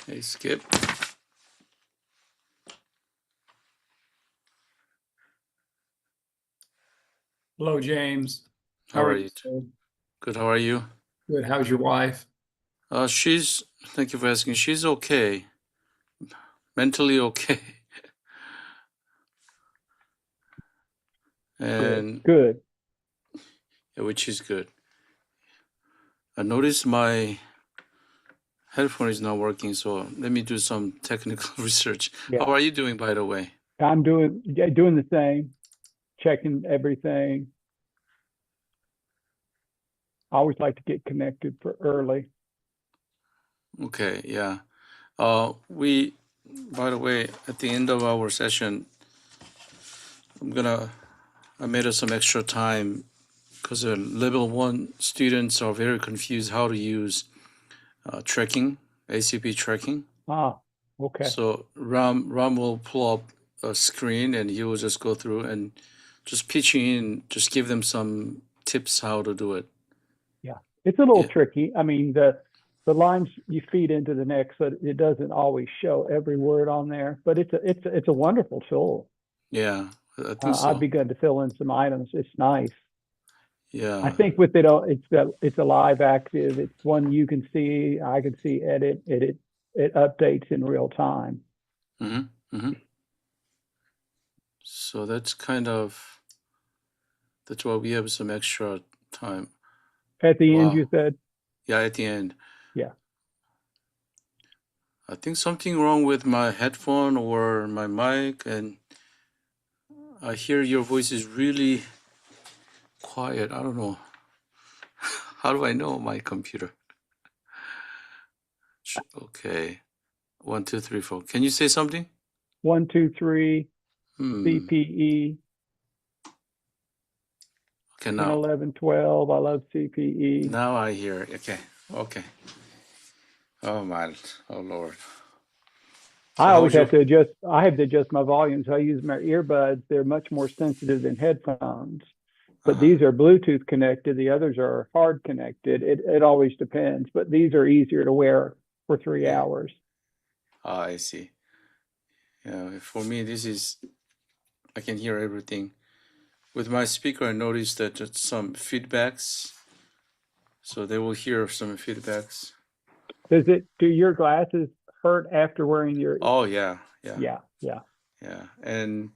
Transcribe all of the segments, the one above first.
Hey, Skip. Hello, James. How How are are you, you? sir? Good. How are you? Good. How's your wife? Thank you for asking. She's okay. Mentally okay. Good, And good. yeah, which is good. I noticed my headphone is not working, so let me do some technical research. How Yeah, are you doing, by the way? I'm doing the same, checking everything. I always like to get connected for early. Okay, yeah. By the way, at the end of our session, I made us some extra time because level one students are very confused how to use tracking, ACP tracking. Ah, okay. So Ram will pull up a screen and he will just go through and just pitch in, just give them some tips how to do it. Yeah, it's a little Yeah, tricky. I mean, the lines you feed into the next, so it doesn't always show every word on there, but it's a wonderful tool. yeah, I think I've so. begun to fill in some items. It's nice. I Yeah. think with it, it's a live active. It's one you can see. I can see edit. It updates in real time. Mm-hmm. Mm-hmm. So that's why we have some extra time. At the end, you Wow. said, Yeah, at the end. yeah. I think something wrong with my headphone or my mic, and I hear your voice is really quiet. I don't know. How do I know my computer? Okay. One, two, three, four. Can you say something? 1, 2, 3, Hmm. CPE, Okay, 10, now. 11, 12. I love CPE. Now I hear. Okay. Okay. Oh my. Oh Lord. So I how always was your? have to adjust. I have to adjust my volume. So I use my earbuds. They're much more sensitive than headphones. But Uh-huh. these are Bluetooth connected. The others are hard connected. It always depends. But these are easier to wear for three Yeah. hours. I see. Yeah. For me, I can hear everything. With my speaker, I noticed that there's some feedbacks. So they will hear some feedbacks. Do your glasses hurt after wearing your? Oh yeah. Yeah. Yeah, yeah. Yeah. And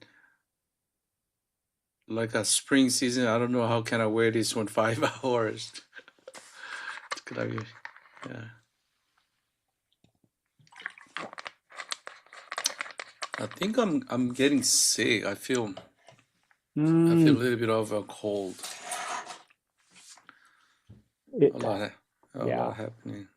like a spring season, I don't know how can I wear this one 5 hours. Could I be? Yeah. I think I'm getting sick. I feel a Mm, little bit of a cold. it, A lot, a yeah. lot happening.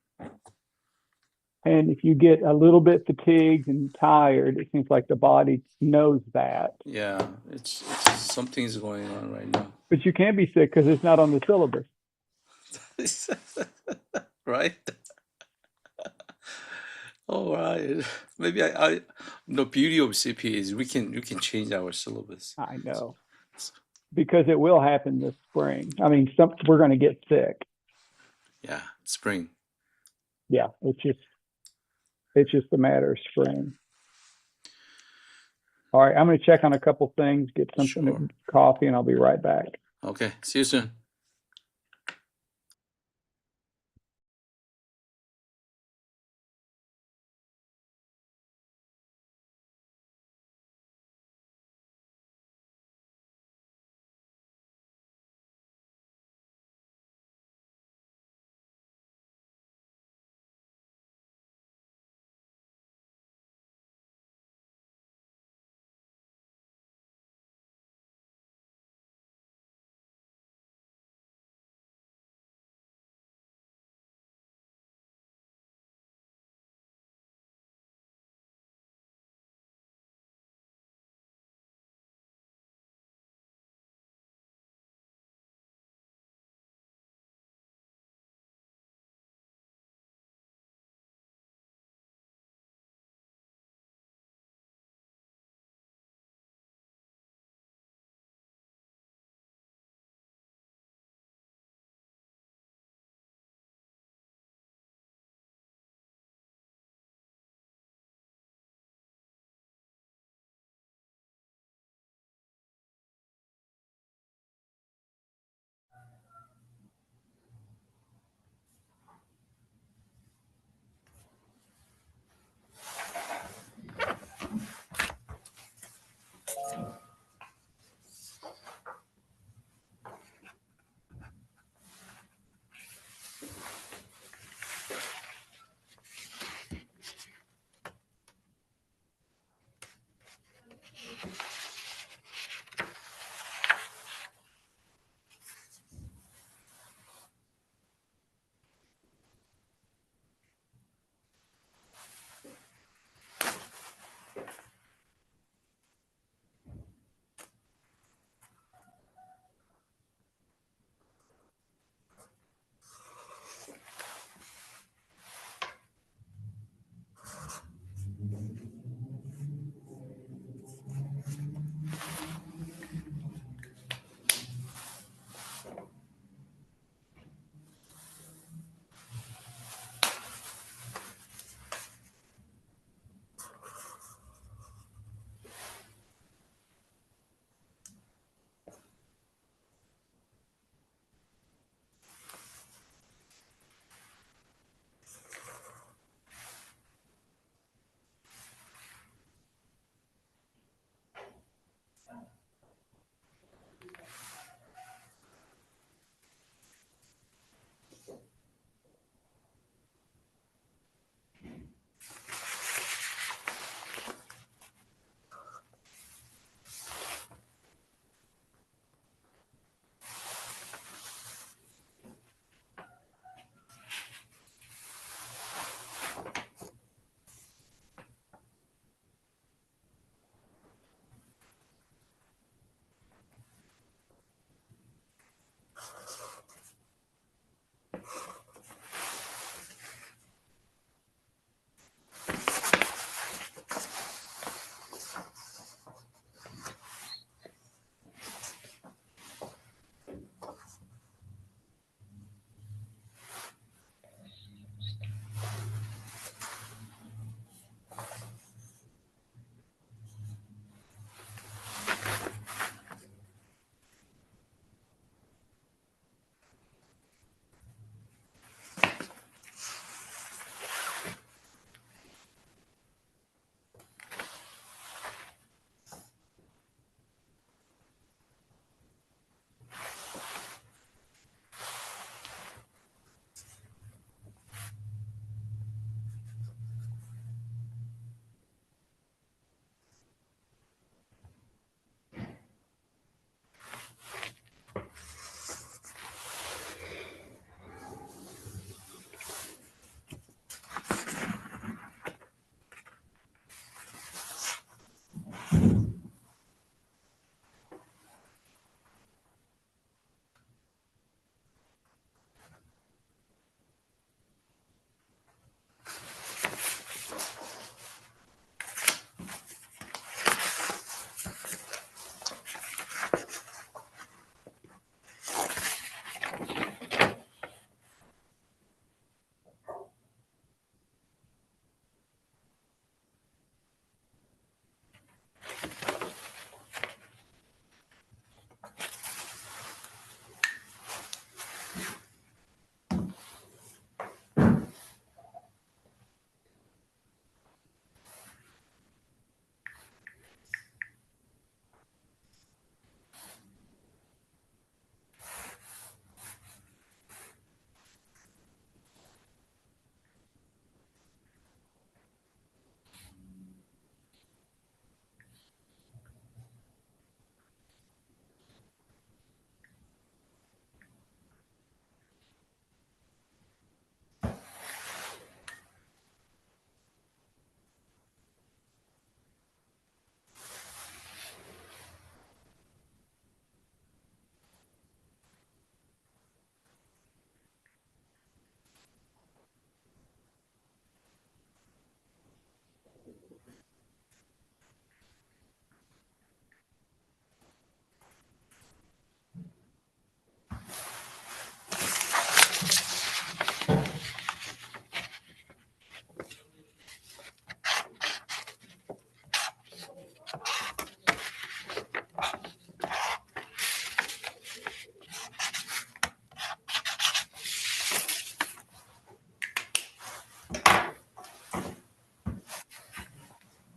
And if you get a little bit fatigued and tired, it seems like the body knows that. Yeah, it's something's going on right now. But you can't be sick because it's not on the syllabus. Right? All right. Maybe I the beauty of CP is we can change our syllabus. I know because it will happen this spring. I mean, we're going to get sick. Yeah, spring. Yeah, it's just a matter of spring. All right, I'm going to check on a couple things, get something Sure. to coffee, and I'll be right back. Okay. See you soon.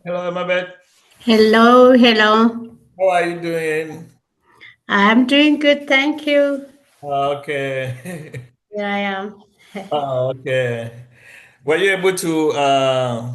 Hello, Mabet. Hello, hello. How are you doing? I'm doing good, thank you. Okay. Here I am. Okay. Were you able to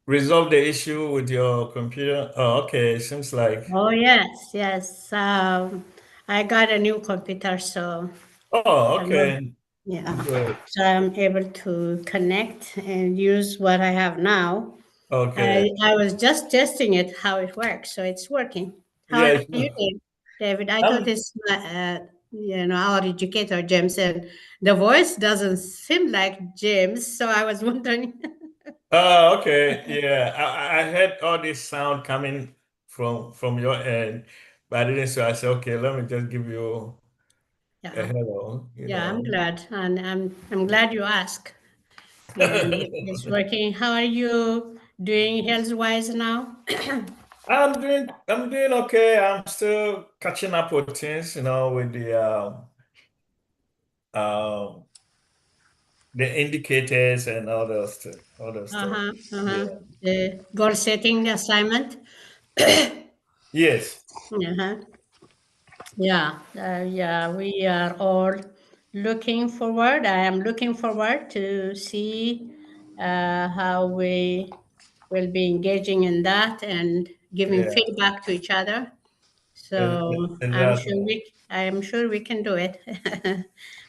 resolve the issue with your computer? Oh, okay. Seems like. Oh, yes, yes. I got a new computer, so Oh, I'm not, okay. yeah. Good. So I'm able to connect and use what I have now. Okay. I was just testing it, how it works, so it's working. How are Yeah. you doing, David? I thought I'm, it's, our educator, James, and the voice doesn't seem like James, so I was wondering. oh, okay. Yeah. I heard all this sound coming from your end, but I didn't. So I said, okay, let me just give you a Yeah. hello. Yeah, I'm glad, and I'm glad you asked. And it's working. How are you doing health-wise now? I'm doing okay. I'm still catching up with things, with um the indicators and all those stuff. Uh-huh, uh-huh. Yeah. The goal setting assignment. Yes. Uh-huh. Yeah, yeah. We are all looking forward. I am looking forward to see how we will be engaging in that and giving Yeah. feedback to each other. So Exactly. I am sure we can do it.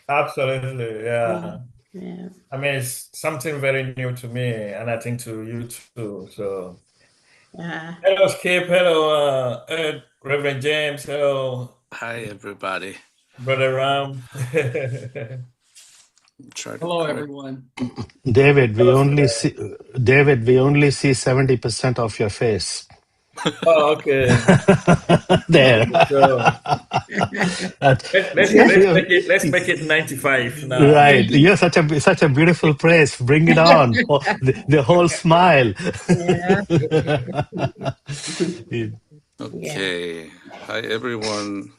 Absolutely. Yeah, Yeah. yeah. I mean, it's something very new to me, and I think to you too. So, Yeah. hello, Skip. Hello, Reverend James. Hello. Hi, everybody. Brother Ram. Try to Hello, correct. everyone. David, Tell we us only today. see David, we only see 70% of your face. Oh, okay. There. So That- let's make it 95 now. right. You're such a beautiful place. Bring it on. Oh, the whole smile. Yeah, yeah. Okay. Hi everyone.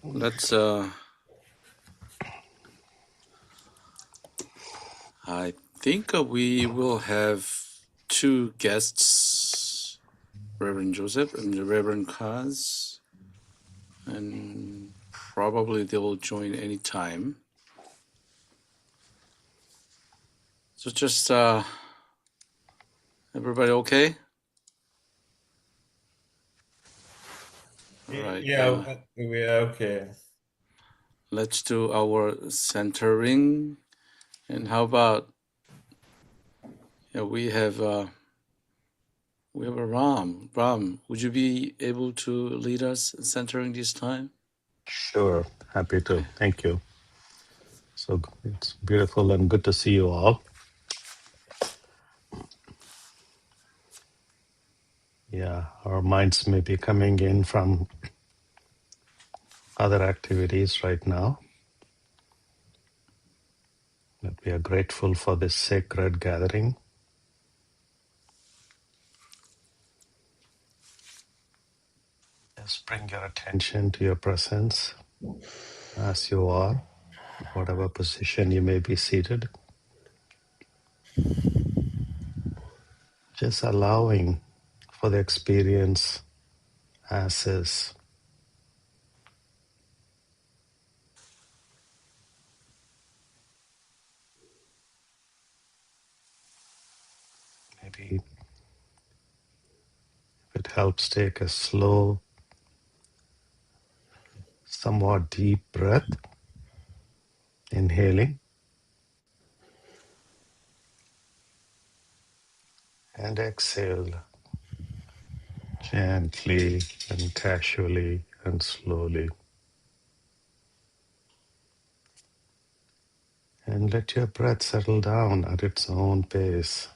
Let's I think we will have two guests, Reverend Joseph and the Reverend Kaz, and probably they will join anytime. So just everybody okay? All right. Yeah, we are okay. Let's do our centering. And how about we have a Ram. Ram, would you be able to lead us in centering this time? Sure. Happy to. Okay. Thank you. So it's beautiful and good to see you all. Yeah, our minds may be coming in from other activities right now, but we are grateful for this sacred gathering. Just bring your attention to your presence as you are, whatever position you may be seated. Just allowing for the experience as is. Maybe if it helps, take a slow, somewhat deep breath, inhaling and exhale gently and casually and slowly. And let your breath settle down at its own pace.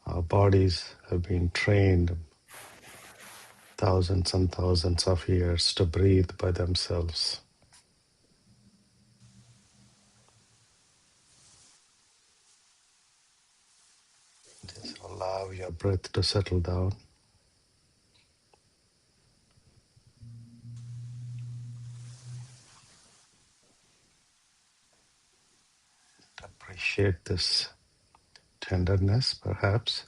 Our bodies have been trained thousands and thousands of years to breathe by themselves. Just allow your breath to settle down. Appreciate this tenderness, perhaps,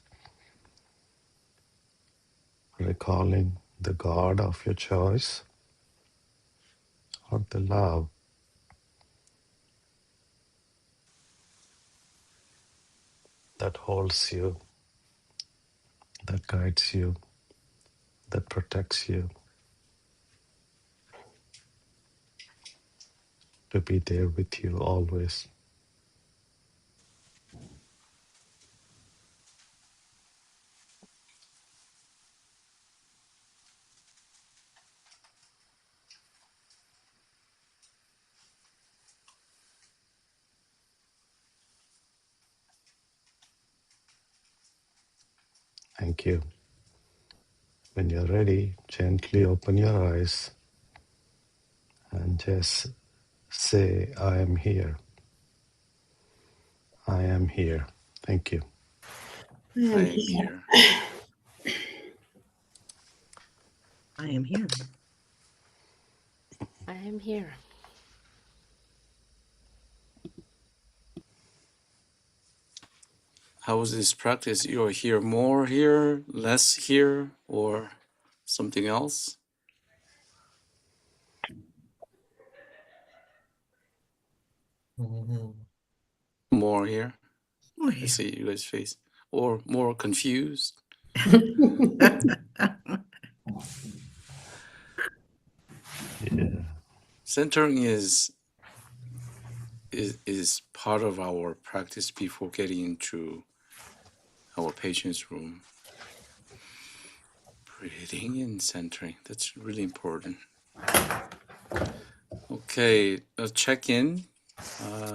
recalling the God of your choice or the love that holds you, that guides you, that protects you, to be there with you always. Thank you. When you're ready, gently open your eyes and just say, I am here. I am here. Thank you. I I am am here. here. I am here. I am here. How is this practice? You're here more here, less here, or something else? Mhm. More here. Oh, I yeah. see you guys' face. Or more confused. Yeah. Centering is part of our practice before getting into our patient's room. Breathing and centering. That's really important. Okay, check in.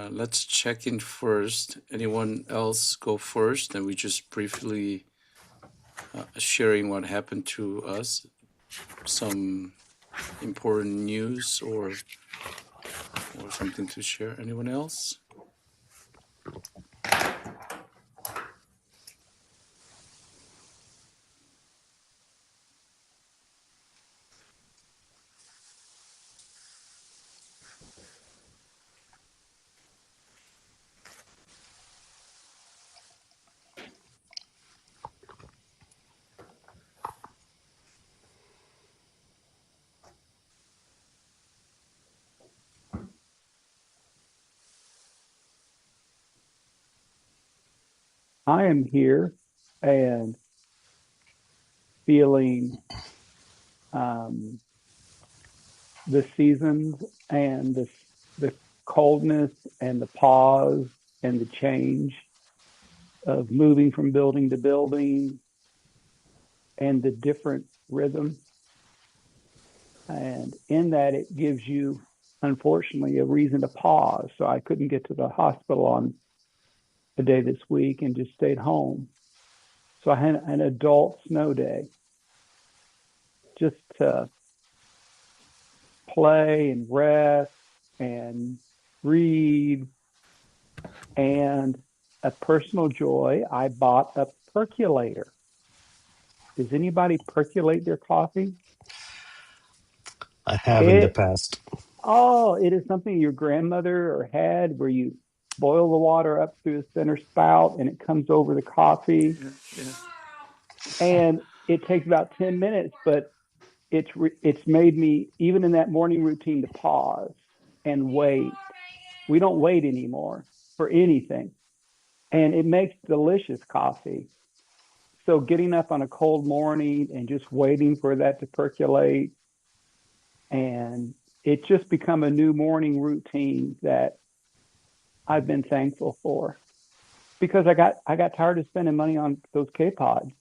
Let's check in first. Anyone else go first? And we just briefly sharing what happened to us, some important news or something to share. Anyone else? I am here and feeling the seasons and the coldness and the pause and the change of moving from building to building and the different rhythm. And in that, it gives you, unfortunately, a reason to pause. So I couldn't get to the hospital on a day this week and just stayed home. So I had an adult snow day just to play and rest and read. And a personal joy, I bought a percolator. Does anybody percolate their coffee? I have in the It past. it is something your grandmother or had where you boil the water up through the center spout and it comes over the coffee. Yeah. And it takes about 10 minutes, but it's made me, even in that morning routine, to pause and wait. We don't wait anymore for anything. And it makes delicious coffee. So getting up on a cold morning and just waiting for that to percolate, and it's just become a new morning routine that I've been thankful for because I got tired of spending money on those K-pods.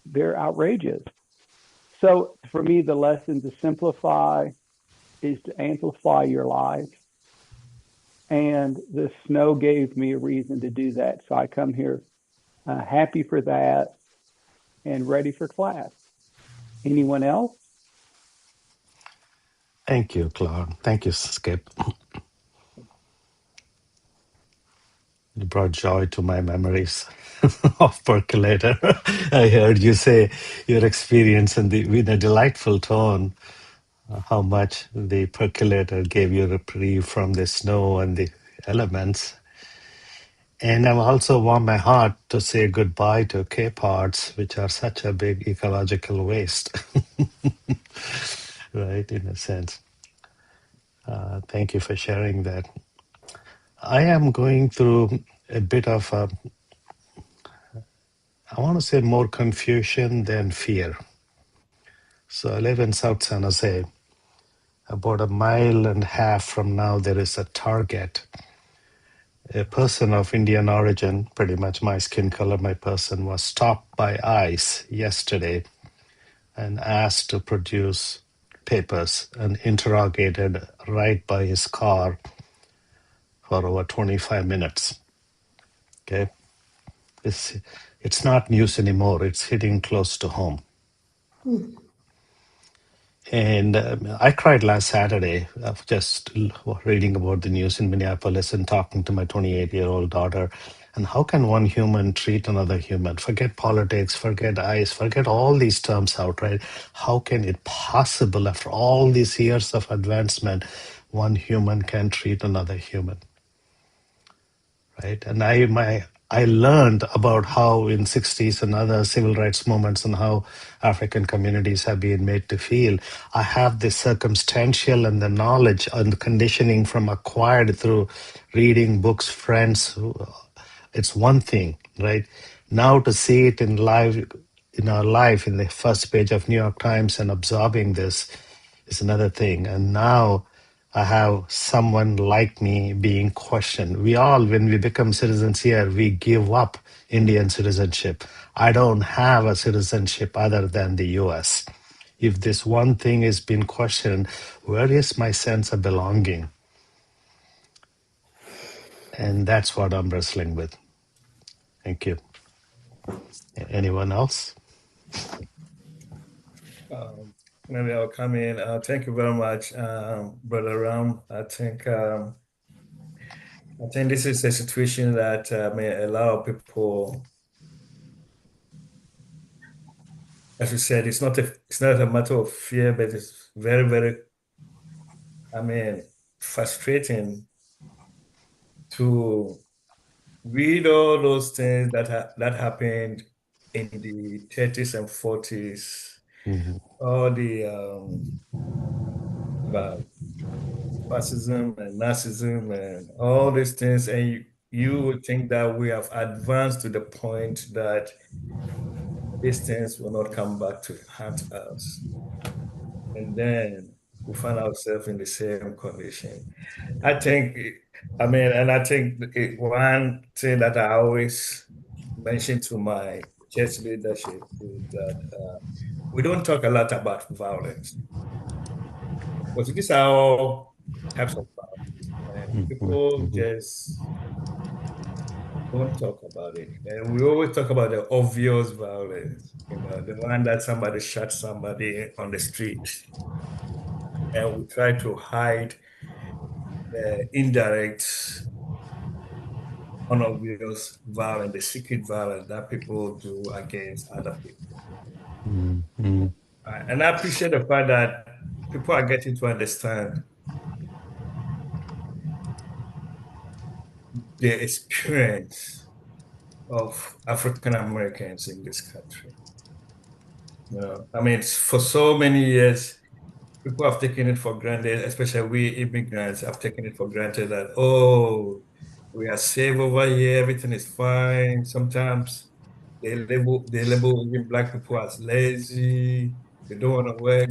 They're outrageous. So for me, the lesson to simplify is to amplify your life. And the snow gave me a reason to do that. So I come here happy for that and ready for class. Anyone else? Thank you, Claude. Thank you, Skip. You brought joy to my memories of percolator. I heard you say your experience with a delightful tone, how much the percolator gave you reprieve from the snow and the elements. And I also warm my heart to say goodbye to K-pods, which are such a big ecological waste, right, in a sense. Thank you for sharing that. I am going through a bit of, I want to say more confusion than fear. So I live in South San Jose. About a mile and a half from now, there is a Target. A person of Indian origin, pretty much my skin color, my person, was stopped by ICE yesterday and asked to produce papers and interrogated right by his car for over 25 minutes. Okay, it's not news anymore. It's hitting close to home. And I cried last Saturday of just reading about the news in Minneapolis and talking to my 28-year-old daughter. And how can one human treat another human? Forget politics, forget ICE, forget all these terms out, right? How can it possible, after all these years of advancement, one human can treat another human? Right? And I learned about how in 60s and other civil rights movements and how African communities have been made to feel. I have the circumstantial and the knowledge and the conditioning from acquired through reading books, friends. It's one thing, right? Now to see it in our life, in the first page of New York Times and absorbing this is another thing. And now I have someone like me being questioned. We all, when we become citizens here, we give up Indian citizenship. I don't have a citizenship other than the US. if this one thing is being questioned, where is my sense of belonging? And that's what I'm wrestling with. Thank you. Anyone else? Maybe I'll come in. Thank you very much, Brother Ram. I think this is a situation that may allow people, as you said, it's not a matter of fear, but it's very, very, I mean, frustrating to read all those things that happened in the 30s and 40s, Mhm. all the about fascism and Nazism and all these things, and you would think that we have advanced to the point that these things will not come back to haunt us. And then we find ourselves in the same condition. I think, and I think one thing that I always mention to my church leadership is that we don't talk a lot about violence, because these are all types of violence, and Mhm. people Mhm. just don't talk about it. And we always talk about the obvious violence, the one that somebody shot somebody on the street, and we try to hide the indirect, unobvious violence, the secret violence that people do against other people. Mhm. And I appreciate the fact that people are getting to understand the experience of African Americans in this country. For so many years, people have taken it for granted, especially we immigrants have taken it for granted that, oh, we are safe over here, everything is fine. Sometimes they label even Black people as lazy, they don't want to work,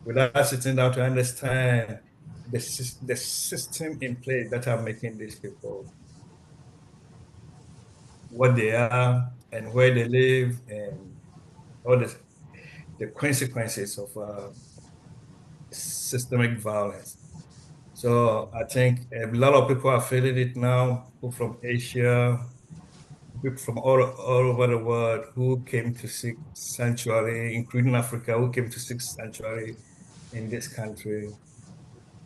without sitting down to understand the system in place that are making these people what they are and where they live and all the consequences of systemic violence. So I think a lot of people are feeling it now, people from Asia, people from all over the world who came to seek sanctuary, including Africa, who came to seek sanctuary in this country.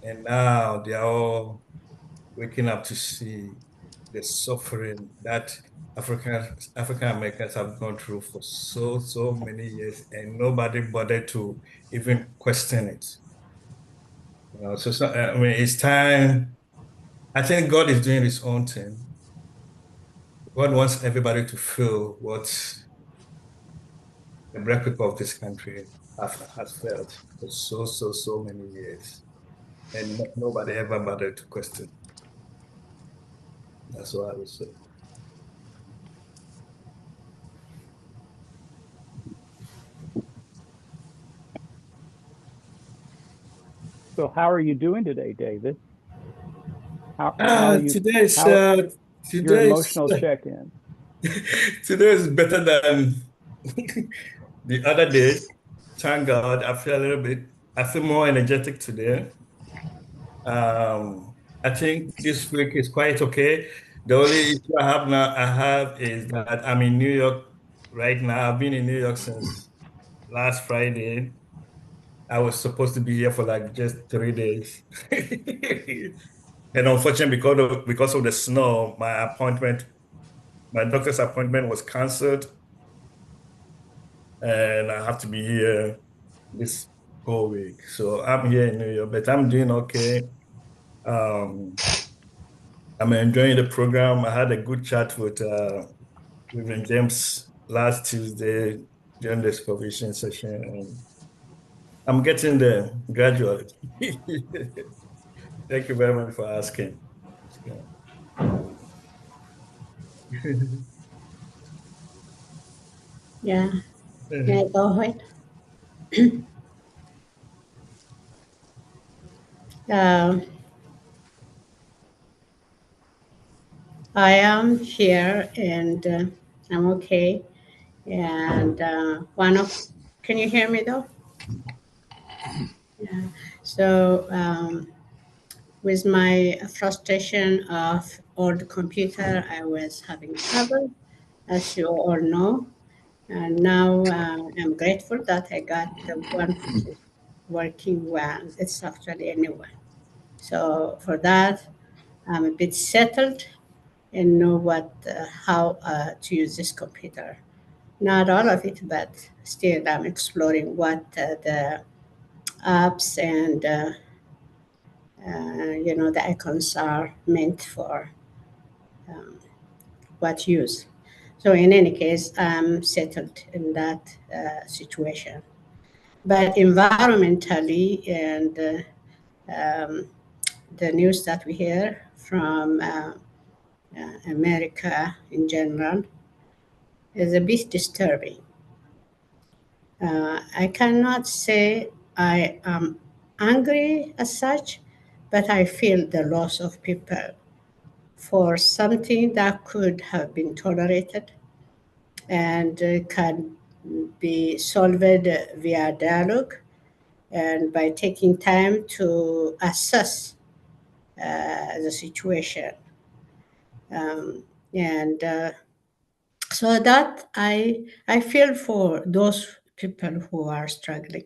And now they are all waking up to see the suffering that African Americans have gone through for so many years, and nobody bothered to even question it. It's time. I think God is doing His own thing. God wants everybody to feel what the black people of this country has felt for so many years, and nobody ever bothered to question. That's what I would say. So how are you doing today, David? How are you? Today is How your today is emotional check-in? today is better than the other day. Thank God, I feel more energetic today. I think this week is quite okay. The only issue I have is that I'm in New York right now. I've been in New York since last Friday. I was supposed to be here for like just 3 days. And unfortunately, because of the snow, my doctor's appointment was canceled, and I have to be here this whole week. So I'm here in New York, but I'm doing okay. Um, I'm enjoying the program. I had a good chat with Reverend James last Tuesday during the supervision session, and I'm getting there gradually. Thank you very much for asking. Yeah. Yeah, yeah, go ahead. Um, I am here and I'm okay. And can you hear me though? Yeah. So with my frustration of old computer, I was having trouble, as you all know. And now I'm grateful that I got the one which is working well. It's actually a new one. So for that, I'm a bit settled and know how to use this computer. Not all of it, but still I'm exploring what the apps and the icons are meant for, um, what use. So in any case, I'm settled in that situation. But environmentally and the news that we hear from America in general is a bit disturbing. I cannot say I am angry as such, but I feel the loss of people for something that could have been tolerated and can be solved via dialogue and by taking time to assess the situation. Um, and so that I feel for those people who are struggling.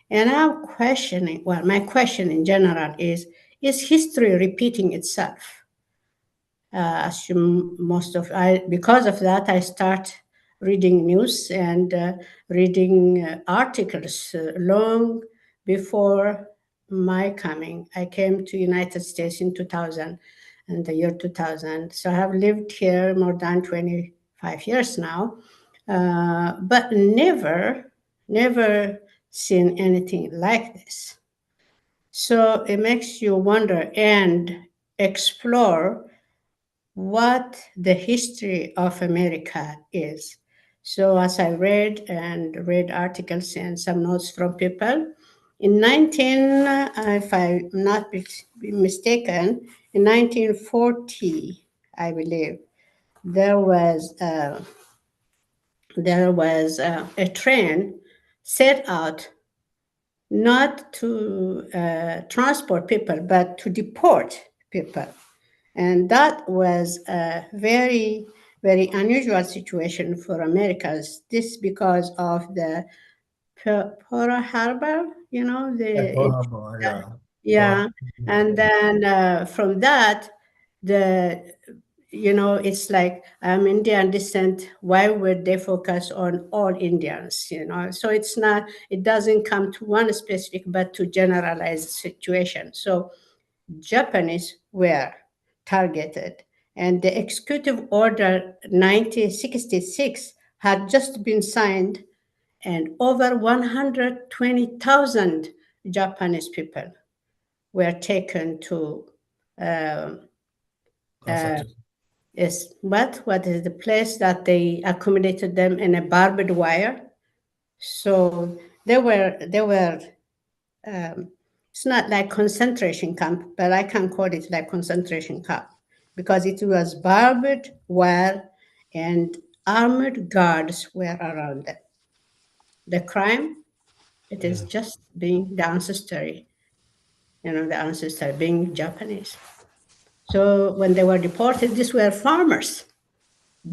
And I'm questioning, well, my question in general is history repeating itself? Assume most of I because of that I start reading news and reading articles long before my coming. I came to United States in 2000, in the year 2000. So I have lived here more than 25 years now, but never seen anything like this. So it makes you wonder and explore what the history of America is. So as I read articles and some notes from people, in 19, if I'm not mistaken, in 1940, I believe, there was a train set out not to transport people, but to deport people. And that was a very, very unusual situation for Americans. This because of the Pearl Harbor, Yeah. yeah. And then from that, the it's like I'm Indian descent. Why would they focus on all Indians? So it doesn't come to one specific, but to generalize the situation. So Japanese were targeted, and the Executive Order 1966 had just been signed, and over 120,000 Japanese people were taken to. Um, uh, yes, what is the place that they accommodated them in a barbed wire? So they were it's not like concentration camp, but I can call it like concentration camp because it was barbed wire and armored guards were around them. The crime, it is just being the ancestry, the ancestor being Japanese. So when they were deported, these were farmers,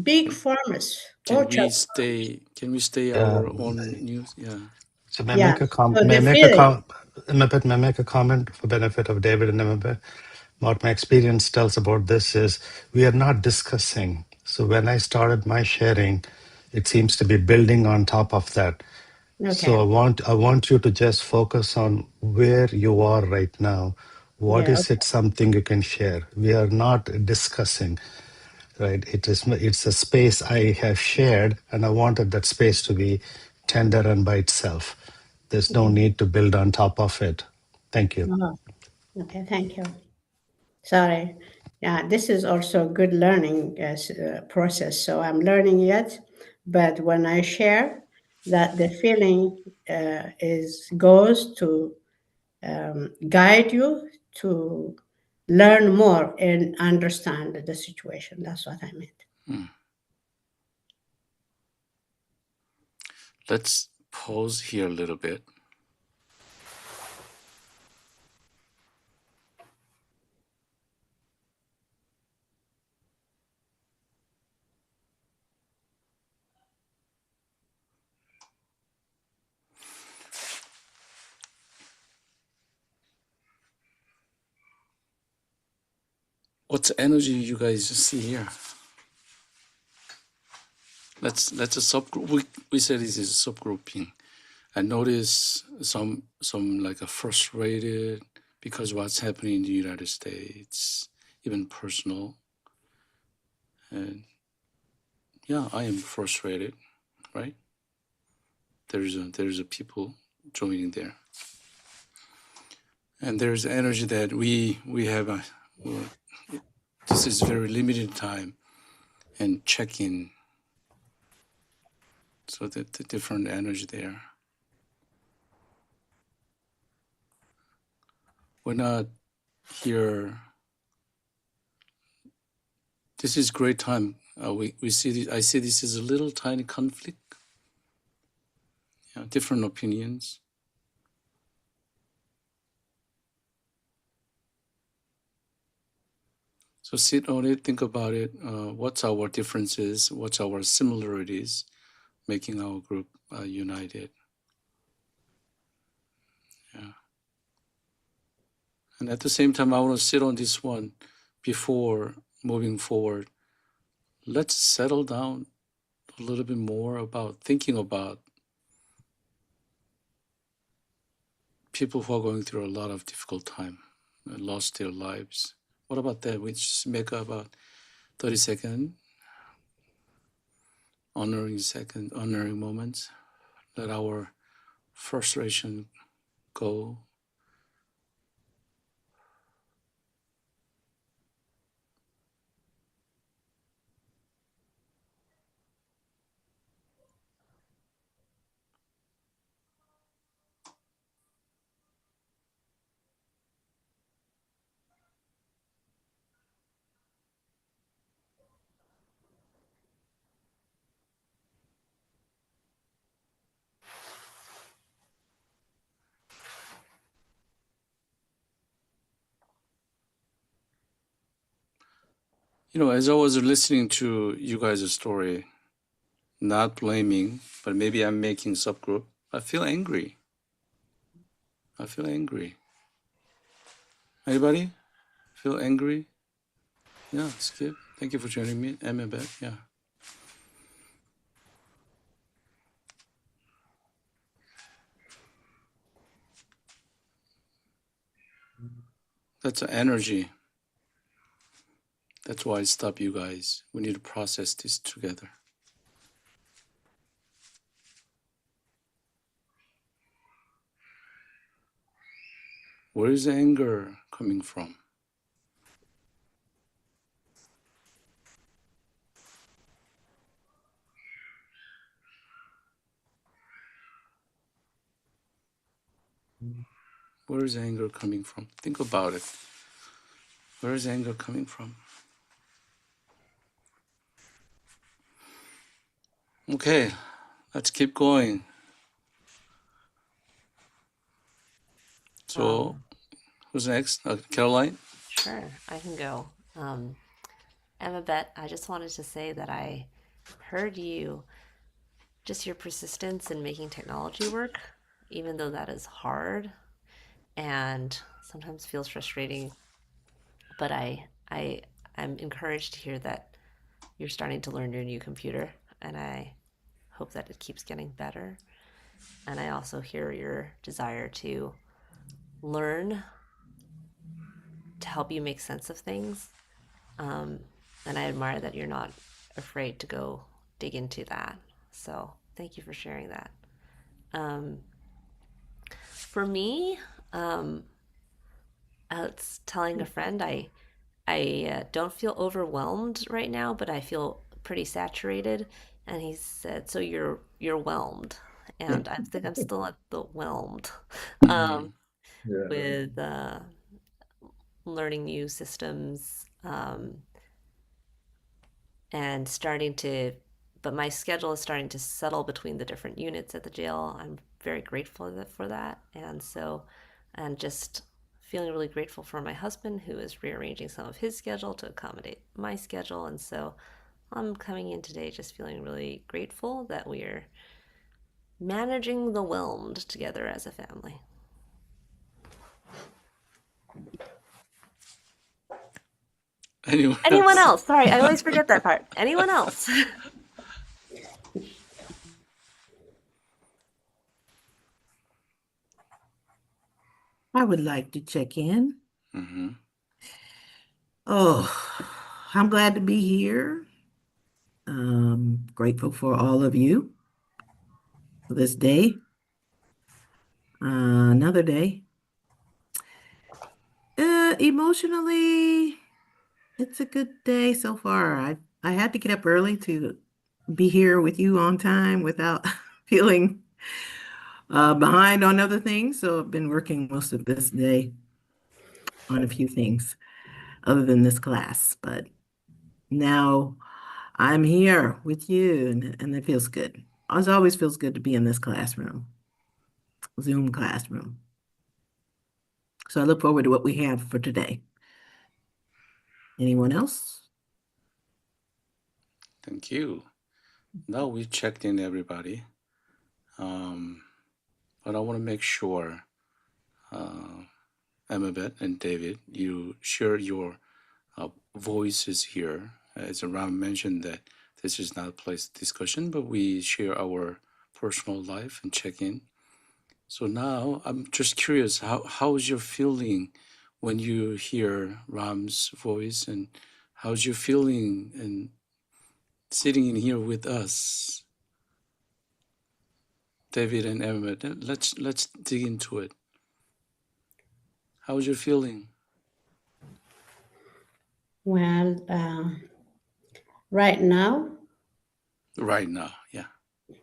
big farmers, Can orchard we farmers. stay our own news? Yeah. So may I Yeah. make a com- So may I the make a feeling, com- may I make a comment for benefit of David and Emma? What my experience tells about this is we are not discussing. So when I started my sharing, it seems to be building on top of that. So okay. I want you to just focus on where you are right now. What Yeah, is it something you can share? We are not discussing, right? It's a space I have shared, and I wanted that space to be tender and by itself. There's no okay. need to build on top of it. Thank you. Oh, okay, thank you. Sorry. Yeah, this is also a good learning process. So I'm learning yet, but when I share that the feeling goes to guide you to learn more and understand the situation. That's what I meant. Let's pause here a little bit. what's the energy you guys see here? Let's a subgroup. We said this is subgrouping. I notice some like a frustrated because what's happening in the United States, even personal. And yeah, I am frustrated, right? There's a people joining there, and there's energy that we have. Well, this is very limited time, and check in. So the different energy there. We're not here. This is great time. We see this, I see this as a little tiny conflict. Different opinions. So sit on it, think about it. What's our differences? What's our similarities, making our group united? Yeah. And at the same time, I want to sit on this one before moving forward. Let's settle down a little bit more about thinking about people who are going through a lot of difficult time, lost their lives. What about that? We just make about 30-second honoring moments. Let our frustration go. As I was listening to you guys' story, not blaming, but maybe I'm making subgroup, I feel angry. Anybody feel angry? Yeah, Skip. Thank you for joining me. Emma Beth, yeah. That's an energy. That's why I stop you guys. We need to process this together. Where is the anger coming from? Where is anger coming from? Think about it. Where is anger coming from? Okay, let's keep going. So, who's next? Caroline? Sure, I can go. Emma Bet, I just wanted to say that I heard you, just your persistence in making technology work, even though that is hard and sometimes feels frustrating. But I'm encouraged to hear that you're starting to learn your new computer, and I hope that it keeps getting better. And I also hear your desire to learn to help you make sense of things. And I admire that you're not afraid to go dig into that. So thank you for sharing that. For me, I was telling a friend I don't feel overwhelmed right now, but I feel pretty saturated. And he said, "So you're whelmed," and I think I'm still at the whelmed Yeah. with learning new systems and but my schedule is starting to settle between the different units at the jail. I'm very grateful for that. And just feeling really grateful for my husband who is rearranging some of his schedule to accommodate my schedule. And so I'm coming in today just feeling really grateful that we are managing the whelmed together as a family. Anyone Anyone else? else? Sorry, I always forget that part. Anyone else? I would like to check in. Mm-hmm. Oh, I'm glad to be here. Grateful for all of you for this day. Another day. Emotionally, it's a good day so far. I had to get up early to be here with you on time without feeling behind on other things. So I've been working most of this day on a few things other than this class, but now I'm here with you and it feels good. It always feels good to be in this classroom, Zoom classroom. So I look forward to what we have for today. Anyone else? Thank you. Now we checked in everybody. But I want to make sure, Amabet and David, you share your voices here. As Ram mentioned that this is not a place discussion, but we share our personal life and check in. So now I'm just curious, how's your feeling when you hear Ram's voice, and how's your feeling and sitting in here with us, David and Emma? Let's dig into it. How's your feeling? Well, right now, Right now, yeah.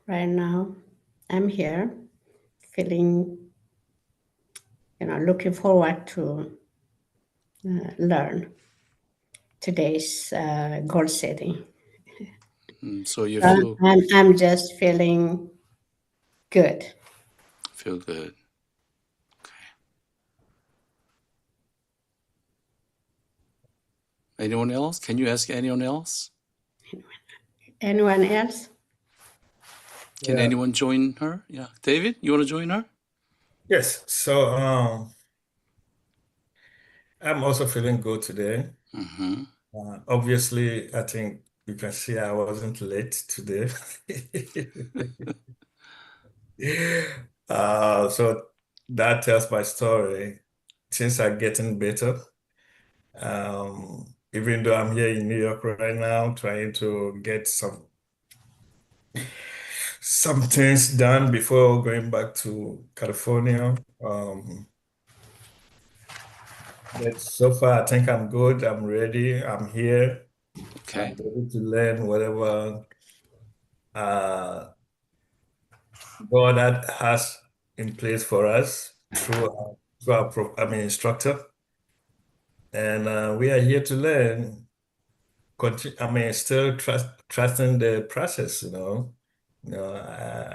I'm here feeling, looking forward to learn today's goal setting. So you feel I'm just feeling good. feel good. Okay. Anyone else? Can you ask anyone else? Anyone else? Can Yeah. anyone join her? Yeah. David, you want to join her? Yes. So I'm also feeling good today. Mm-hmm. Obviously, I think you can see I wasn't late today. So that tells my story. Things are getting better. Even though I'm here in New York right now, trying to get some things done before going back to California. But so far, I think I'm good. I'm ready. I'm here. I'm Okay. ready to learn whatever uh, God has in place for us through our instructor. And we are here to learn. Still trusting the process,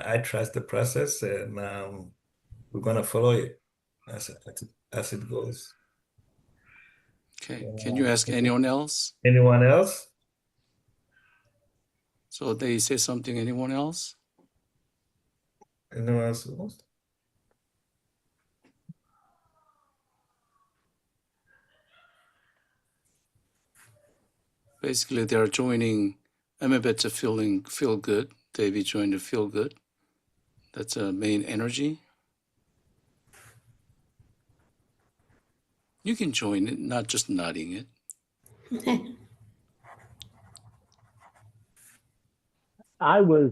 I trust the process, and we're gonna follow it as it goes. Okay. Can you ask anyone else? Anyone else? So they say something. Anyone else? Anyone else? Basically, they're joining. Amabet to feel good. David joined to feel good. That's a main energy. You can join it, not just nodding it. I was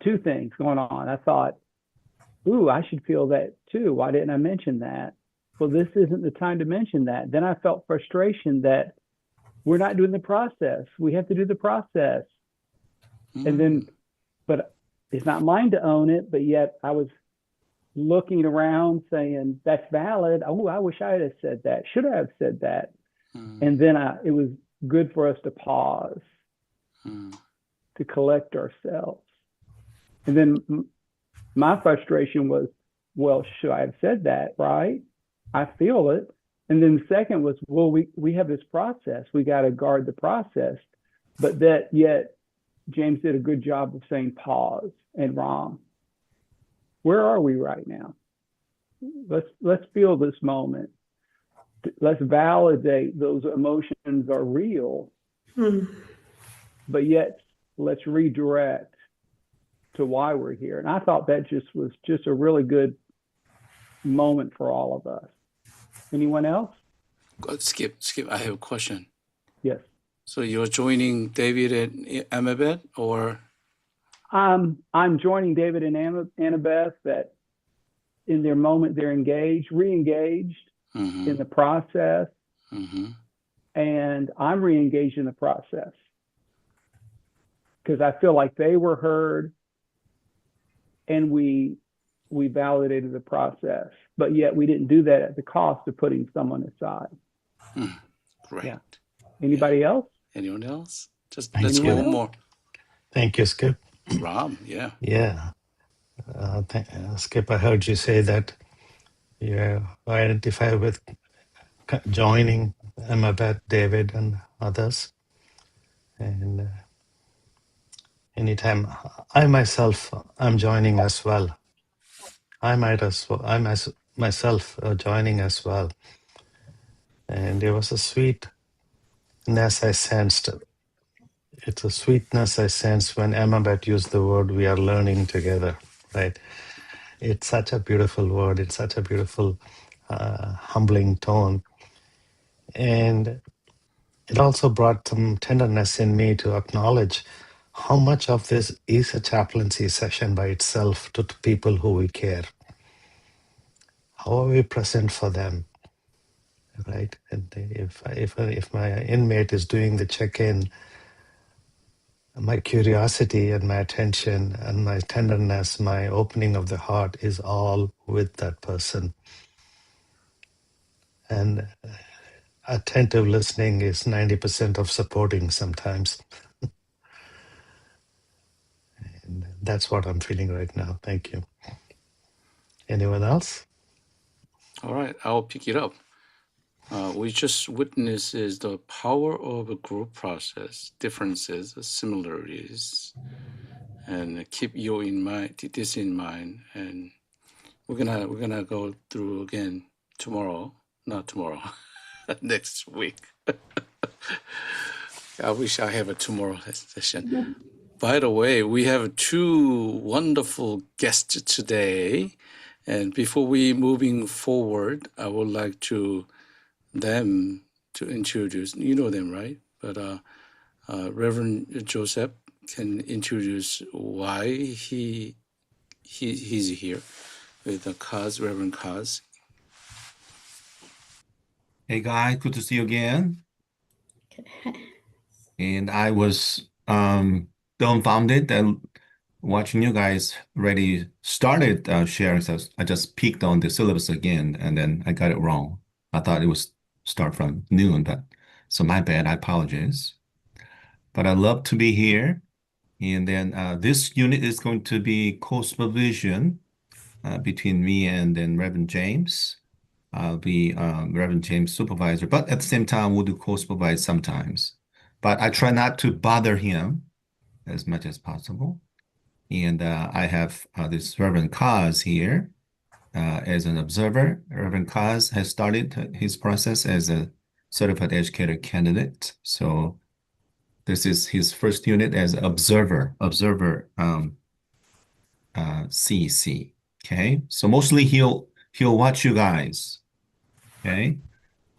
two things going on. I thought, ooh, I should feel that too. Why didn't I mention that? Well, this isn't the time to mention that. Then I felt frustration that we're not doing the process. We have to do the process. And then, but it's not mine to own it. But yet I was looking around saying, that's valid. Oh, I wish I had said that. Should I have said that? And then it was good for us to pause, to collect ourselves. And then my frustration was, well, should I have said that, right? I feel it. And then the second was, well, we have this process. We got to guard the process. But that yet James did a good job of saying pause and Ram. Where are we right now? Let's feel this moment. let's validate those emotions are real, but yet let's redirect to why we're here. And I thought that was just a really good moment for all of us. Anyone else? Skip, I have a question. Yes. So you're joining David and Amabeth, or? I'm joining David and Annabeth that in their moment they're re-engaged in the process, and I'm re-engaged in the process because I feel like they were heard and we validated the process, but yet we didn't do that at the cost of putting someone aside. Great. Yeah. Anybody else? Anyone else? Just Thank let's you. go one more. Thank you, Skip. Ram, yeah. Yeah. Skip, I heard you say that you identify with joining Amabeth, David, and others. And anytime I myself, I'm joining as well. Myself joining as well. And there was a sweetness I sensed. It's a sweetness I sensed when Amabeth used the word "we are learning together," right? It's such a beautiful word. It's such a beautiful, humbling tone. And it also brought some tenderness in me to acknowledge how much of this is a chaplaincy session by itself to people who we care. How are we present for them, right? And if my inmate is doing the check-in, my curiosity and my attention and my tenderness, my opening of the heart is all with that person. And attentive listening is 90% of supporting sometimes. And that's what I'm feeling right now. Thank you. Anyone else? All right, I'll pick it up. We just witnessed is the power of a group process, differences, similarities, and keep this in mind. And we're gonna go through again tomorrow, not tomorrow, next week. I wish I have a tomorrow session. By the way, we have two wonderful guests today. And before we moving forward, I would like them to introduce, you know them, right? But Reverend Joseph can introduce why he's here with the Reverend Kaz. Hey guys, good to see you again. And I was dumbfounded and watching you guys already started sharing. So I just peeked on the syllabus again, and then I got it wrong. I thought it was start from noon, but so my bad. I apologize. But I love to be here. And then this unit is going to be co-supervision between me and then Reverend James. I'll be Reverend James' supervisor, but at the same time, we'll do co-supervise sometimes. But I try not to bother him as much as possible. And I have this Reverend Kaz here as an observer. Reverend Kaz has started his process as a certified educator candidate. So this is his first unit as observer CC. Okay, so mostly he'll watch you guys. Okay,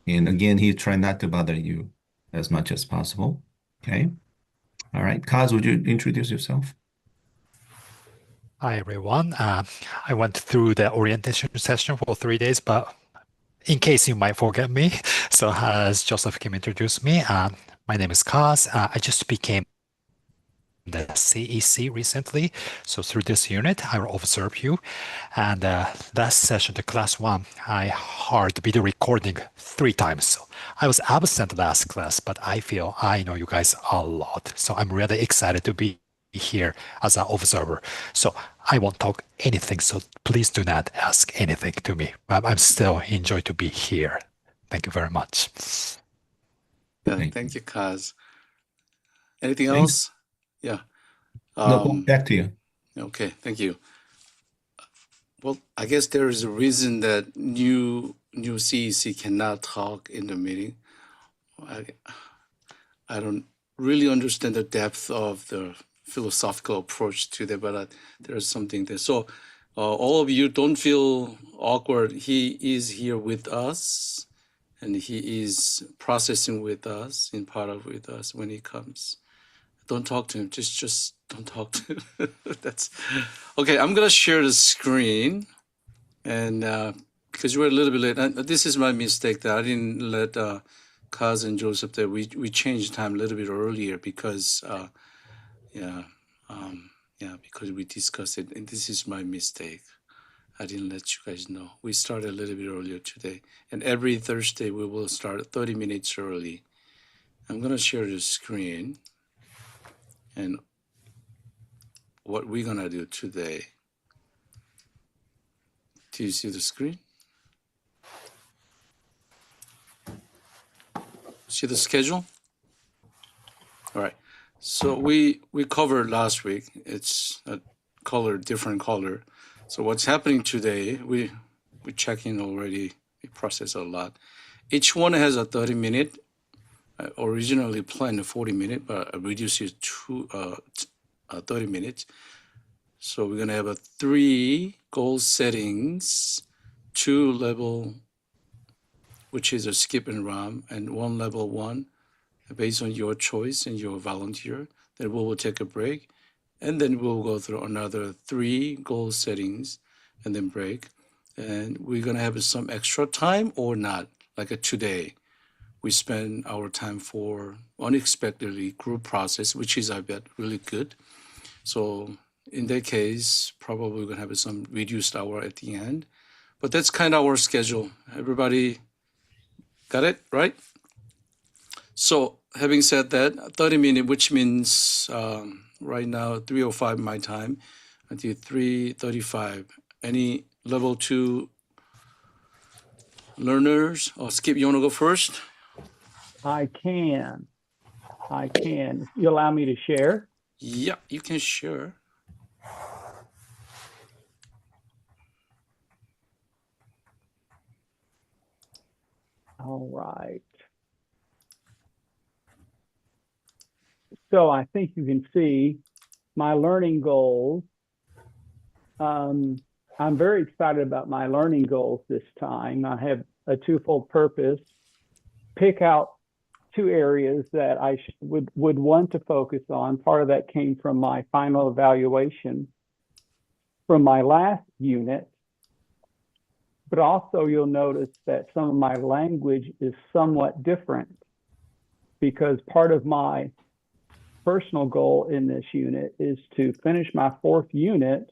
and again, he try not to bother you as much as possible. Okay, all right, Kaz, would you introduce yourself? Hi, everyone. I went through the orientation session for 3 days, but in case you might forget me, so as Joseph Kim introduced me, my name is Kaz. I just became the CEC recently. So through this unit, I will observe you. And last session, the class 1, I heard the video recording 3 times. So I was absent last class, but I feel I know you guys a lot. So I'm really excited to be here as an observer. So I won't talk anything, so please do not ask anything to me. I'm still enjoy to be here. Thank you very much. Thank you, Kaz. Anything Thanks. else? Yeah. No, back to you. Okay, thank you. Well, I guess there is a reason that new new CEC cannot talk in the meeting. I don't really understand the depth of the philosophical approach to that, but there's something there. So all of you don't feel awkward. He is here with us, and he is processing with us, in part of with us when he comes. Don't talk to him. Just don't talk to him. That's okay. I'm gonna share the screen, and because we're a little bit late, and this is my mistake that I didn't let Kaz and Joseph that we changed time a little bit earlier because because we discussed it, and this is my mistake. I didn't let you guys know. We started a little bit earlier today, and every Thursday we will start 30 minutes early. I'm gonna share the screen and what we're gonna do today. Do you see the screen? See the schedule? All right. So we covered last week. It's a color, different color. So what's happening today? We check in already. We process a lot. Each one has a 30-minute. Originally planned a 40-minute, but I reduced it to 30 minutes. So we're gonna have 3 goal settings, 2 level, which is a skip and run, and 1 level 1, based on your choice and your volunteer. Then we will take a break, and then we'll go through another 3 goal settings, and then break. And we're gonna have some extra time or not, like today. We spend our time for unexpectedly group process, which is, I bet, really good. So in that case, probably we're gonna have some reduced hour at the end. But that's kind of our schedule. Everybody got it, right? So having said that, 30 minutes, which means right now 3:05 my time until 3:35. Any level 2 learners? Or Skip, you wanna go first? I can. You allow me to share? Yeah, you can share. All right. So I think you can see my learning goals. I'm very excited about my learning goals this time. I have a twofold purpose. Pick out 2 areas that I would want to focus on. Part of that came from my final evaluation from my last unit. But also you'll notice that some of my language is somewhat different because part of my personal goal in this unit is to finish my 4th unit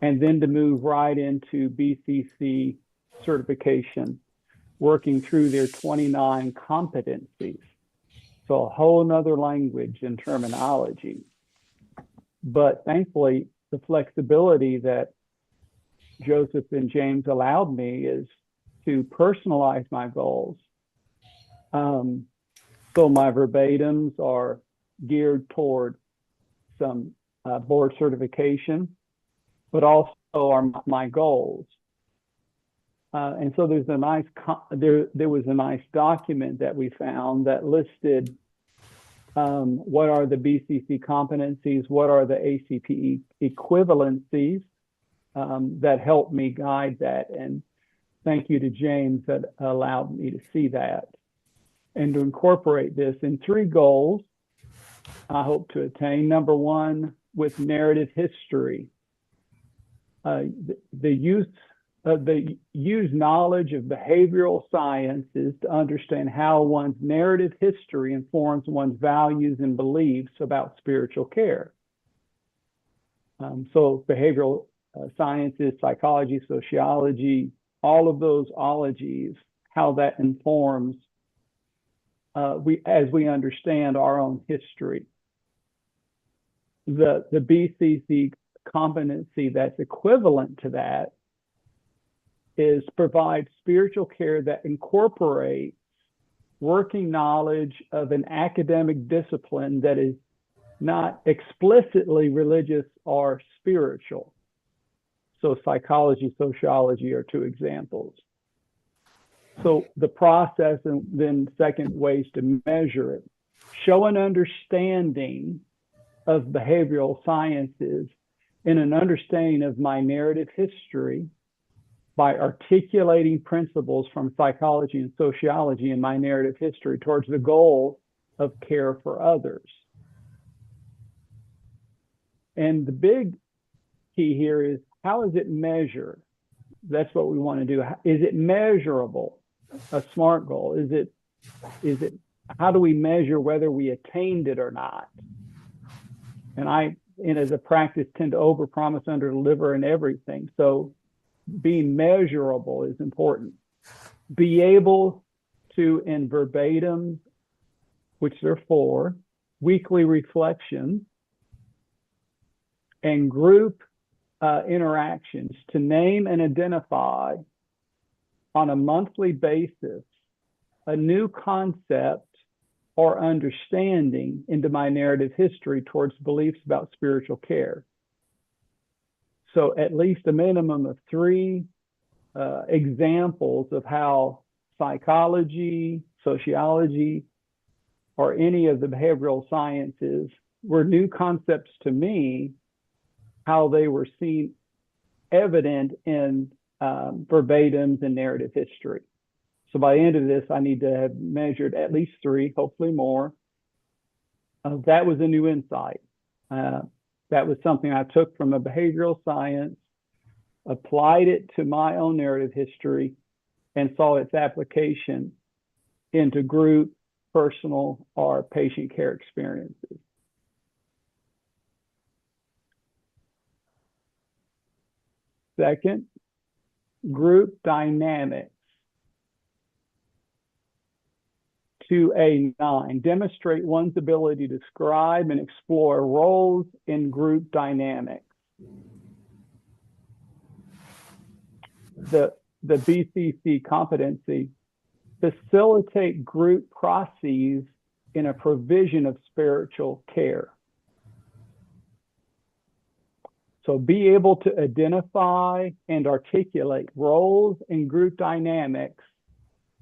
and then to move right into BCC certification, working through their 29 competencies. So a whole nother language and terminology. But thankfully, the flexibility that Joseph and James allowed me is to personalize my goals. So my verbatims are geared toward some board certification, but also are my goals. And so there's a nice there was a nice document that we found that listed what are the BCC competencies, what are the ACPE equivalencies that helped me guide that. And thank you to James that allowed me to see that and to incorporate this in 3 goals I hope to attain. Number 1, with narrative history. The use knowledge of behavioral sciences to understand how one's narrative history informs one's values and beliefs about spiritual care. So behavioral sciences, psychology, sociology, all of those ologies, how that informs as we understand our own history. The BCC competency that's equivalent to that is provide spiritual care that incorporates working knowledge of an academic discipline that is not explicitly religious or spiritual. So psychology, sociology are 2 examples. So the process, and then second ways to measure it. Show an understanding of behavioral sciences and an understanding of my narrative history by articulating principles from psychology and sociology in my narrative history towards the goal of care for others. And the big key here is, how is it measured? That's what we want to do. Is it measurable? A SMART goal. Is it, how do we measure whether we attained it or not? And as a practice, tend to overpromise, underdeliver in everything. So being measurable is important. Be able to, in verbatim, which there are 4, weekly reflections, and group interactions, to name and identify on a monthly basis a new concept or understanding into my narrative history towards beliefs about spiritual care. So at least a minimum of 3 examples of how psychology, sociology, or any of the behavioral sciences were new concepts to me, how they were seen evident in verbatims and narrative history. So by the end of this, I need to have measured at least 3, hopefully more. That was a new insight. That was something I took from a behavioral science, applied it to my own narrative history, and saw its application into group, personal, or patient care experiences. Second, group dynamics. 2A9, demonstrate one's ability to describe and explore roles in group dynamics. The BCC competency, facilitate group processes in a provision of spiritual care. So be able to identify and articulate roles in group dynamics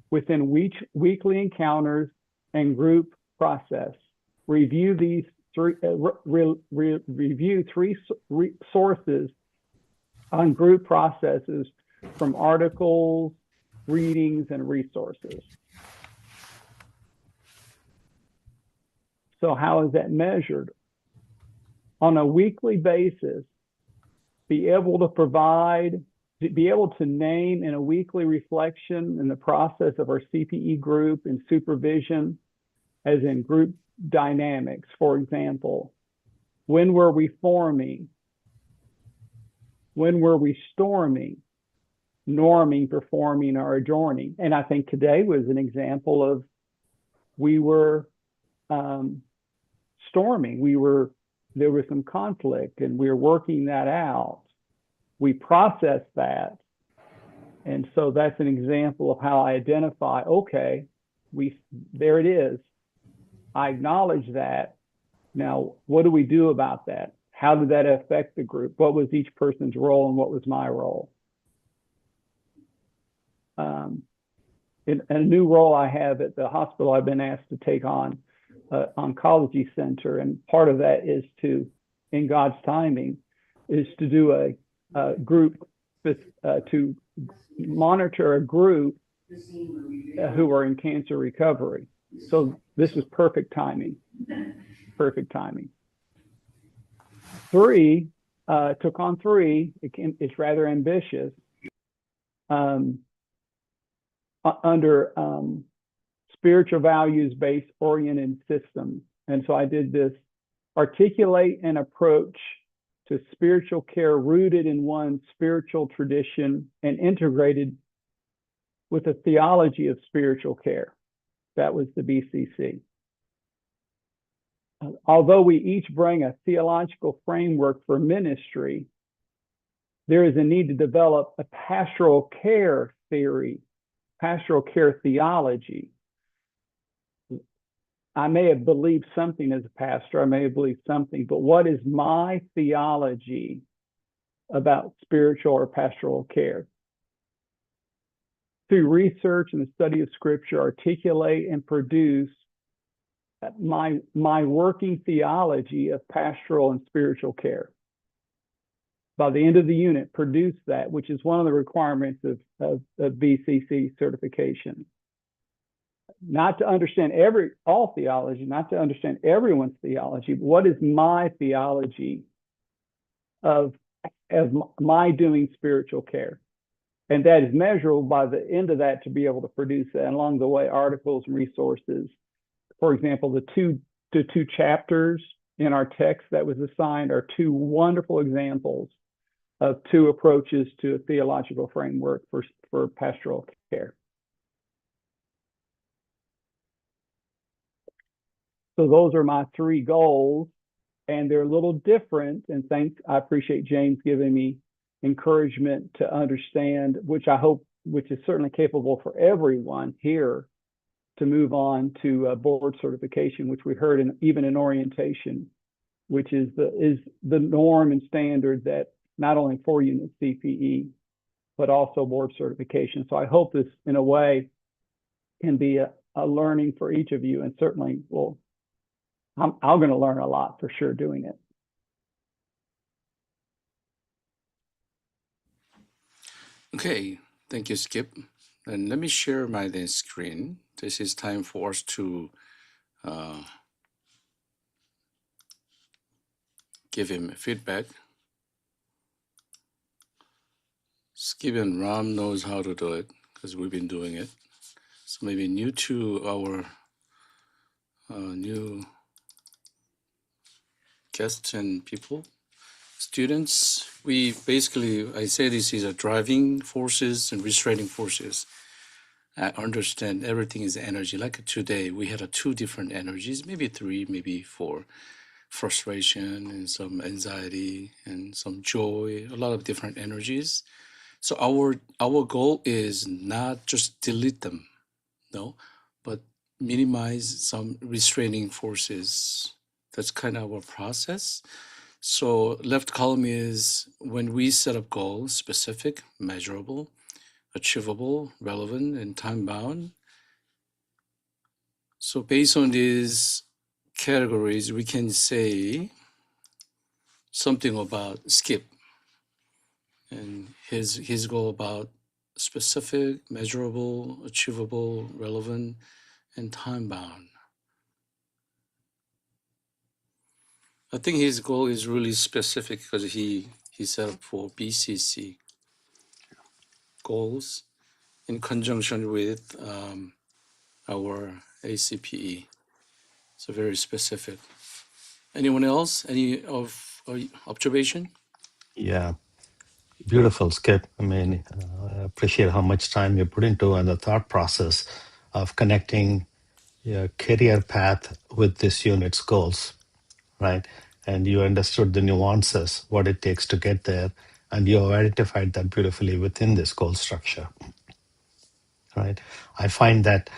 within weekly encounters and group process. Review these 3 review 3 sources on group processes from articles, readings, and resources. So how is that measured? On a weekly basis, be able to name in a weekly reflection in the process of our CPE group and supervision, as in group dynamics. For example, when were we forming? When were we storming, norming, performing, or adjourning? And I think today was an example of we were storming. There was some conflict and we were working that out. We processed that. And so that's an example of how I identify, okay, there it is. I acknowledge that. Now, what do we do about that? How did that affect the group? What was each person's role and what was my role? In a new role I have at the hospital, I've been asked to take on oncology center. And part of that is to, in God's timing, is to do a group to monitor a group who are in cancer recovery. So this was perfect timing. Perfect timing. 3, took on 3. It's rather ambitious. Under spiritual values-based oriented systems. And so I did this: articulate an approach to spiritual care rooted in one's spiritual tradition and integrated with a theology of spiritual care. That was the BCC. Although we each bring a theological framework for ministry, there is a need to develop a pastoral care theory, pastoral care theology. I may have believed something as a pastor, I may have believed something, but what is my theology about spiritual or pastoral care? through research and the study of scripture, articulate and produce my working theology of pastoral and spiritual care. By the end of the unit, produce that, which is one of the requirements of BCC certification. Not to understand all theology, not to understand everyone's theology, but what is my theology of my doing spiritual care? And that is measurable by the end of that to be able to produce that. And along the way, articles and resources. For example, the two chapters in our text that was assigned are two wonderful examples of two approaches to a theological framework for pastoral care. So those are my three goals, and they're a little different. And I appreciate James giving me encouragement to understand, which is certainly capable for everyone here, to move on to board certification, which we heard even in orientation, which is the norm and standard that not only 4-unit CPE, but also board certification. So I hope this, in a way, can be a learning for each of you, and certainly I'm going to learn a lot for sure doing it. Okay, thank you, Skip. And let me share my screen. This is time for us to give him feedback. Skip and Ram knows how to do it because we've been doing it. So maybe new to our new guests and people, students, we basically, I say this is a driving forces and restraining forces. I understand everything is energy. Like today, we had two different energies, maybe three, maybe four. Frustration and some anxiety and some joy, a lot of different energies. So our goal is not just delete them, no, but minimize some restraining forces. That's kind of our process. So left column is when we set up goals, specific, measurable, achievable, relevant, and time bound. So based on these categories, we can say something about Skip and his goal about specific, measurable, achievable, relevant, and time bound. I think his goal is really specific because he set up for BCC goals in conjunction with our ACPE. So very specific. Anyone else? Any observation? Yeah, beautiful, Skip. I mean, I appreciate how much time you put into and the thought process of connecting your career path with this unit's goals, right? And you understood the nuances, what it takes to get there, and you have identified that beautifully within this goal structure, right? I find that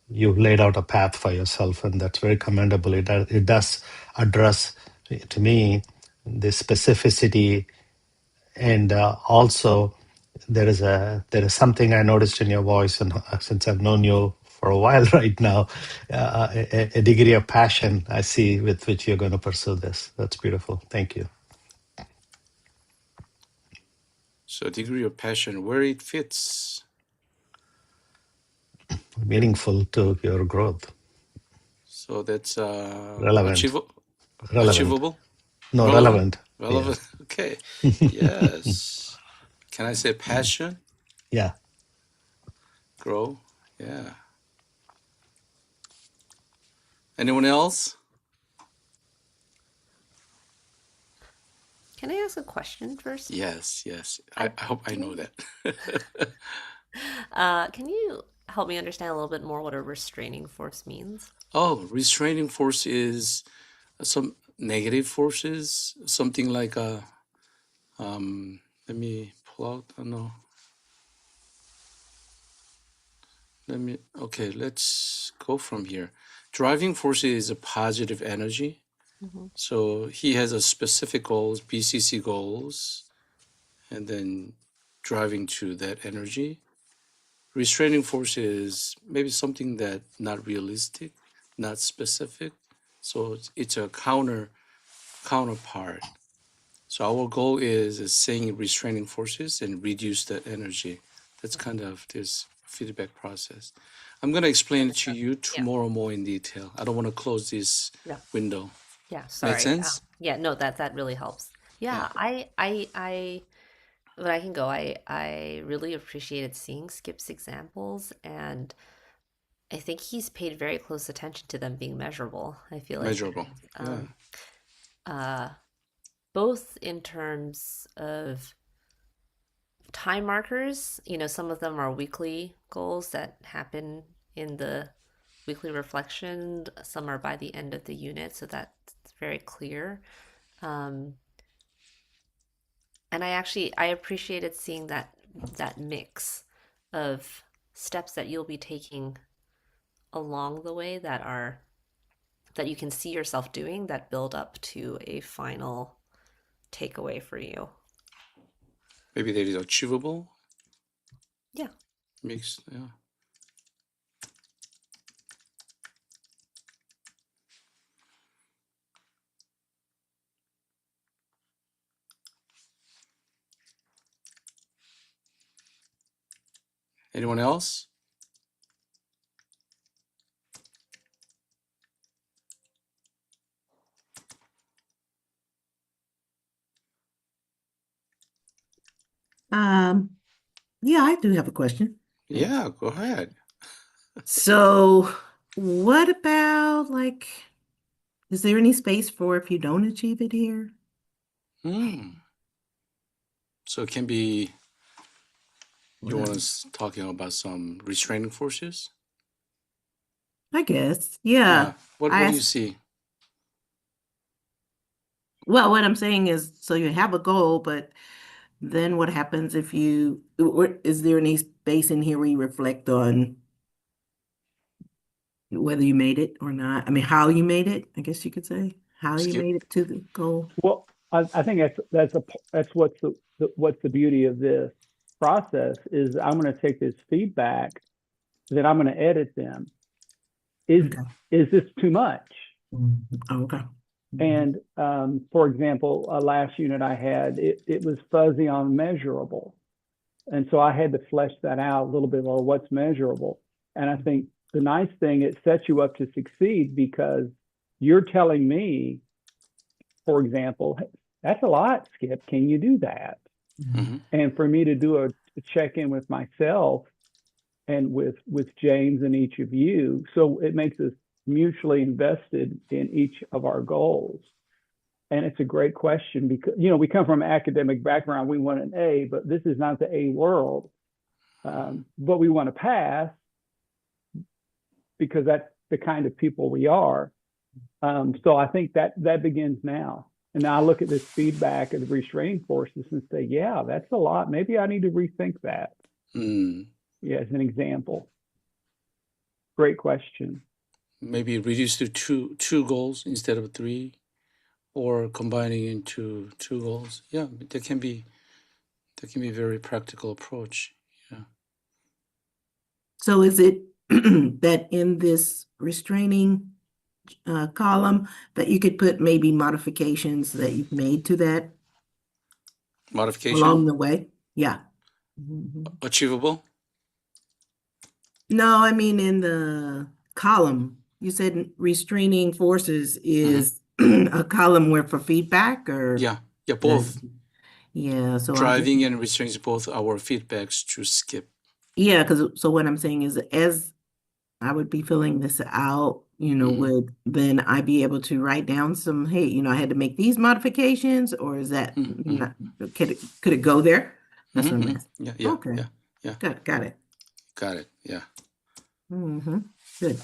you've laid out a path for yourself, and that's very commendable. It does address, to me, the specificity, and also there is something I noticed in your voice, and since I've known you for a while right now, a degree of passion I see with which you're going to pursue this. That's beautiful. Thank you. So degree of passion, where it fits. Meaningful to your growth. So that's Relevant. achievable? No, relevant. Relevant. Yeah. Okay. Yes. Can I say passion? Yeah. Grow. Yeah. Anyone else? Can I ask a question first? Yes. I hope I know that. Can you help me understand a little bit more what a restraining force means? Oh, restraining force is some negative forces, something like let me pull out. Oh, no. Okay, let's go from here. Driving force is a positive energy. Mm-hmm. So he has a specific goals, BCC goals, and then driving to that energy. restraining force is maybe something that not realistic, not specific. So it's a counterpart. So our goal is saying restraining forces and reduce that energy. That's kind of this feedback process. I'm going to explain it to you tomorrow more in detail. I don't want to close this Yeah. window. Yeah, Make sorry. sense? Yeah, no, that really helps. Yeah, but I can go. I really appreciated seeing Skip's examples, and I think he's paid very close attention to them being measurable. I feel like Measurable. Yeah. both in terms of time markers, some of them are weekly goals that happen in the weekly reflection. Some are by the end of the unit, so that's very clear. And I appreciated seeing that mix of steps that you'll be taking along the way that you can see yourself doing that build up to a final takeaway for you. Maybe that is achievable. Yeah. Mix. Yeah. Anyone else? Yeah, I do have a question. Yeah, go ahead. So, what about is there any space for if you don't achieve it here? So it can be, you want us talking about some restraining forces? I guess. Yeah. What do you see? Well, what I'm saying is, so you have a goal, but then what happens if is there any space in here where you reflect on whether you made it or not? I mean, how you made it, I guess you could say, how you Skip. made it to the goal. Well, I think that's what's the beauty of this process is I'm going to take this feedback, then I'm going to edit them. Is this too much? Okay. And for example, last unit I had, it was fuzzy on measurable. And so I had to flesh that out a little bit more, what's measurable. And I think the nice thing, it sets you up to succeed because you're telling me, for example, that's a lot, Skip. Can you do that? Mm-hmm. And for me to do a check-in with myself and with James and each of you, so it makes us mutually invested in each of our goals. And it's a great question because, we come from an academic background. We want an A, but this is not the A world. But we want to pass because that's the kind of people we are. So I think that begins now. And now I look at this feedback of the restraining forces and say, yeah, that's a lot. Maybe I need to rethink that. Yeah, as an example. Great question. Maybe reduce to two goals instead of three, or combining into two goals. Yeah, that can be a very practical approach. Yeah. So is it that in this restraining column that you could put maybe modifications that you've made to that Modification along the way? Yeah. achievable? No, I mean in the column. You said restraining forces is a column where for feedback or Yeah, both. Yeah, so driving and restraining both our feedbacks to Skip. Yeah, because so what I'm saying is as I would be filling this out, would then I be able to write down some, hey, I had to make these modifications, or is that not, could it go there? That's what I'm asking. Yeah. Okay. Yeah. Got it. Got it. Yeah. Good.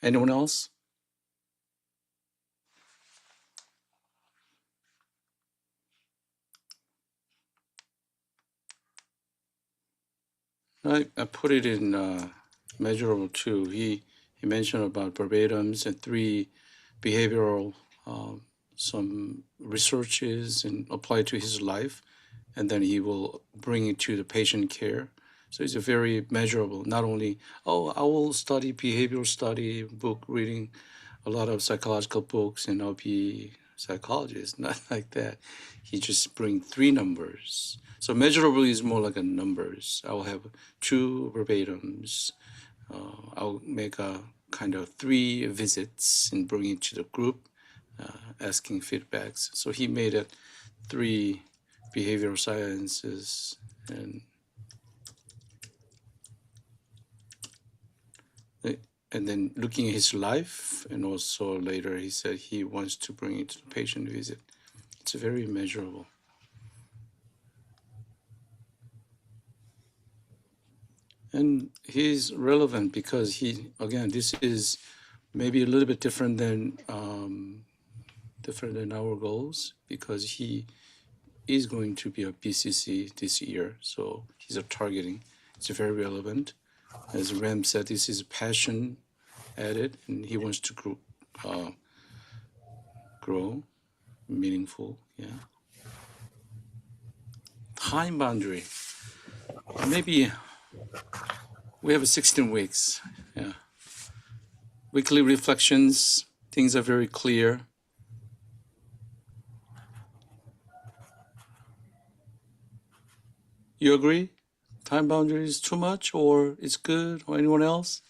Anyone else? I put it in measurable too. He mentioned about verbatims and 3 behavioral some researches and applied to his life. and then he will bring it to the patient care. So it's a very measurable, not only, oh, I will study behavioral study, book reading, a lot of psychological books, and I'll be psychologist. Not like that. He just bring 3 numbers. So measurable is more like a numbers. I will have 2 verbatims. I'll make a kind of 3 visits and bring it to the group, asking feedbacks. So he made it 3 behavioral sciences and then looking at his life, and also later he said he wants to bring it to the patient visit. It's very measurable. And he's relevant because he, again, this is maybe a little bit different than our goals, because he is going to be a BCC this year, so he's a targeting. It's very relevant. As Ram said, this is passion added, and he wants to grow, meaningful. Yeah. Time boundary. Maybe we have 16 weeks. Yeah. Weekly reflections. Things are very clear. You agree? Time boundary is too much, or it's good, or anyone else?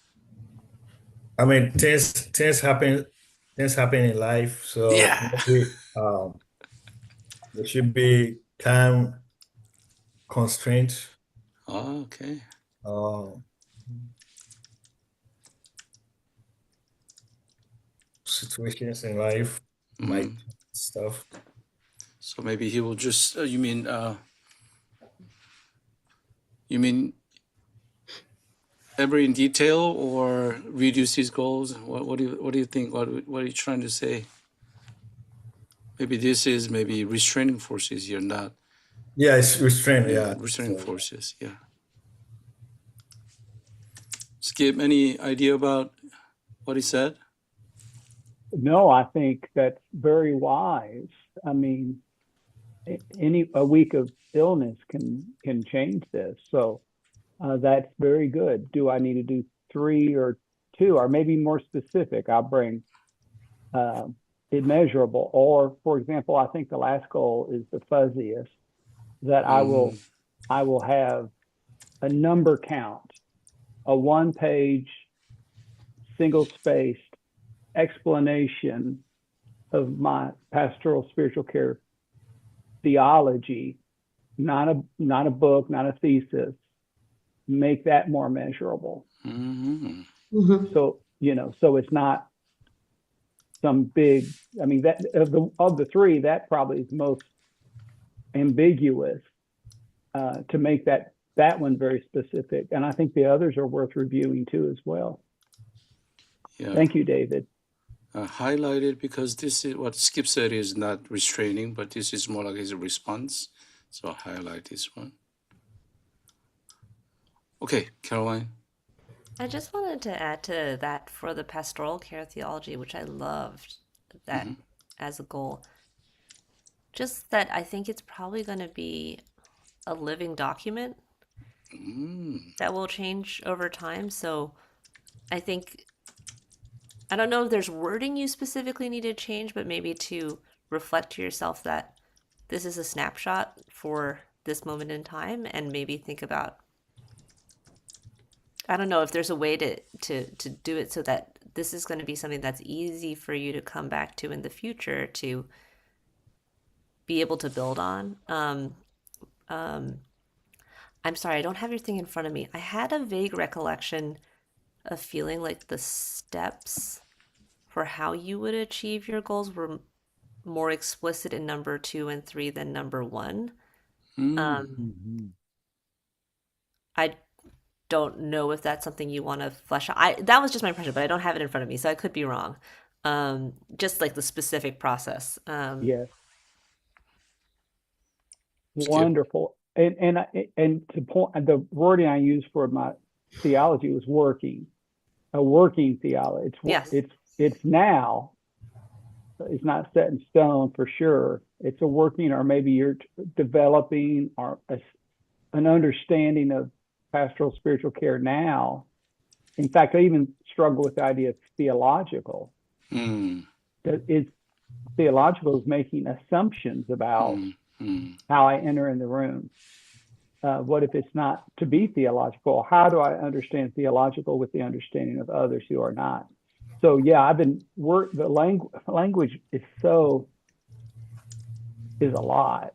I mean, things happen in life, so Yeah. maybe there should be time constraints. Oh, okay. Situations in life might stuff. So maybe he will just. You mean ever in detail, or reduce his goals? What do you think? What are you trying to say? Maybe this is maybe restraining forces here, not. Yeah, it's restraint. Yeah, restraining forces. Yeah. Skip, any idea about what he said? No, I think that's very wise. I mean, a week of illness can change this. So that's very good. Do I need to do 3 or 2, or maybe more specific? I'll bring immeasurable. Or, for example, I think the last goal is the fuzziest. That I will have a number count, a 1-page, single-spaced explanation of my pastoral spiritual care theology, not a book, not a thesis. Make that more measurable. So so it's not some big. I mean, that of the 3, that probably is most ambiguous. To make that one very specific, and I think the others are worth reviewing too as well. Yeah. Thank you, David. Highlighted because this is what Skip said is not restraining, but this is more like his response. So highlight this one. Okay, Caroline. I just wanted to add to that for the pastoral care theology, which I loved that as a goal. Just that I think it's probably going to be a living document that will change over time. So I think, I don't know if there's wording you specifically need to change, but maybe to reflect to yourself that this is a snapshot for this moment in time, and maybe think about, I don't know if there's a way to do it so that this is going to be something that's easy for you to come back to in the future to be able to build on. I'm sorry, I don't have your thing in front of me. I had a vague recollection of feeling like the steps for how you would achieve your goals were more explicit in number 2 and 3 than number 1. I don't know if that's something you want to flesh out. That was just my impression, but I don't have it in front of me, so I could be wrong. Just like the specific process. Yes. Wonderful. And to point, the wording I used for my theology was working, a working theology. It's now, is not set in stone for sure. It's a working, or maybe you're developing or an understanding of pastoral spiritual care now. In fact, I even struggle with the idea of theological. That is theological is making assumptions about how I enter in the room. What if it's not to be theological? How do I understand theological with the understanding of others who are not? So yeah, I've been the language is a lot,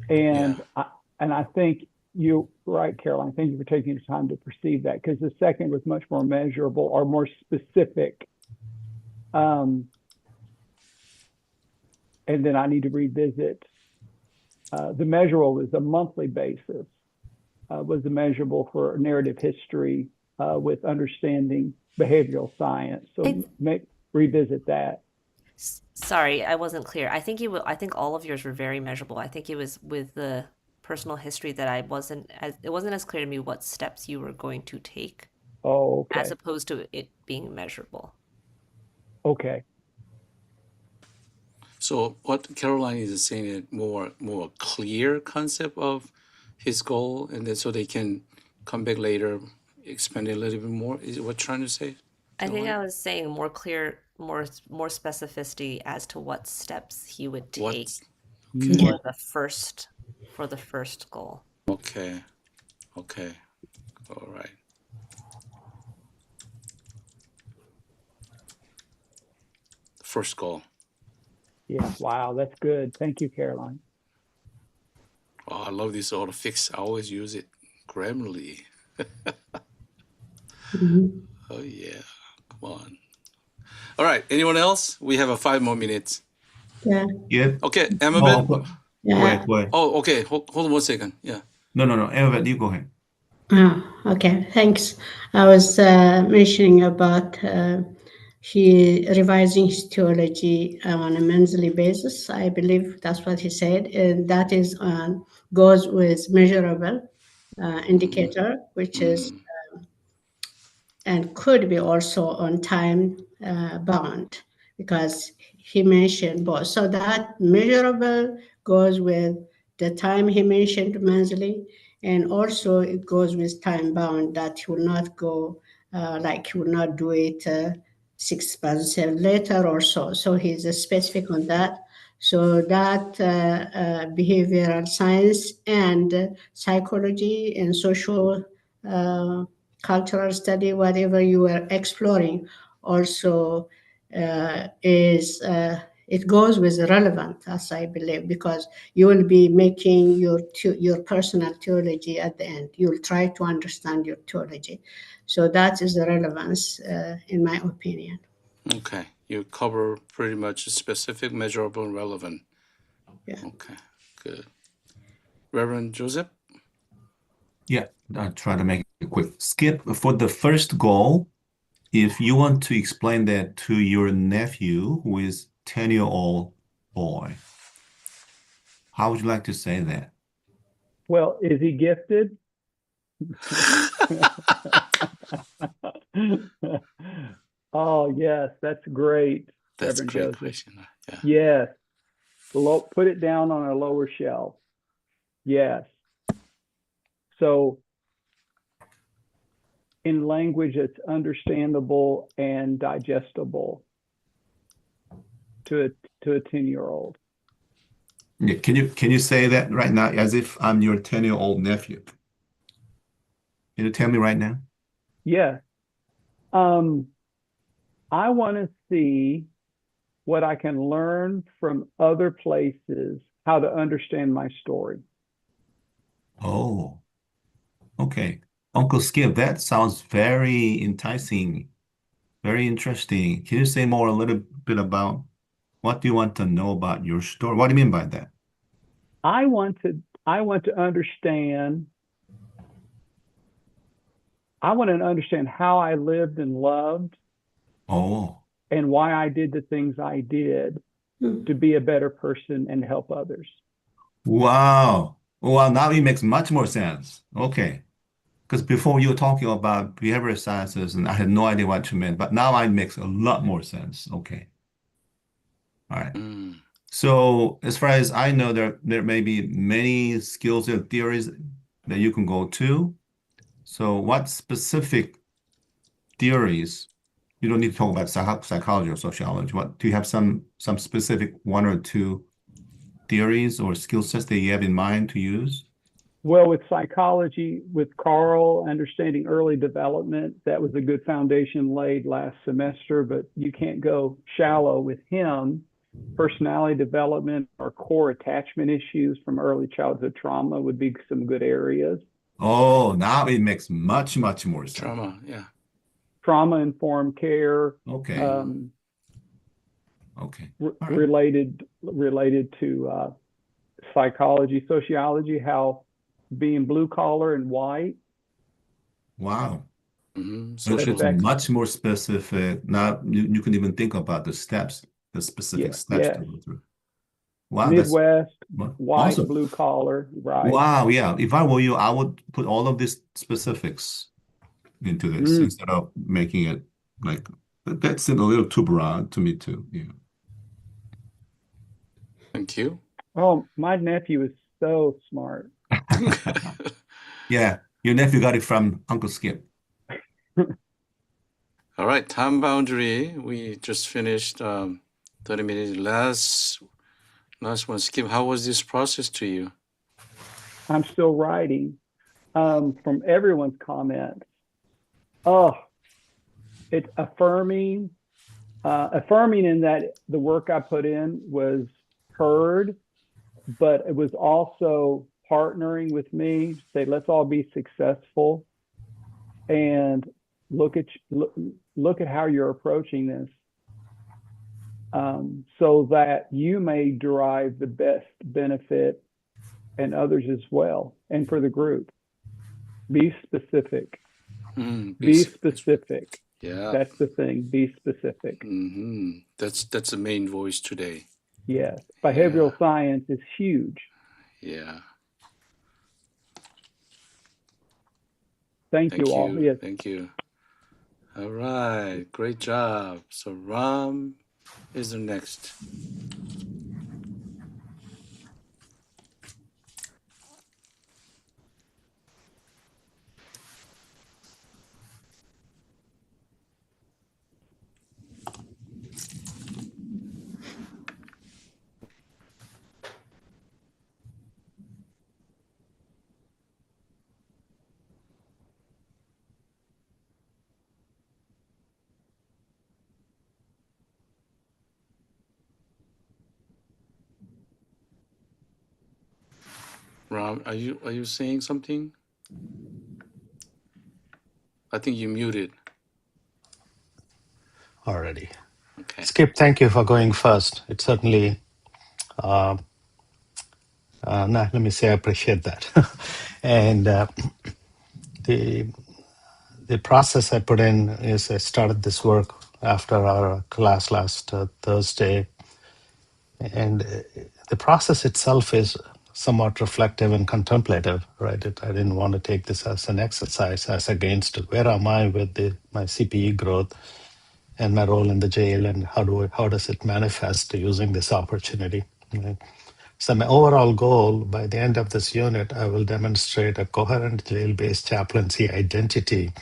and I think you're right, Caroline. Thank you for taking the time to perceive that, because the second was much more measurable or more specific. And then I need to revisit. The measurable was a monthly basis, was the measurable for narrative history with understanding behavioral science. So revisit that. Sorry, I wasn't clear. I think I think all of yours were very measurable. I think it was with the personal history that it wasn't as clear to me what steps you were going to take. Oh, okay. As opposed to it being measurable. Okay. So what Caroline is saying is more clear concept of his goal, and then so they can come back later, expand it a little bit more. Is what you're trying to say? I think I was saying more clear, more specificity as to what steps he would take for the first goal. Okay. All right. First goal. Yeah. Wow, that's good. Thank you, Caroline. Oh, I love this autofix. I always use it. Grammarly. Oh yeah. Come on. All right. Anyone else? We have 5 more minutes. Yeah. Okay. Amabet. Go ahead. Oh, okay. Hold on 1 second. Yeah. No. Amabet, you go ahead. Okay, thanks. I was mentioning about he revising his theology on a monthly basis. I believe that's what he said, and that is goes with measurable indicator, which is and could be also on time bound, because he mentioned both. So that measurable goes with the time he mentioned monthly, and also it goes with time bound, that he will not go like he will not do it 6 months later or so. So he's specific on that. So that behavioral science and psychology and social cultural study, whatever you are exploring, also it goes with relevant, as I believe, because you will be making your personal theology at the end. You'll try to understand your theology. So that is the relevance, in my opinion. Okay. You cover pretty much specific, measurable, and relevant. Yeah. Okay. Good. Reverend Joseph? Yeah, I'll try to make it quick. Skip, for the first goal, if you want to explain that to your nephew who is 10-year-old boy, how would you like to say that? Well, is he gifted? Oh, yes, that's great, That's a Reverend great Joseph. question. Yeah. Yes. Put it down on a lower shelf. Yes. So in language that's understandable and digestible to a 10-year-old. Yeah, can you say that right now as if I'm your 10-year-old nephew? Can you tell me right now? Yeah. I want to see what I can learn from other places, how to understand my story. Oh, okay. Uncle Skip, that sounds very enticing, very interesting. Can you say more a little bit about what do you want to know about your story? What do you mean by that? I want to understand. I want to understand how I lived and loved, Oh, and why I did the things I did to be a better person and help others. wow. Well, now it makes much more sense. Okay. Because before you were talking about behavioral sciences and I had no idea what you meant, but now it makes a lot more sense. Okay. All right. So as far as I know, there may be many skills and theories that you can go to. So what specific theories, you don't need to talk about psychology or sociology. What do you have some specific one or two theories or skill sets that you have in mind to use? Well, with psychology, with Carl, understanding early development, that was a good foundation laid last semester, but you can't go shallow with him. Personality development or core attachment issues from early childhood trauma would be some good areas. Oh, now it makes much more sense. Trauma, yeah. Trauma-informed care. Okay. Okay. Right. Related to psychology, sociology, how being blue collar and white. Wow. So it's much more specific. Now you can even think about the steps, the specific steps to go through. Wow, Midwest, white, awesome. blue collar, right? Wow, yeah. If I were you, I would put all of these specifics into this instead of making it like that's a little too broad to me too. Yeah. Thank you. Oh, my nephew is so smart. Yeah, your nephew got it from Uncle Skip. All right, time boundary. We just finished 30 minutes. Last one. Skip, how was this process to you? I'm still writing. From everyone's comments. Oh, it's affirming in that the work I put in was heard, but it was also partnering with me, say, let's all be successful, and look at how you're approaching this, so that you may derive the best benefit and others as well, and for the group. Be specific. Be specific. Yeah. That's the thing. Be specific. That's the main voice today. Yes. Behavioral science is huge. Yeah. Thank you all. Yes. Thank you. All right. Great job. So Ram is the next. Ram, are you saying something? I think you muted. Already. Okay. Skip, thank you for going first. It certainly, let me say I appreciate that. And the process I put in is I started this work after our class last Thursday. And the process itself is somewhat reflective and contemplative, right? I didn't want to take this as an exercise, as against where am I with my CPE growth and my role in the jail, and how does it manifest using this opportunity, right? So my overall goal, by the end of this unit, I will demonstrate a coherent jail-based chaplaincy identity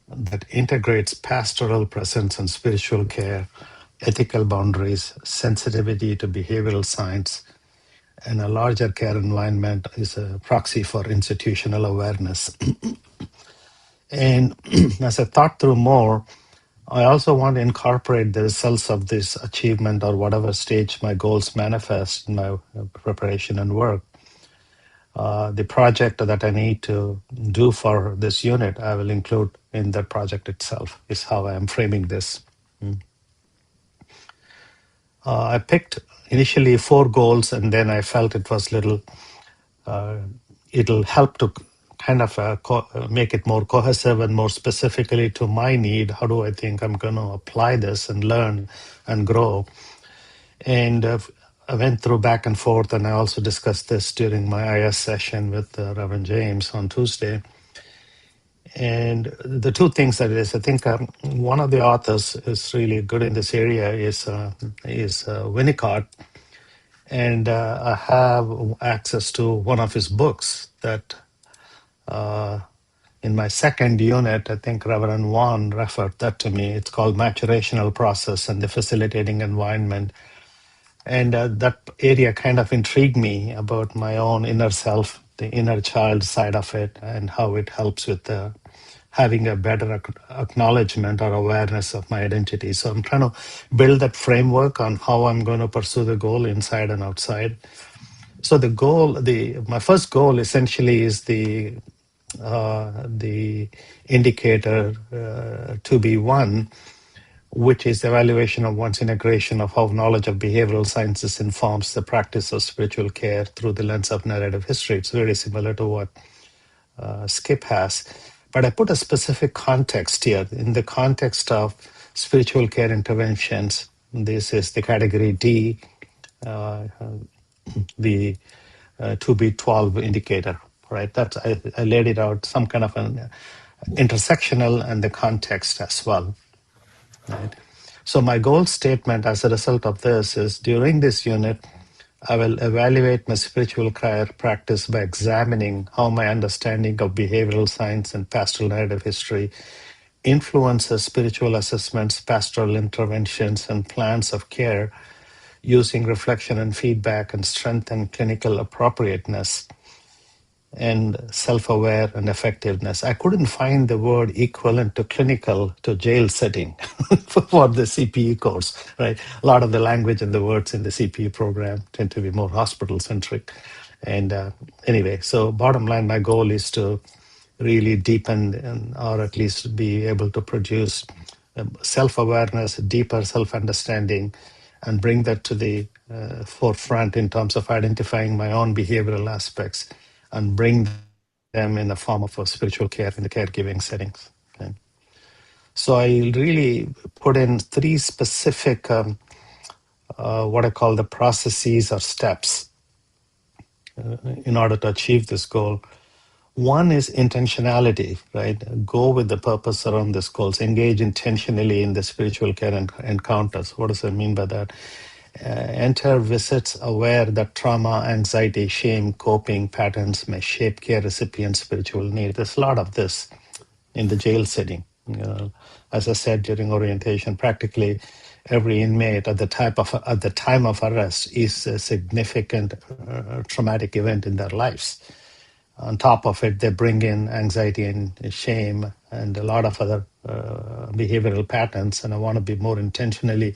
that integrates pastoral presence and spiritual care, ethical boundaries, sensitivity to behavioral science, and a larger care environment is a proxy for institutional awareness. And as I thought through more, I also want to incorporate the results of this achievement or whatever stage my goals manifest in my preparation and work. The project that I need to do for this unit, I will include in the project itself, is how I am framing this. I picked initially 4 goals, and then I felt it was it'll help to kind of make it more cohesive and more specifically to my need. How do I think I'm going to apply this and learn and grow? And I went through back and forth, and I also discussed this during my IS session with Reverend James on Tuesday. And the two things that is, I think one of the authors is really good in this area is Winnicott, and I have access to one of his books that in my second unit, I think Reverend Juan referred that to me. It's called Maturational Process and the Facilitating Environment. And that area kind of intrigued me about my own inner self, the inner child side of it, and how it helps with having a better acknowledgement or awareness of my identity. So I'm trying to build that framework on how I'm going to pursue the goal inside and outside. So the goal, my first goal essentially is the indicator to be one, which is evaluation of one's integration of how knowledge of behavioral sciences informs the practice of spiritual care through the lens of narrative history. It's very similar to what Skip has. But I put a specific context here. In the context of spiritual care interventions, this is the category D, the 2B12 indicator, right? That's I laid it out, some kind of an intersectional and the context as well, right? So my goal statement as a result of this is during this unit, I will evaluate my spiritual care practice by examining how my understanding of behavioral science and pastoral narrative history influences spiritual assessments, pastoral interventions, and plans of care using reflection and feedback and strengthen clinical appropriateness and self-aware and effectiveness. I couldn't find the word equivalent to clinical to jail setting for the CPE course, right? A lot of the language and the words in the CPE program tend to be more hospital centric. And anyway, so bottom line, my goal is to really deepen or at least be able to produce self-awareness, deeper self-understanding, and bring that to the forefront in terms of identifying my own behavioral aspects and bring them in the form of a spiritual care in the caregiving settings. Okay. So I really put in three specific, what I call the processes or steps in order to achieve this goal. One is intentionality, right? Go with the purpose around this goals. Engage intentionally in the spiritual care and encounters. What does that mean by that? Enter visits aware that trauma, anxiety, shame, coping patterns may shape care recipients' spiritual need. There's a lot of this in the jail setting. As I said during orientation, practically every inmate at the time of arrest is a significant traumatic event in their lives. On top of it, they bring in anxiety and shame and a lot of other behavioral patterns. And I want to be more intentionally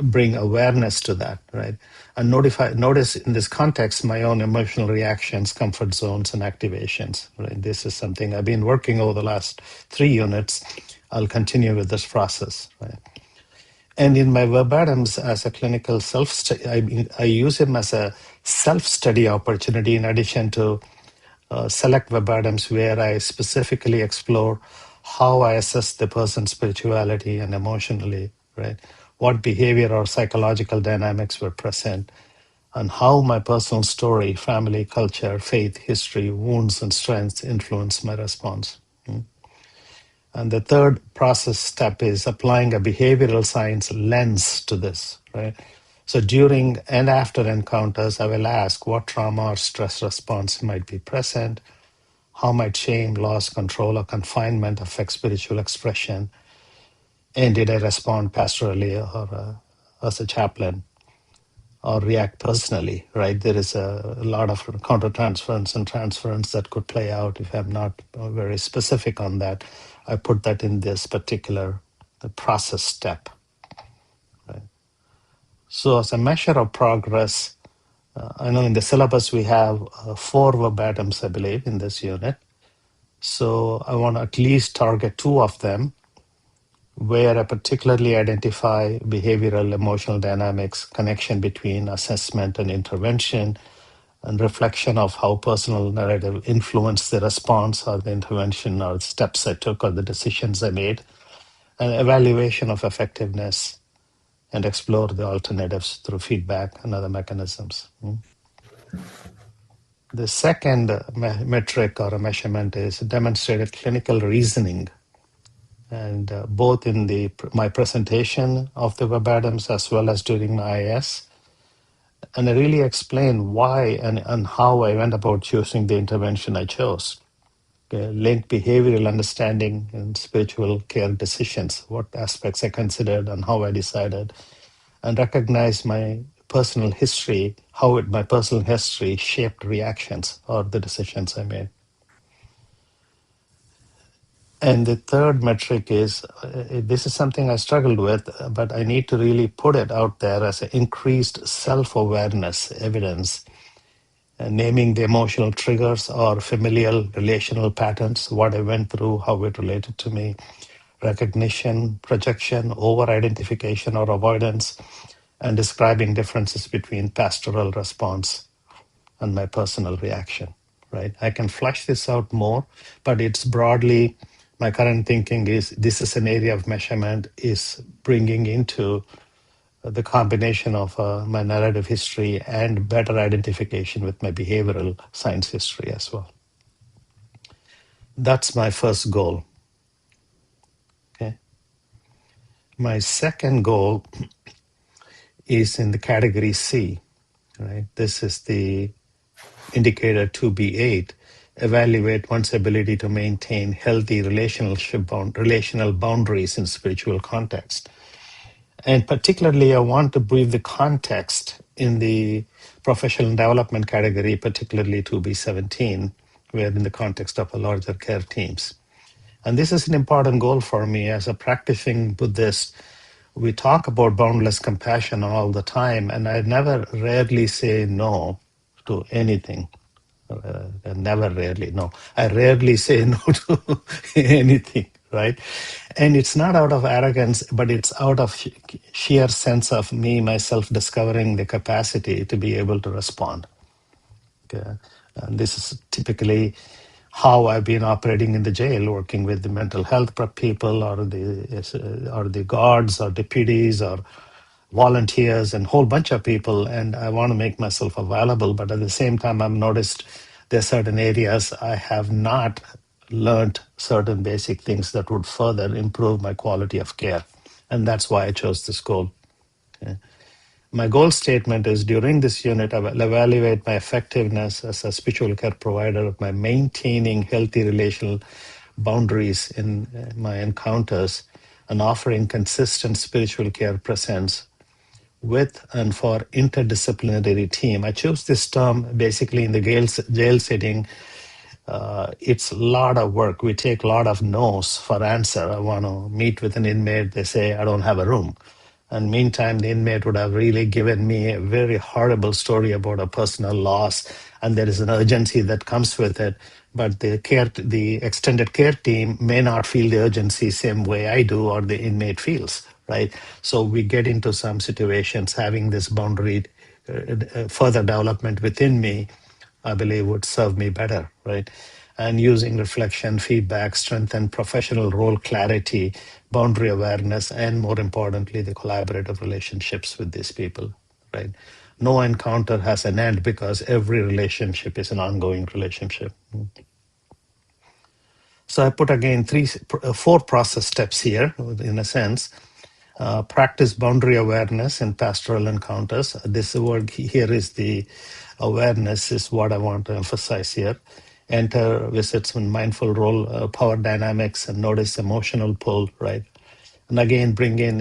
bring awareness to that, right? And notice in this context my own emotional reactions, comfort zones, and activations, right? This is something I've been working over the last 3 units. I'll continue with this process, right? And in my verbatims as a clinical self-study, I use them as a self-study opportunity in addition to select verbatims where I specifically explore how I assess the person's spirituality and emotionally, right? What behavior or psychological dynamics were present, and how my personal story, family, culture, faith, history, wounds, and strengths influence my response. And the third process step is applying a behavioral science lens to this, right? So during and after encounters, I will ask what trauma or stress response might be present, how might shame, loss, control, or confinement affect spiritual expression, and did I respond pastorally or as a chaplain or react personally, right? There is a lot of countertransference and transference that could play out if I'm not very specific on that. I put that in this particular the process step. Right? So as a measure of progress, I know in the syllabus we have 4 verbatims, I believe, in this unit. So I want to at least target 2 of them where I particularly identify behavioral emotional dynamics, connection between assessment and intervention, and reflection of how personal narrative influenced the response or the intervention or the steps I took or the decisions I made, and evaluation of effectiveness, and explore the alternatives through feedback and other mechanisms. The second metric or a measurement is demonstrated clinical reasoning. And both in my presentation of the web items as well as during my IS. And I really explain why and how I went about choosing the intervention I chose. Link behavioral understanding and spiritual care decisions, what aspects I considered and how I decided, and recognize my personal history, how my personal history shaped reactions or the decisions I made. And the third metric is, this is something I struggled with, but I need to really put it out there as an increased self-awareness evidence, naming the emotional triggers or familial relational patterns, what I went through, how it related to me, recognition, projection, over-identification or avoidance, and describing differences between pastoral response and my personal reaction, right? I can flesh this out more, but it's broadly, my current thinking is this is an area of measurement is bringing into the combination of my narrative history and better identification with my behavioral science history as well. That's my first goal. Okay. My second goal is in the category C, right? This is the indicator 2B8, evaluate one's ability to maintain healthy relational boundaries in spiritual context. And particularly, I want to brief the context in the professional development category, particularly 2B17, where in the context of a larger care teams. And this is an important goal for me as a practicing Buddhist. We talk about boundless compassion all the time, and I rarely say no to anything. I rarely say no to anything, right? And it's not out of arrogance, but it's out of sheer sense of me, myself, discovering the capacity to be able to respond. Okay? And this is typically how I've been operating in the jail, working with the mental health people or the guards or deputies or volunteers and a whole bunch of people. And I want to make myself available, but at the same time, I've noticed there are certain areas I have not learned certain basic things that would further improve my quality of care. And that's why I chose this goal. Okay. My goal statement is during this unit, I will evaluate my effectiveness as a spiritual care provider by maintaining healthy relational boundaries in my encounters and offering consistent spiritual care presence with and for interdisciplinary team. I chose this term basically in the jail setting. It's a lot of work. We take a lot of no's for answer. I want to meet with an inmate. They say, I don't have a room. And meantime, the inmate would have really given me a very horrible story about a personal loss, and there is an urgency that comes with it. But the extended care team may not feel the urgency same way I do or the inmate feels, right? So we get into some situations having this boundary further development within me, I believe would serve me better, right? And using reflection, feedback, strengthen professional role clarity, boundary awareness, and more importantly, the collaborative relationships with these people, right? No encounter has an end because every relationship is an ongoing relationship. So I put again four process steps here, in a sense. Practice boundary awareness in pastoral encounters. This word here is the awareness is what I want to emphasize here. Enter visits in mindful role, power dynamics, and notice emotional pull, right? And again, bring in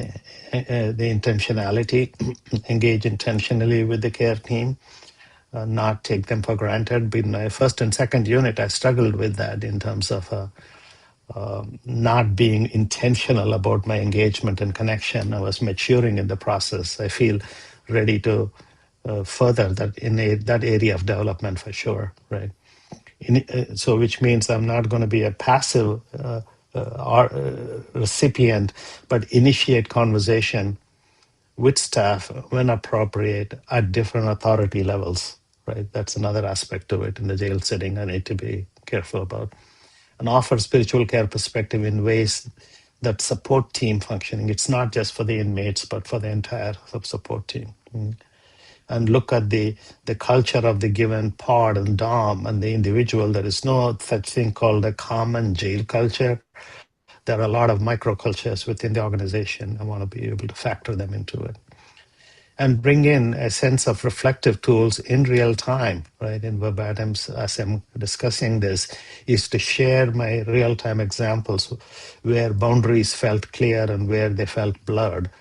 the intentionality, engage intentionally with the care team, not take them for granted. In my first and second unit, I struggled with that in terms of not being intentional about my engagement and connection. I was maturing in the process. I feel ready to further that that area of development for sure, right? So which means I'm not going to be a passive recipient, but initiate conversation with staff when appropriate at different authority levels, right? That's another aspect to it in the jail setting I need to be careful about. And offer spiritual care perspective in ways that support team functioning. It's not just for the inmates, but for the entire support team. and look at the culture of the given pod and dom and the individual. There is no such thing called a common jail culture. There are a lot of microcultures within the organization. I want to be able to factor them into it and bring in a sense of reflective tools in real time, right? In verbatims, as I'm discussing this, is to share my real time examples where boundaries felt clear and where they felt blurred,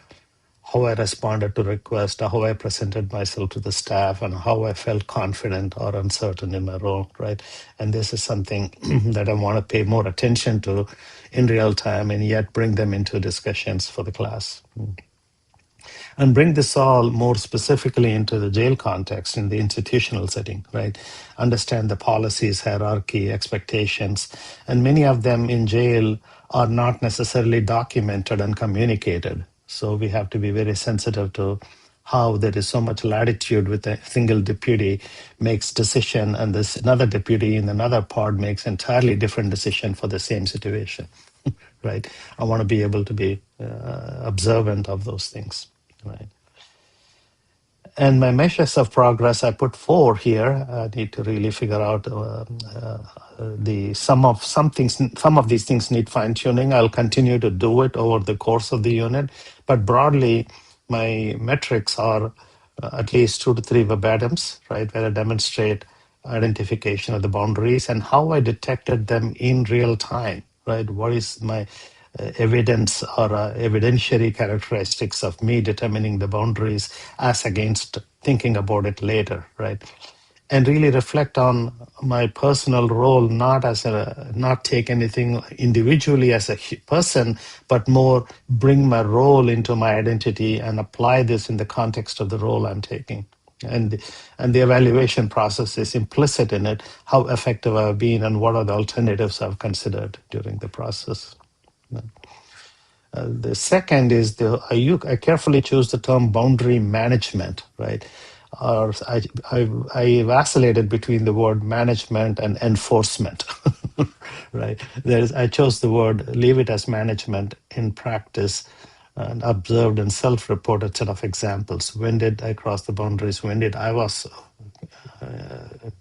how I responded to requests, how I presented myself to the staff, and how I felt confident or uncertain in my role, right? And this is something that I want to pay more attention to in real time and yet bring them into discussions for the class. And bring this all more specifically into the jail context in the institutional setting, right? Understand the policies, hierarchy, expectations, and many of them in jail are not necessarily documented and communicated. So we have to be very sensitive to how there is so much latitude with a single deputy makes decision and this another deputy in another pod makes entirely different decision for the same situation, right? I want to be able to be observant of those things, right? And my measures of progress, I put 4 here. I need to really figure out some of these things need fine tuning. I'll continue to do it over the course of the unit, but broadly, my metrics are at least 2 to 3 verbatims, right, where I demonstrate identification of the boundaries and how I detected them in real time, right? What is my evidence or evidentiary characteristics of me determining the boundaries as against thinking about it later, right? And really reflect on my personal role, not take anything individually as a person, but more bring my role into my identity and apply this in the context of the role I'm taking. And the evaluation process is implicit in it, how effective I've been and what are the alternatives I've considered during the process. The second is I carefully choose the term boundary management, right? Or I vacillated between the word management and enforcement, right? I chose the word, leave it as management in practice, and observed and self-reported set of examples. When did I cross the boundaries? When did I was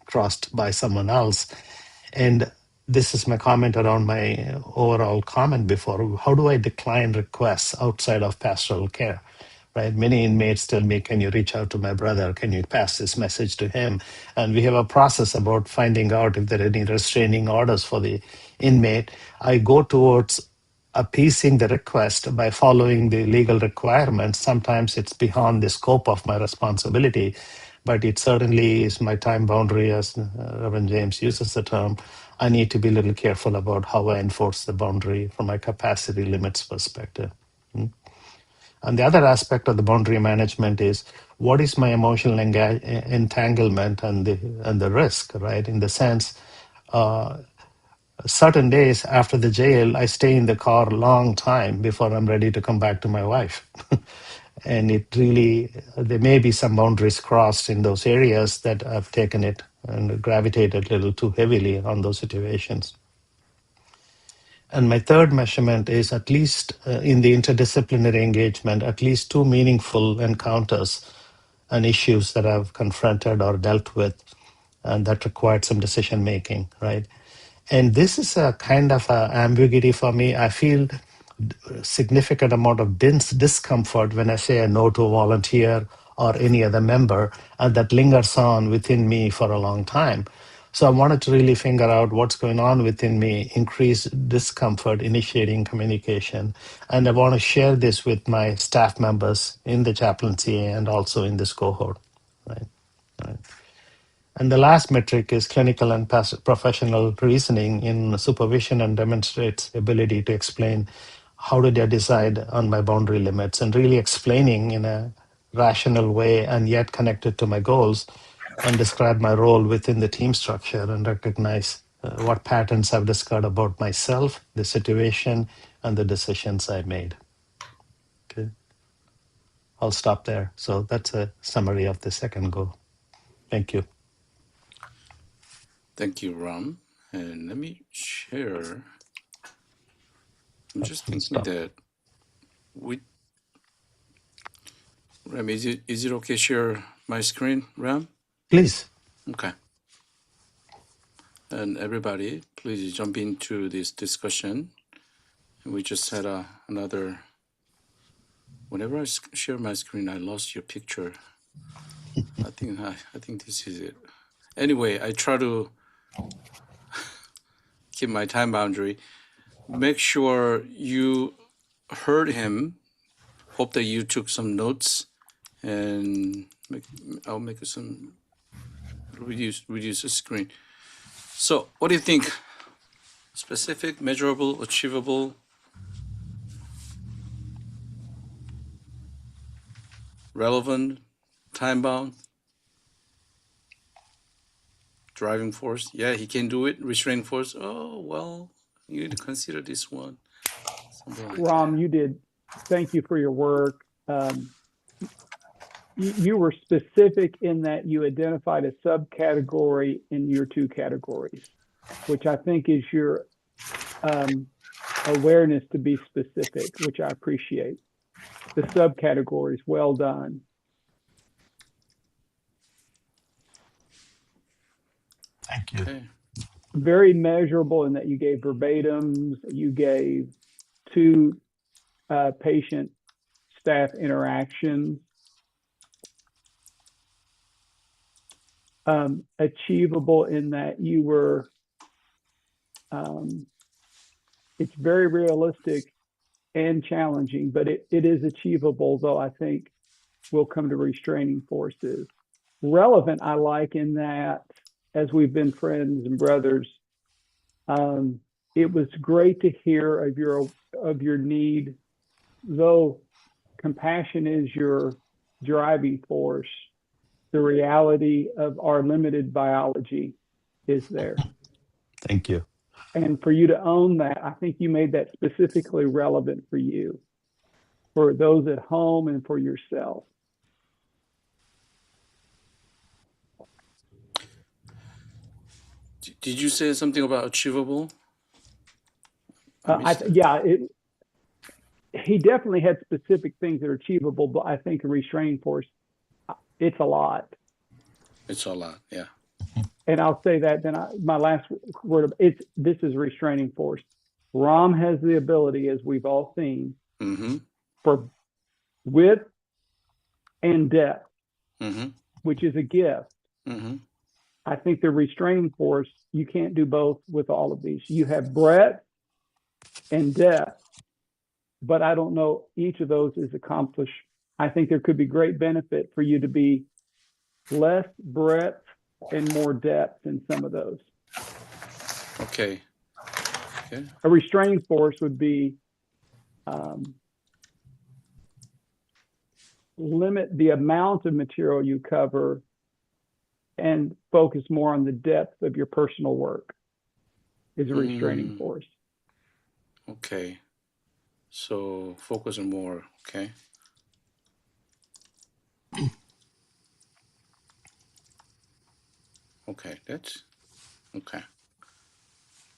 crossed by someone else? And this is my comment around my overall comment before. How do I decline requests outside of pastoral care? Right? Many inmates tell me, can you reach out to my brother? Can you pass this message to him? And we have a process about finding out if there are any restraining orders for the inmate. I go towards appeasing the request by following the legal requirements. Sometimes it's beyond the scope of my responsibility, but it certainly is my time boundary, as Reverend James uses the term. I need to be a little careful about how I enforce the boundary from my capacity limits perspective. And the other aspect of the boundary management is what is my emotional entanglement and the risk, right? In the sense, certain days after the jail, I stay in the car a long time before I'm ready to come back to my wife. And it really, there may be some boundaries crossed in those areas that I've taken it and gravitated a little too heavily on those situations. And my third measurement is at least in the interdisciplinary engagement, at least 2 meaningful encounters and issues that I've confronted or dealt with and that required some decision making, right? And this is a kind of a ambiguity for me. I feel significant amount of discomfort when I say a no to a volunteer or any other member, and that lingers on within me for a long time. So I wanted to really figure out what's going on within me, increase discomfort initiating communication. And I want to share this with my staff members in the chaplaincy and also in this cohort, right? Right. And the last metric is clinical and professional reasoning in supervision and demonstrates ability to explain how did I decide on my boundary limits and really explaining in a rational way and yet connected to my goals and describe my role within the team structure and recognize what patterns I've discovered about myself, the situation, and the decisions I made. Okay. I'll stop there. So that's a summary of the second goal. Thank you. Thank you, Ram. And let me share. I'm just I'll thinking stop. that we Ram, is it okay share my screen, Ram? Please. Okay. And everybody, please jump into this discussion. We just had another. Whenever I share my screen, I lost your picture. I think this is it. Anyway, I try to keep my time boundary. Make sure you heard him. Hope that you took some notes, and I'll make some reduce the screen. So, what do you think? Specific, measurable, achievable, relevant, time bound, driving force. Yeah, he can do it. Restraining force. Oh well, you need to consider this one. Something like Ram, that. you did. Thank you for your work. You were specific in that you identified a subcategory in your two categories, which I think is your awareness to be specific, which I appreciate. The subcategories, well done. Thank you. Okay. Very measurable in that you gave verbatims, you gave two patient staff interactions. Achievable in that you were, it's very realistic and challenging, but it is achievable, though I think we'll come to restraining forces. Relevant, I like in that, as we've been friends and brothers, it was great to hear of your need, though compassion is your driving force. The reality of our limited biology is there. Thank you. And for you to own that, I think you made that specifically relevant for you, for those at home and for yourself. Did you say something about achievable? He definitely had specific things that are achievable, but I think a restraining force, it's a lot. It's a lot, yeah. And I'll say that then my last word, this is restraining force. Ram has the ability, as we've all seen, for width and depth, which is a gift. I think the restraining force, you can't do both with all of these. You have breadth and depth, but I don't know each of those is accomplished. I think there could be great benefit for you to be less breadth and more depth in some of those. Okay. A restraining force would be limit the amount of material you cover and focus more on the depth of your personal work is a restraining force. Okay. So focus on more, okay? Okay, that's okay.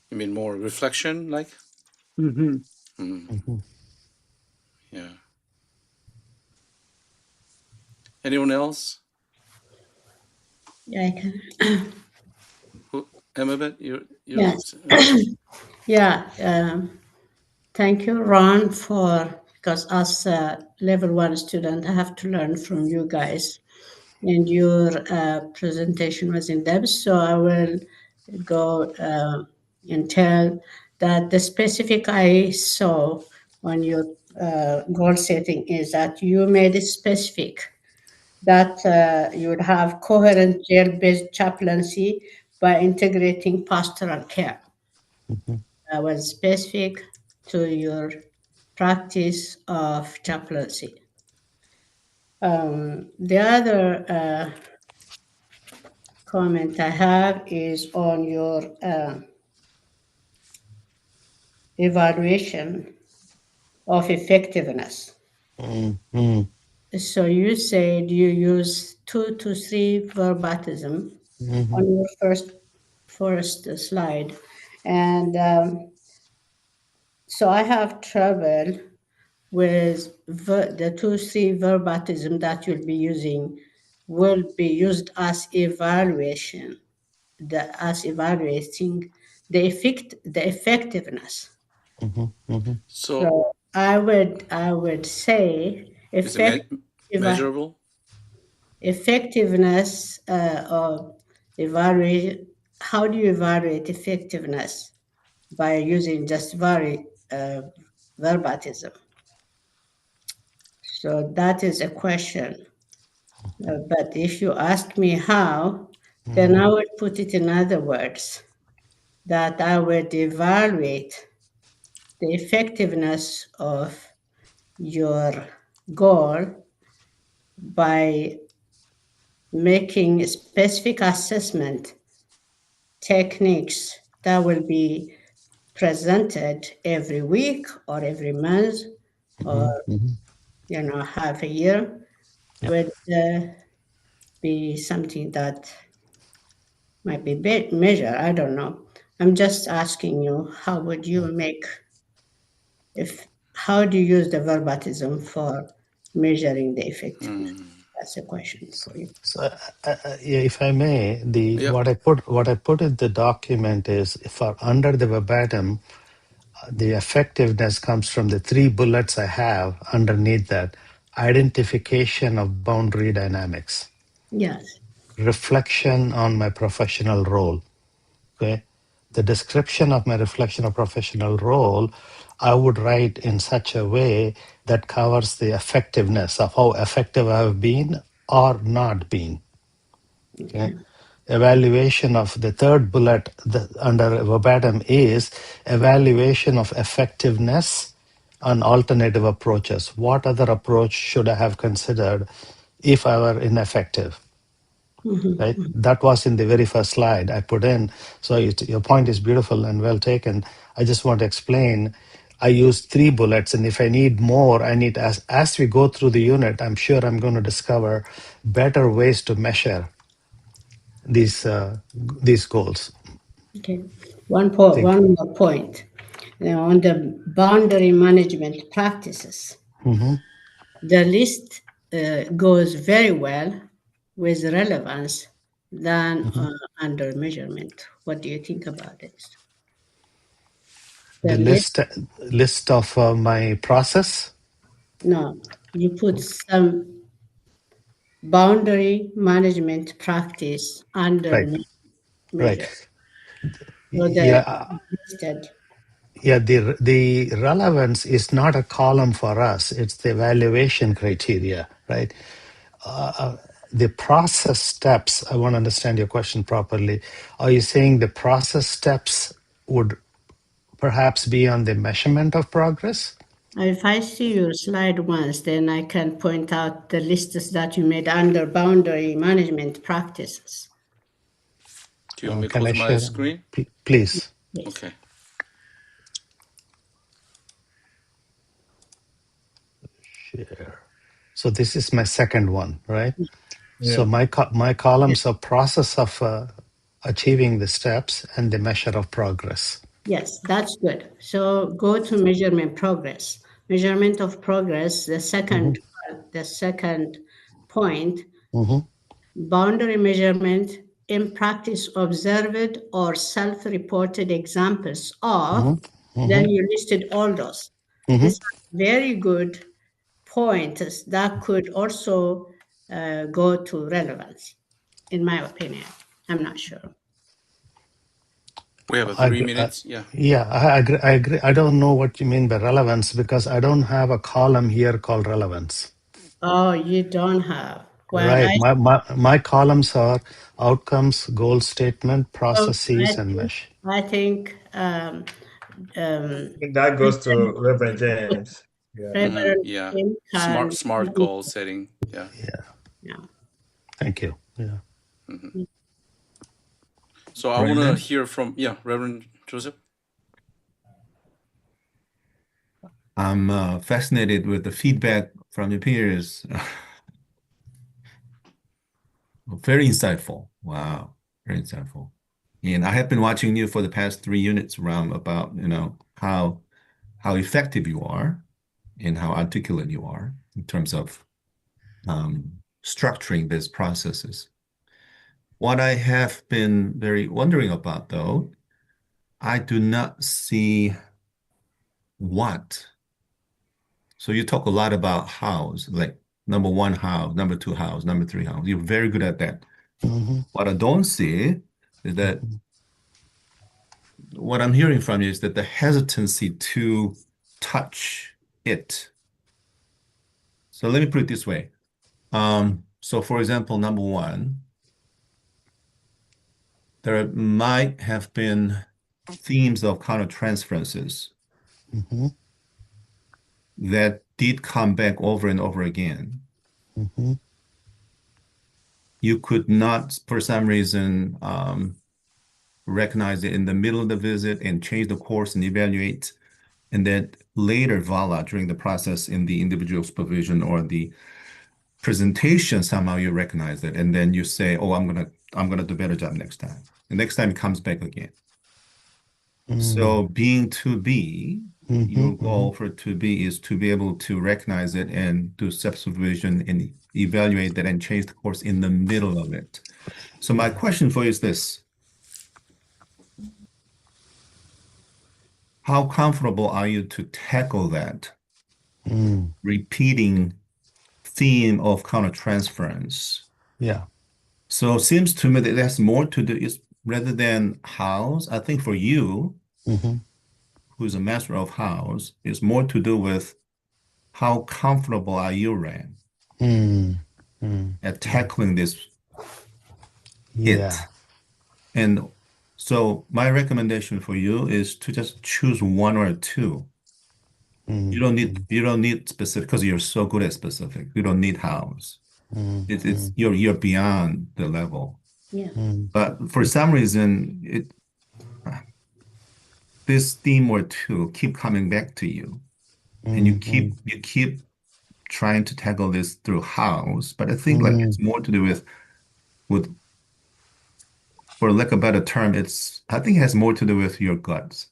You mean more reflection, like? Yeah. Anyone else? Yeah, I can. Who? Emma, you Yes. Yeah. Thank you, Ron, because as a level 1 student, I have to learn from you guys. And your presentation was in depth, so I will go and tell that the specific I saw on your goal setting is that you made it specific that you would have coherent jail-based chaplaincy by integrating pastoral care. That was specific to your practice of chaplaincy. The other comment I have is on your evaluation of effectiveness. So you said you use 2 to 3 verbatim on your first slide. And so I have trouble with the 2-3 verbatim that you'll be using will be used as evaluation, as evaluating the effectiveness. So So I would say is it measurable? effectiveness or evaluate. How do you evaluate effectiveness? By using just verbatim. So that is a question. But if you ask me how, then I would put it in other words, that I would evaluate the effectiveness of your goal by making specific assessment techniques that will be presented every week or every month or half a year, would be something that might be measured. I don't know. I'm just asking you, how would you make, how do you use the verbatim for measuring the effectiveness? That's a question for you. So, yeah, if I may, Yeah. what I put in the document is, for under the verbatim, the effectiveness comes from the 3 bullets I have underneath that: identification of boundary dynamics, Yes. reflection on my professional role. Okay, the description of my reflection of professional role, I would write in such a way that covers the effectiveness of how effective I have been or not been. Okay. Evaluation of the third bullet under verbatim is evaluation of effectiveness on alternative approaches. What other approach should I have considered if I were ineffective? Right? That was in the very first slide I put in. So your point is beautiful and well taken. I just want to explain. I used 3 bullets, and if I need more, I need, as we go through the unit, I'm sure I'm going to discover better ways to measure these goals. Okay. One more point. Now, on the boundary management practices, the list goes very well with relevance than under measurement. What do you think about this? The list of my process. No, you put some boundary management practice under Right. measure. Right. So the Yeah. listed. Yeah. The relevance is not a column for us. It's the evaluation criteria. Right. The process steps. I want to understand your question properly. Are you saying the process steps would perhaps be on the measurement of progress? If I see your slide once, then I can point out the lists that you made under boundary management practices. Do you want me to Can I close my share? screen? Please. Yes. Okay. Share. So this is my second one, right? Yeah. So my columns are process of achieving the steps and the measure of progress. Yes, that's good. So go to measurement progress. Measurement of progress, the second point, boundary measurement in practice observed or self-reported examples of, then you listed all those. These are very good points that could also go to relevance, in my opinion. I'm not sure. We have a I 3 agree. minutes. Yeah. Yeah, I agree. I agree. I don't know what you mean by relevance because I don't have a column here called relevance. Oh, you don't have. Well, Right. My columns are outcomes, goal statement, processes, and mesh. I think That goes to Reverend James. Yeah. Reverend Yeah. Kim can. Smart goal setting. Yeah. Yeah. Thank you. Yeah. So I want to hear from Reverend Joseph. I'm fascinated with the feedback from your peers. Very insightful. Wow, very insightful. And I have been watching you for the past 3 units around about, how effective you are. in how articulate you are in terms of structuring these processes. What I have been very wondering about, though, I do not see what. So you talk a lot about hows, like number one how, number two hows, number three how. You're very good at that. What I don't see is that what I'm hearing from you is that the hesitancy to touch it. So let me put it this way. So for example, number one, there might have been themes of countertransferences that did come back over and over again. You could not, for some reason, recognize it in the middle of the visit and change the course and evaluate. And then later, voila, during the process in the individual supervision or the presentation, somehow you recognize it. And then you say, oh, I'm gonna do a better job next time. The next time it comes back again. So being 2B, your goal for 2B is to be able to recognize it and do supervision and evaluate that and change the course in the middle of it. So my question for you is this. How comfortable are you to tackle that repeating theme of countertransference? Yeah. So it seems to me that there's more to do is rather than hows. I think for you, who's a master of hows, is more to do with how comfortable are you, Ram, at tackling this it. And so my recommendation for you is to just choose one or two. You don't need specific because you're so good at specific. You don't need hows. It's you're beyond the level. Yeah. But for some reason, this theme or two keep coming back to you, and you keep trying to tackle this through hows. But I think like it's more to do with for lack of a better term, I think it has more to do with your guts.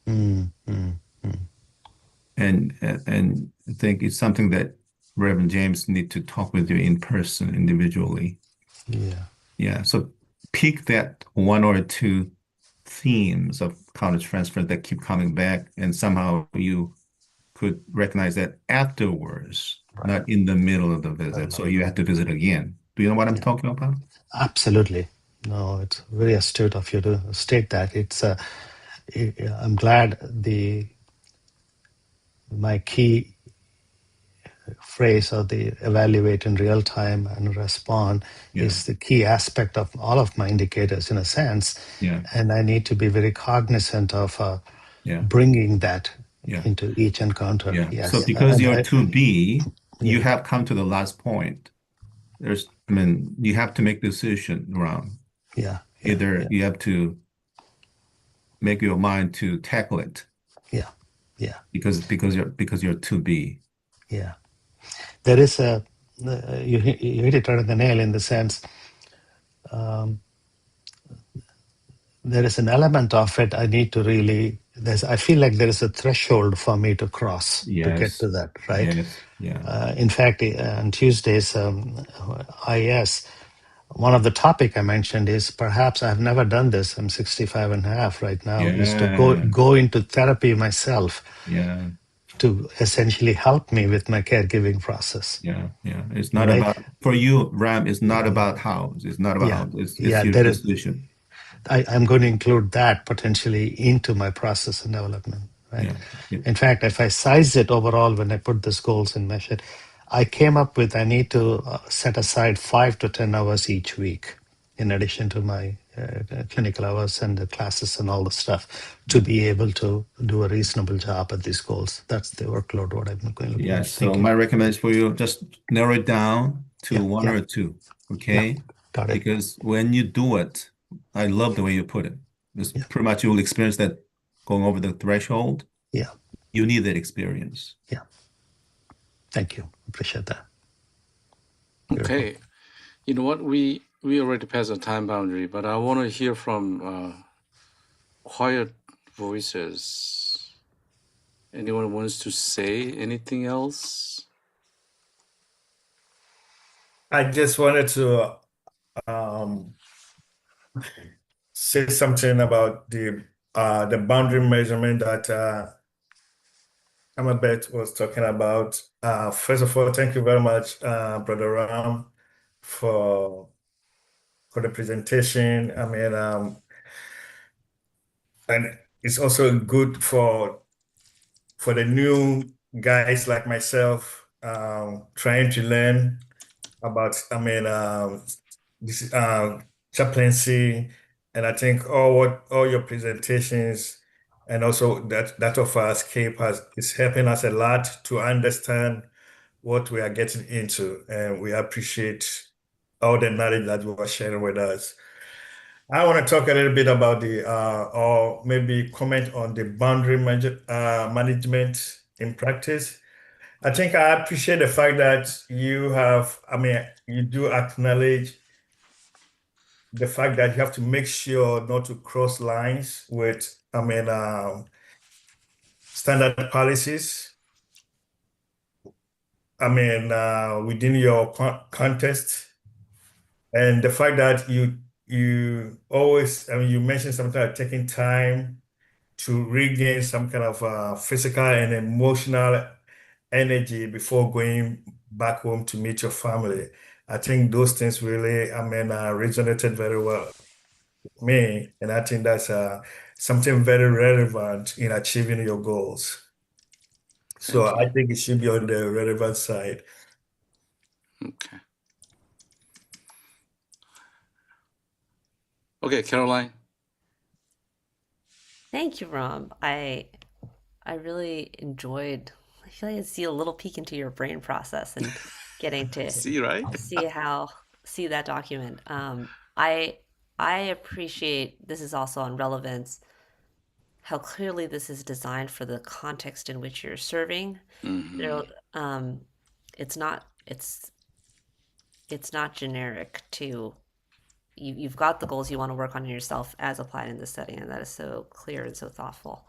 And I think it's something that Reverend James need to talk with you in person individually. Yeah. So pick that one or two themes of countertransference that keep coming back, and somehow you could recognize that afterwards, not in the middle of the visit. So you have to visit again. Do you know what I'm talking about? Absolutely. No, it's very astute of you to state that. I'm glad my key phrase of the evaluate in real time and respond is the key aspect of all of my indicators in a sense. And I need to be very cognizant of bringing that into each encounter. Yes. So because you're 2B, you have come to the last point. You have to make a decision around. Either you have to make your mind to tackle it. Because you're 2B. There is you hit it right on the nail in the sense there is an element of it I need to really, I feel like there is a threshold for me to cross to get to that, right? In fact, on Tuesday's IS, one of the topic I mentioned is perhaps I've never done this. I'm 65 and a half right now, is to go into therapy myself to essentially help me with my caregiving process. It's not about, for you, Ram, it's not about hows. It's not about hows. It's your decision. I'm going to include that potentially into my process and development. Right. In fact, if I size it overall, when I put these goals and measure it, I came up with I need to set aside 5 to 10 hours each week, in addition to my clinical hours and the classes and all the stuff, to be able to do a reasonable job at these goals. That's the workload what I'm going to look at. So my recommendation for you, just narrow it down to one or two. Okay. Got it. Because when you do it, I love the way you put it. It's pretty much you will experience that going over the threshold. You need that experience. Thank you. Appreciate that. Okay. You know what? We already passed the time boundary, but I want to hear from quiet voices. Anyone wants to say anything else? I just wanted to say something about the boundary measurement that Amabet was talking about. First of all, thank you very much, Brother Ram, for the presentation. I mean, and it's also good for the new guys like myself, trying to learn about, I mean, this chaplaincy, and I think all your presentations and also that of Scape is helping us a lot to understand what we are getting into, and we appreciate all the knowledge that you are sharing with us. I want to talk a little bit about or maybe comment on the boundary management in practice. I think I appreciate the fact that I mean, you do acknowledge the fact that you have to make sure not to cross lines with, I mean, standard policies. I mean, within your context, and the fact that you always, I mean, you mentioned something like taking time to regain some kind of physical and emotional energy before going back home to meet your family. I think those things really, I mean, resonated very well with me, and I think that's something very relevant in achieving your goals. So Thank you. I think it should be on the relevant side. Okay. Okay, Caroline. Thank you, Rom. I really enjoyed. I feel like I see a little peek into your brain process and getting to See, right? see that document. I appreciate this is also on relevance, how clearly this is designed for the context in which you're serving. Mm-hmm. There, it's not it's not generic to you've got the goals you want to work on in yourself as applied in this setting, and that is so clear and so thoughtful.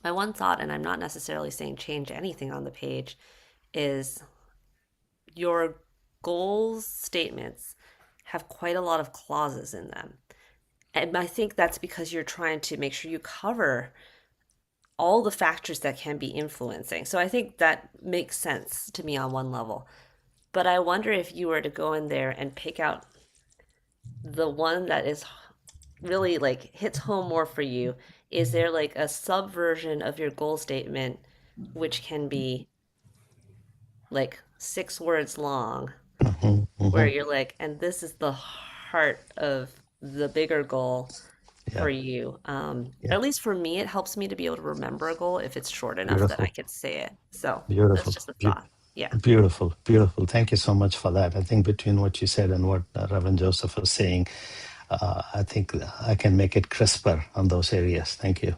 My one thought, and I'm not necessarily saying change anything on the page, is your goals statements have quite a lot of clauses in them. And I think that's because you're trying to make sure you cover all the factors that can be influencing. So I think that makes sense to me on one level. But I wonder if you were to go in there and pick out the one that is really like hits home more for you, is there like a subversion of your goal statement which can be like 6 words long Mhm, where mhm. you're like, and this is the heart of the bigger goal for Yeah, you. yeah. At least for me, it helps me to be able to remember a goal if it's short enough that I Beautiful, can say it. So that's beautiful, just a thought. Yeah. beautiful, beautiful. Thank you so much for that. I think between what you said and what Reverend Joseph was saying, I think I can make it crisper on those areas. Thank you.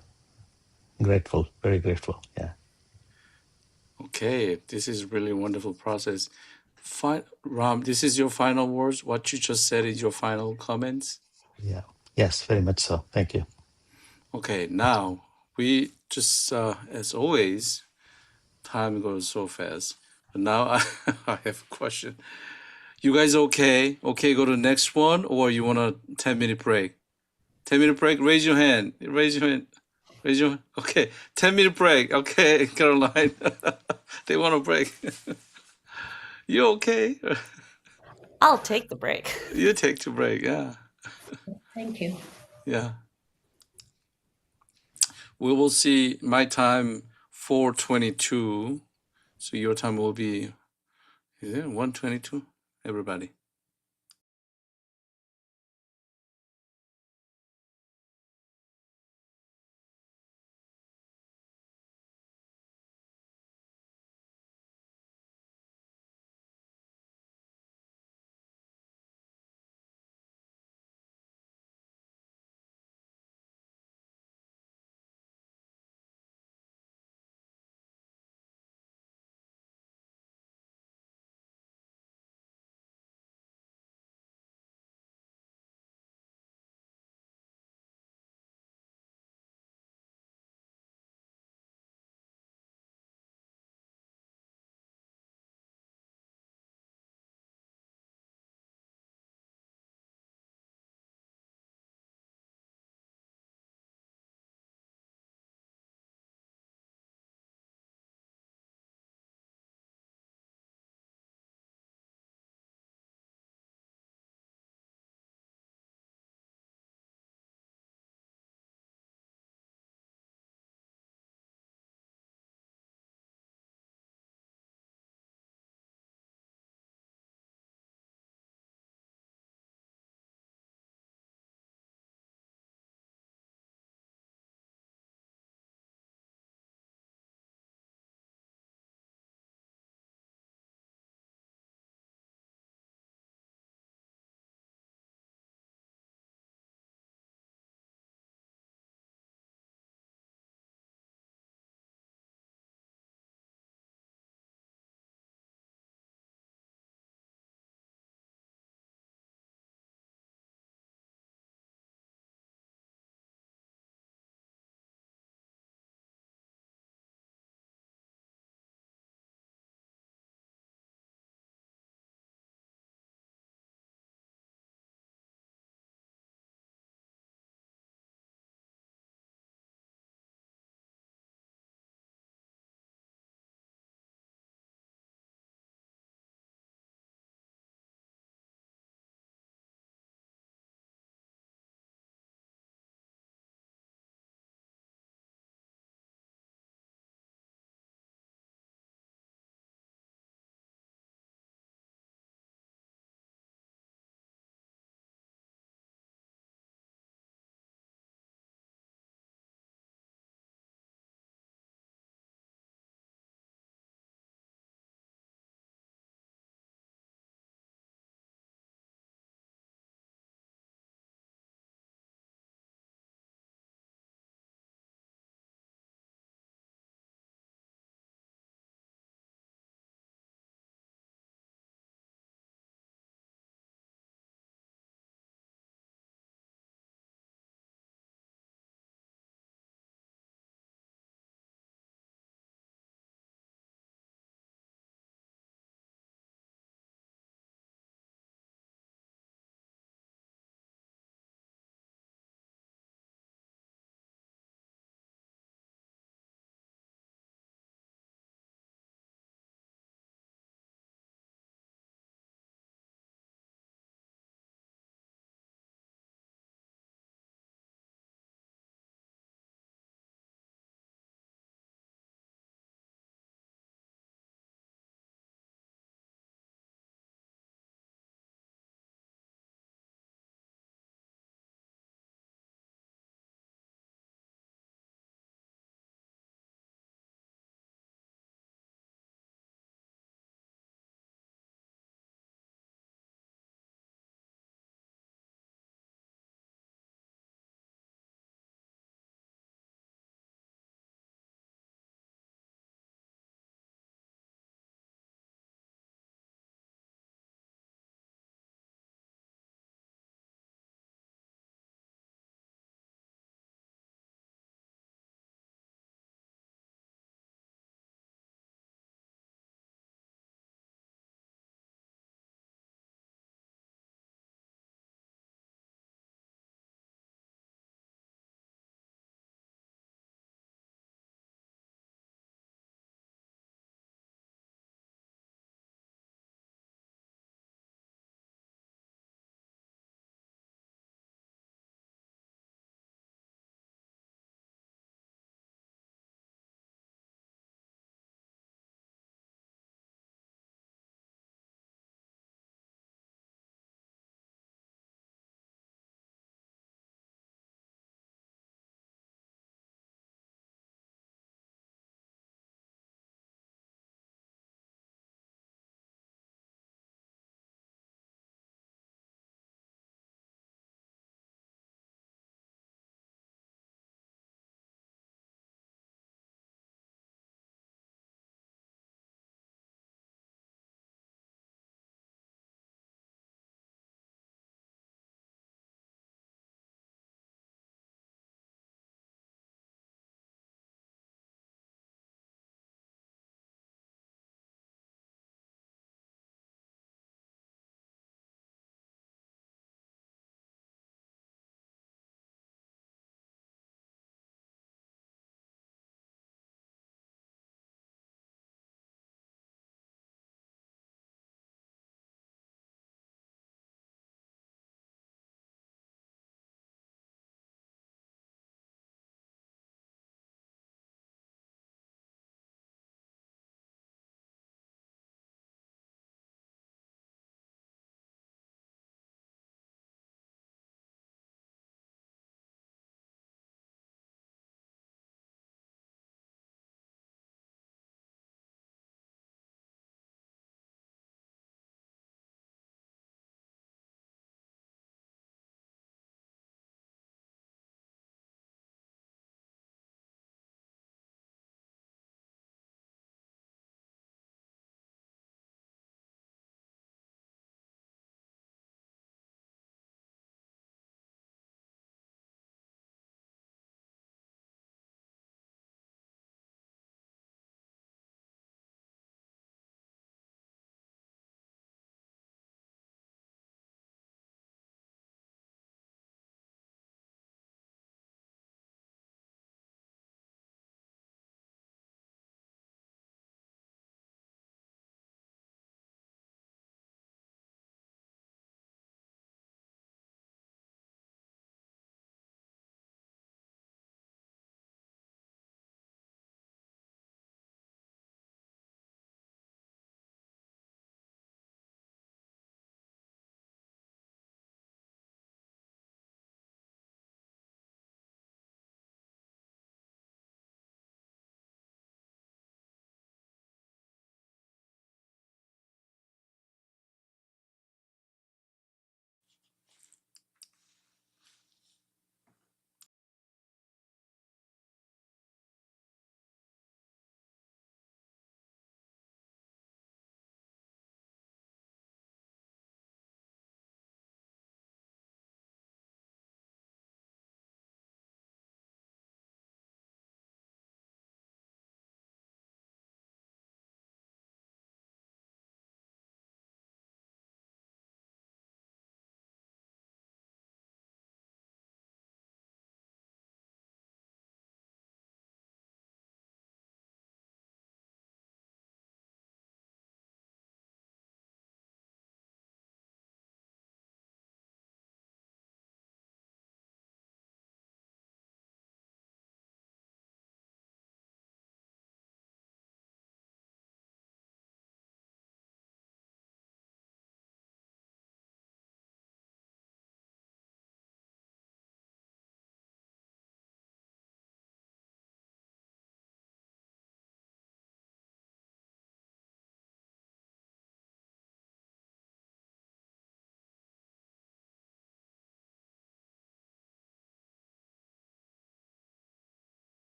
Grateful, very grateful. Yeah. Okay, this is really wonderful process. Ram, this is your final words. What you just said is your final comments. Yeah. Yes, very much so. Thank you. Okay, now we just, as always, time goes so fast. But now I have a question. You guys okay? Okay, go to the next one, or you want a 10-minute break? 10-minute break. Raise your hand. Raise your hand. Raise your. Okay, 10-minute break. Okay, Caroline. They want a break. You okay? I'll take the break. You take the break. Yeah, Thank you. yeah. We will see. My time 4:22. So your time will be. Is it 1:22? Everybody.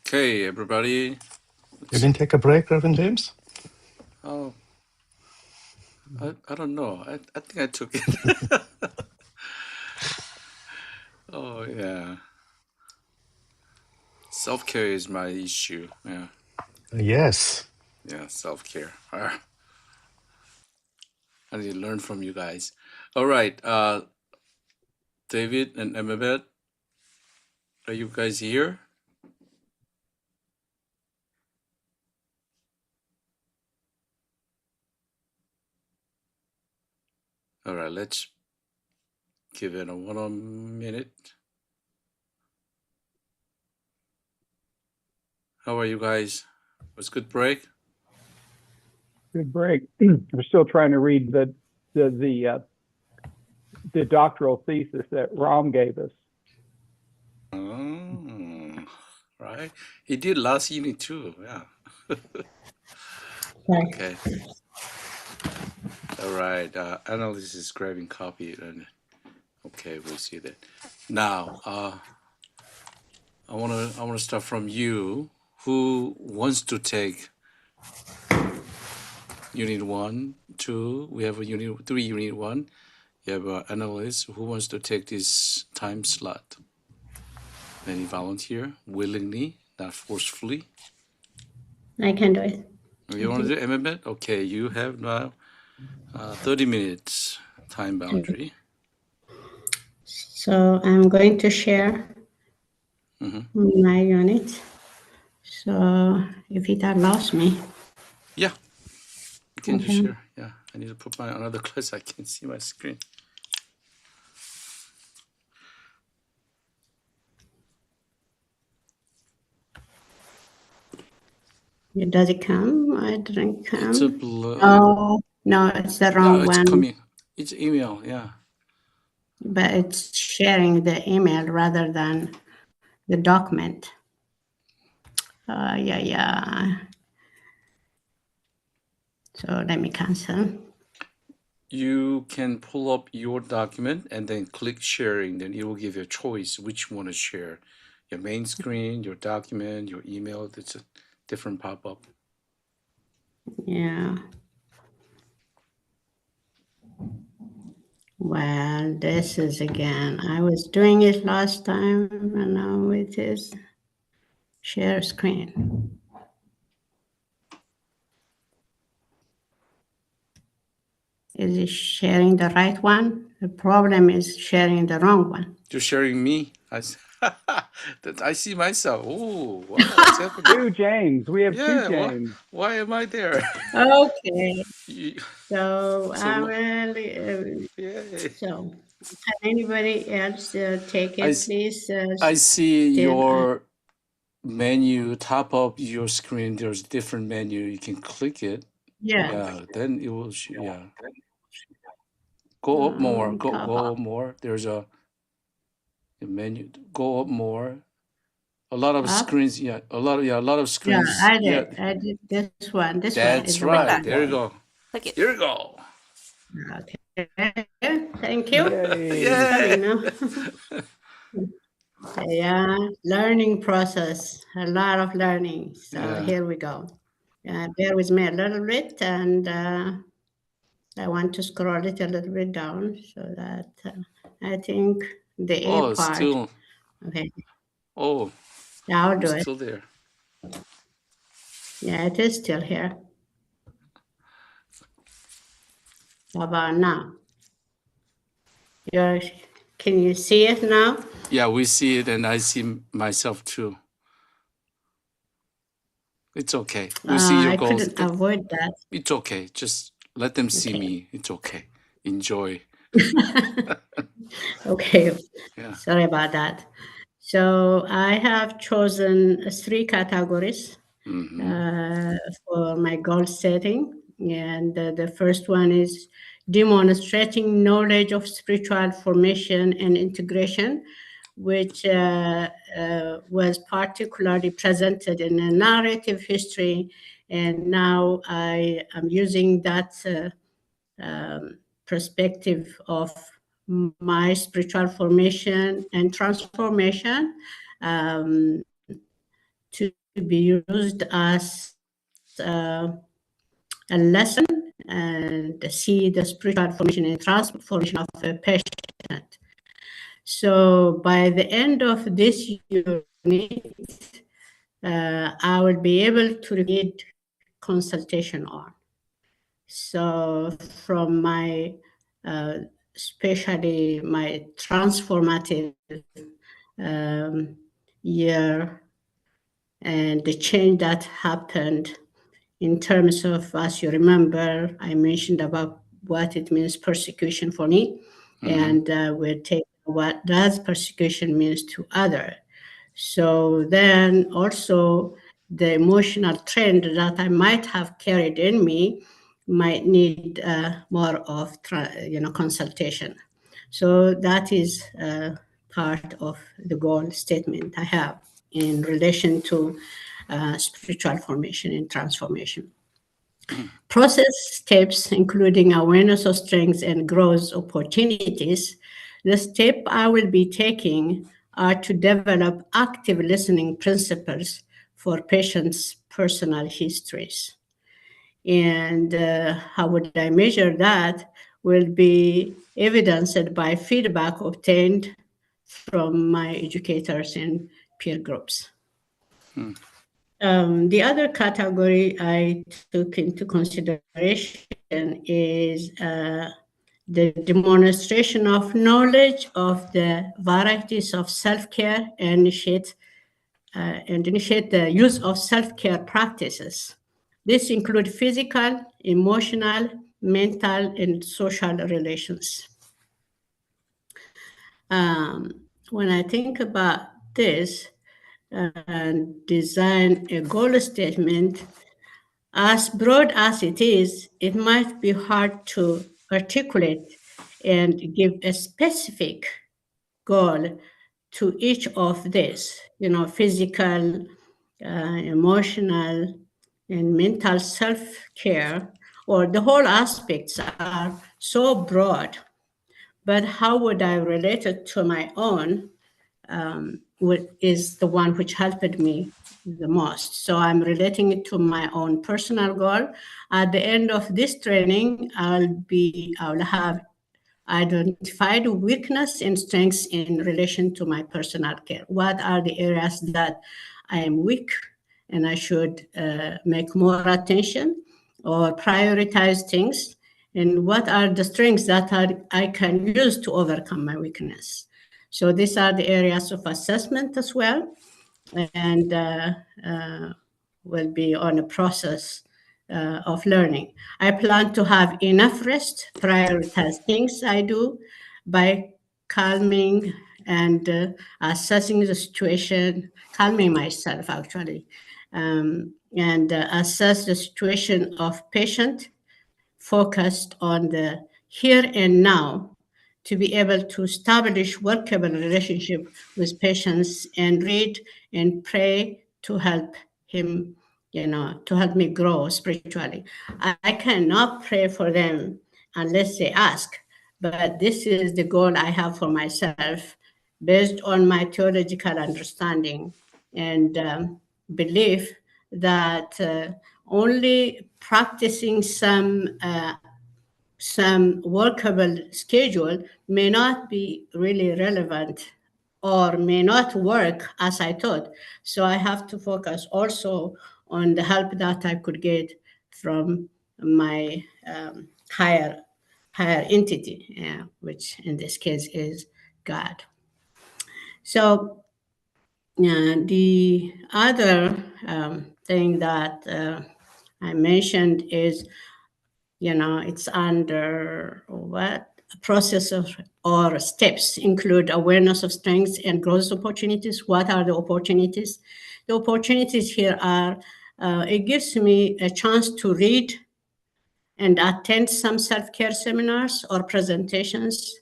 Okay, everybody. You didn't take a break, Reverend James? Oh, I don't know. I think I took it. Oh, yeah. Self-care is my issue. Yeah. Yes. Yeah, self-care. I need to learn from you guys. All right. David and Emabet, are you guys here? All right, let's give it a 1 minute. How are you guys? Was good break? Good break. We're still trying to read the doctoral thesis that Ram gave us. Oh, right. He did last evening too. Yeah. Right. Okay. All right. Analyst is grabbing copy and okay, we'll see that. Now, I wanna start from you. Who wants to take Unit 1, 2? We have a Unit 3, Unit 1. You have an analyst who wants to take this time slot. Any volunteer willingly, not forcefully? I can do it. You want to do it, Emmet? Okay, you have now 30 minutes time boundary. So I'm going to share my unit. So if it allows me. Yeah, you can just Okay. share. Yeah, I need to put my another class. I can see my screen. Does it come? I didn't come. It's a blue. Oh, no, it's the wrong Yeah, it's one. coming. It's email. Yeah. But it's sharing the email rather than the document. Yeah. So let me cancel. You can pull up your document and then click sharing. Then it will give you a choice which one to share. Your main screen, your document, your email. It's a different pop-up. Yeah. Well, this is again, I was doing it last time and now it is share screen. Is it sharing the right one? The problem is sharing the wrong one. You're sharing me. I see myself. Oh, wow, what's happening? Two James. We have two Yeah, James. why am I there? Okay. You- So So I lo- will, Yay. so can anybody else take I, it, s- please? I see Still, your menu, top of your screen, there's different menu. You can click it. yeah. Yeah, then it will, yeah. Go up more, go Top up more. There's a menu, go up more. A lot of up. screens, yeah, a lot of Yeah, screens. I Yeah, did. I did this one. This one that's is the right. one. There you go. Click it. Here you go. Okay. Thank you. Yay. Coming Yay! now. Yeah, learning process. A lot of learning. So Yeah. here we go. Bear with me a little bit, and I want to scroll it a little bit down so that I think the A Oh, part. still. Okay. Oh, Yeah, I'll I'm do it. still there. Yeah, it is still here. How about now? Can you see it now? Yeah, we see it, and I see myself too. It's okay. We see your I goals. couldn't avoid that. It's okay. Just let them see Okay. me. It's okay. Enjoy. Okay. Yeah. Sorry about that. So I have chosen 3 categories for my goal setting. And the first one is demonstrating knowledge of spiritual formation and integration, which was particularly presented in a narrative history. And now I am using that perspective of my spiritual formation and transformation to be used as a lesson and see the spiritual formation and transformation of a patient. So by the end of this unit, I will be able to read consultation on. So from my, especially my transformative year and the change that happened in terms of, as you remember, I mentioned about what it means persecution for me, and we'll take what does persecution means to other. So then also the emotional trend that I might have carried in me might need more of consultation. So that is part of the goal statement I have in relation to spiritual formation and transformation. Process steps, including awareness of strengths and growth opportunities. The step I will be taking are to develop active listening principles for patients' personal histories. And how would I measure that will be evidenced by feedback obtained from my educators and peer groups. The other category I took into consideration is the demonstration of knowledge of the varieties of self-care and initiate the use of self-care practices. This includes physical, emotional, mental, and social relations. When I think about this and design a goal statement, as broad as it is, it might be hard to articulate and give a specific goal to each of these, physical, emotional, and mental self-care, or the whole aspects are so broad. But how would I relate it to my own? Is the one which helped me the most. So I'm relating it to my own personal goal. At the end of this training, I'll have identified weakness and strengths in relation to my personal care. What are the areas that I am weak and I should make more attention or prioritize things? And what are the strengths that I can use to overcome my weakness? So these are the areas of assessment as well, and will be on a process of learning. I plan to have enough rest, prioritize things I do by calming and assessing the situation, calming myself actually, and assess the situation of patient, focused on the here and now to be able to establish workable relationship with patients and read and pray to help him, to help me grow spiritually. I cannot pray for them unless they ask, but this is the goal I have for myself based on my theological understanding and belief that only practicing some workable schedule may not be really relevant or may not work as I thought. So I have to focus also on the help that I could get from my higher entity, which in this case is God. So the other thing that I mentioned is, it's under what process of or steps include awareness of strengths and growth opportunities. What are the opportunities? The opportunities here are, it gives me a chance to read and attend some self-care seminars or presentations,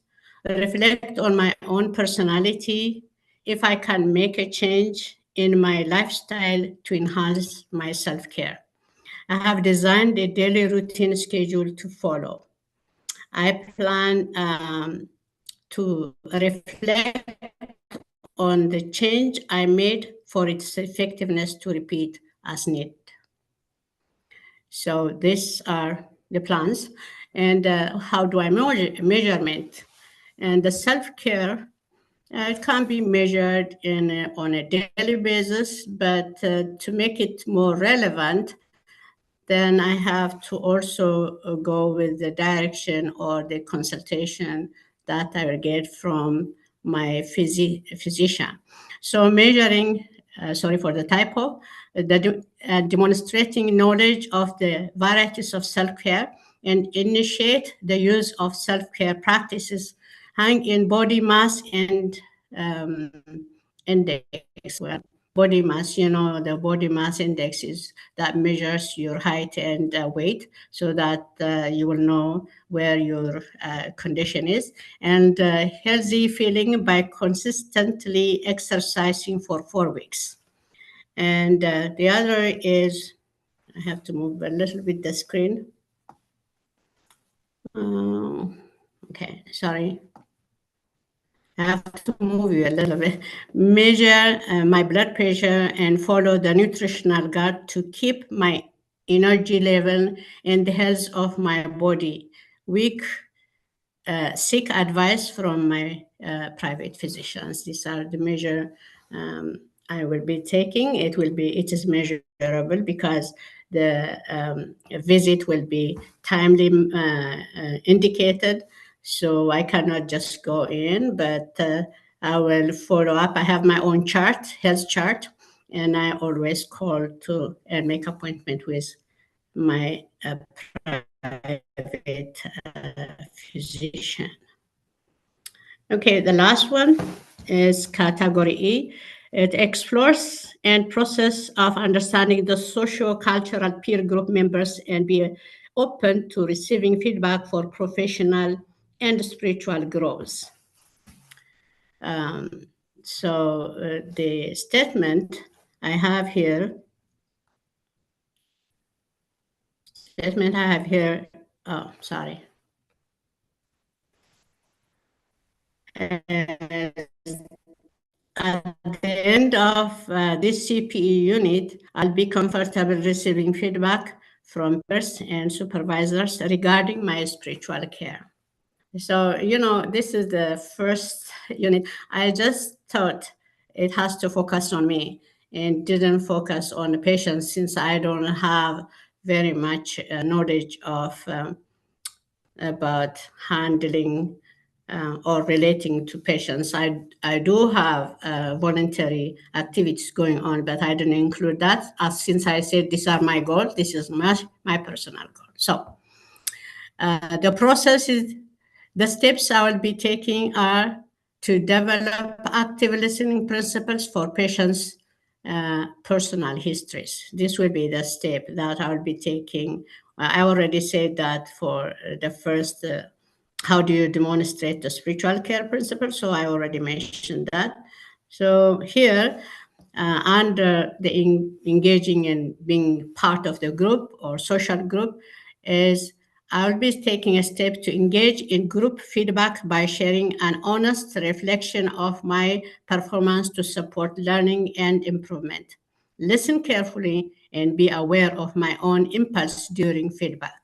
reflect on my own personality, if I can make a change in my lifestyle to enhance my self-care. I have designed a daily routine schedule to follow. I plan to reflect on the change I made for its effectiveness to repeat as needed. So these are the plans. And how do I measurement? And the self-care, it can be measured on a daily basis, but to make it more relevant, then I have to also go with the direction or the consultation that I will get from my physician. So measuring, sorry for the typo, demonstrating knowledge of the varieties of self-care and initiate the use of self-care practices hang in body mass and index. Well, body mass, the body mass index is that measures your height and weight, so that you will know where your condition is. And healthy feeling by consistently exercising for 4 weeks. And the other is, I have to move a little bit the screen. Okay, sorry. I have to move you a little bit. Measure my blood pressure and follow the nutritional guide to keep my energy level and the health of my body. Seek advice from my private physicians. These are the measure I will be taking. It is measurable because the visit will be timely indicated. So I cannot just go in, but I will follow up. I have my own chart, health chart, and I always call to and make appointment with my private physician. Okay, the last one is category E. It explores and process of understanding the socio-cultural peer group members and be open to receiving feedback for professional and spiritual growth. So the statement I have here, oh, sorry. At the end of this CPE unit, I'll be comfortable receiving feedback from peers and supervisors regarding my spiritual care. So, this is the first unit. I just thought it has to focus on me and didn't focus on the patients, since I don't have very much knowledge of about handling or relating to patients. I do have voluntary activities going on, but I didn't include that, since I said these are my goals. This is my personal goal. So the process is, the steps I will be taking are to develop active listening principles for patients' personal histories. This will be the step that I will be taking. I already said that for the first, how do you demonstrate the spiritual care principle? So I already mentioned that. So here, under the engaging and being part of the group or social group, is I will be taking a step to engage in group feedback by sharing an honest reflection of my performance to support learning and improvement. Listen carefully and be aware of my own impulse during feedback.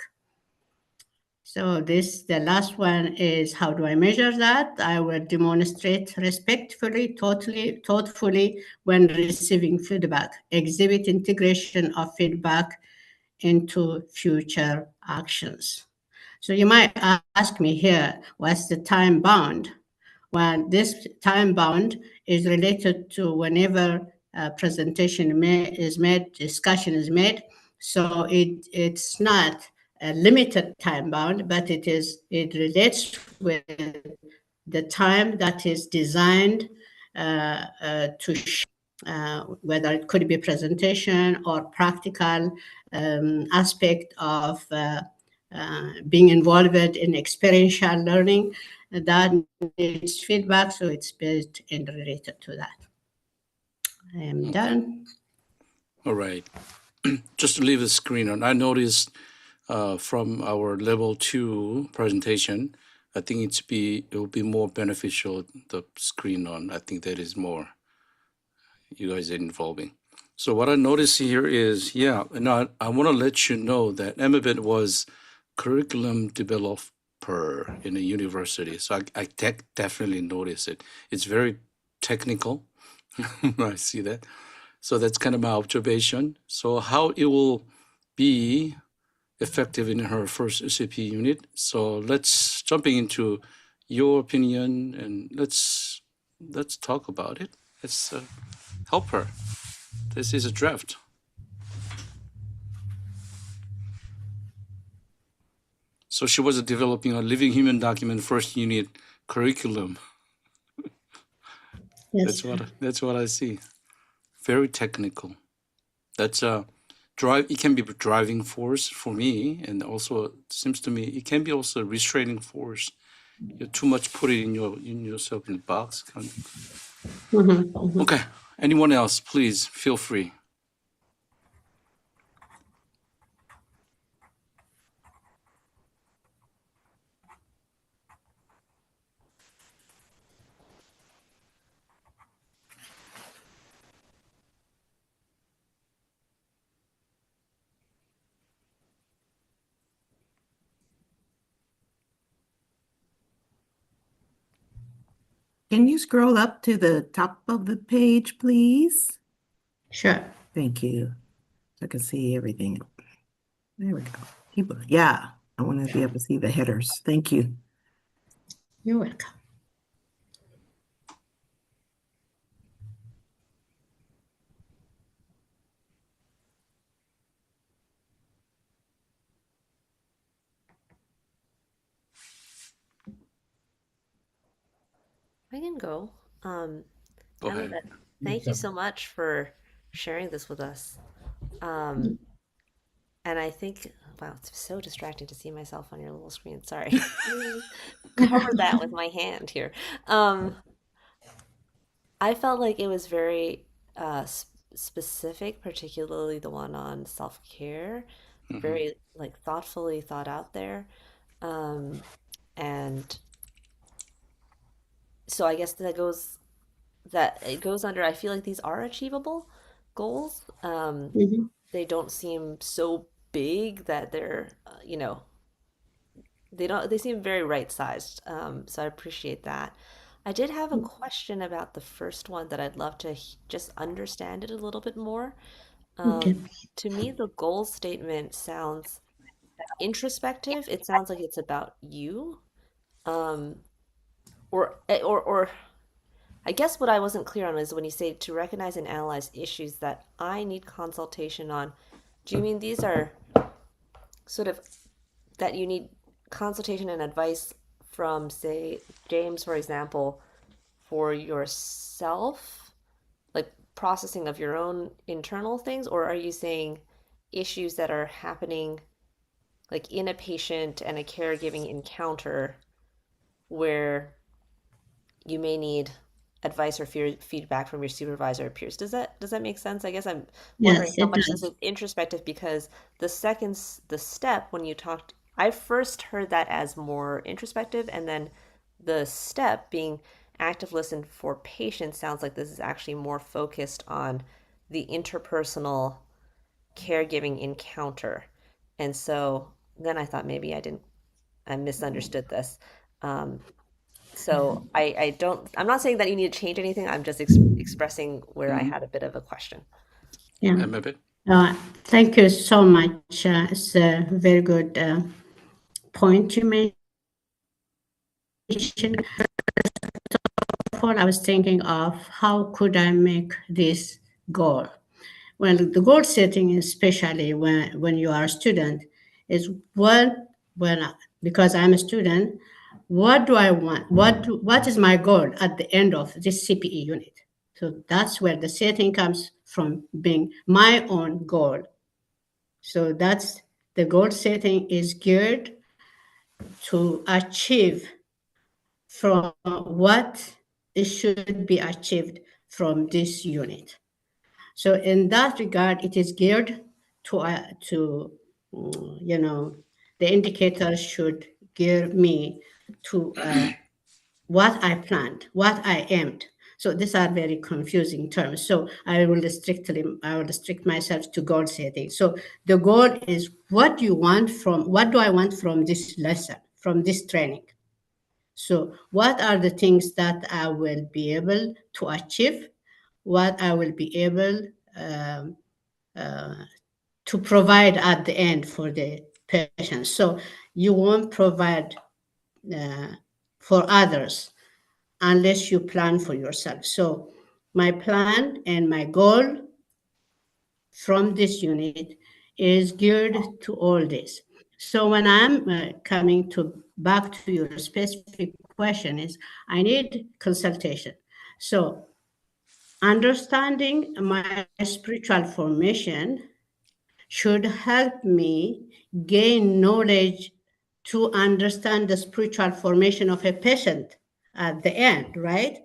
So the last one is, how do I measure that? I will demonstrate respectfully, thoughtfully when receiving feedback, exhibit integration of feedback into future actions. So you might ask me here, what's the time bound? Well, this time bound is related to whenever a presentation is made, discussion is made. So it's not a limited time bound, but it relates with the time that is designed to whether it could be presentation or practical aspect of being involved in experiential learning that needs feedback, so it's based and related to that. I am done. All right. Just to leave the screen on, I noticed from our level 2 presentation, I think it will be more beneficial, the screen on. I think that is more you guys are involving. So what I notice here is, yeah, and I want to let you know that Emabet was curriculum developer in a university. So I definitely notice it. It's very technical. I see that. So that's kind of my observation. So how it will be effective in her first CP unit. So let's jumping into your opinion and let's talk about it. Let's help her. This is a draft. So she was developing a living human document first unit curriculum. Yes. That's what I see. Very technical. That's a drive. It can be a driving force for me, and also it seems to me it can be also a restraining force. You're too much put it in yourself in the box. Okay. Anyone else, please feel free. Can you scroll up to the top of the page, please? Sure. Thank you. So I can see everything. There we go. Keep it. Yeah, I want to be able to see the headers. Thank you. You're welcome. I can go. Go ahead. Emma, thank you so much for sharing this with us. And I think, wow, it's so distracting to see myself on your little screen. Sorry. Cover that with my hand here. I felt like it was very specific, particularly the one on self-care, very like thoughtfully thought out there. And so I guess that it goes under, I feel like these are achievable goals. They don't seem so big that they're, they seem very right sized. So I appreciate that. I did have a question about the first one that I'd love to just understand it a little bit more. Okay. To me, the goal statement sounds introspective. It sounds like it's about you. Um, or I guess what I wasn't clear on is when you say to recognize and analyze issues that I need consultation on, do you mean these are sort of that you need consultation and advice from, say, James, for example, for yourself, like processing of your own internal things, or are you saying issues that are happening like in a patient and a caregiving encounter where you may need advice or feedback from your supervisor or peers? Does that make sense? I guess I'm wondering Yes, how it much this does. is introspective because the step when you talked, I first heard that as more introspective, and then the step being active listen for patients sounds like this is actually more focused on the interpersonal caregiving encounter. And so then I thought maybe I misunderstood this. So I'm not saying that you need to change anything. I'm just expressing where I had a bit of a question. Yeah. Emabet. Thank you so much. It's a very good point you mentioned. Before I was thinking of how could I make this goal? Well, the goal setting, especially when you are a student, is because I'm a student, what do I want? What is my goal at the end of this CPE unit? So that's where the setting comes from, being my own goal. So that's the goal setting is geared to achieve from what it should be achieved from this unit. So in that regard, it is geared the indicator should gear me to what I planned, what I aimed. So these are very confusing terms. So I will restrict myself to goal setting. So the goal is what do I want from this lesson, from this training? So what are the things that I will be able to achieve? What I will be able to provide at the end for the patient. So you won't provide for others unless you plan for yourself. So my plan and my goal from this unit is geared to all this. So when I'm coming back to your specific question is I need consultation. So understanding my spiritual formation should help me gain knowledge to understand the spiritual formation of a patient at the end, right?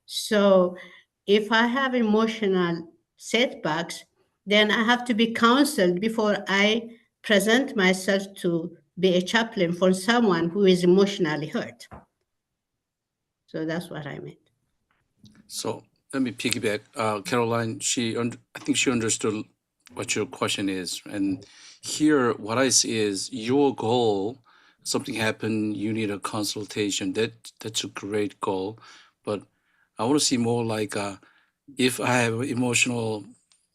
So if I have emotional setbacks, then I have to be counseled before I present myself to be a chaplain for someone who is emotionally hurt. So that's what I meant. So let me piggyback. Caroline, I think she understood what your question is. And here, what I see is your goal, something happened, you need a consultation. That's a great goal. But I want to see more like if I have emotional,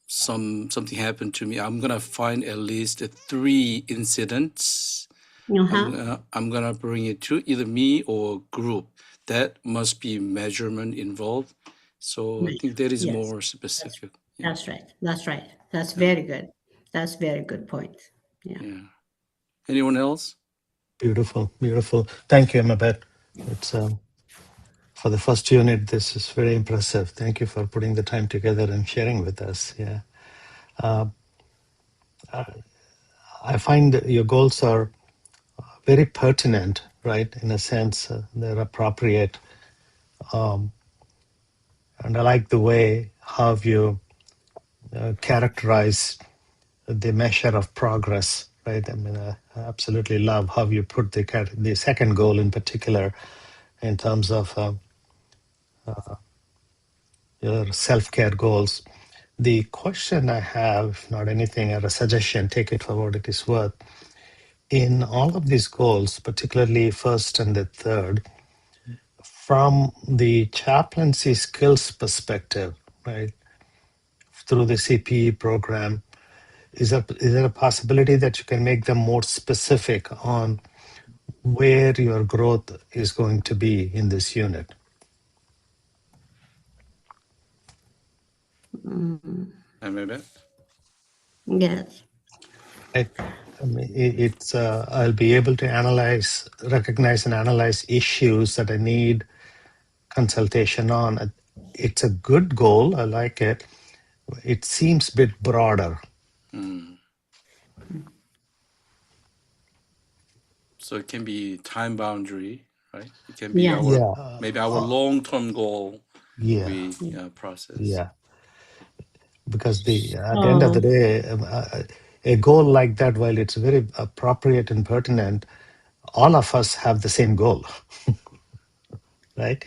something happened to me, I'm gonna find at least 3 incidents. I'm gonna bring it to either me or group. That must be measurement involved. So I think that is Yes. more specific. That's right. That's very good. That's very good point. Yeah. Anyone else? Beautiful, beautiful. Thank you, Amabet. It's for the first unit. This is very impressive. Thank you for putting the time together and sharing with us. Yeah, I find that your goals are very pertinent, right? In a sense, they're appropriate, and I like the way how you characterize the measure of progress, right? I mean, I absolutely love how you put the second goal in particular in terms of your self-care goals. The question I have, if not anything, or a suggestion, take it for what it is worth. In all of these goals, particularly first and the third, from the chaplaincy skills perspective, right, through the CPE program, is there a possibility that you can make them more specific on where your growth is going to be in this unit? Amabet? Yes. I mean, I'll be able to recognize and analyze issues that I need consultation on. It's a good goal. I like it. It seems a bit broader. So it can be time boundary, right? It can be Yes. maybe our long-term goal Yeah, process. yeah. Because at the end of the day, a goal like that, while it's very appropriate and pertinent, all of us have the same goal, right?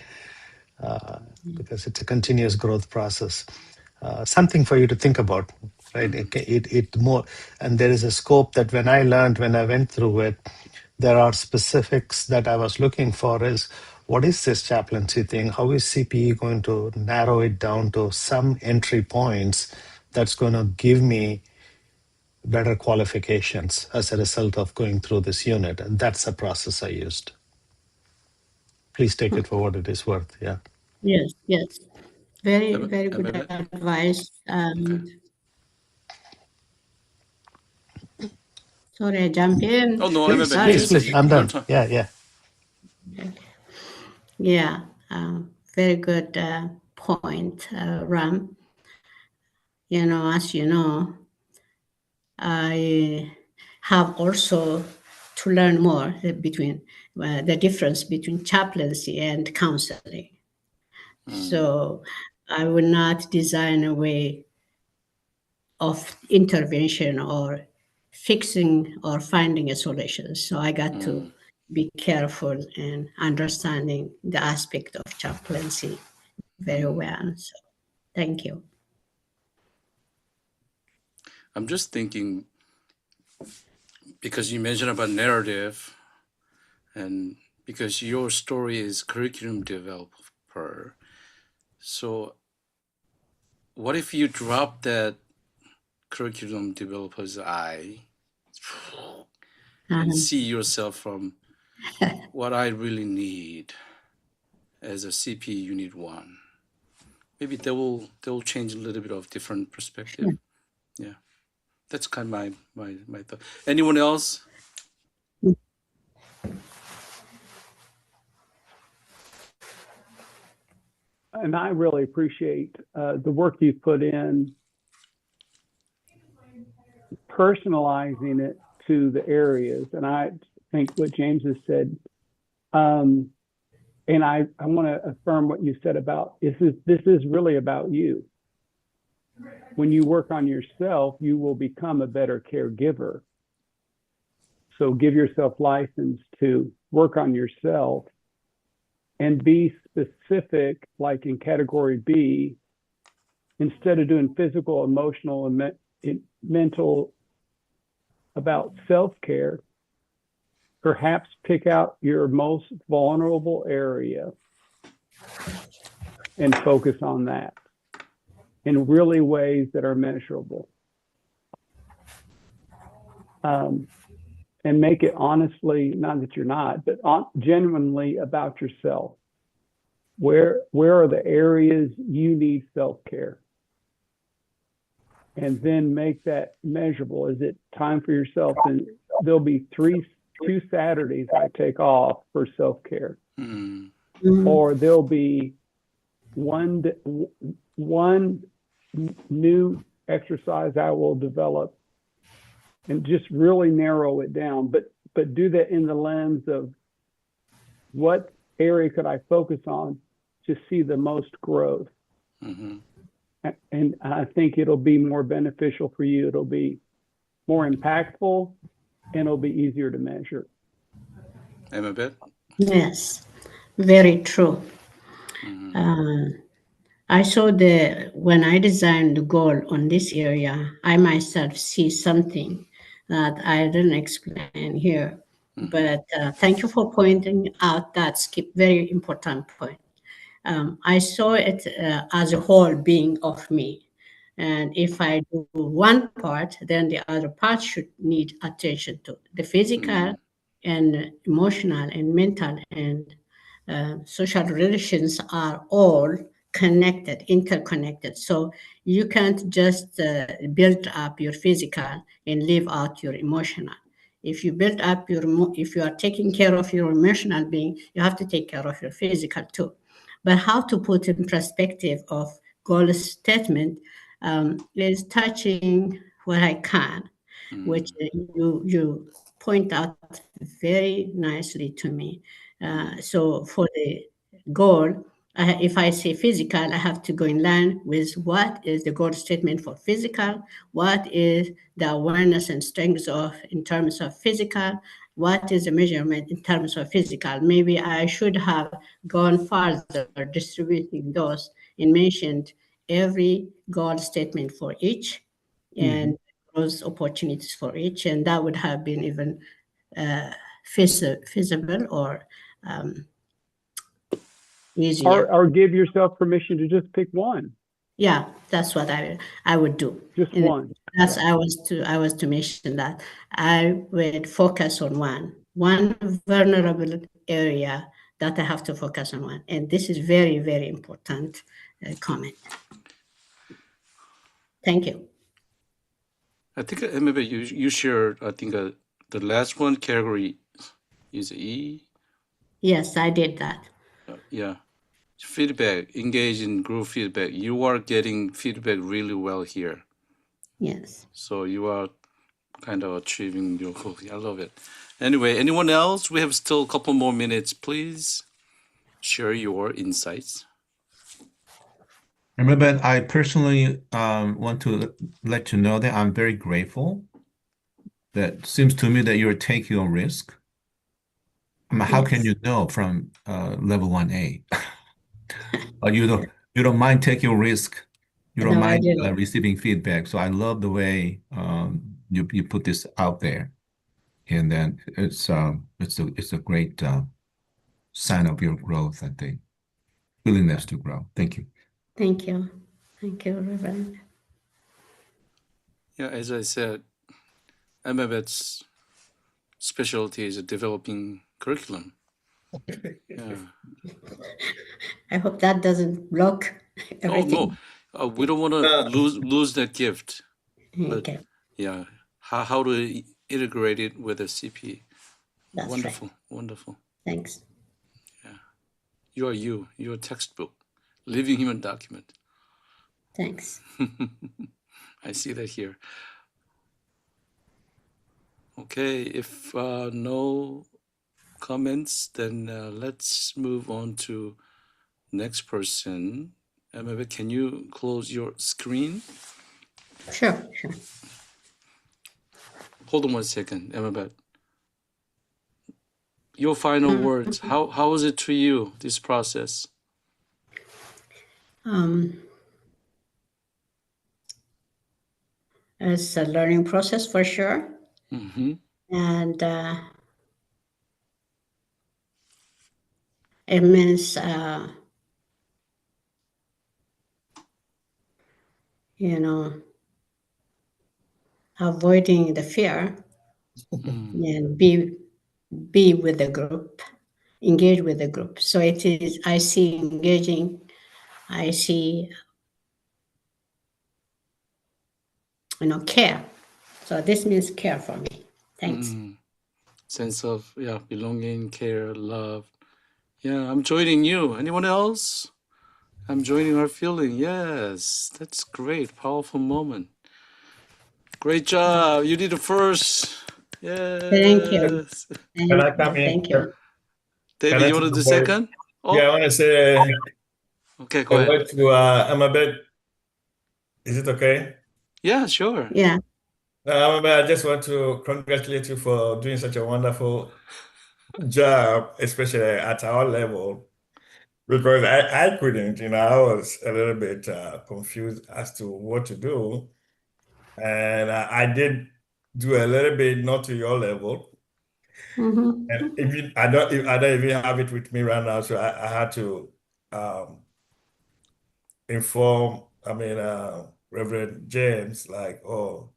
Because it's a continuous growth process. Something for you to think about, right? It more, and there is a scope that when I went through it, there are specifics that I was looking for is what is this chaplaincy thing? How is CPE going to narrow it down to some entry points that's going to give me better qualifications as a result of going through this unit? And that's the process I used. Please take it for what it is worth. Yeah. Yes. Very, very good advice. Sorry, I jumped in. Oh no, Please. I'm done. Yeah. Yeah, very good point, Ram. As you know, I have also to learn more between the difference between chaplaincy and counseling. So I will not design a way of intervention or fixing or finding a solution. So I got to be careful in understanding the aspect of chaplaincy very well. So thank you. I'm just thinking, because you mentioned about narrative, and because your story is curriculum developer, so what if you drop that curriculum developer's eye and see yourself from what I really need as a CP Unit 1? Maybe they will change a little bit of different perspective. Yeah, that's kind of my thought. Anyone else? And I really appreciate the work you've put in personalizing it to the areas. And I think what James has said, and I want to affirm what you said about this is really about you. When you work on yourself, you will become a better caregiver. So give yourself license to work on yourself and be specific, like in category B, instead of doing physical, emotional, and mental about self-care, perhaps pick out your most vulnerable area and focus on that in really ways that are measurable. And make it honestly, not that you're not, but genuinely about yourself. Where are the areas you need self-care? And then make that measurable. Is it time for yourself? And there'll be 2 Saturdays I take off for self-care. Or there'll be one new exercise I will develop, and just really narrow it down, but do that in the lens of what area could I focus on to see the most growth. And I think it'll be more beneficial for you. It'll be more impactful, and it'll be easier to measure. Amabeth? Yes, very true. I saw when I designed the goal on this area, I myself see something that I didn't explain here. But thank you for pointing out that, Skip, very important point. I saw it as a whole being of me. And if I do one part, then the other part should need attention to. The physical and emotional and mental and social relations are all connected, interconnected. So you can't just build up your physical and leave out your emotional. If you build up if you are taking care of your emotional being, you have to take care of your physical too. But how to put in perspective of goal statement is touching what I can, which you point out very nicely to me. So for the goal, if I say physical, I have to go in line with what is the goal statement for physical, what is the awareness and strengths of in terms of physical, what is the measurement in terms of physical. Maybe I should have gone farther distributing those and mentioned every goal statement for each and those opportunities for each, and that would have been even feasible or easier. Or give yourself permission to just pick one. Yeah, that's what I would do. Just one. That's I was to mention that I would focus on one vulnerable area that I have to focus on one, and this is very, very important comment. Thank you. I think maybe you shared. I think the last one category is E. Yes, I did that. Yeah, feedback. Engage in group feedback. You are getting feedback really well here. Yes. So you are kind of achieving your goal. I love it. Anyway, anyone else? We have still a couple more minutes. Please share your insights. Remember, I personally want to let you know that I'm very grateful. That seems to me that you're taking a risk. I mean, how can you know from level 1A? You don't. You don't mind taking risk. You don't No, I mind do. receiving feedback. So I love the way you put this out there, and then it's a great sign of your growth. I think willingness to grow. Thank you. Thank you. Thank you, Reverend. Yeah, as I said, MFET's specialty is developing curriculum. Yeah. I hope that doesn't block Oh no, everything. we don't want to lose that gift. But Okay, yeah, how to integrate it with a CP. that's Wonderful, right. wonderful. Thanks. Yeah, you're a textbook, living human document. Thanks. I see that here. Okay, if no comments, then let's move on to next person. Maybe can you close your screen? Sure. Hold on one second, Emma. Your final words. How was it to you, this process? It's a learning process for sure. Mm-hmm. And it means, avoiding the fear and be with the group, engage with the group. So it is, I see engaging, I see, care. So this means care for me. Thanks. Sense of belonging, care, love. Yeah, I'm joining you. Anyone else? I'm joining our feeling. Yes, that's great. Powerful moment. Great job. You did it first. Yes. Thank you. Can I come in? Thank you. David, Can I you want to take do a word? second? Oh, Yeah, I want to say okay, go a ahead. word to Amabet. Is it okay? Yeah, sure. Yeah. Amabet, I just want to congratulate you for doing such a wonderful job, especially at our level, because I couldn't, I was a little bit confused as to what to do. And I did do a little bit, not to your level. Mm-hmm. And I don't even have it with me right now, so I had to inform, Reverend James, like, oh,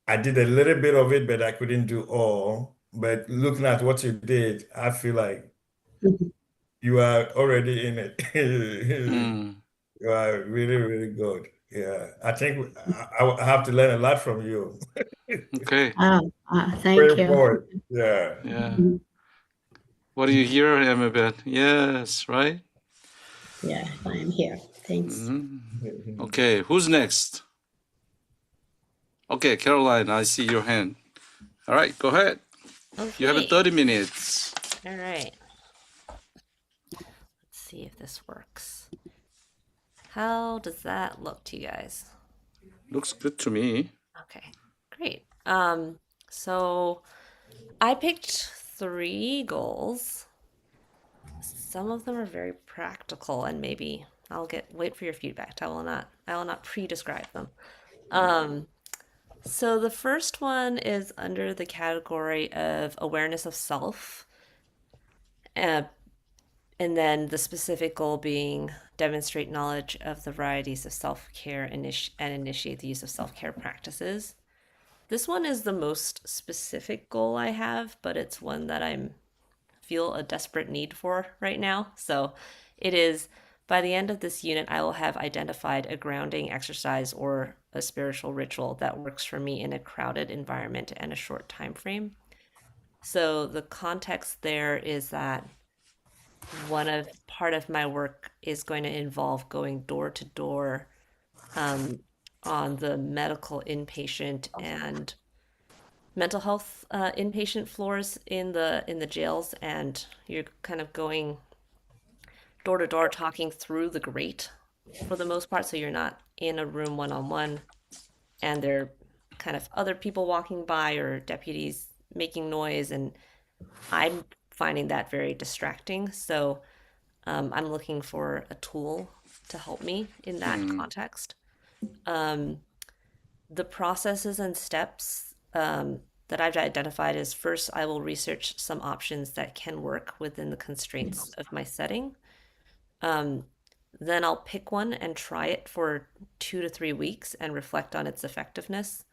I did a little bit of it, but I couldn't do all. But looking at what you did, I feel like you are already in it. You are really, really good. Yeah, I think I have to learn a lot from you. Okay. Thank Going you. forward. Yeah. Yeah. What do you hear, Amabet? Yes, right? Yeah, I am here. Thanks. Okay, who's next? Okay, Caroline, I see your hand. All right, go ahead. Okay. You have 30 minutes. All right. Let's see if this works. How does that look to you guys? Looks good to me. Okay, great. So I picked 3 goals. Some of them are very practical, and maybe I'll wait for your feedback. I will not pre-describe them. So the first one is under the category of awareness of self, and then the specific goal being demonstrate knowledge of the varieties of self-care and initiate the use of self-care practices. This one is the most specific goal I have, but it's one that I feel a desperate need for right now. So it is, by the end of this unit, I will have identified a grounding exercise or a spiritual ritual that works for me in a crowded environment and a short time frame. So the context there is that part of my work is going to involve going door to door on the medical inpatient and mental health inpatient floors in the jails, and you're kind of going door to door talking through the grate for the most part, so you're not in a room one-on-one and there are kind of other people walking by or deputies making noise, and I'm finding that very distracting. So I'm looking for a tool to help me in that context. The processes and steps that I've identified is first, I will research some options that can work within the constraints of my setting. Then I'll pick one and try it for 2 to 3 weeks and reflect on its effectiveness.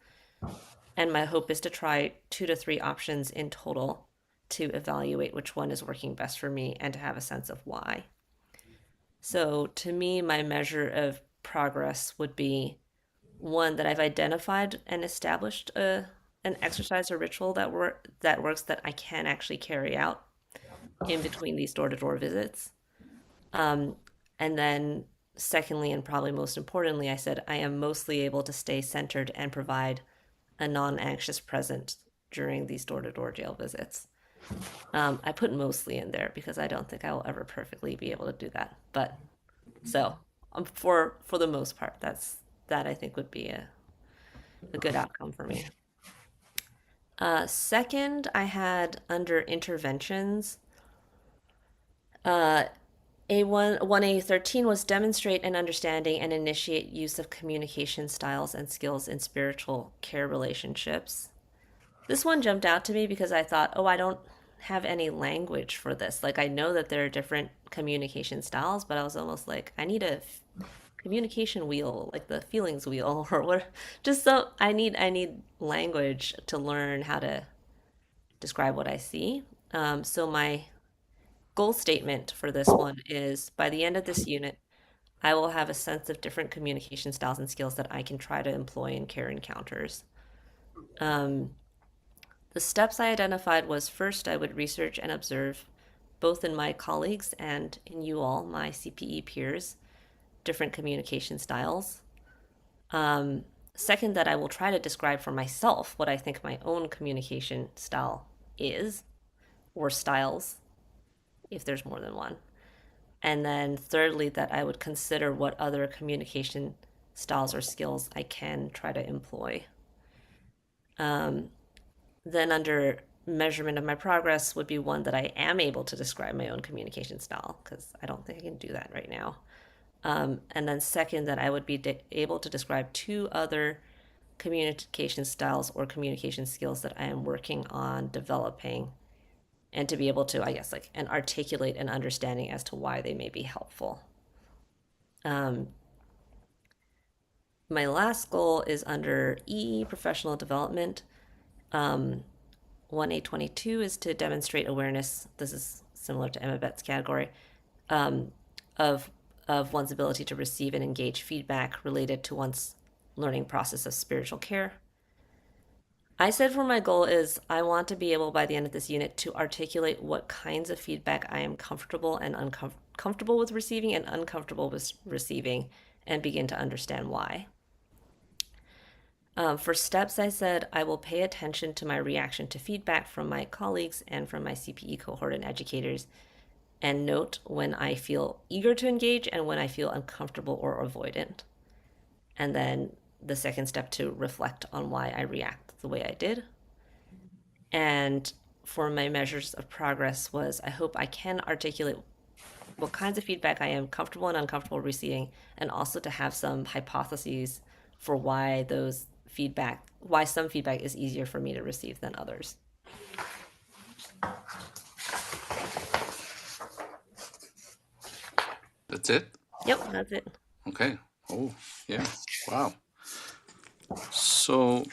And my hope is to try 2 to 3 options in total to evaluate which one is working best for me and to have a sense of why. So to me, my measure of progress would be one that I've identified and established an exercise or ritual that works that I can actually carry out in between these door-to-door visits. And then secondly, and probably most importantly, I said I am mostly able to stay centered and provide a non-anxious presence during these door-to-door jail visits. I put mostly in there because I don't think I will ever perfectly be able to do that. But so for the most part, that I think would be a good outcome for me. Second, I had under interventions, A1A13 was demonstrate an understanding and initiate use of communication styles and skills in spiritual care relationships. This one jumped out to me because I thought, oh, I don't have any language for this. Like, I know that there are different communication styles, but I was almost like, I need a communication wheel, like the feelings wheel, or what. Just so I need language to learn how to describe what I see. So my goal statement for this one is by the end of this unit, I will have a sense of different communication styles and skills that I can try to employ in care encounters. The steps I identified was first, I would research and observe, both in my colleagues and in you all, my CPE peers, different communication styles. Second, that I will try to describe for myself what I think my own communication style is, or styles, if there's more than one. And then thirdly, that I would consider what other communication styles or skills I can try to employ. Then under measurement of my progress would be one that I am able to describe my own communication style, because I don't think I can do that right now. And then second, that I would be able to describe 2 other communication styles or communication skills that I am working on developing, and to be able to, I guess, like, and articulate an understanding as to why they may be helpful. My last goal is under E, professional development. 1A22 is to demonstrate awareness. This is similar to Emma Bett's category, of one's ability to receive and engage feedback related to one's learning process of spiritual care. I said for my goal is I want to be able by the end of this unit to articulate what kinds of feedback I am comfortable and uncomfortable with receiving and uncomfortable with receiving, and begin to understand why. For steps, I said I will pay attention to my reaction to feedback from my colleagues and from my CPE cohort and educators, and note when I feel eager to engage and when I feel uncomfortable or avoidant. And then the second step, to reflect on why I react the way I did. And for my measures of progress was I hope I can articulate what kinds of feedback I am comfortable and uncomfortable receiving, and also to have some hypotheses for why some feedback is easier for me to receive than others. That's it? Yep, that's it. Okay. Oh, yeah. Wow. So,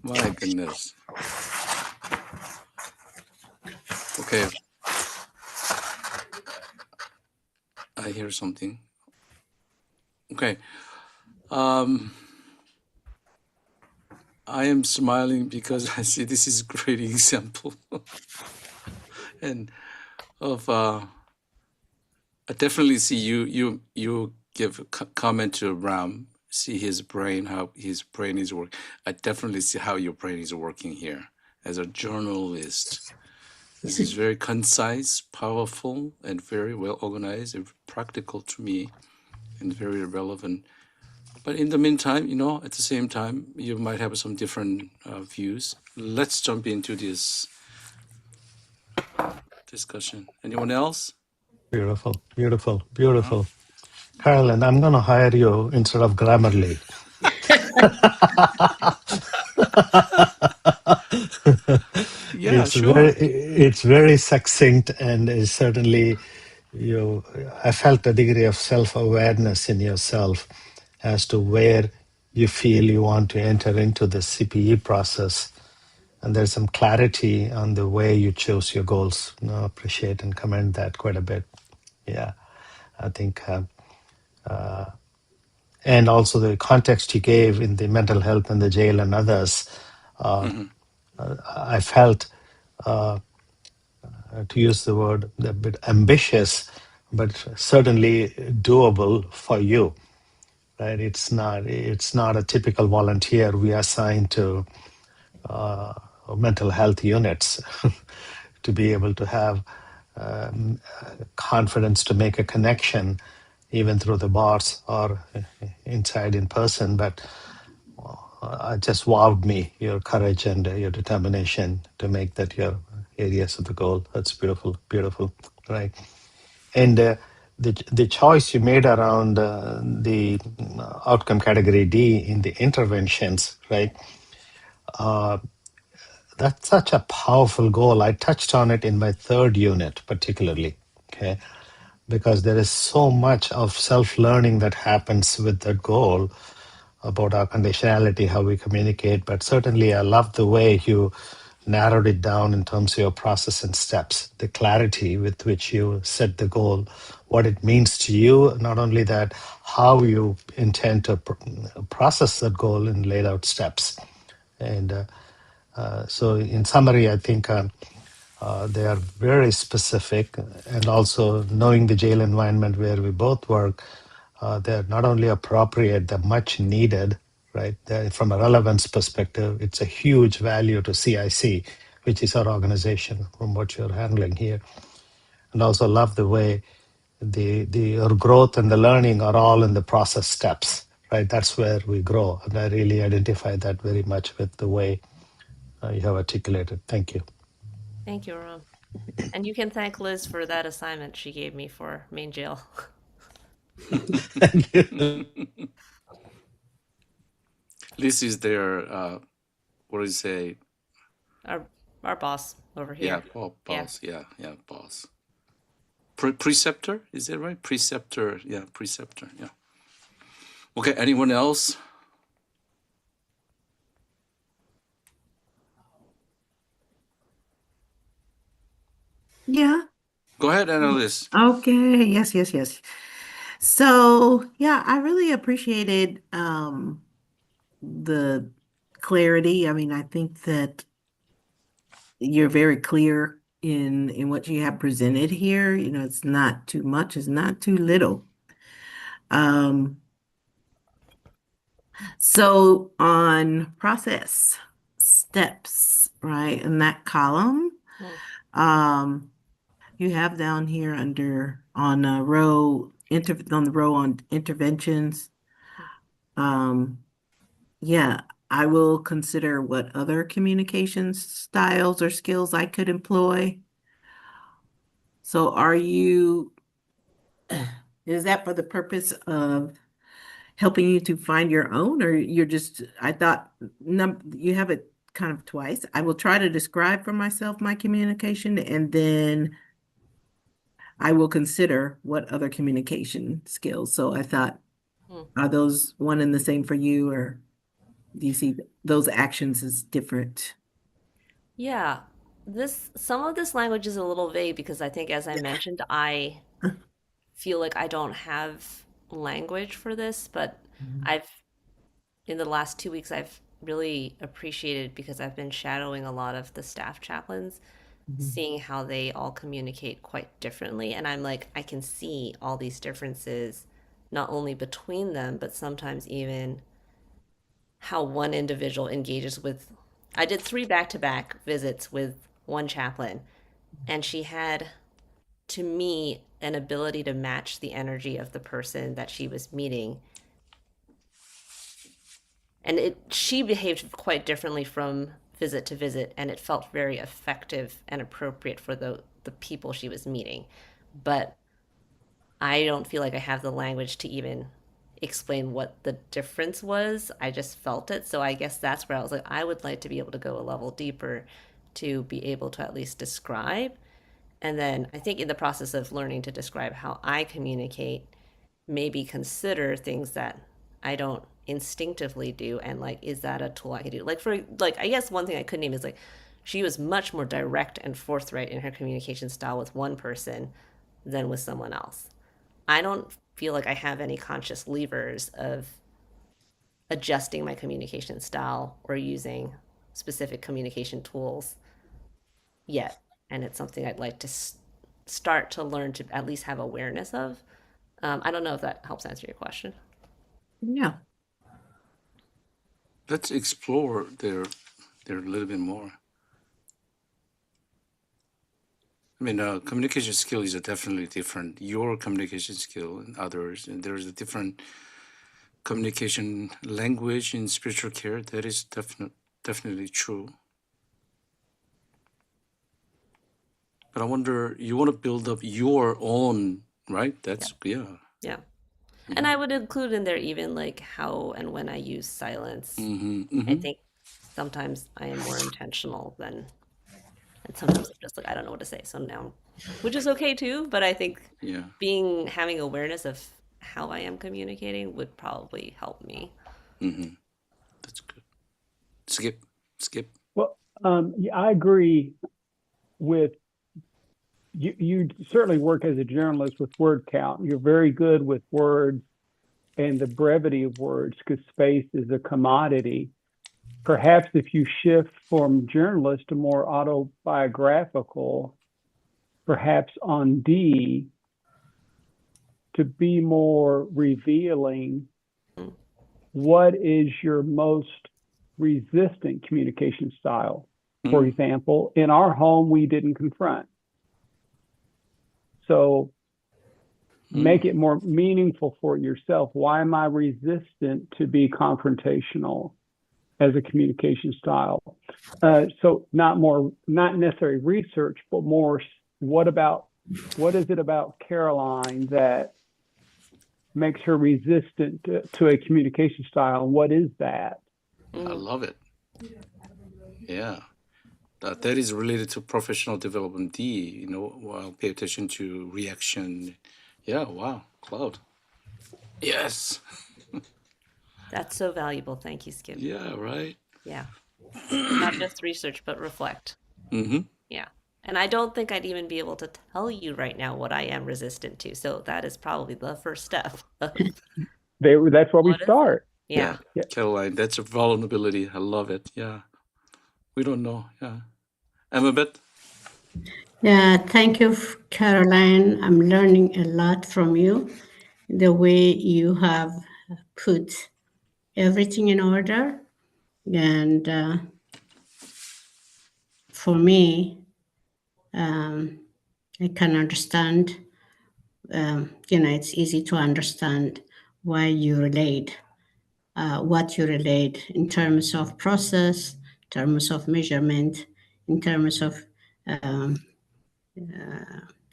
my goodness. Okay. I hear something. Okay. I am smiling because I see this is a great example and of I definitely see you give a comment to Ram, see his brain, how his brain is working. I definitely see how your brain is working here as a journalist. This is very concise, powerful, and very well organized and practical to me, and very relevant. But in the meantime, at the same time, you might have some different views. Let's jump into this discussion. Anyone else? Beautiful, beautiful, beautiful. Carolyn, I'm going to hire you instead of Grammarly. Yeah, It's very, sure. it's very succinct, and is certainly you. I felt a degree of self-awareness in yourself as to where you feel you want to enter into the CPE process, and there's some clarity on the way you chose your goals. No, appreciate and commend that quite a bit. Yeah, I think. And also the context you gave in the mental health and the jail and others, I felt, to use the word a bit ambitious, but certainly doable for you. Right? It's not a typical volunteer we assign to mental health units to be able to have confidence to make a connection even through the bars or inside in person. But just wowed me, your courage and your determination to make that your areas of the goal. That's beautiful, beautiful, right? And the choice you made around the outcome category D in the interventions, right? That's such a powerful goal. I touched on it in my third unit, particularly, okay? Because there is so much of self-learning that happens with that goal about our conditionality, how we communicate. But certainly, I love the way you narrowed it down in terms of your process and steps, the clarity with which you set the goal, what it means to you, not only that, how you intend to process that goal in laid out steps. And so, in summary, I think they are very specific, and also knowing the jail environment where we both work, they're not only appropriate, they're much needed, right? From a relevance perspective, it's a huge value to CIC, which is our organization, from what you're handling here. And also love the way our growth and the learning are all in the process steps, right? That's where we grow. And I really identify that very much with the way you have articulated. Thank you. Thank you, Ron. And you can thank Liz for that assignment she gave me for main jail. Thank you. This is their what do you say? Our boss over Yeah, here. boss. Yeah, boss. Preceptor, is that right? Preceptor. Yeah, preceptor. Yeah. Okay. Anyone else? Yeah. Go ahead, Annalise. Okay. Yes, yes, yes. So, yeah, I really appreciated the clarity. I mean, I think that you're very clear in what you have presented here. You know, it's not too much, it's not too little. Um, so on process steps, right, in that column, um, you have down here under on a row on the row on interventions. Yeah, I will consider what other communication styles or skills I could employ. So is that for the purpose of helping you to find your own, or you're just, I thought you have it kind of twice. I will try to describe for myself my communication, and then I will consider what other communication skills. So I thought, are those one and the same for you, or do you see those actions as different? Yeah, some of this language is a little vague because I think, as I mentioned, I feel like I don't have language for this, but I've in the last 2 weeks I've really appreciated because I've been shadowing a lot of the staff chaplains, seeing how they all communicate quite differently, and I'm like, I can see all these differences not only between them, but sometimes even how one individual engages with. I did 3 back-to-back visits with one chaplain, and she had, to me, an ability to match the energy of the person that she was meeting. And she behaved quite differently from visit to visit, and it felt very effective and appropriate for the people she was meeting. But I don't feel like I have the language to even explain what the difference was. I just felt it. So I guess that's where I was like, I would like to be able to go a level deeper to be able to at least describe. And then I think in the process of learning to describe how I communicate, maybe consider things that I don't instinctively do, and like, is that a tool I can do? Like for like, I guess one thing I could name is like, she was much more direct and forthright in her communication style with one person than with someone else. I don't feel like I have any conscious levers of adjusting my communication style or using specific communication tools yet. And it's something I'd like to start to learn to at least have awareness of. I don't know if that helps answer your question. Yeah. Let's explore there a little bit more. I mean, communication skill is definitely different. Your communication skill and others, and there's a different communication language in spiritual care. That is definitely true. But I wonder, you want to build up your own, right? That's yeah. Yeah. And I would include in there even like how and when I use silence. I think sometimes I am more intentional than, and sometimes I'm just like, I don't know what to say. So now, which is okay too. But I think having awareness of how I am communicating would probably help me. That's good. Skip. Well, yeah, I agree with you. You certainly work as a journalist with word count. You're very good with words and the brevity of words because space is a commodity. Perhaps if you shift from journalist to more autobiographical, perhaps on D, to be more revealing, what is your most resistant communication style? For example, in our home, we didn't confront. So make it more meaningful for yourself. Why am I resistant to be confrontational as a communication style? So not necessarily research, but more, what is it about Caroline that makes her resistant to a communication style? And what is that? I love it. Yeah. That is related to professional development D, pay attention to reaction. Yeah, wow, Cloud. Yes. That's so valuable. Thank you, Skip. Yeah, right. Yeah. Not just research, but reflect. Yeah. And I don't think I'd even be able to tell you right now what I am resistant to. So that is probably the first step. That's where we start. Yeah. Caroline, that's a vulnerability. I love it. Yeah. We don't know. Yeah. Amabet? Yeah, thank you, Caroline. I'm learning a lot from you. The way you have put everything in order. And for me, I can understand, it's easy to understand why you relate, what you relate in terms of process, in terms of measurement, in terms of the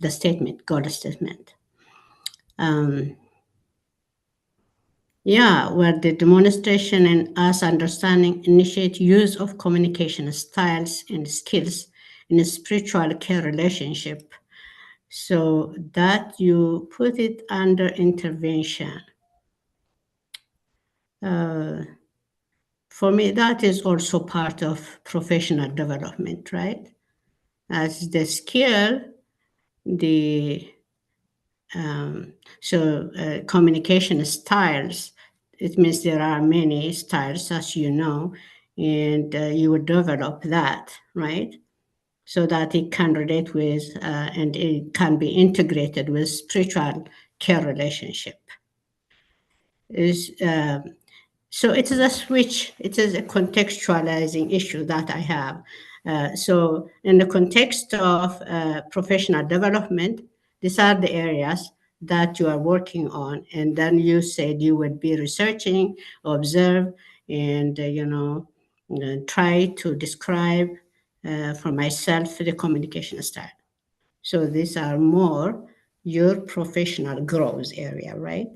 statement, goal statement. Where the demonstration and us understanding initiate use of communication styles and skills in a spiritual care relationship. So that you put it under intervention. For me, that is also part of professional development, right? As the skill, communication styles, it means there are many styles, as you know, and you would develop that, right? So that it can relate with and it can be integrated with spiritual care relationship. So it is a switch, it is a contextualizing issue that I have. So in the context of professional development, these are the areas that you are working on. And then you said you would be researching, observe, and, try to describe for myself the communication style. So these are more your professional growth area, right?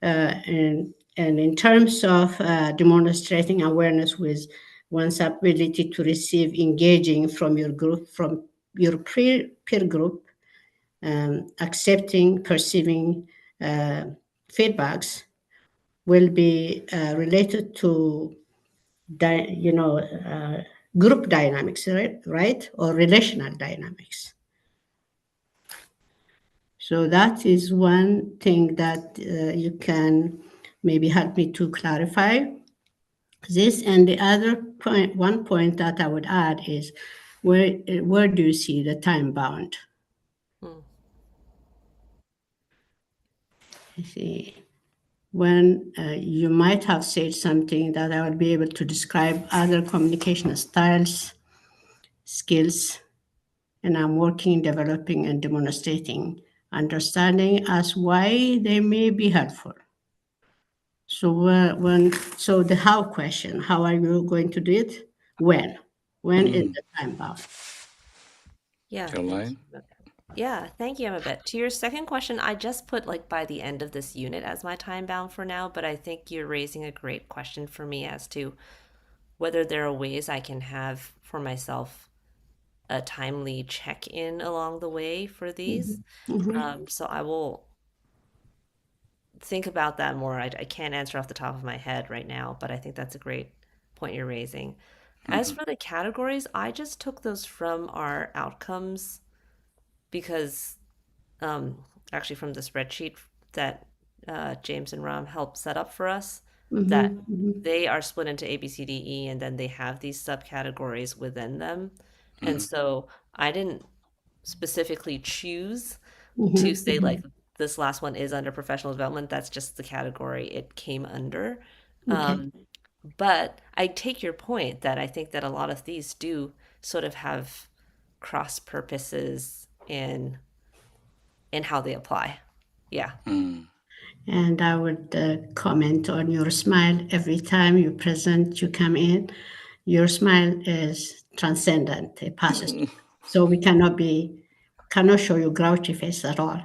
And in terms of demonstrating awareness with one's ability to receive engaging from your group, from your peer group, accepting, perceiving feedbacks will be related to group dynamics, right? Or relational dynamics. So that is one thing that you can maybe help me to clarify this. And the other point, one point that I would add is where do you see the time bound? You see, when you might have said something that I would be able to describe other communication styles, skills, and I'm working, developing, and demonstrating, understanding as why they may be helpful. So so the how question, how are you going to do it? When? When is the time bound? Yeah, thank Caroline? you. Yeah, thank you, Amabet. To your second question, I just put like by the end of this unit as my time bound for now, but I think you're raising a great question for me as to whether there are ways I can have for myself a timely check-in along the way for these. So I will think about that more. I can't answer off the top of my head right now, but I think that's a great point you're raising. As for the categories, I just took those from our outcomes because actually from the spreadsheet that James and Ram helped set up for us, that they are split into A, B, C, D, E, and then they have these subcategories within them. And so I didn't specifically choose to say like this last one is under professional development. That's just the category it came under. But I take your point that I think that a lot of these do sort of have cross purposes in how they apply. Yeah. And I would comment on your smile every time you present, you come in. Your smile is transcendent, it passes. So we cannot show you grouchy face at all.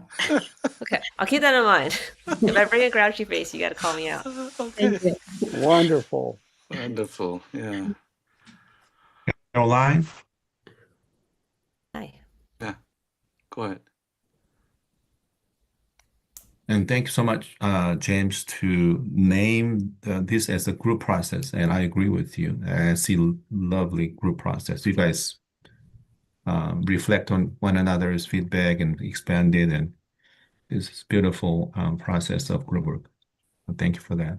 Okay. I'll keep that in mind. If I bring a grouchy face, you got to call me out. Okay. Thank you. Wonderful. Wonderful. Yeah. Caroline? Hi. Yeah. Go ahead. And thank you so much, James, to name this as a group process. And I agree with you. I see lovely group process. You guys reflect on one another's feedback and expand it, and this beautiful process of group work. So thank you for that.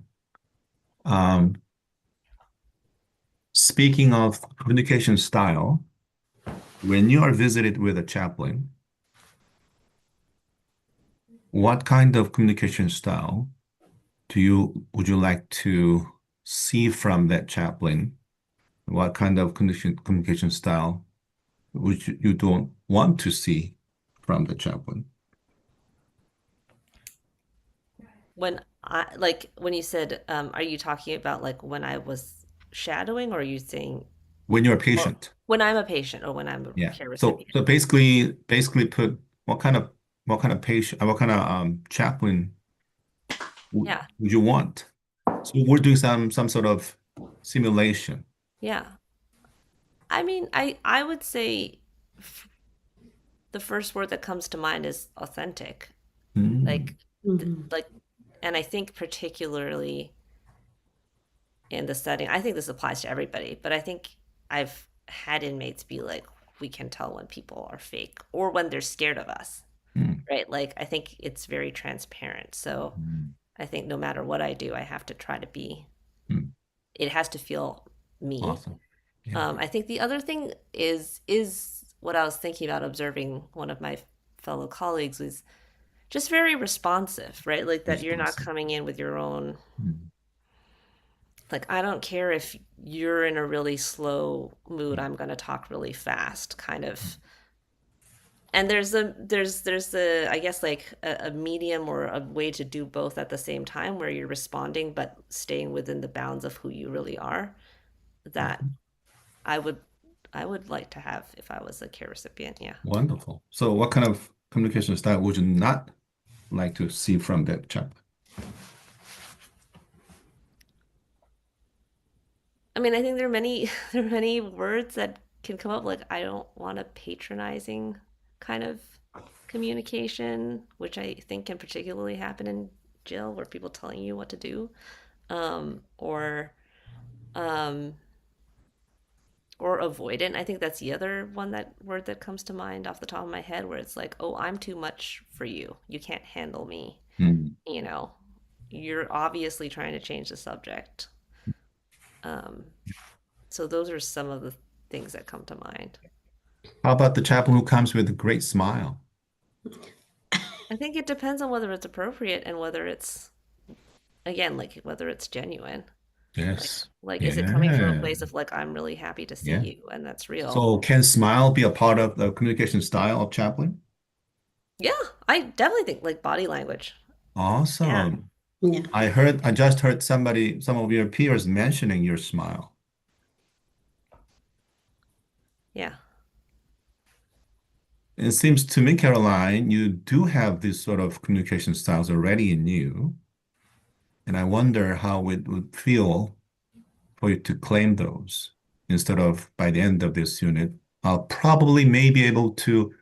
Speaking of communication style, when you are visited with a chaplain, what kind of communication style would you like to see from that chaplain? What kind of communication style would you don't want to see from the chaplain? When you said, are you talking about like when I was shadowing, or are you saying When you're a patient, when I'm a patient or when I'm a yeah. care So recipient? basically put what kind of patient, what kind of chaplain Yeah. would you want? So we're doing some sort of simulation. Yeah. I mean, I would say the first word that comes to mind is authentic. Like like and I think particularly in the setting, I think this applies to everybody, but I think I've had inmates be like, we can tell when people are fake or when they're scared of us, Mm, right? Like, I think it's very transparent. So mm, I think no matter what I do, I have to try to be, mm. it has to feel me. Awesome. Yeah. I think the other thing is what I was thinking about observing one of my fellow colleagues was just very responsive, right? Like that you're not Responsive. coming in with your own, Mm, like, I don't care if you're in a really slow mood, I'm going to talk really fast kind of. And there's I guess like a medium or a way to do both at the same time where you're responding but staying within the bounds of who you really are. that I would like to have if I was a care recipient. Yeah. Wonderful. So what kind of communication style would you not like to see from that chaplain? I mean, I think there are many there are many words that can come up. Like, I don't want a patronizing kind of communication, which I think can particularly happen in jail, where people telling you what to do, or um, or avoidant. I think that's the other one, that word that comes to mind off the top of my head, where it's like, oh, I'm too much for you. You can't handle me. Hmm. You know, you're obviously trying to change the subject. So those are some of the things that come to mind. How about the chaplain who comes with a great smile? I think it depends on whether it's appropriate and whether it's, again, like whether it's genuine. Yes. Like, is it coming from a Yeah. place of like, I'm really happy to see Yeah. you and that's real? So can smile be a part of the communication style of chaplain? Yeah, I definitely think like body language. Yeah. Awesome. Yeah. I just heard some of your peers mentioning your smile. Yeah. It seems to me, Caroline, you do have this sort of communication styles already in you. And I wonder how it would feel for you to claim those instead of by the end of this unit. I'll probably may be able to,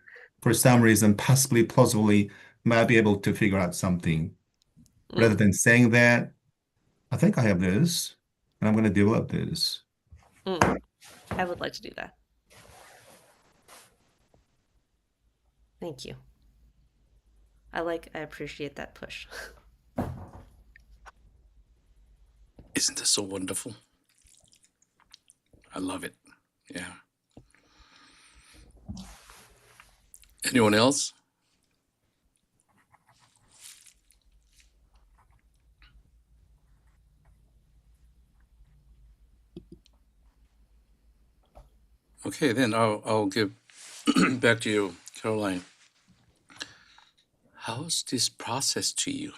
for some reason, possibly, plausibly, might be able to figure out something. Rather Mm, than saying that, I think I have this, and I'm going to develop this. mm. I would like to do that. Thank you. I appreciate that push. Isn't this so wonderful? I love it. Yeah. Anyone else? Okay, then I'll give back to you, Caroline. How's this process to you?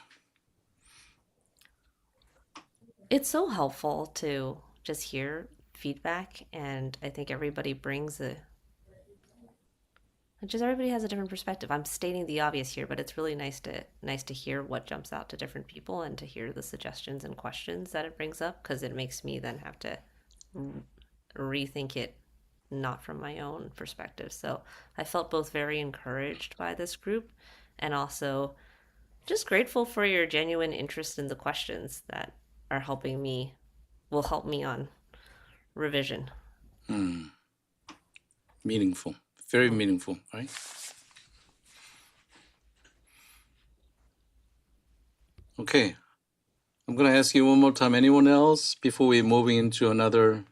It's so helpful to just hear feedback, and I think everybody brings everybody has a different perspective. I'm stating the obvious here, but it's really nice to hear what jumps out to different people and to hear the suggestions and questions that it brings up, because it makes me then have to rethink it, not from my own perspective. So I felt both very encouraged by this group and also just grateful for your genuine interest in the questions that are will help me on revision. Meaningful. Very meaningful, right? Okay. I'm going to ask you one more time. Anyone else before we're moving into another?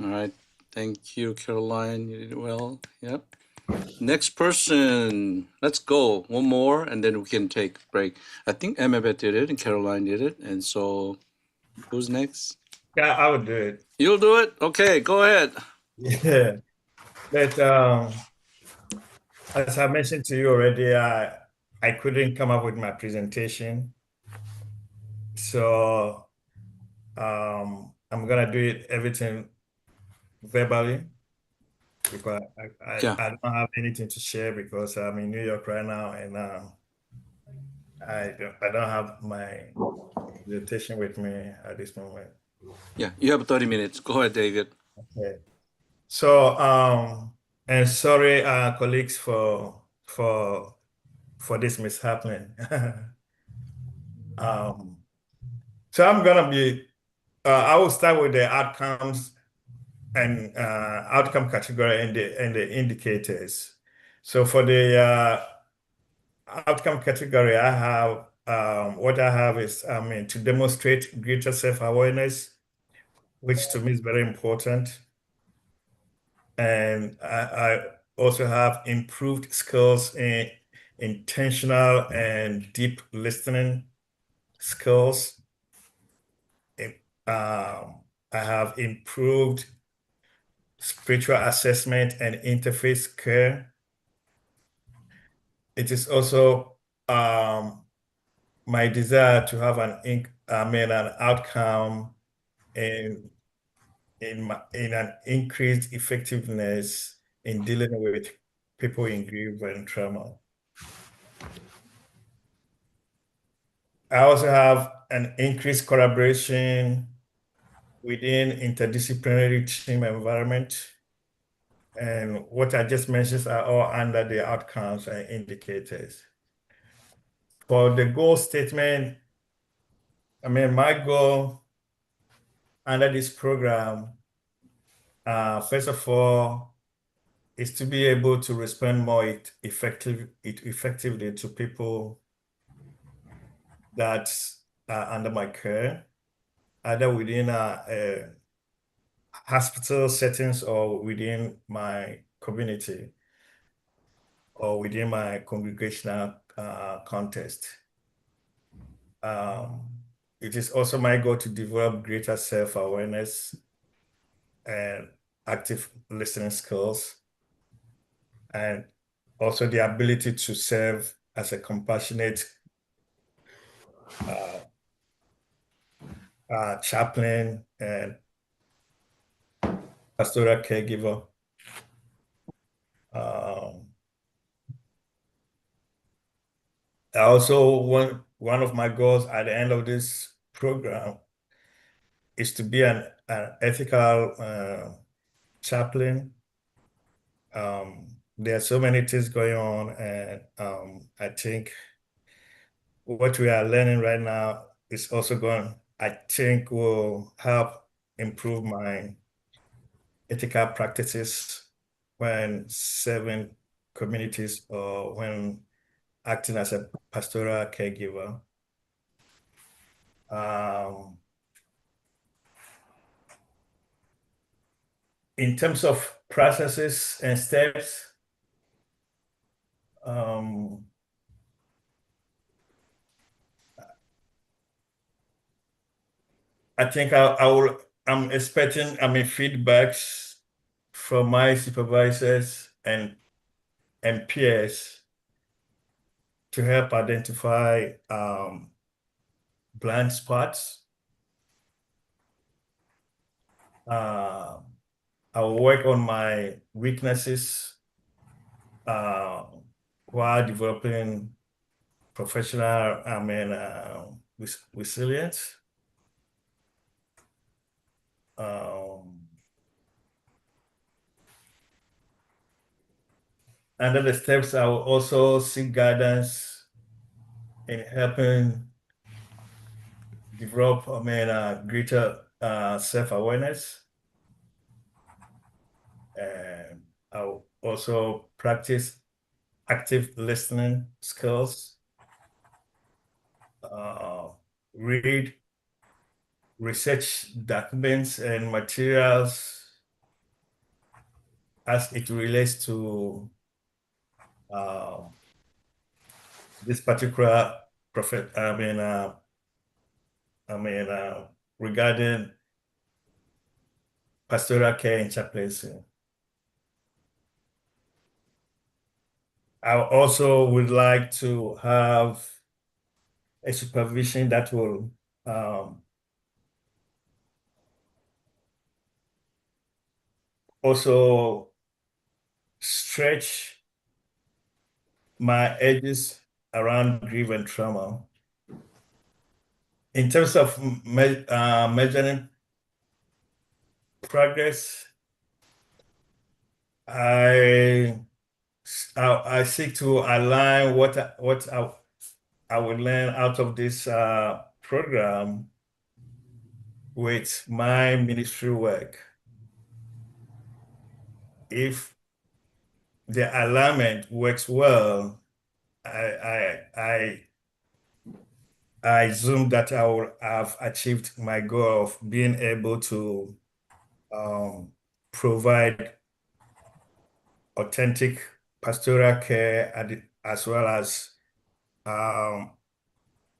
All right. Thank you, Caroline. You did well. Yep. Next person. Let's go. One more, and then we can take a break. I think Emabeth did it, and Caroline did it. And so, who's next? Yeah, I would do it. You'll do it? Okay, go ahead. Yeah. But as I mentioned to you already, I couldn't come up with my presentation. So I'm gonna do it everything verbally because Yeah. I don't have anything to share because I'm in New York right now and I don't have my presentation with me at this moment. Yeah, you have 30 minutes. Go ahead, David. Okay. So and sorry colleagues for this mishappening. So I'm gonna be I will start with the outcomes and outcome category and the indicators. So for the outcome category, I have what I have is to demonstrate greater self-awareness, which to me is very important. And I also have improved skills in intentional and deep listening skills. I have improved spiritual assessment and interface care. It is also my desire to have an an outcome in in an increased effectiveness in dealing with people in grief and trauma. I also have an increased collaboration within interdisciplinary team environment. And what I just mentioned are all under the outcomes and indicators. For the goal statement, my goal under this program, first of all, is to be able to respond more effectively to people that are under my care, either within hospital settings or within my community or within my congregational context. It is also my goal to develop greater self-awareness and active listening skills, and also the ability to serve as a compassionate chaplain and pastoral caregiver. I also want one of my goals at the end of this program is to be an ethical chaplain. There are so many things going on, and I think what we are learning right now is also I think will help improve my ethical practices when serving communities or when acting as a pastoral caregiver. In terms of processes and steps, I think I'm expecting feedbacks from my supervisors and peers to help identify blind spots. I'll work on my weaknesses while developing professional resilience. Under the steps, I will also seek guidance in helping develop greater self-awareness. And I'll also practice active listening skills, read research documents and materials as it relates to this particular regarding pastoral care and chaplaincy. I also would like to have a supervision that will also stretch my edges around grief and trauma. In terms of measuring progress, I seek to align what I will learn out of this program with my ministry work. If the alignment works well, I assume that I will have achieved my goal of being able to provide authentic pastoral care as well as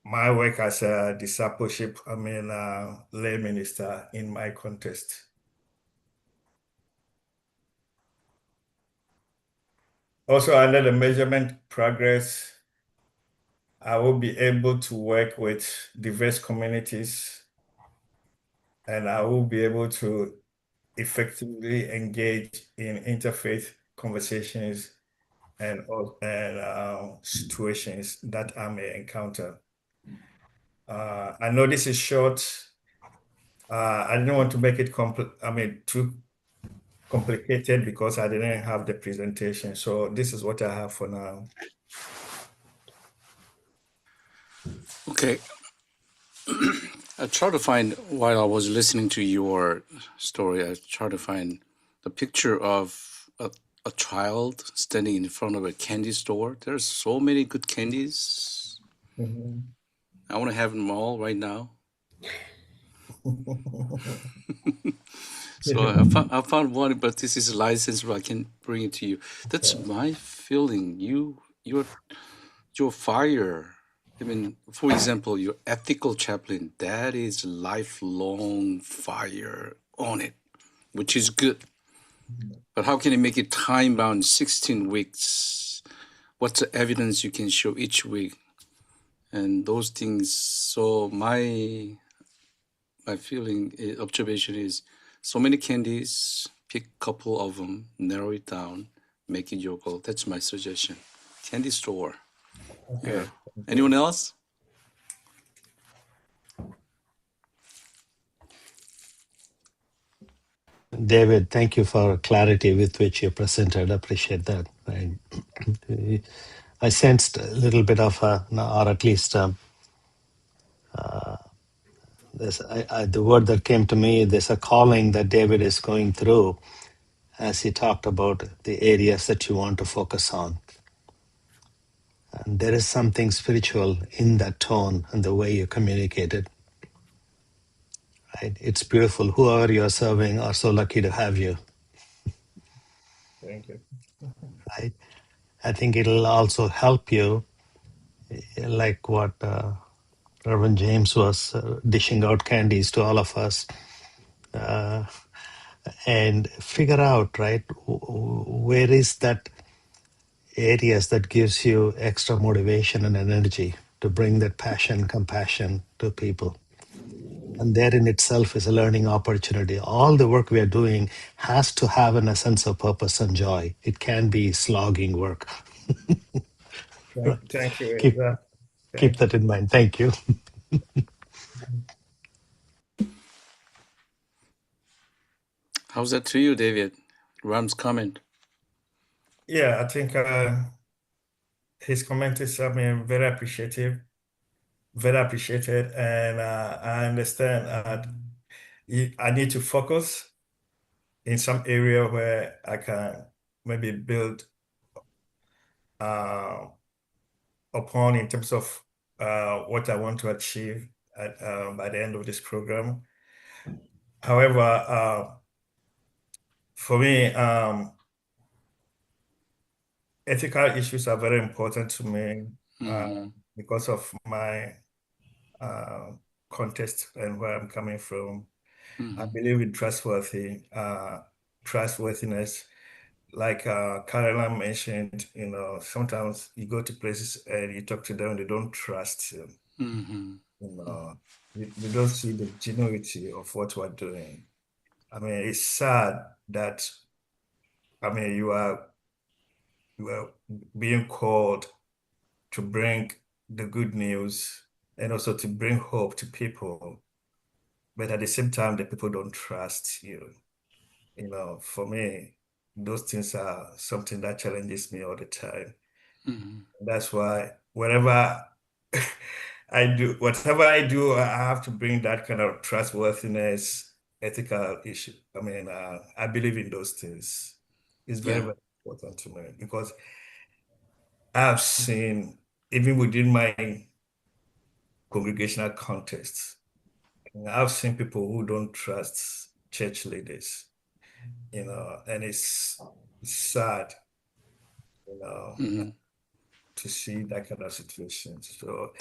my work as a discipleship, lay minister in my context. Also, under the measurement progress, I will be able to work with diverse communities, and I will be able to effectively engage in interfaith conversations and situations that I may encounter. I know this is short. I didn't want to make it too complicated because I didn't have the presentation. So this is what I have for now. Okay. I tried to find, while I was listening to your story, I tried to find the picture of a child standing in front of a candy store. There's so many good candies. Mhm. I want to have them all right now. So I found one, but this is a license, but I can bring it to you. That's my feeling. Your fire. I mean, for example, your ethical chaplain, that is lifelong fire on it, which is good. But how can you make it time bound 16 weeks? What's the evidence you can show each week? And those things. So my feeling, observation is so many candies, pick a couple of them, narrow it down, make it your goal. That's my suggestion. Candy store. Okay. Yeah. Anyone else? David, thank you for clarity with which you presented. I appreciate that. I sensed a little bit of or at least the word that came to me, there's a calling that David is going through as he talked about the areas that you want to focus on. And there is something spiritual in that tone and the way you communicate it. Right? It's beautiful. Whoever you're serving are so lucky to have you. Thank you. Right? I think it'll also help you, like what Reverend James was dishing out candies to all of us, and figure out, right, where is that areas that gives you extra motivation and energy to bring that passion, compassion to people. And that in itself is a learning opportunity. All the work we are doing has to have a sense of purpose and joy. It can be slogging work. Thank you. Keep Thank that in mind. Thank you. How's that to you, David? Ram's comment. Yeah, I think his comment is, very appreciative, very appreciated, and I understand I need to focus in some area where I can maybe build upon in terms of what I want to achieve by the end of this program. However, for me, ethical issues are very important to me because of my context and where I'm coming from. I believe in trustworthiness. Like Caroline mentioned, sometimes you go to places and you talk to them, they don't trust you. They don't see the genuinity of what we're doing. I mean, it's sad that you are being called to bring the good news and also to bring hope to people, but at the same time, the people don't trust you. For me, those things are something that challenges me all the time. That's why whatever whatever I do, I have to bring that kind of trustworthiness, ethical issue. I believe in those things. It's very, very important to me because I've seen, even within my congregational context, I've seen people who don't trust church leaders, and it's sad, to see that kind of situation. So,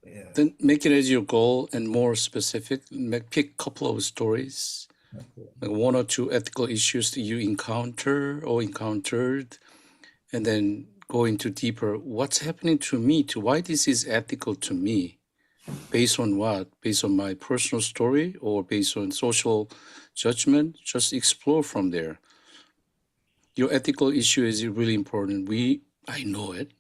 yeah. Then make it as your goal and more specific. Pick a couple of stories, like one or two ethical issues that you encountered, and then go into deeper, what's happening to me, to why this is ethical to me, based on what? Based on my personal story or based on social judgment? Just explore from there. Your ethical issue is really important. I know it.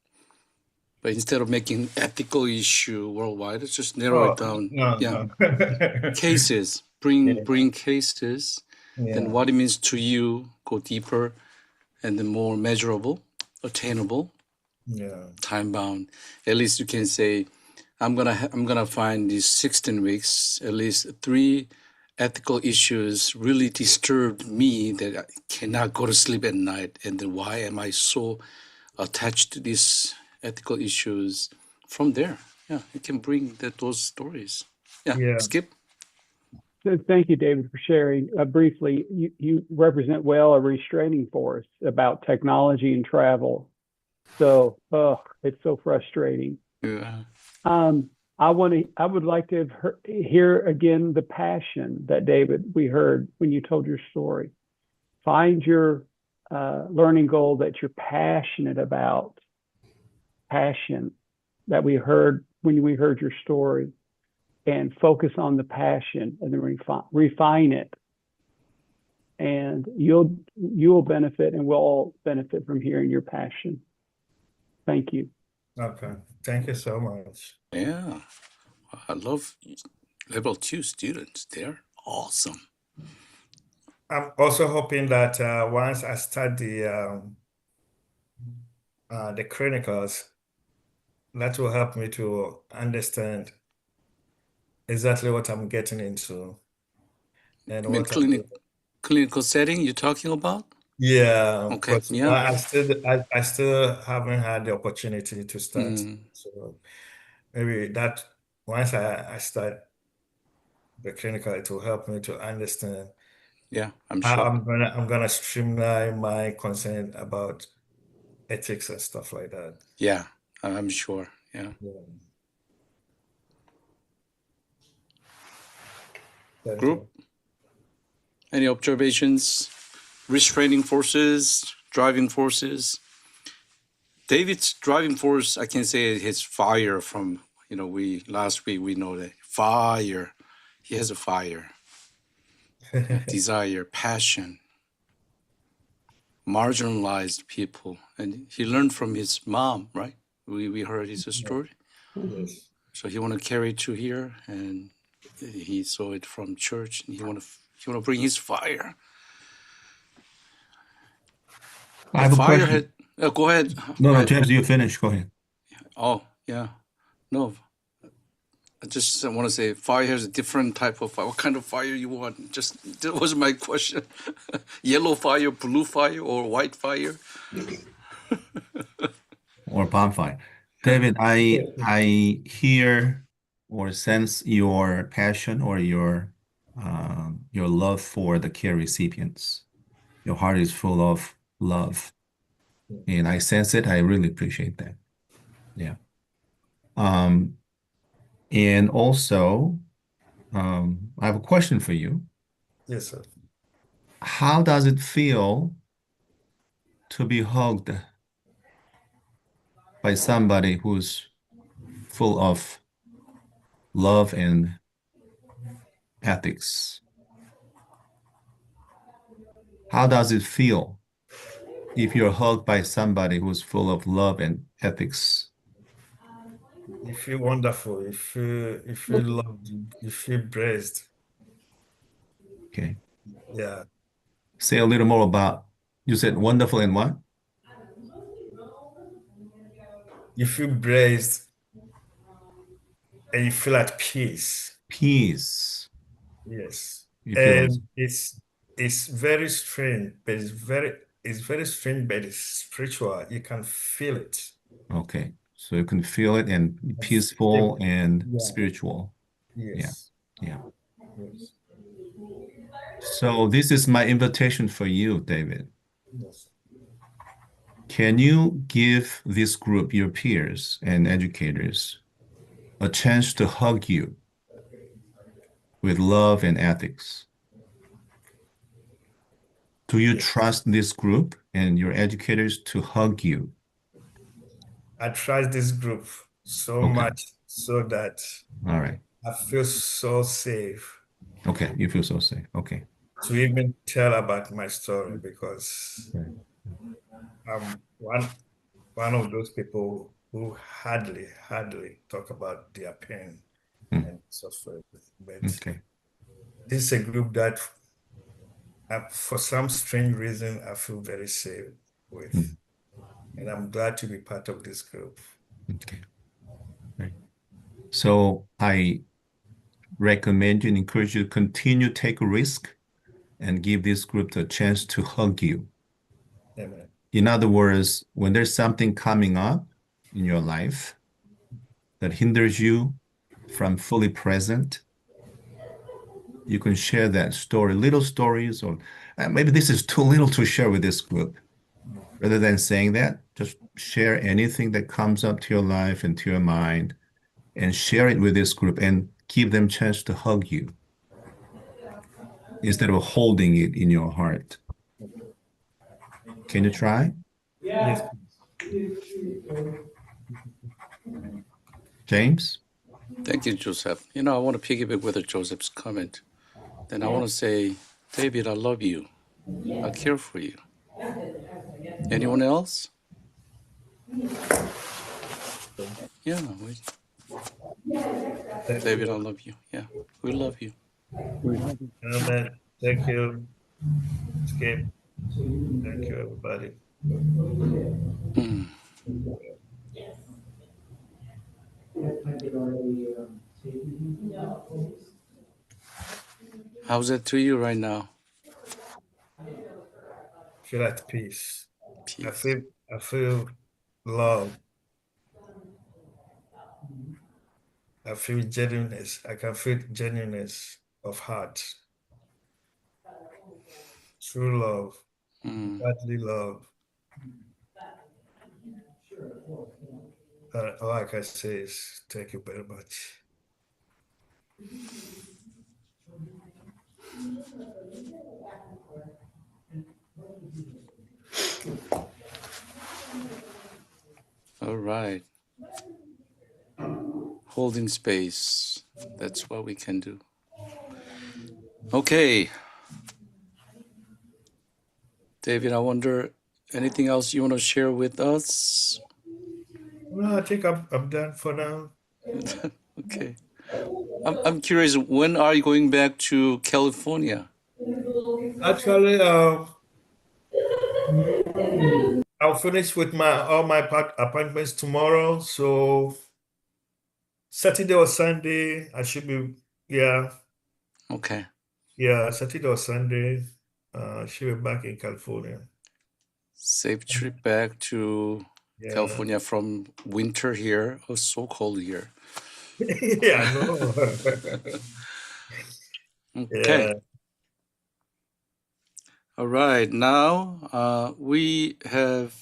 But instead of making ethical issue worldwide, let's just narrow it down. No, Yeah. no. Cases. Yeah. Bring cases. Then Yeah. what it means to you, go deeper and then more measurable, attainable, Yeah. time bound. At least you can say, I'm gonna find these 16 weeks, at least 3 ethical issues really disturbed me that I cannot go to sleep at night. And then why am I so attached to these ethical issues? From there, yeah, you can bring those stories. Yeah, Yeah. Skip. So thank you, David, for sharing. Briefly, you represent well a restraining force about technology and travel. So, it's so frustrating. Yeah. I would like to hear again the passion that we heard when you told your story. Find your learning goal that you're passionate about. Passion that we heard when we heard your story, and focus on the passion, and then refine it. And you'll benefit, and we'll all benefit from hearing your passion. Thank you. Okay. Thank you so much. Yeah. I love level 2 students. They're awesome. I'm also hoping that once I start the chronicles, that will help me to understand exactly what I'm getting into and I mean, what I'm doing. clinical setting you're talking about? Yeah, Okay, but yeah. I still haven't had the opportunity to start. So maybe that once I start the clinical, it will help me to understand Yeah, I'm how sure. I'm gonna streamline my concern about ethics and stuff like that. Yeah, I'm sure. Yeah. Yeah. Thank Group, you. any observations? Restraining forces, driving forces. David's driving force, I can say his fire from, last week we know that fire. He has a fire, desire, passion, marginalized people. And he learned from his mom, right? We heard his story. Yes. So he want to carry it to here, and he saw it from church, and he want to bring his fire. I have a fire question. had. Go ahead. No, Go no, ahead. James, you finish. Go ahead. Oh yeah, no. I just want to say fire has a different type of fire. What kind of fire you want? Just that was my question. Yellow fire, blue fire, or white fire? Or bonfire. David, I hear or sense your passion or your love for the care recipients. Your heart is full of love, and I sense it. I really appreciate that. Yeah. And also, I have a question for you. Yes, sir. How does it feel to be hugged by somebody who's full of love and ethics? How does it feel if you're hugged by somebody who's full of love and ethics? You feel wonderful. You feel loved. You feel blessed. Okay. Yeah. Say a little more about, you said wonderful and what? You feel blessed and you feel at peace. Peace. Yes. You feel And it's very strange, but it's very strange, but it's spiritual. You can feel it. okay. So you can feel it and be I feel peaceful it. and Yeah. spiritual. Yeah. Yes. Yeah. Yes. So this is my invitation for you, David. Yes. Can you give this group, your peers and educators, a chance to hug you with love and ethics? Do you Yes. trust this group and your educators to hug you I trust this group so Okay. much so that All right. I feel so safe Okay. You feel so safe. Okay. to even tell about my story because Okay. I'm one of those people who hardly talk about their pain Mm. and suffering. But Okay. this is a group that, for some strange reason, I feel very safe with. Mm. And I'm glad to be part of this group. Okay. Right. So I recommend you and encourage you to continue to take a risk and give this group the chance to hug you. Amen. In other words, when there's something coming up in your life that hinders you from fully present, you can share that story, little stories, or maybe this is too little to share with this group. Rather than saying that, just share anything that comes up to your life and to your mind and share it with this group and give them a chance to hug you instead of holding it in your heart. Can you try? Yes. James? Thank you, Joseph. You know, I want to piggyback with Joseph's comment. Then I want to say, David, I love you. I care for you. Anyone else? Yeah, Thank David, I you. love you. Yeah, we love you. Amen. Thank you, Skip. Thank you, everybody. Mm. How's it to you right now? Feel at peace. I Peace. feel love. I feel genuineness. I can feel genuineness of heart. True love. Mm. Godly love. All I can say is thank you very much. All right. Holding space. That's what we can do. Okay. David, I wonder, anything else you want to share with us? No, I think I'm done for now. Okay. I'm curious, when are you going back to California? Actually, I'll finish with all my appointments tomorrow. So Saturday or Sunday, I should be, yeah, Okay. Saturday or Sunday, should be back in California. Safe trip back to Yeah. California from winter here. Oh, so cold here. Yeah, I know. Okay. Yeah. All right. Now we have,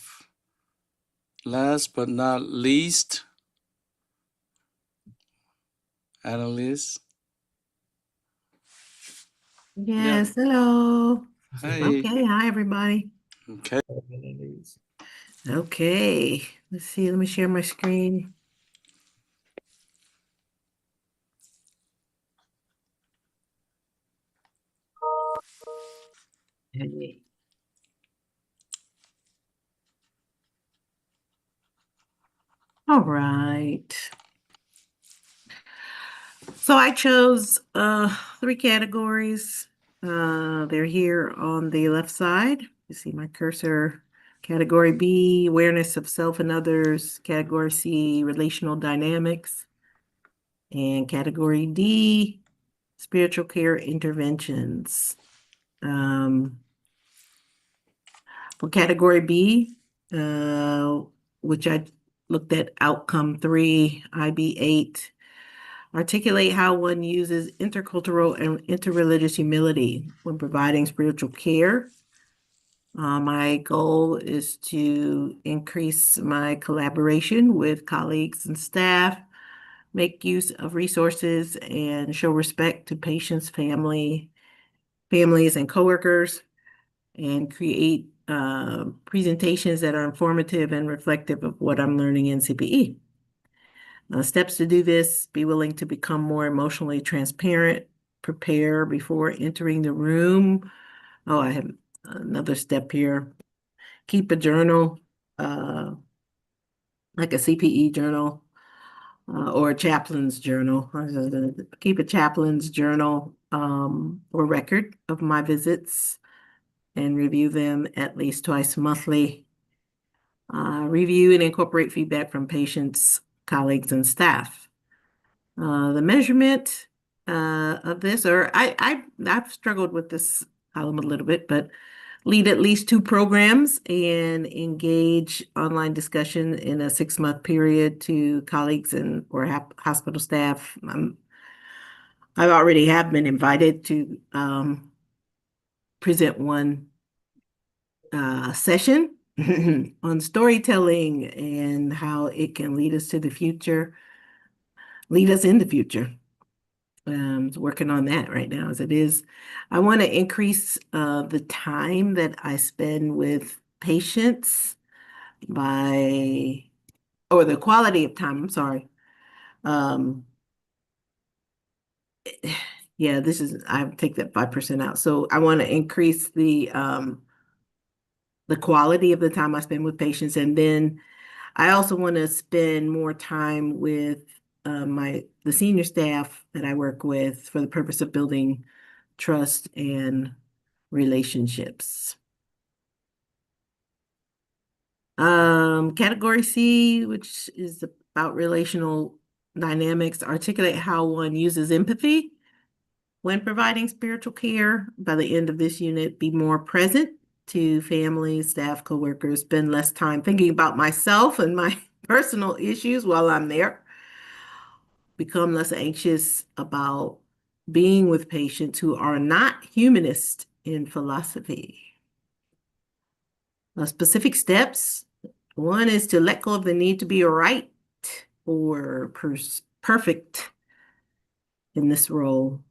last but not least, Annalise. Yes, hello. Hi. Okay, hi everybody. Okay. Okay, let's see, let me share my screen. Okay. All right. So I chose 3 categories. They're here on the left side. You see my cursor. Category B, awareness of self and others. Category C, relational dynamics. And category D, spiritual care interventions. For category B, which I looked at outcome 3, IB8, articulate how one uses intercultural and interreligious humility when providing spiritual care. My goal is to increase my collaboration with colleagues and staff, make use of resources, and show respect to patients, families, and coworkers, and create presentations that are informative and reflective of what I'm learning in CPE. Steps to do this: be willing to become more emotionally transparent, prepare before entering the room. Oh, I have another step here. Keep a journal, like a CPE journal, or a chaplain's journal. Keep a chaplain's journal or record of my visits and review them at least twice monthly. Review and incorporate feedback from patients, colleagues, and staff. The measurement of this, or I've struggled with this column a little bit, but lead at least 2 programs and engage online discussion in a 6-month period to colleagues and or hospital staff. I've already have been invited to present one session on storytelling and how it can lead us to the future, lead us in the future. Working on that right now as it is. I want to increase the time that I spend with patients or the quality of time, I'm sorry. Yeah, I take that 5% out. So I want to increase the quality of the time I spend with patients. And then I also want to spend more time with the senior staff that I work with for the purpose of building trust and relationships. Category C, which is about relational dynamics, articulate how one uses empathy when providing spiritual care. By the end of this unit, be more present to families, staff, coworkers, spend less time thinking about myself and my personal issues while I'm there. Become less anxious about being with patients who are not humanist in philosophy. Specific steps. One is to let go of the need to be right or perfect in this role.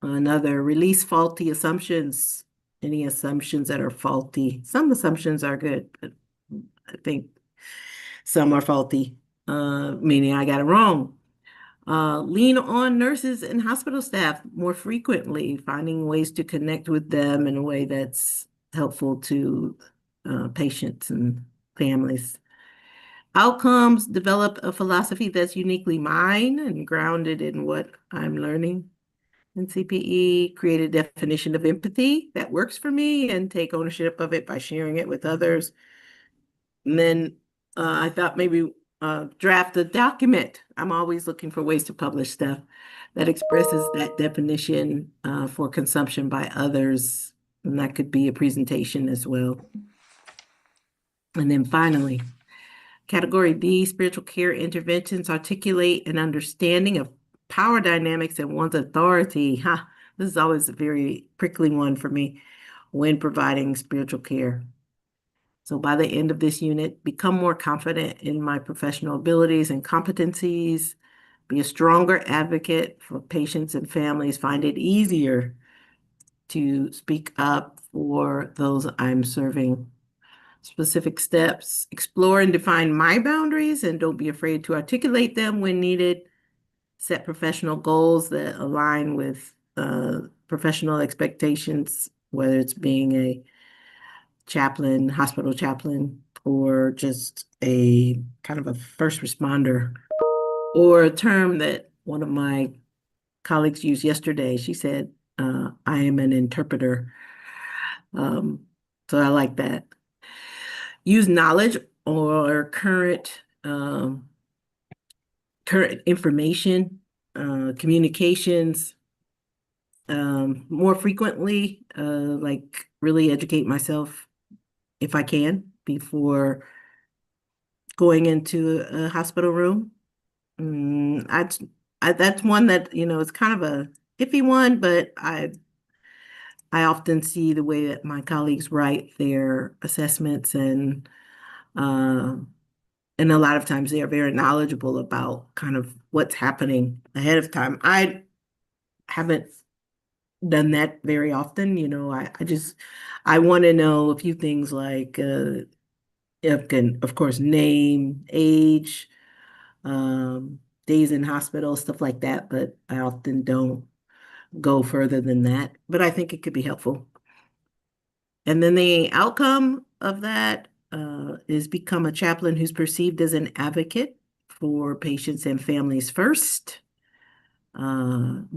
Another, release faulty assumptions. Any assumptions that are faulty. Some assumptions are good, but I think some are faulty, meaning I got it wrong. Lean on nurses and hospital staff more frequently, finding ways to connect with them in a way that's helpful to patients and families. Outcomes, develop a philosophy that's uniquely mine and grounded in what I'm learning in CPE, create a definition of empathy that works for me and take ownership of it by sharing it with others. And then I thought maybe draft a document. I'm always looking for ways to publish stuff that expresses that definition for consumption by others. And that could be a presentation as well. And then finally, category D, spiritual care interventions, articulate an understanding of power dynamics and one's authority. This is always a very prickly one for me when providing spiritual care. So by the end of this unit, become more confident in my professional abilities and competencies, be a stronger advocate for patients and families, find it easier to speak up for those I'm serving. Specific steps, explore and define my boundaries and don't be afraid to articulate them when needed. Set professional goals that align with professional expectations, whether it's being a chaplain, hospital chaplain, or just a kind of a first responder, or a term that one of my colleagues used yesterday. She said, I am an interpreter. So I like that. Use knowledge or current information, communications more frequently, like really educate myself if I can before going into a hospital room. That's one that, it's kind of a iffy one, but I often see the way that my colleagues write their assessments and a lot of times they are very knowledgeable about kind of what's happening ahead of time. I haven't done that very often. I want to know a few things like, of course, name, age, days in hospital, stuff like that, but I often don't go further than that. But I think it could be helpful. And then the outcome of that is become a chaplain who's perceived as an advocate for patients and families first.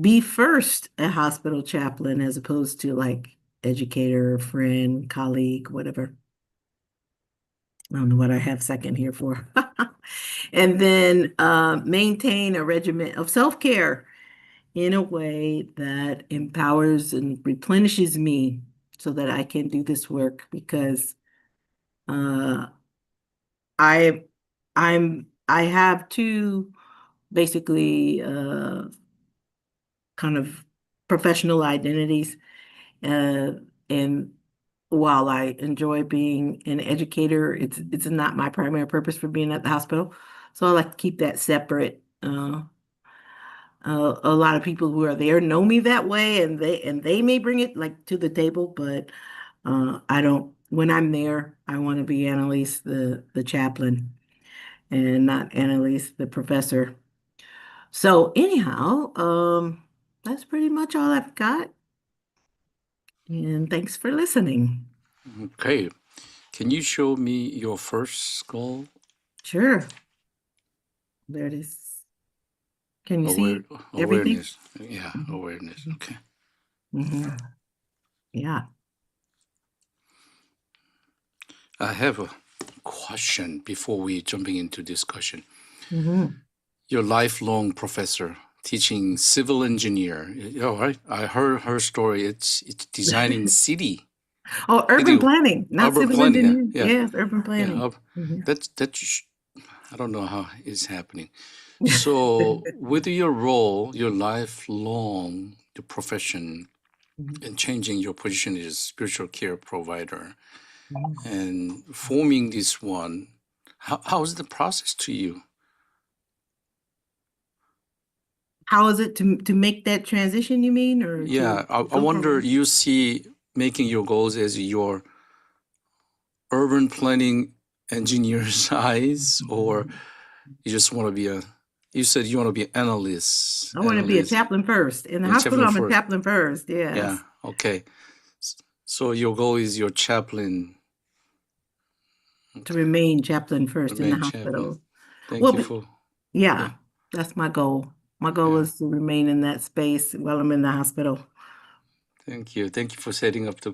Be first a hospital chaplain as opposed to like educator, friend, colleague, whatever. I don't know what I have second here for. And then maintain a regimen of self-care in a way that empowers and replenishes me so that I can do this work because uh, I have two basically kind of professional identities. And while I enjoy being an educator, it's not my primary purpose for being at the hospital. So I like to keep that separate. A lot of people who are there know me that way, and they may bring it like to the table, but I don't. When I'm there, I want to be Annalise, the chaplain, and not Annalise, the professor. So anyhow, that's pretty much all I've got. And thanks for listening. Okay. Can you show me your first goal? Sure. There it is. Can you see everything? Awareness. Yeah, awareness. Okay. Yeah. I have a question before we jumping into discussion. You're a lifelong professor teaching civil engineer. All right. I heard her story. It's designing city. Oh, urban planning, not Urban civil planning. engineering. Yeah. Yes, urban planning. I don't know how it's happening. So with your role, your lifelong your profession and changing your position as spiritual care provider and forming this one, how is the process to you? How is it to make that transition, you mean, or Yeah, I go wonder, from? you see making your goals as your urban planning engineer's eyes, or you just want to be you said you want to be an analyst. I want to be a chaplain first. In the hospital, Chaplain I'm a first. chaplain first. Yes. Yeah, okay. So your goal is your chaplain. To remain chaplain first in the Remain chaplain. hospital. Thank you for. Yeah, that's my goal. My goal is to remain in that space while I'm in the hospital. Thank you. Thank you for setting up the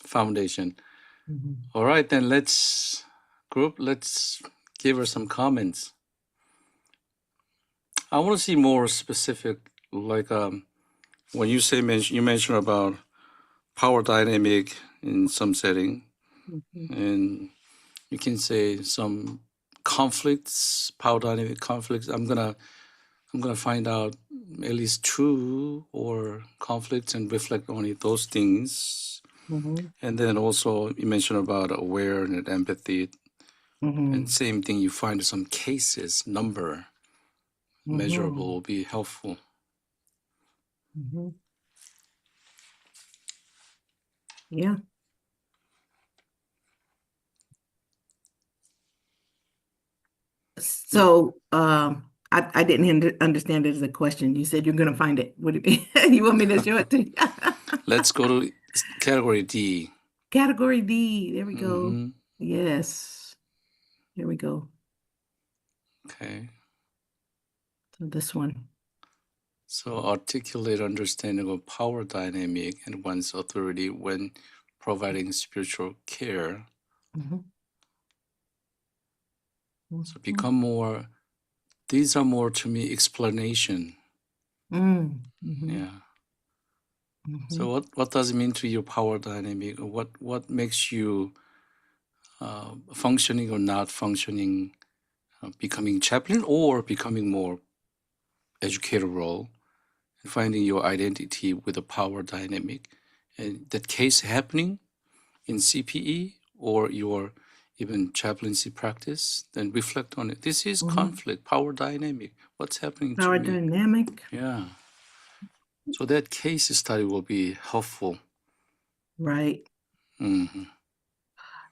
foundation. All right, then let's give her some comments. I want to see more specific, like when you mentioned about power dynamic in some setting, and you can say some conflicts, power dynamic conflicts. I'm gonna find out at least two or conflicts and reflect on it, those things. And then also you mentioned about awareness and empathy. And same thing, you find some cases, number, measurable will be helpful. Yeah. So I didn't understand it as a question. You said you're going to find it. What do you mean? You want me to show it to you? Let's go to category D. Category D. There we go. Yes. Here we go. Okay. So this one. So articulate understanding of power dynamic and one's authority when providing spiritual care. So become more, these are more to me explanation. Yeah. So what does it mean to you, power dynamic? What makes you functioning or not functioning, becoming chaplain or becoming more educator role, and finding your identity with a power dynamic? And that case happening in CPE or your even chaplaincy practice, then reflect on it. This is conflict, power dynamic. What's happening to me? Power dynamic. Yeah. So that case study will be helpful. Right. Mm-hmm.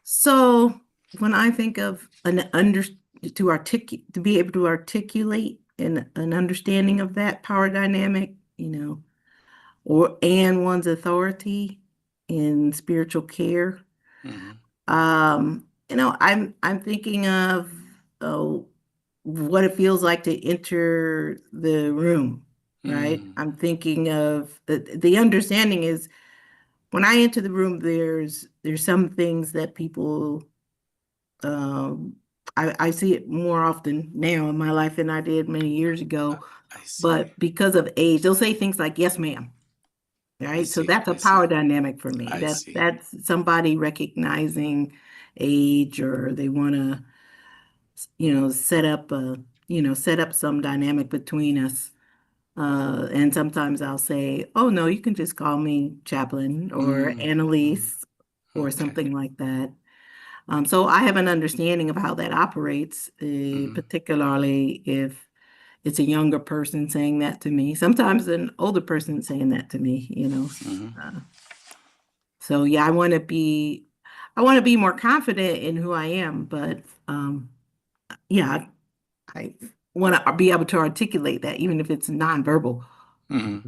So when I think of to be able to articulate an understanding of that power dynamic, and one's authority in spiritual care, Mm-hmm. I'm thinking of what it feels like to enter the room, right? Mm. I'm thinking of the understanding is when I enter the room, there's some things that people um I see it more often now in my life than I did many years ago. I see. But because of age, they'll say things like, yes, ma'am. I Right. So see. that's a I see. power dynamic for me. I see. That's somebody recognizing age, or they want to, set up some dynamic between us. And sometimes I'll say, oh no, you can just call me Chaplain or Mm. Annalise or Okay. something like that. So I have an understanding of how that operates, Mm-hmm. particularly if it's a younger person saying that to me. Sometimes an older person saying that to me, Mm-hmm. So yeah, I want to be more confident in who I am, but yeah, I want to be able to articulate that even if it's nonverbal, Mm-hmm.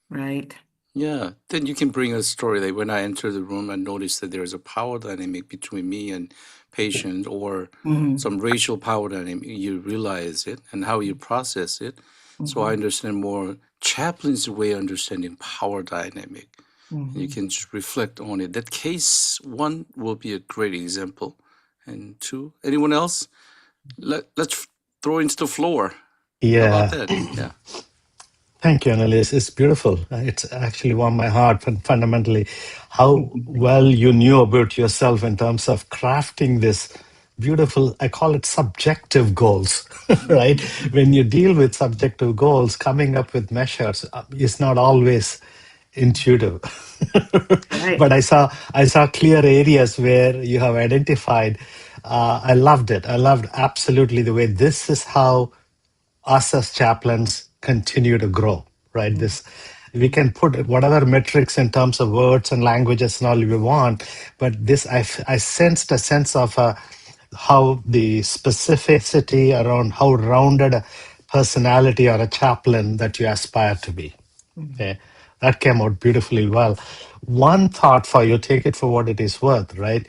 right? Yeah, then you can bring a story that when I enter the room and notice that there is a power dynamic between me and patient or Hmm. some racial power dynamic, you realize it and how you process it. So I Hmm. understand more chaplain's way of understanding power dynamic. And you Hmm. can reflect on it. That case one will be a great example. And two, anyone else? Let's throw into the floor. How about Yeah. that? Yeah. Thank you, Annalise. It's beautiful. It's actually warmed my heart, fundamentally, how well you knew about yourself in terms of crafting this beautiful, I call it subjective goals, right? When you deal with subjective goals, coming up with measures is not always intuitive. Right. But I saw clear areas where you have identified. I loved it. I loved absolutely the way this is how us as chaplains continue to grow, right? This we can put whatever metrics in terms of words and languages and all we want, but this I sensed a sense of how the specificity around how rounded a personality or a chaplain that you aspire to be. Okay, that came out beautifully well. One thought for you, take it for what it is worth, right?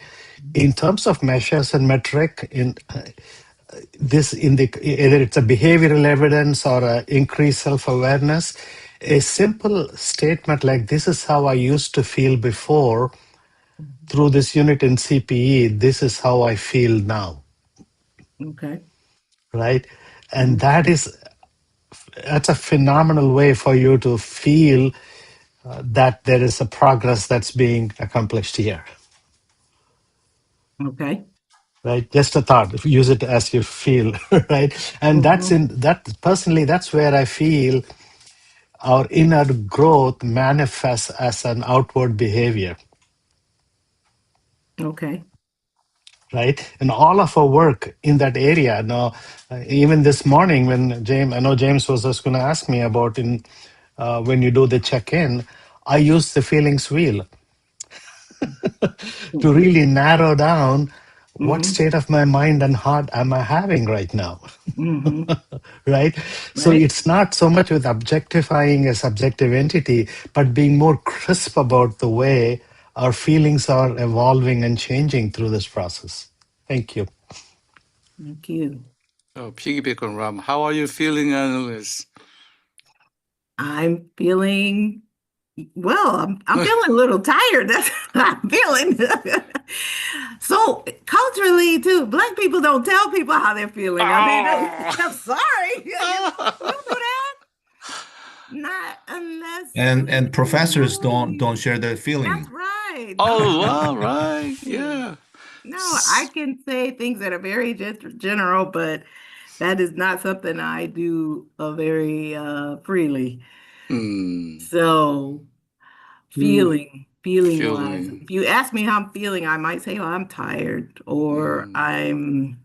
In terms of measures and metric, this in the either it's a behavioral evidence or a increased self-awareness, a simple statement like this is how I used to feel before, through this unit in CPE, this is how I feel now, Okay. right? And Mhm. that's a phenomenal way for you to feel that there is a progress that's being accomplished here, Okay. right? Just a thought, use it as you feel, right? And that's Mhm. in that personally, that's where I feel our inner growth manifests as an outward behavior, Okay. right? And all of our work in that area. Now, even this morning, when I know James was just going to ask me about when you do the check-in, I use the feelings wheel to really narrow down what Hmm. state of my mind and heart am I having right now. Hmm. Right? So Right. it's not so much with objectifying a subjective entity, but being more crisp about the way our feelings are evolving and changing through this process. Thank you. Thank you. Oh, piggyback on Ram. How are you feeling, Annalise? I'm feeling well. I'm feeling a little tired. That's what I'm feeling. So culturally, too, Black people don't tell people how they're feeling. I mean, Oh. I'm sorry. We don't do that. Not unless And professors don't really. share their That's feeling. right. No, Oh, well, right. no. Yeah. No, I can say things that are very general, but that is not something I do very freely. Mm, So, feeling wise, feeling. if you ask me how I'm feeling, I might say, "Oh, I'm tired," or Mm, "I'm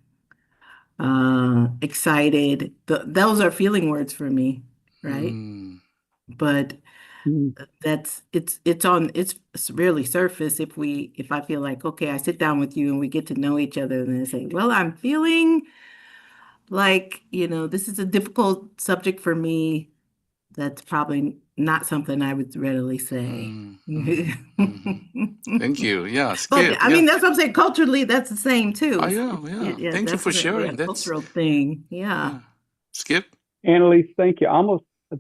excited." Those are feeling words for me, right? mm, But Mm. It's really surface if I feel like, okay, I sit down with you and we get to know each other and then say, well, I'm feeling like, this is a difficult subject for me. That's probably not something I would readily say. Thank you. Yeah, But Skip. I Yeah. mean, that's what I'm saying. Culturally, that's the same too. Oh, yeah. Yeah, Thank you for definitely a sharing. That's cultural thing. Yeah. yeah. Skip. Annalise, thank you.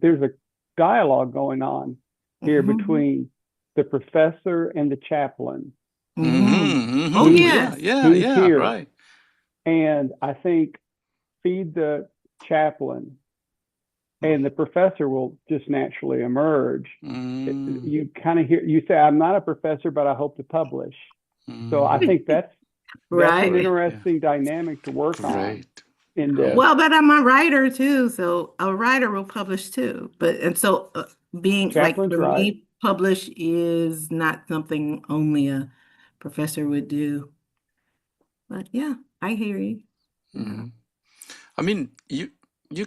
There's a dialogue going on here hmm between the professor and the chaplain Oh, Mm-hmm. who's Yeah, yes. who's yeah, here. right. And I think feed the chaplain and the professor will just naturally emerge. Mm, You kind of hear you say, I'm not a professor, but I hope to publish. So I mm, think that's an Right. great. Yeah. interesting dynamic to work on Great. in this. Great. Well, but I'm a writer too, so a writer will publish too. Being like Chaplain's for right. me, publish is not something only a professor would do. But yeah, I hear you. Yeah. Mhm. I mean, you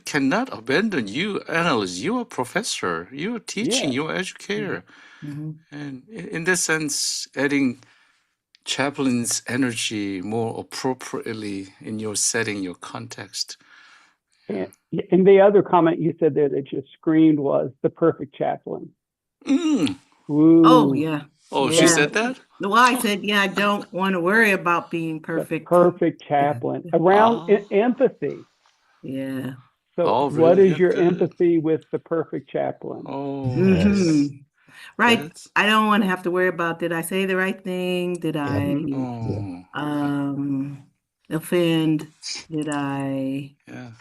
cannot abandon you analyst. You're a professor. You're teaching. Yes. You're an educator. Mm-hmm. And in that sense, adding chaplain's energy more appropriately in your setting, your context. Yeah. And the other comment you said there that just screamed was the perfect chaplain. Mm. Oh Ooh, yeah. Oh, she Yeah. said that? Well, I said, yeah, I don't want to worry about being the perfect. perfect Yeah. chaplain around Ah. empathy. Yeah. So, Oh, what really? is Yeah, your good. empathy with the perfect chaplain? Oh, hmm okay. Yes. Right. That's I don't want to have to worry about, did I say the right thing? Did Yep. I Mm-hmm. Yeah. oh, offend? Did I yeah.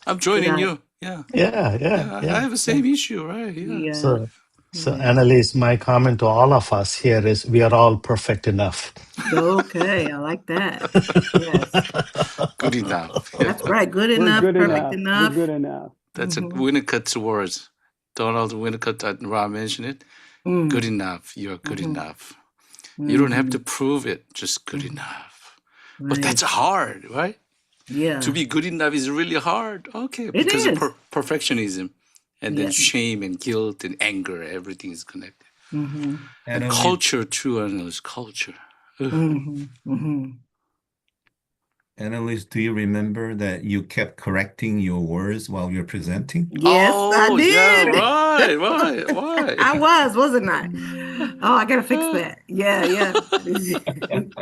I'm did joining I you. Yeah. Yeah. Yeah. Yeah, I Yeah. have the Yeah. same issue, right? Yeah. yeah. So, Yeah. Annalise, my comment to all of us here is we are all perfect enough. Okay, I like that. Yes. Good enough. Yeah. That's right. Good We're enough, good perfect enough. We're enough. good enough. That's a Mm-hmm. Winnicott's words. Donald Winnicott, Ra mentioned it. Good Mm-hmm. enough. You're good enough. You don't have Mm-hmm. to prove it, just good Mm-hmm. enough. But that's Right. hard, right? To Yeah. be good enough is really hard. Okay, It because of is. perfectionism and then Yeah. shame and guilt and anger, everything is connected. Mm-hmm. And Annalise, culture, too, is culture. Ugh. Mm-hmm. Mm-hmm. Annalise, do you remember that you kept correcting your words while you're presenting? Yes, I Oh, yeah, did. right, why? I wasn't I? Oh, I gotta fix Ah, that. Yeah, yeah. Good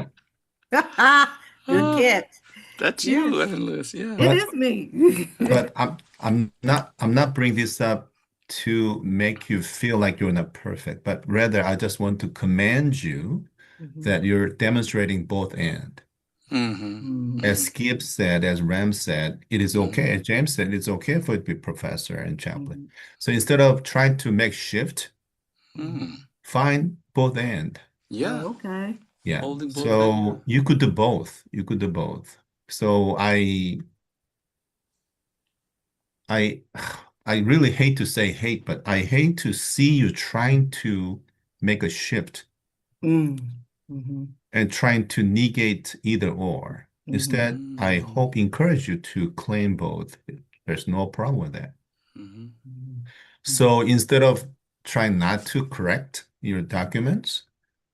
ah, catch. that's you, Yes, Annalise. it Yeah. But is me. but I'm not bringing this up to make you feel like you're not perfect, but rather I just want to commend you Mhm, that you're demonstrating both end. Mm-hmm. mhm, As Skip said, as Ram said, it is Mm-hmm. okay. As James said, it's okay for it to be professor and chaplain. mhm, So instead of trying to make shift, mhm. Mm. find both end. Yeah, Oh, okay. Yeah. holding both end, yeah. So you could do both. You could do both. So I I really hate to say hate, but I hate to see you trying to make a shift Mm, mhm, and trying to negate either or. mhm, Instead, I Mm-hmm. hope encourage you to claim both. There's no problem with that. Mm-hmm. mhm, So instead of trying not to correct your documents,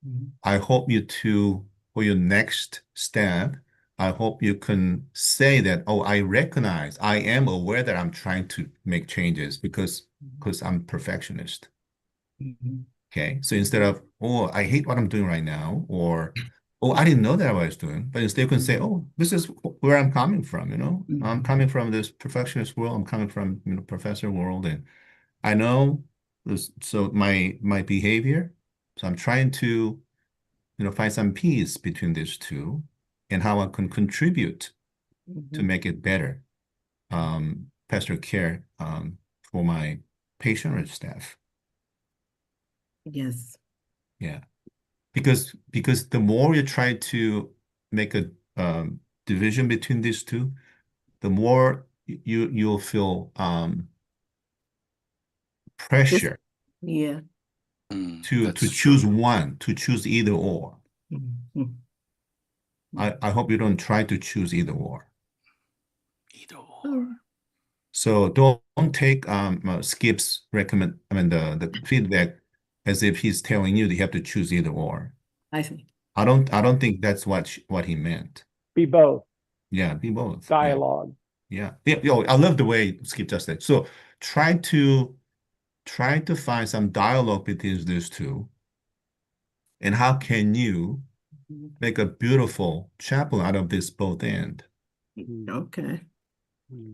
mhm, I hope you to, for your next step, I hope you can say that, oh, I recognize, I am aware that I'm trying to make changes because I'm perfectionist. mhm, Okay. So instead of, oh, I hate what I'm doing right now, or oh, I didn't know that what I was doing, but instead you can say, oh, this is where I'm coming from, I'm mhm, coming from this perfectionist world, I'm coming from, professor world, and I know this, so my behavior, so I'm trying to find some peace between these two and how I can contribute to mhm. make it better, pastoral care, for my patient or staff. Yes. Yeah, because the more you try to make a division between these two, the more you'll feel This, pressure yeah. Mm, to that's true. choose one, to choose either or. Mhm, I hope you don't try to choose either or. Either mhm. or. So don't take Skip's the feedback as if he's telling you that you have to choose either or. I see. I don't think that's what he meant. Be both. Yeah, be both. Dialogue. Yeah. Yo, I love the way Skip does that. So try to find some dialogue between these two. And how can you make a beautiful chapel out of this both end? Okay.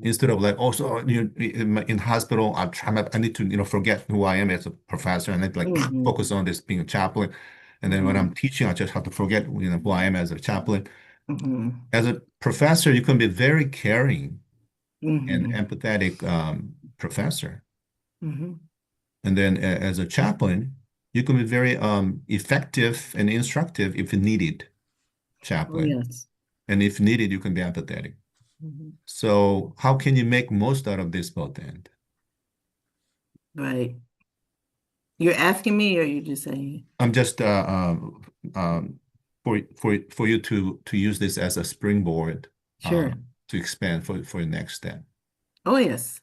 Instead of like also in hospital, I need to forget who I am as a professor and then like focus on this being a chaplain. And then when I'm teaching, I just have to forget who I am as a chaplain. As a professor, you can be very caring and empathetic professor. And then as a chaplain, you can be very effective and instructive if needed, chaplain. Oh, yes. And if needed, you can be empathetic. So how can you make most out of this both end? Right. You're asking me, or you're just saying? I'm just for you to use this as a springboard Sure. to expand for your next step. Oh, yes.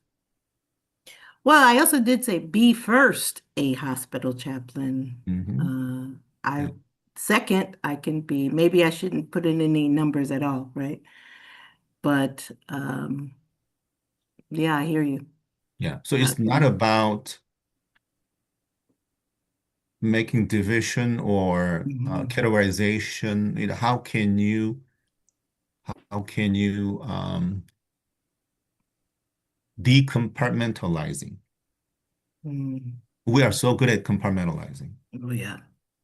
Well, I also did say be first a hospital chaplain. Yeah. Second, I can be, maybe I shouldn't put in any numbers at all, right? But yeah, I hear you. Yeah. So it's not about making division or categorization. How can you decompartmentalizing? We are so good at compartmentalizing. Oh, yeah.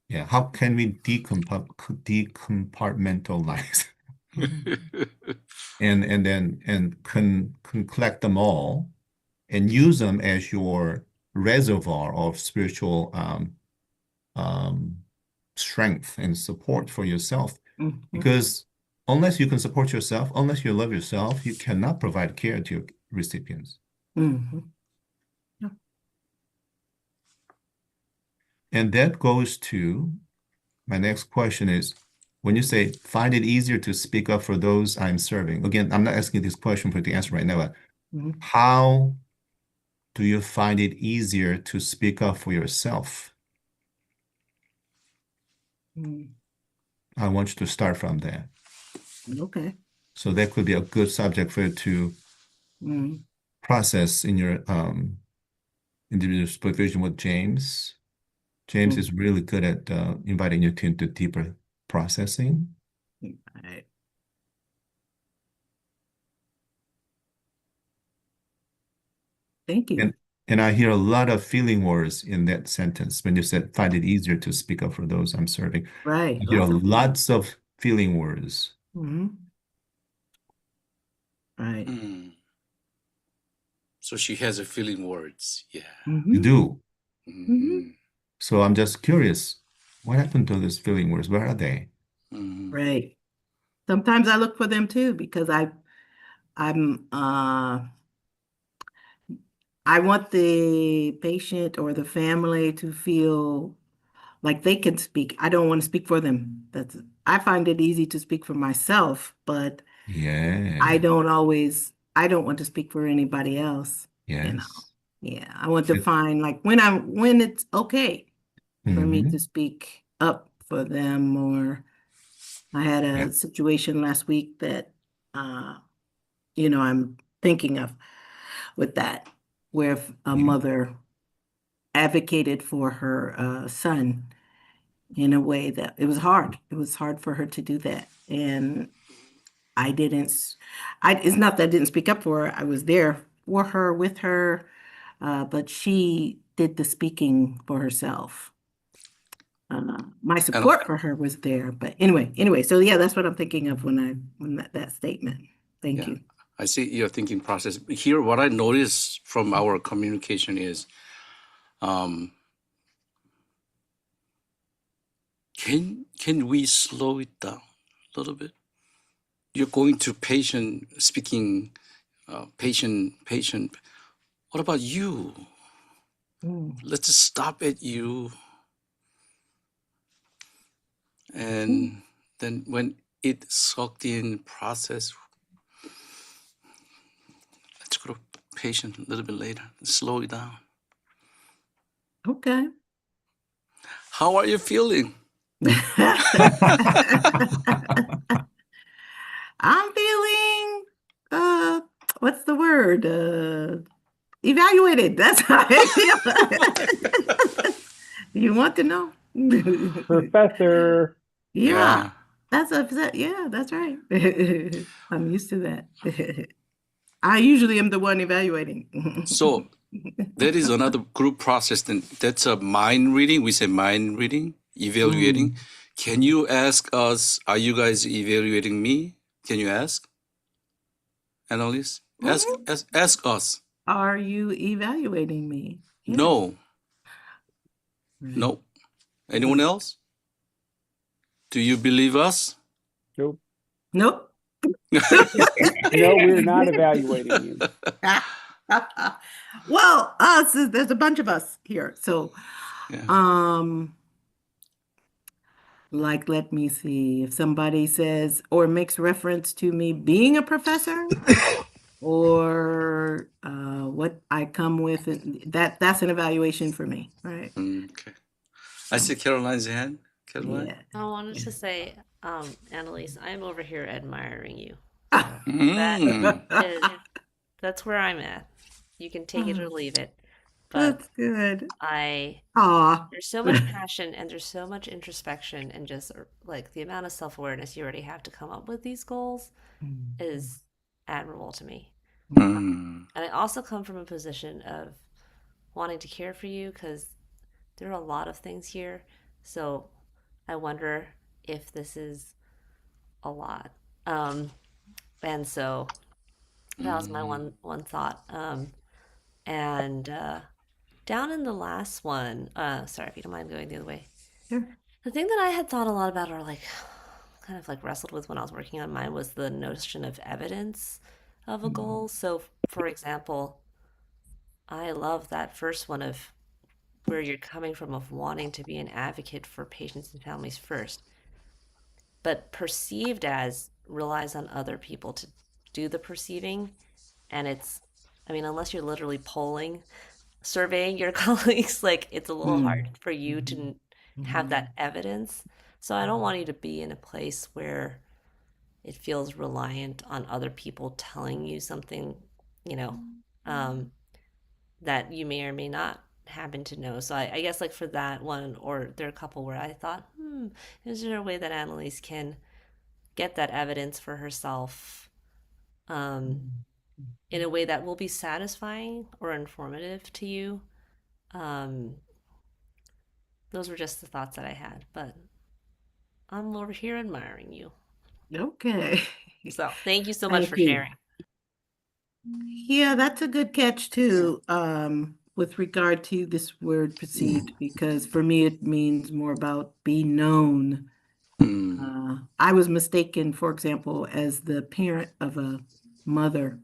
Yeah. How can we decompartmentalize and then collect them all and use them as your reservoir of spiritual strength and support for yourself? Because unless you can support yourself, unless you love yourself, you cannot provide care to your recipients. And that goes to my next question is, when you say, find it easier to speak up for those I'm serving. Again, I'm not asking this question for you to answer right now, but how do you find it easier to speak up for yourself? I want you to start from there. Okay. So that could be a good subject for you to process in your individual supervision with James. James is really good at inviting you into deeper processing. Right. Thank you. And I hear a lot of feeling words in that sentence when you said, find it easier to speak up for those I'm serving. Right. I hear lots of feeling words. Right. So she has a feeling words. Yeah. You do. So I'm just curious, what happened to those feeling words? Where are they? Right. Sometimes I look for them too because I want the patient or the family to feel like they can speak. I don't want to speak for them. I find it easy to speak for myself, but I don't want to speak for anybody else. Yes. Yeah. I want to find like when it's okay for me to speak up for them. Or I had a situation last week that I'm thinking of with that, where a mother advocated for her son in a way that it was hard. It was hard for her to do that. And it's not that I didn't speak up for her. I was there for her, with her, but she did the speaking for herself. My support for her was there, but anyway. So yeah, that's what I'm thinking of when that statement. Thank you. I see your thinking process. Here, what I noticed from our communication is, can we slow it down a little bit? You're going to patient speaking, patient. What about you? Let's just stop at you. And then when it sucked in process, let's go to patient a little bit later. Slow it down. Okay. How are you feeling? I'm feeling, what's the word? Evaluated. That's how I feel. You want to know? Professor. Yeah, that's right. I'm used to that. I usually am the one evaluating. So that is another group process. Then that's a mind reading. We say mind reading, evaluating. Can you ask us? Are you guys evaluating me? Can you ask, Annalise? Ask us. Are you evaluating me? Yeah. No. Right. No. Anyone else? Do you believe us? Nope. Nope. No, we're not evaluating you. Well, there's a bunch of us here. So, like, let me see. If somebody says or makes reference to me being a professor or what I come with, that's an evaluation for me, right? Okay. I see Caroline's hand. Caroline? Yeah. I wanted to say, Annalise, I'm over here admiring you. That's where I'm at. You can take it or leave it. But That's good. There's so much passion and there's so much introspection and just like the amount of self-awareness you already have to come up with these goals is admirable to me. And I also come from a position of wanting to care for you because there are a lot of things here. So I wonder if this is a lot. And so that was my one thought. And down in the last one, sorry if you don't mind going the other way. Sure. The thing that I had thought a lot about or like kind of like wrestled with when I was working on mine was the notion of evidence of a goal. So for example, I love that first one of where you're coming from of wanting to be an advocate for patients and families first, but perceived as relies on other people to do the perceiving. And unless you're literally surveying your colleagues, like it's a little hard for you to have that evidence. So I don't want you to be in a place where it feels reliant on other people telling you something, that you may or may not happen to know. So I guess like for that one, or there are a couple where I thought, is there a way that Annalise can get that evidence for herself in a way that will be satisfying or informative to you? Those were just the thoughts that I had, but I'm over here admiring you. Okay. So thank you so much for you. sharing. Yeah, that's a good catch too, with regard to this word perceived, because for me it means more about be known. I was mistaken, for example, as the parent of a mother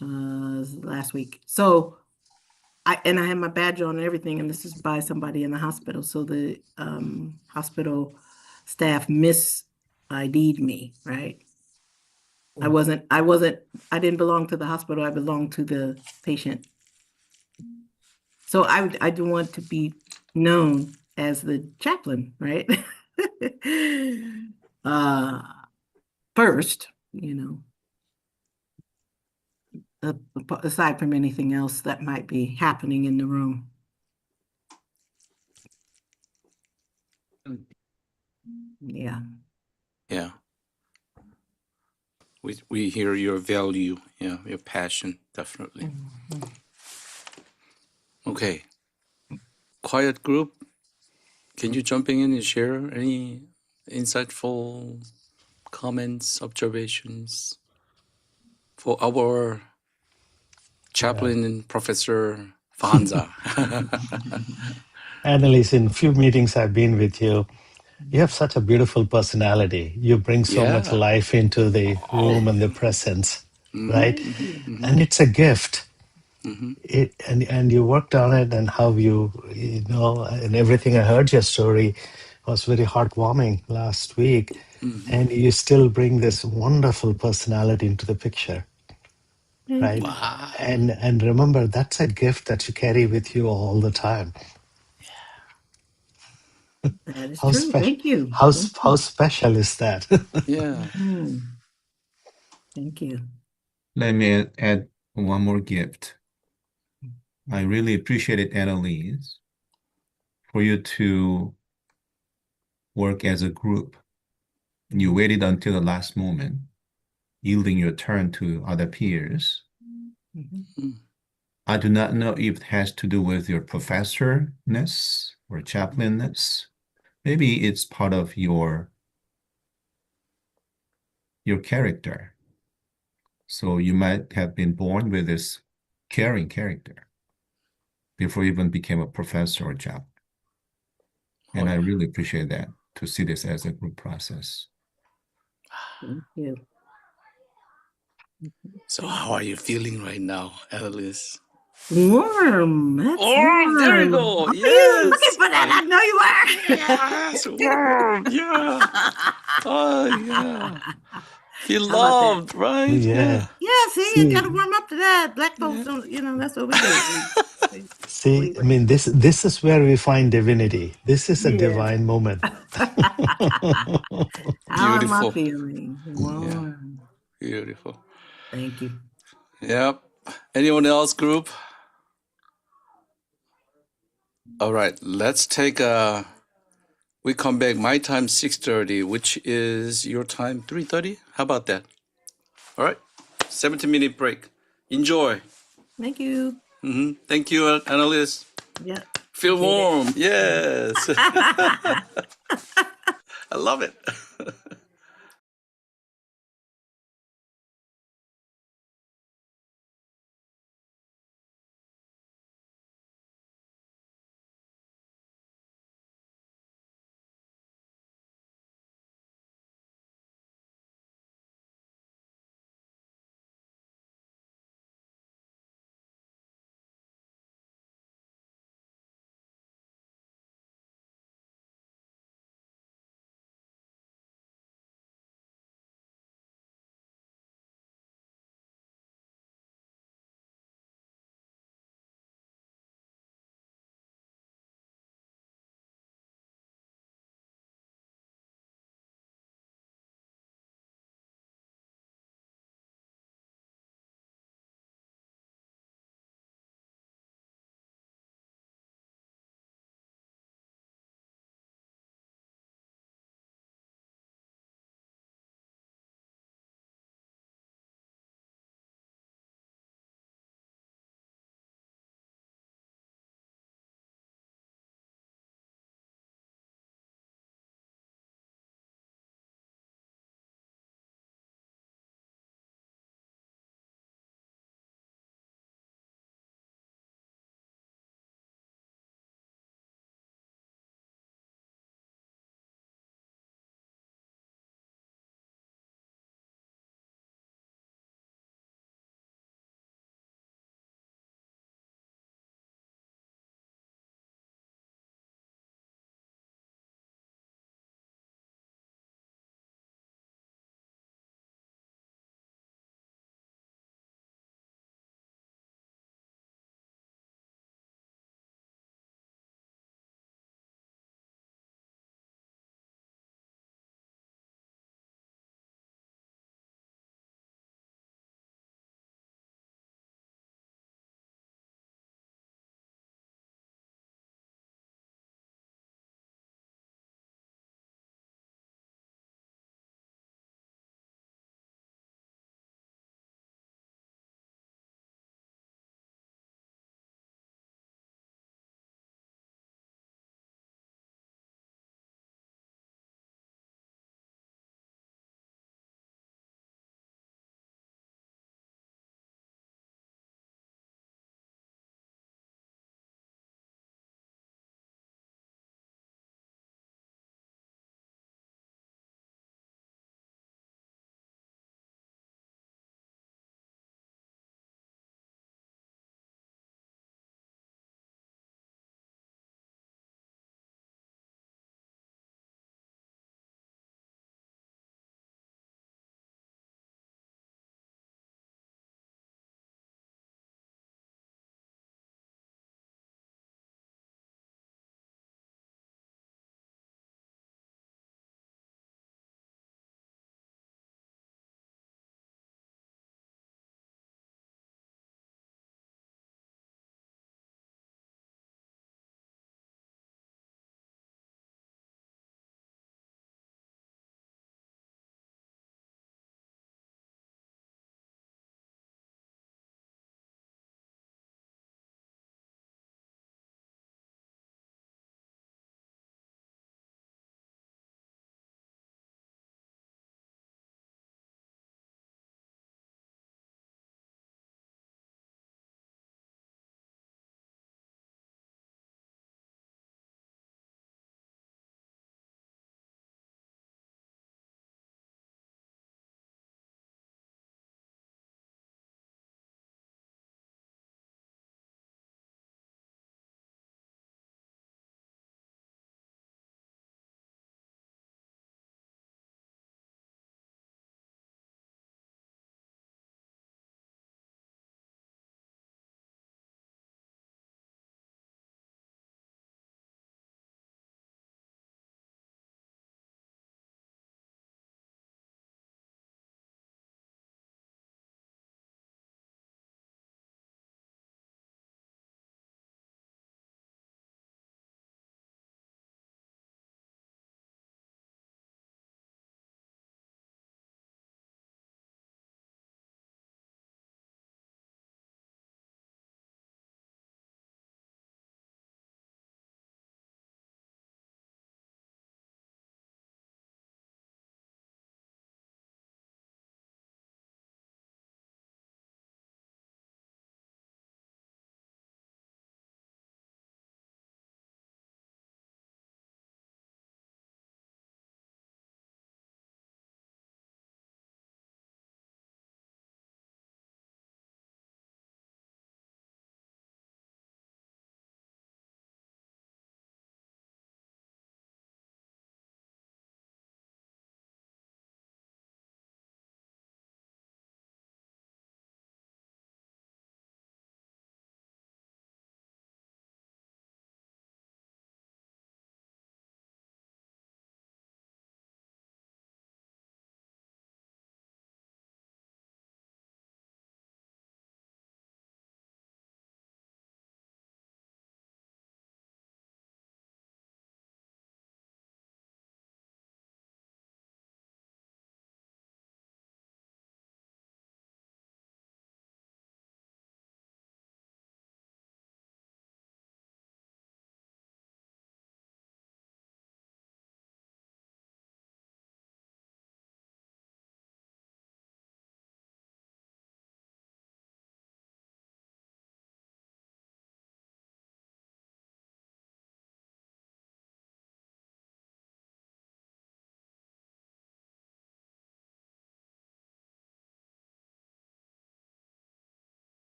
last week. So I had my badge on and everything, and this is by somebody in the hospital. So the hospital staff mis-ID'd me, right? I didn't belong to the hospital. I belonged to the patient. So I do want to be known as the chaplain, right? First, aside from anything else that might be happening in the room. Yeah. Yeah. We hear your value, your passion, definitely. Okay. Quiet group, can you jump in and share any insightful comments, observations for our chaplain and Professor Fanza? Annalise, in a few meetings I've been with you, you have such a beautiful personality. You bring so much life into the room and the presence, right? And it's a gift. And you worked on it, and how and everything. I heard your story was very heartwarming last week, and you still bring this wonderful personality into the picture. right? Wow. And remember, that's a gift that you carry with you all the time. That is How true. special? Thank you. How special is that? Yeah. Thank you. Let me add one more gift. I really appreciated, Annalise, for you to work as a group. You waited until the last moment, yielding your turn to other peers. I do not know if it has to do with your professorness or chaplainness. Maybe it's part of your character. So you might have been born with this caring character before you even became a professor or chaplain. And I really appreciate that, to see this as a group process. Thank you. So how are you feeling right now, Alice? Warm. That's warm. There you go. Are you Yes. looking for that? I know you are. Yes. Warm. Yeah. Oh yeah. Feel How about that? loved, right? Yeah. Yeah, see, you See, gotta warm up to that. Black folks don't, that's what we do. see, I mean, this is where we find divinity. This is a Yes. divine moment. How am I Beautiful. feeling? Yeah. Warm. Beautiful. Thank you. Yep. Anyone else, group? All right. Let's take a. We come back. My time 6:30, which is your time 3:30. How about that? All right. 17-minute break. Enjoy. Thank you. Thank you, Annalise. Yeah. Feel Appreciate it. warm. Yes. I love it.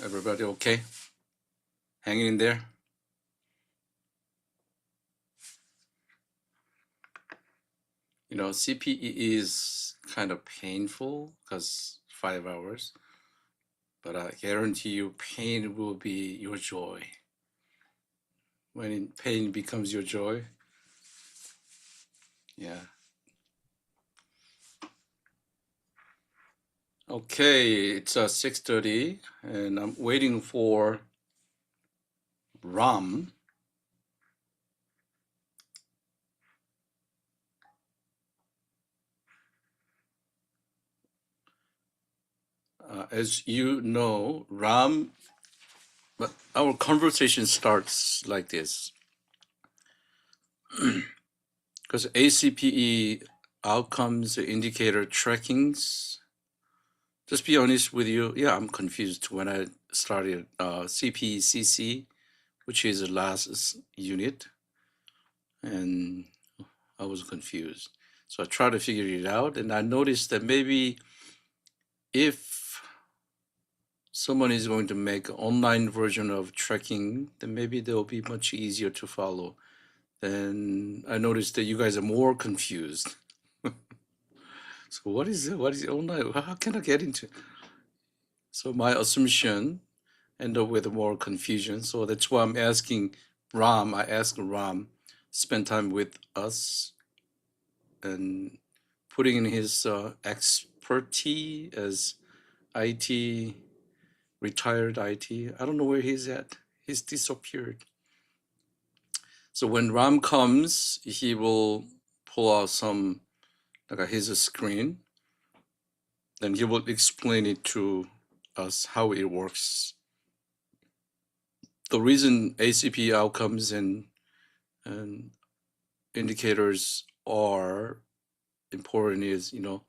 Everybody okay? Hanging in there? You know, CPE is kind of painful because 5 hours, but I guarantee you pain will be your joy. When pain becomes your joy, yeah. Okay, it's 6:30 and I'm waiting for Ram. As you know, Ram, but our conversation starts like this. Because ACPE outcomes indicator trackings, just be honest with you, yeah, I'm confused when I started CPECC, which is the last unit, and I was confused. So I tried to figure it out, and I noticed that maybe if someone is going to make an online version of tracking, then maybe they'll be much easier to follow. Then I noticed that you guys are more confused. So what is it? What is it online? How can I get into? So my assumption end up with more confusion. So that's why I'm asking Ram. I asked Ram spend time with us and putting in his expertise as IT, retired IT. I don't know where he's at. He's disappeared. So when Ram comes, he will pull out some, like his screen, then he will explain it to us how it works. The reason ACP outcomes and indicators are important is, you know,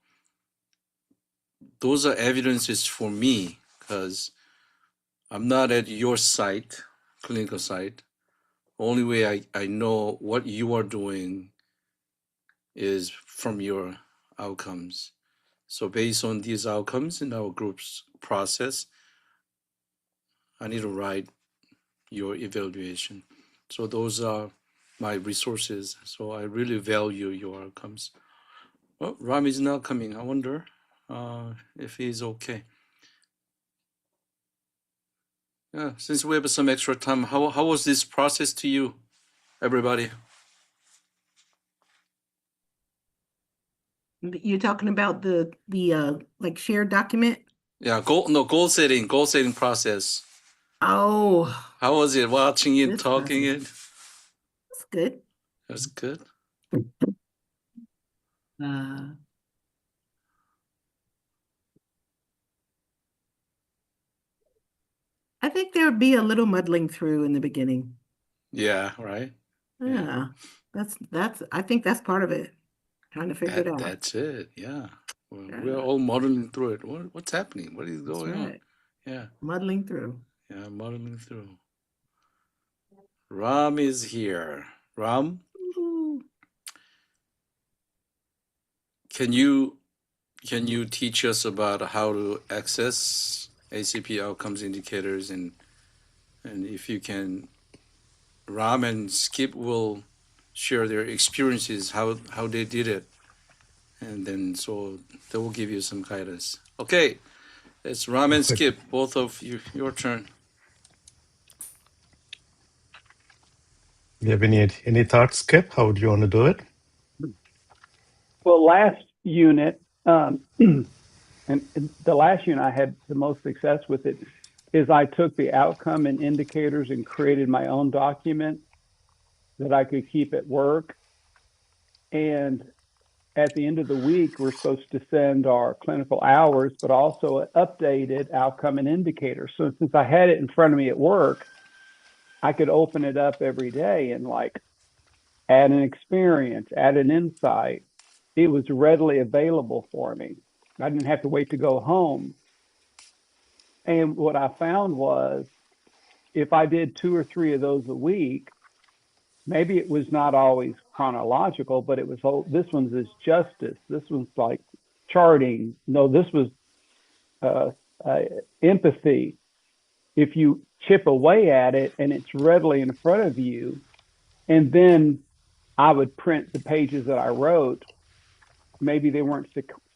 those are evidences for me because I'm not at your site, clinical site. Only way I know what you are doing is from your outcomes. So based on these outcomes in our group's process, I need to write your evaluation. So those are my resources. So I really value your outcomes. Well, Ram is not coming. I wonder if he's okay. Yeah, since we have some extra time, how was this process to you, everybody? You're talking about the like shared document? Yeah, goal setting process. Oh, How was it watching it, this talking process. it? That's good. That's good. Uh, I think there would be a little muddling through in the beginning. Yeah, right. Yeah, that's I think that's part of it. Trying to figure it out. That's it. Yeah. Well, Yeah, we're all muddling through it. What's happening? What is that's going on? right. Yeah. Muddling through. Yeah, muddling through. Ram is here. Ram, Ooh. can you teach us about how to access ACP outcomes indicators and if you can, Ram and Skip will share their experiences how they did it, and then so they will give you some guidance. Okay, it's Ram and Perfect. Skip, both of you, your turn. You have any thoughts, Skip? How would you want to do it? Well, last unit, and the last unit I had the most success with it is I took the outcome and indicators and created my own document that I could keep at work. And at the end of the week, we're supposed to send our clinical hours, but also an updated outcome and indicator. So since I had it in front of me at work, I could open it up every day and like add an experience, add an insight. It was readily available for me. I didn't have to wait to go home. And what I found was if I did 2 or 3 of those a week, maybe it was not always chronological, but it was, oh, this one's is justice. This one's like charting. No, this was uh, empathy. if you chip away at it and it's readily in front of you, and then I would print the pages that I wrote, maybe they weren't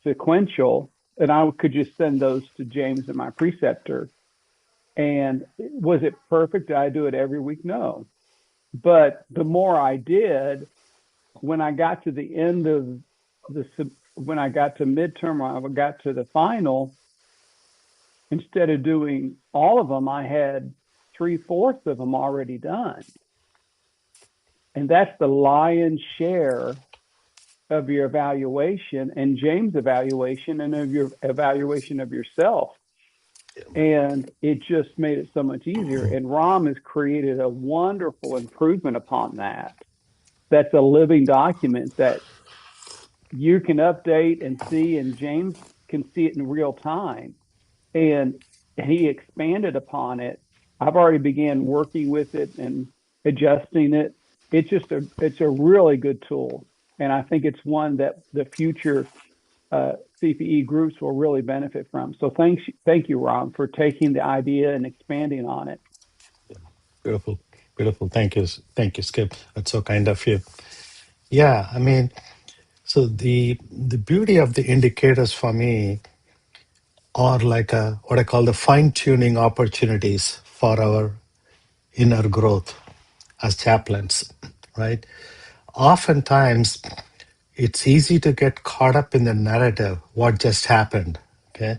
sequential, and I could just send those to James and my preceptor. And was it perfect? Did I do it every week? No. But the more I did, when I got to the end of when I got to midterm, when I got to the final, instead of doing all of them, I had 3/4 of them already done. And that's the lion's share of your evaluation and James' evaluation and of your evaluation of yourself. And it just made it so much easier. And Ram has created a wonderful improvement upon that. That's a living document that you can update and see, and James can see it in real time. And he expanded upon it. I've already began working with it and adjusting it. It's a really good tool, and I think it's one that the future CPE groups will really benefit from. So thank you, Ron, for taking the idea and expanding on it. Beautiful, beautiful. Thank you, Skip. That's so kind of you. Yeah, I mean, so the beauty of the indicators for me are like what I call the fine tuning opportunities for our inner growth as chaplains, right? Oftentimes, it's easy to get caught up in the narrative, what just happened. Okay,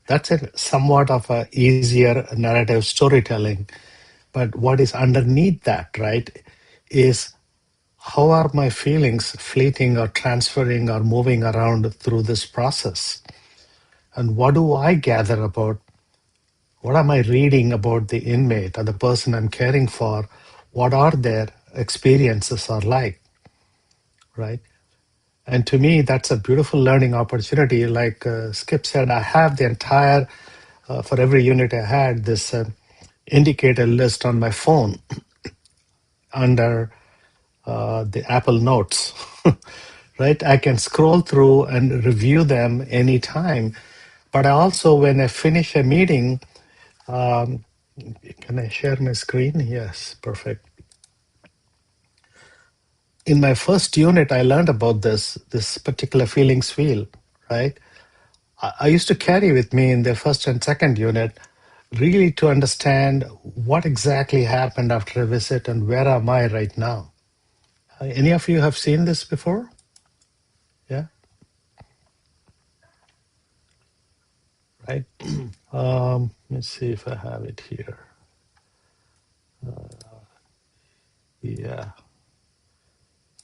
that's a somewhat of a easier narrative storytelling. But what is underneath that, right, is how are my feelings fleeting or transferring or moving around through this process? And what do I gather about what am I reading about the inmate or the person I'm caring for? What are their experiences are like, right? And to me, that's a beautiful learning opportunity. Like Skip said, I have the entire, for every unit I had, this indicator list on my phone under the Apple Notes, right? I can scroll through and review them anytime. But I also, when I finish a meeting, can I share my screen? Yes, perfect. In my first unit, I learned about this particular feelings wheel, right? I used to carry with me in the first and second unit, really to understand what exactly happened after a visit and where am I right now. Any of you have seen this before? Yeah, right. Let's see if I have it here. Yeah.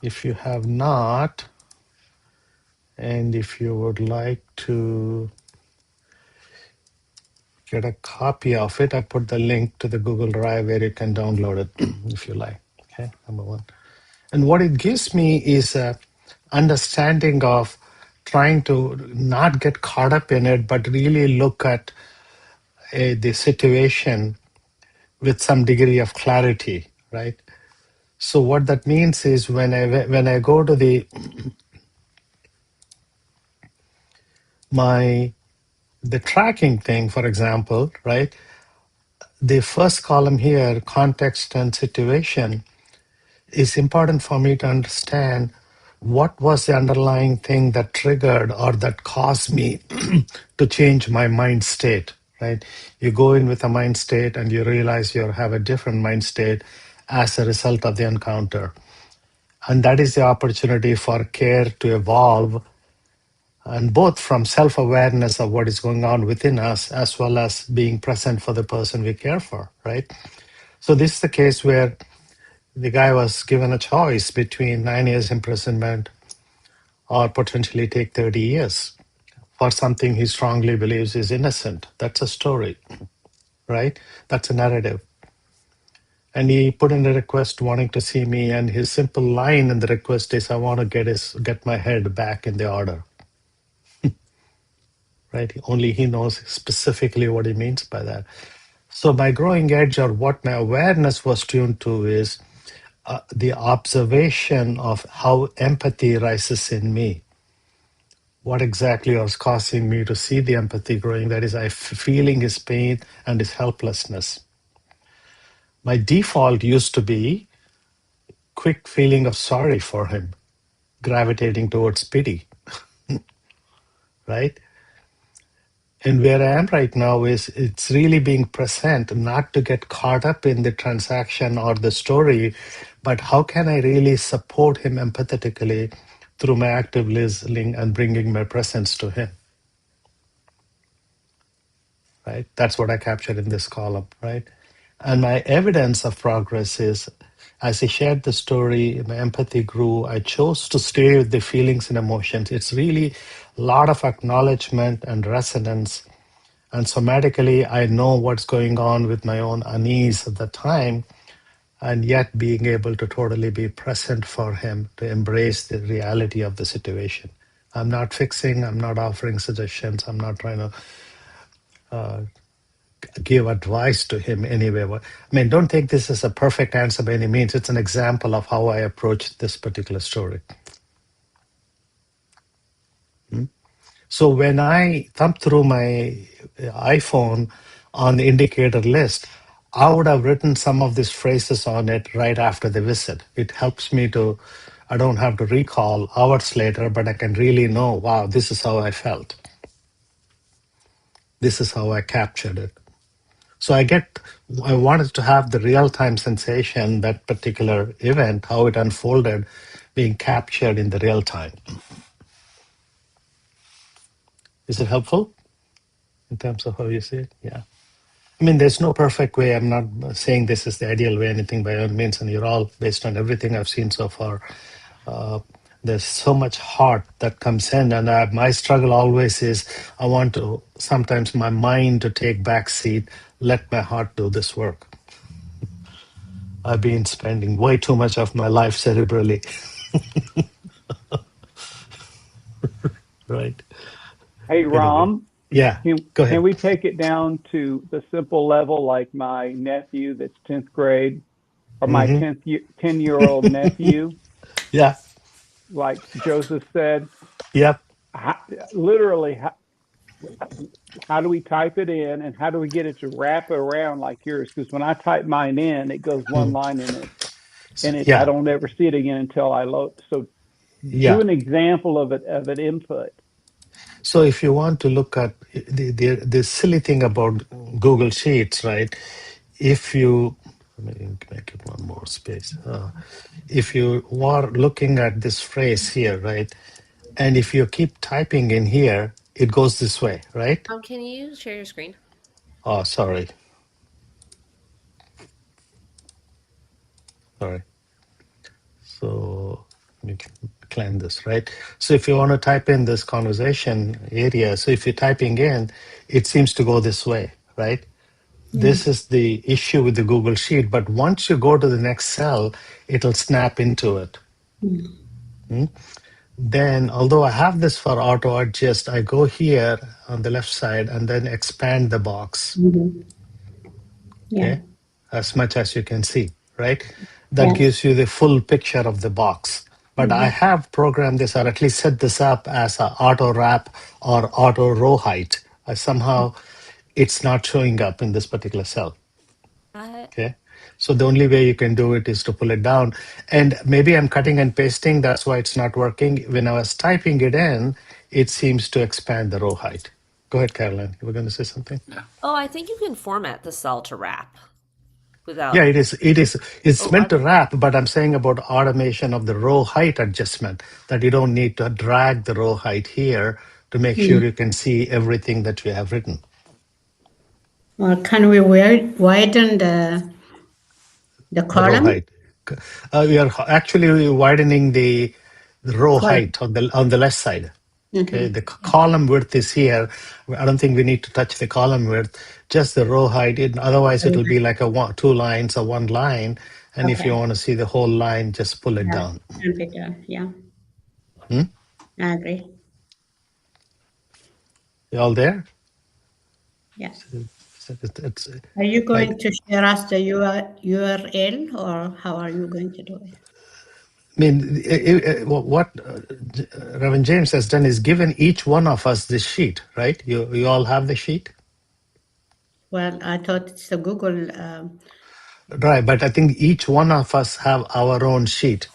If you have not, and if you would like to get a copy of it, I put the link to the Google Drive where you can download it if you like. Okay, number one. And what it gives me is a understanding of trying to not get caught up in it, but really look at the situation with some degree of clarity, right? So what that means is when I go to the tracking thing, for example, right? The first column here, context and situation, is important for me to understand what was the underlying thing that triggered or that caused me to change my mind state, right? You go in with a mind state and you realize you have a different mind state as a result of the encounter. And that is the opportunity for care to evolve, and both from self-awareness of what is going on within us as well as being present for the person we care for, right? So this is the case where the guy was given a choice between 9 years imprisonment or potentially take 30 years for something he strongly believes is innocent. That's a story, right? That's a narrative. And he put in a request wanting to see me, and his simple line in the request is, I want to get my head back in the order, right? Only he knows specifically what he means by that. So my growing edge, or what my awareness was tuned to, is the observation of how empathy rises in me, what exactly was causing me to see the empathy growing. That is, feeling his pain and his helplessness. My default used to be quick feeling of sorry for him, gravitating towards pity, right? And where I am right now is it's really being present, not to get caught up in the transaction or the story, but how can I really support him empathetically through my active listening and bringing my presence to him, right? That's what I captured in this column, right? And my evidence of progress is as I shared the story, my empathy grew. I chose to stay with the feelings and emotions. It's really a lot of acknowledgement and resonance. And somatically, I know what's going on with my own unease at the time, and yet being able to totally be present for him, to embrace the reality of the situation. I'm not fixing, I'm not offering suggestions, I'm not trying to give advice to him anyway. I mean, don't take this as a perfect answer by any means. It's an example of how I approach this particular story. So when I thumb through my iPhone on the indicator list, I would have written some of these phrases on it right after the visit. It helps me to, I don't have to recall hours later, but I can really know, wow, this is how I felt. This is how I captured it. So I wanted to have the real-time sensation, that particular event, how it unfolded, being captured in the real time. Is it helpful in terms of how you see it? Yeah. I mean, there's no perfect way. I'm not saying this is the ideal way, anything by all means, and you're all based on everything I've seen so far. There's so much heart that comes in, and my struggle always is I want to sometimes my mind to take back seat, let my heart do this work. I've been spending way too much of my life cerebrally, right? Hey, Anyway, Ram, yeah, go can ahead. we take it down to the simple level like my nephew that's 10th grade or my Hmm 10-year-old nephew, Yeah, like Joseph said, yep. how, literally, how do we type it in and how do we get it to wrap around like yours? Because when I type mine in, it goes one Mm. line in it and I Yeah, don't ever see it again until I load. So do yeah. an example of it, of an input. So if you want to look at the silly thing about Google Sheets, right? If you let me make it one more space. If you are looking at this phrase here, right, and if you keep typing in here, it goes this way, right? Can you share your screen? Oh, sorry. So let me clean this, right? So if you want to type in this conversation area, so if you're typing in, it seems to go this way, right? This is the issue with the Google Sheet, but once you go to the next cell, it'll snap into it. Hmm? Then, although I have this for auto adjust, I go here on the left side and then expand the box, Yeah. okay, as much as you can see, right? That Yes. gives you the full picture of the box. But I have programmed this, or at least set this up as a auto wrap or auto row height. Somehow, it's not showing up in this particular cell. I Okay. So the only way you can do it is to pull it down. And maybe I'm cutting and pasting. That's why it's not working. When I was typing it in, it seems to expand the row height. Go ahead, Caroline. You were going to say something? I think you can format the cell to wrap Yeah, without. it is. It is. It's Oh, are meant to they? wrap, but I'm saying about automation of the row height adjustment, that you don't need to drag the row height here to make sure you can see everything that we have written. Or can we widen the The row column? height. We are actually widening the row Column. height on the left side. Okay, Mm-hmm. the column width is here. I don't think we need to touch the column width, just the row height. Otherwise, it'll be like two lines or one line. And if you Okay. want to see the whole line, just pull it Yeah. down. And better. Yeah. Hmm? I agree. You all there? Yeah. It's Are you like going to share us the URL or how are you going to do it? mean, what Reverend James has done is given each one of us this sheet, right? You all have the sheet? Well, I thought it's a Google. Right, but I think each one of us have our own sheet.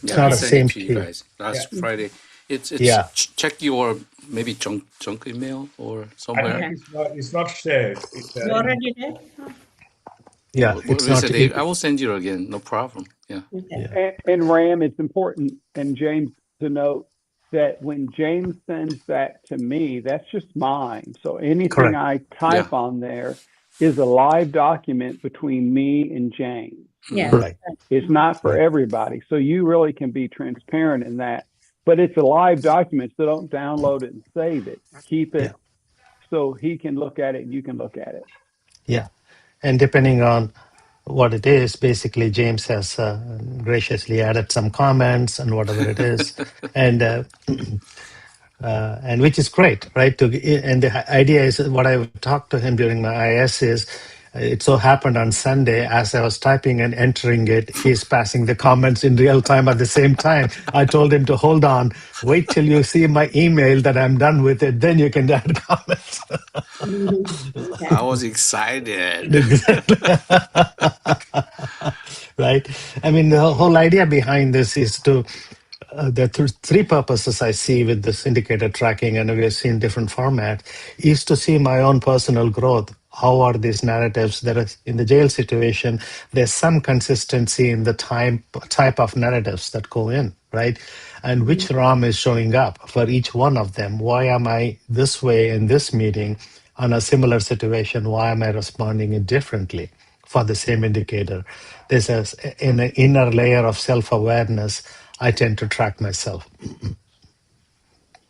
It's Yeah, I not a Okay. sent it same to you sheet. guys last Yeah. Friday. It's Yeah, check your maybe junk email or I somewhere. think it's not shared. You already did? Oh, yeah, What it's we not. said, Dave, I will send you again. No problem. Yeah. okay. Yeah, And Ram, it's important, and James, to note that when James sends that to me, that's just mine. So anything correct. I Yeah. type on there is a live document between me and James. Yeah. Right, It's not for right. everybody. So you really can be transparent in that. But it's a live document, so don't download it and save it. Keep Yeah, it so he can look at it and you can look at it. yeah. And depending on what it is, basically James has graciously added some comments and whatever it is, and and which is great, right? And the idea is what I talked to him during my IS is. It so happened on Sunday, as I was typing and entering it, he's passing the comments in real time at the same time. I told him to hold on, wait till you see my email that I'm done with it, then you can add comments. Okay. I was excited. Exactly. Right. I mean, the whole idea behind this is to there are three purposes I see with this indicator tracking, and we have seen different formats, is to see my own personal growth. How are these narratives that are in the jail situation? There's some consistency in the type of narratives that go in, right? And which ROM is showing up for each one of them. Why am I this way in this meeting on a similar situation? Why am I responding it differently for the same indicator? There's an inner layer of self-awareness. I tend to track myself.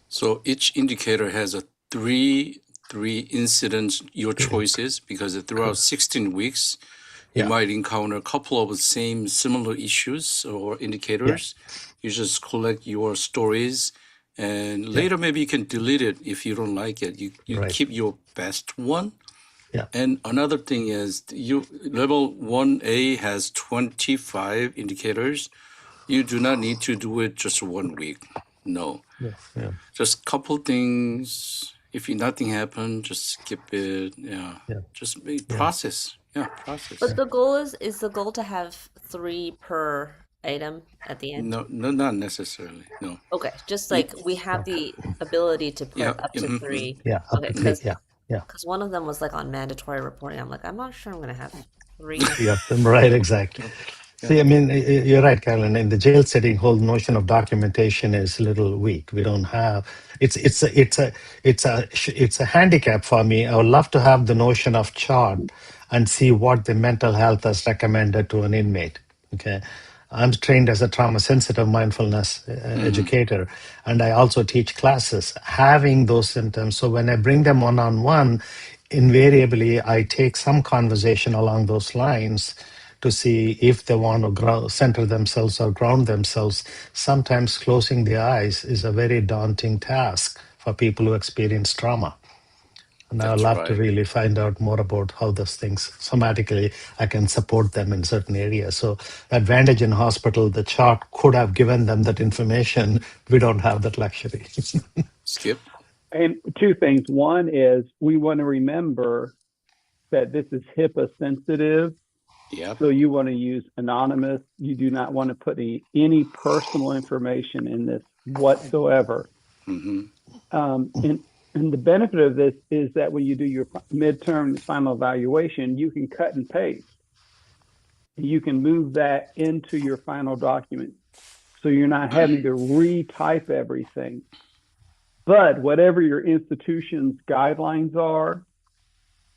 So each indicator has a three incidents, your Correct. choices, because throughout 16 weeks, you Yeah, might encounter a couple of the same similar issues or yeah, indicators. You just collect your stories, and yeah, later maybe you can delete it if you don't like it. You right. keep your best one. Yeah, And another thing is you level 1A has 25 indicators. You do not need to do it just 1 week. No. yeah, yeah, Just couple things. If nothing happened, just skip it. Yeah. yeah, Just make yeah. process. Yeah, process. But the goal is the goal to have 3 per item at the end? No, not necessarily. No. Okay, just You, like we have the ability to yeah. put up to 3. Yeah, up Okay, to three. Yeah, yeah, because one of them was like on mandatory reporting. I'm like, I'm not sure I'm gonna have 3. yeah. Right, exactly. See, I mean, you're right, Carolyn. In the jail setting, whole notion of documentation is a little weak. We don't have. It's a handicap for me. I would love to have the notion of chart and see what the mental health has recommended to an inmate. Okay, I'm trained as a trauma sensitive mindfulness educator, and I also teach classes. Having those symptoms, so when I bring them one on one, invariably I take some conversation along those lines to see if they want to center themselves or ground themselves. Sometimes closing the eyes is a very daunting task for people who experience trauma. And I would That's love to right. really find out more about how those things somatically I can support them in certain areas. So advantage in hospital, the chart could have given them that information. We don't have that luxury. Skip. And two things. One is we want to remember that this is HIPAA sensitive. Yep. So you want to use anonymous. You do not want to put any personal information in this whatsoever. Mm-hmm. And the benefit of this is that when you do your midterm final evaluation, you can cut and paste. You can move that into your final document. So you're not having to retype everything. But whatever your institution's guidelines are,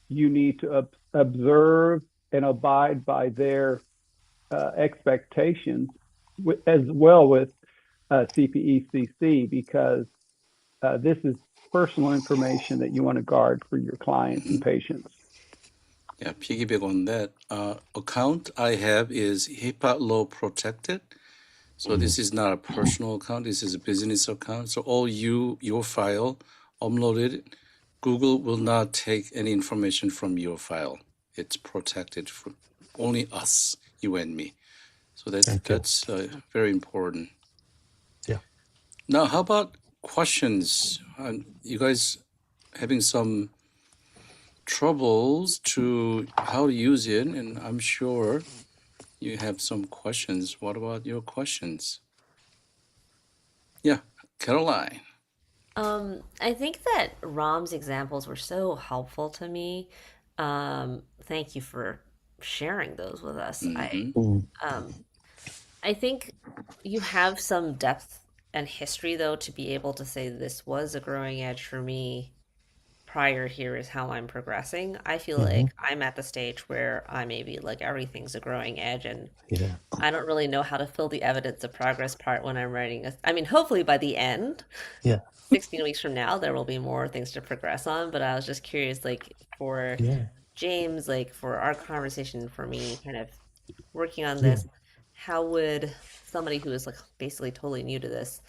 you need to observe and abide by their expectations, as well with CPECC, because this is personal information that you want to guard for your clients and patients. Yeah, piggyback on that. Account I have is HIPAA law protected. So this is not a personal account. This is a business account. So all your file uploaded, Google will not take any information from your file. It's protected from only us, you and me. So that's Thank you. that's very important. Yeah. Now, how about questions? You guys having some troubles to how to use it, and I'm sure you have some questions. What about your questions? Yeah, Caroline. I think that Rom's examples were so helpful to me. Thank you for sharing those with us. Mm-hmm. Um, I think you have some depth and history, though, to be able to say this was a growing edge for me. Prior here is how I'm progressing. I feel Mm-hmm. like I'm at the stage where I may be like everything's a growing edge, and Yeah. I don't really know how to fill the evidence of progress part when I'm writing I mean, hopefully by the end, Yeah. 16 weeks from now, there will be more things to progress on. But I was just curious, like for Yeah. James, like for our conversation, for me, kind of working on Yeah. this, how would somebody who is like basically totally new to this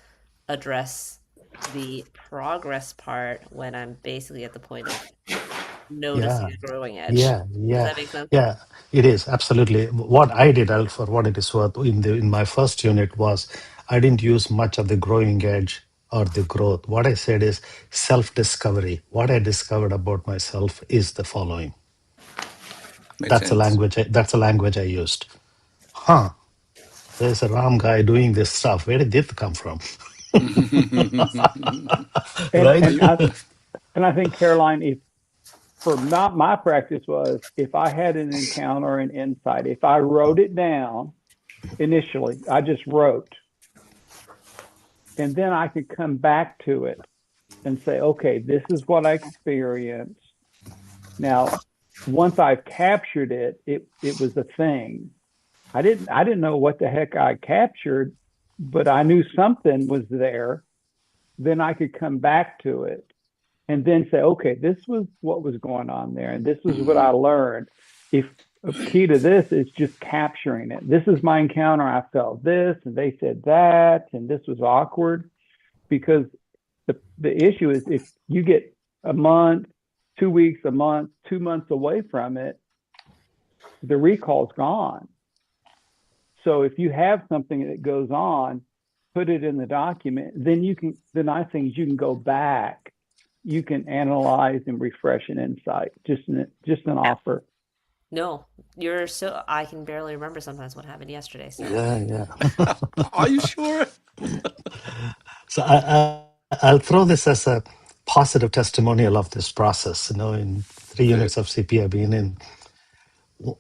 address the progress part when I'm basically at the point of noticing Yeah. a growing edge? Yeah. Does Yeah. that make sense? Yeah. It is absolutely what I did. For what it is worth, in my first unit was I didn't use much of the growing edge or the growth. What I said is self-discovery. What I discovered about myself is the following. Makes sense. That's a language I used. Huh? There's a Ram guy doing this stuff. Where did this come from? And Right? Are and you? I and I think Caroline, if for my practice was if I had an encounter or an insight, if I wrote it down initially, I just wrote, and then I could come back to it and say, okay, this is what I experienced. Now, once I've captured it, it was a thing. I didn't know what the heck I captured, but I knew something was there. Then I could come back to it and then say, okay, this was what was going on there, and this is what Mm-hmm. I learned. If a key to this is just capturing it. This is my encounter. I felt this, and they said that, and this was awkward because the issue is if you get a month, 2 weeks, a month, 2 months away from it, the recall's gone. So if you have something that goes on, put it in the document. Then you can. The nice thing is you can go back. You can analyze and refresh an insight. Just an Yeah. offer. No, you're so I can barely remember sometimes what happened yesterday. So Yeah, yeah. Are you sure? So I'll throw this as a positive testimonial of this process. In 3 units Okay. of CP I've been in,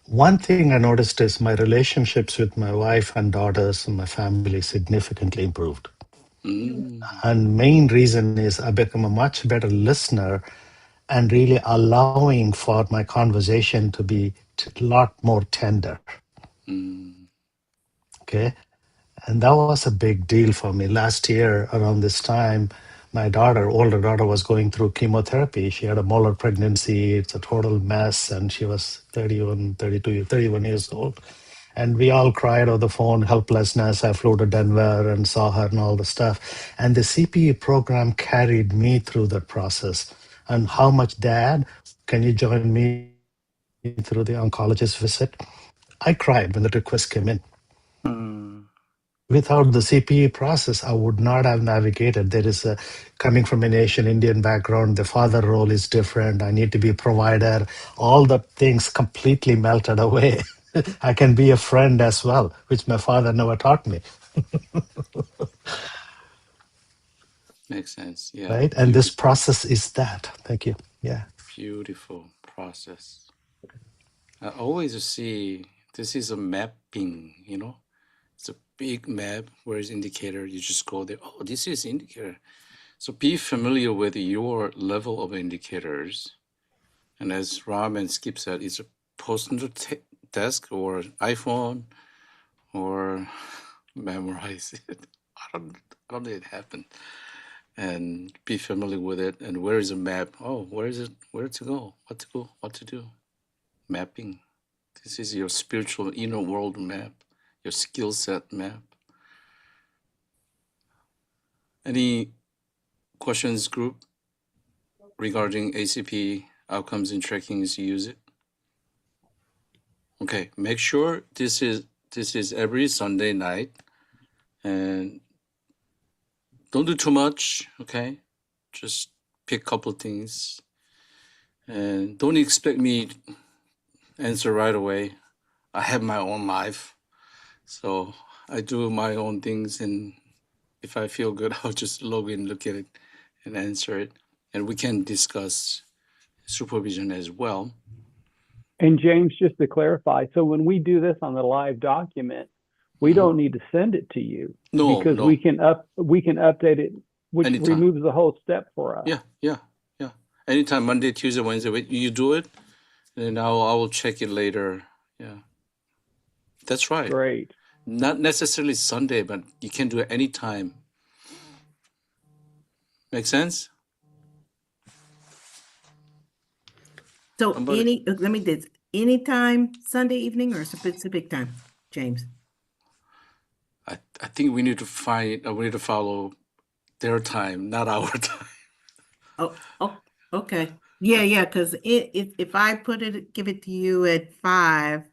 one thing I noticed is my relationships with my wife and daughters and my family significantly improved. Mm. And main reason is I become a much better listener and really allowing for my conversation to be a lot more tender. Mm. Okay. And that was a big deal for me. Last year, around this time, my older daughter, was going through chemotherapy. She had a molar pregnancy. It's a total mess. And she was 31 years old. And we all cried over the phone, helplessness. I flew to Denver and saw her and all the stuff. And the CPE program carried me through that process. And how much, Dad, can you join me through the oncologist visit? I cried when the request came in. Mm. Without the CPE process, I would not have navigated. There is coming from an Asian Indian background, the father role is different. I need to be a provider. All the things completely melted away. I can be a friend as well, which my father never taught me, Makes sense. Yeah. right? And this process is that. Thank you. Yeah. Beautiful process. I always see this is a mapping. It's a big map. Where is indicator? You just go there. Oh, this is indicator. So be familiar with your level of indicators. And as Ram and Skip said, it's a post on the desk or iPhone or memorize it. I don't know it happened. And be familiar with it. And where is a map? Oh, where is it? Where to go? What to go? What to do? Mapping. This is your spiritual inner world map, your skill set map. Any questions, group, regarding ACP outcomes and tracking as you use it? Okay, make sure this this is every Sunday night, and don't do too much, okay? Just pick a couple things, and don't expect me to answer right away. I have my own life, so I do my own things, and if I feel good, I'll just log in, look at it, and answer it, and we can discuss supervision as well. And James, just to clarify, so when we do this on the live document, we don't need to send it to you No, because no. we can update it, which Anytime. removes the whole step for us. Yeah. Anytime, Monday, Tuesday, Wednesday, you do it, and I will check it later. Yeah, that's right. Great. Not necessarily Sunday, but you can do it anytime. Make sense? So let me do anytime Sunday evening or specific time, James? I think we need to follow their time, not our time. Oh, okay. Yeah, because if I give it to you at 5,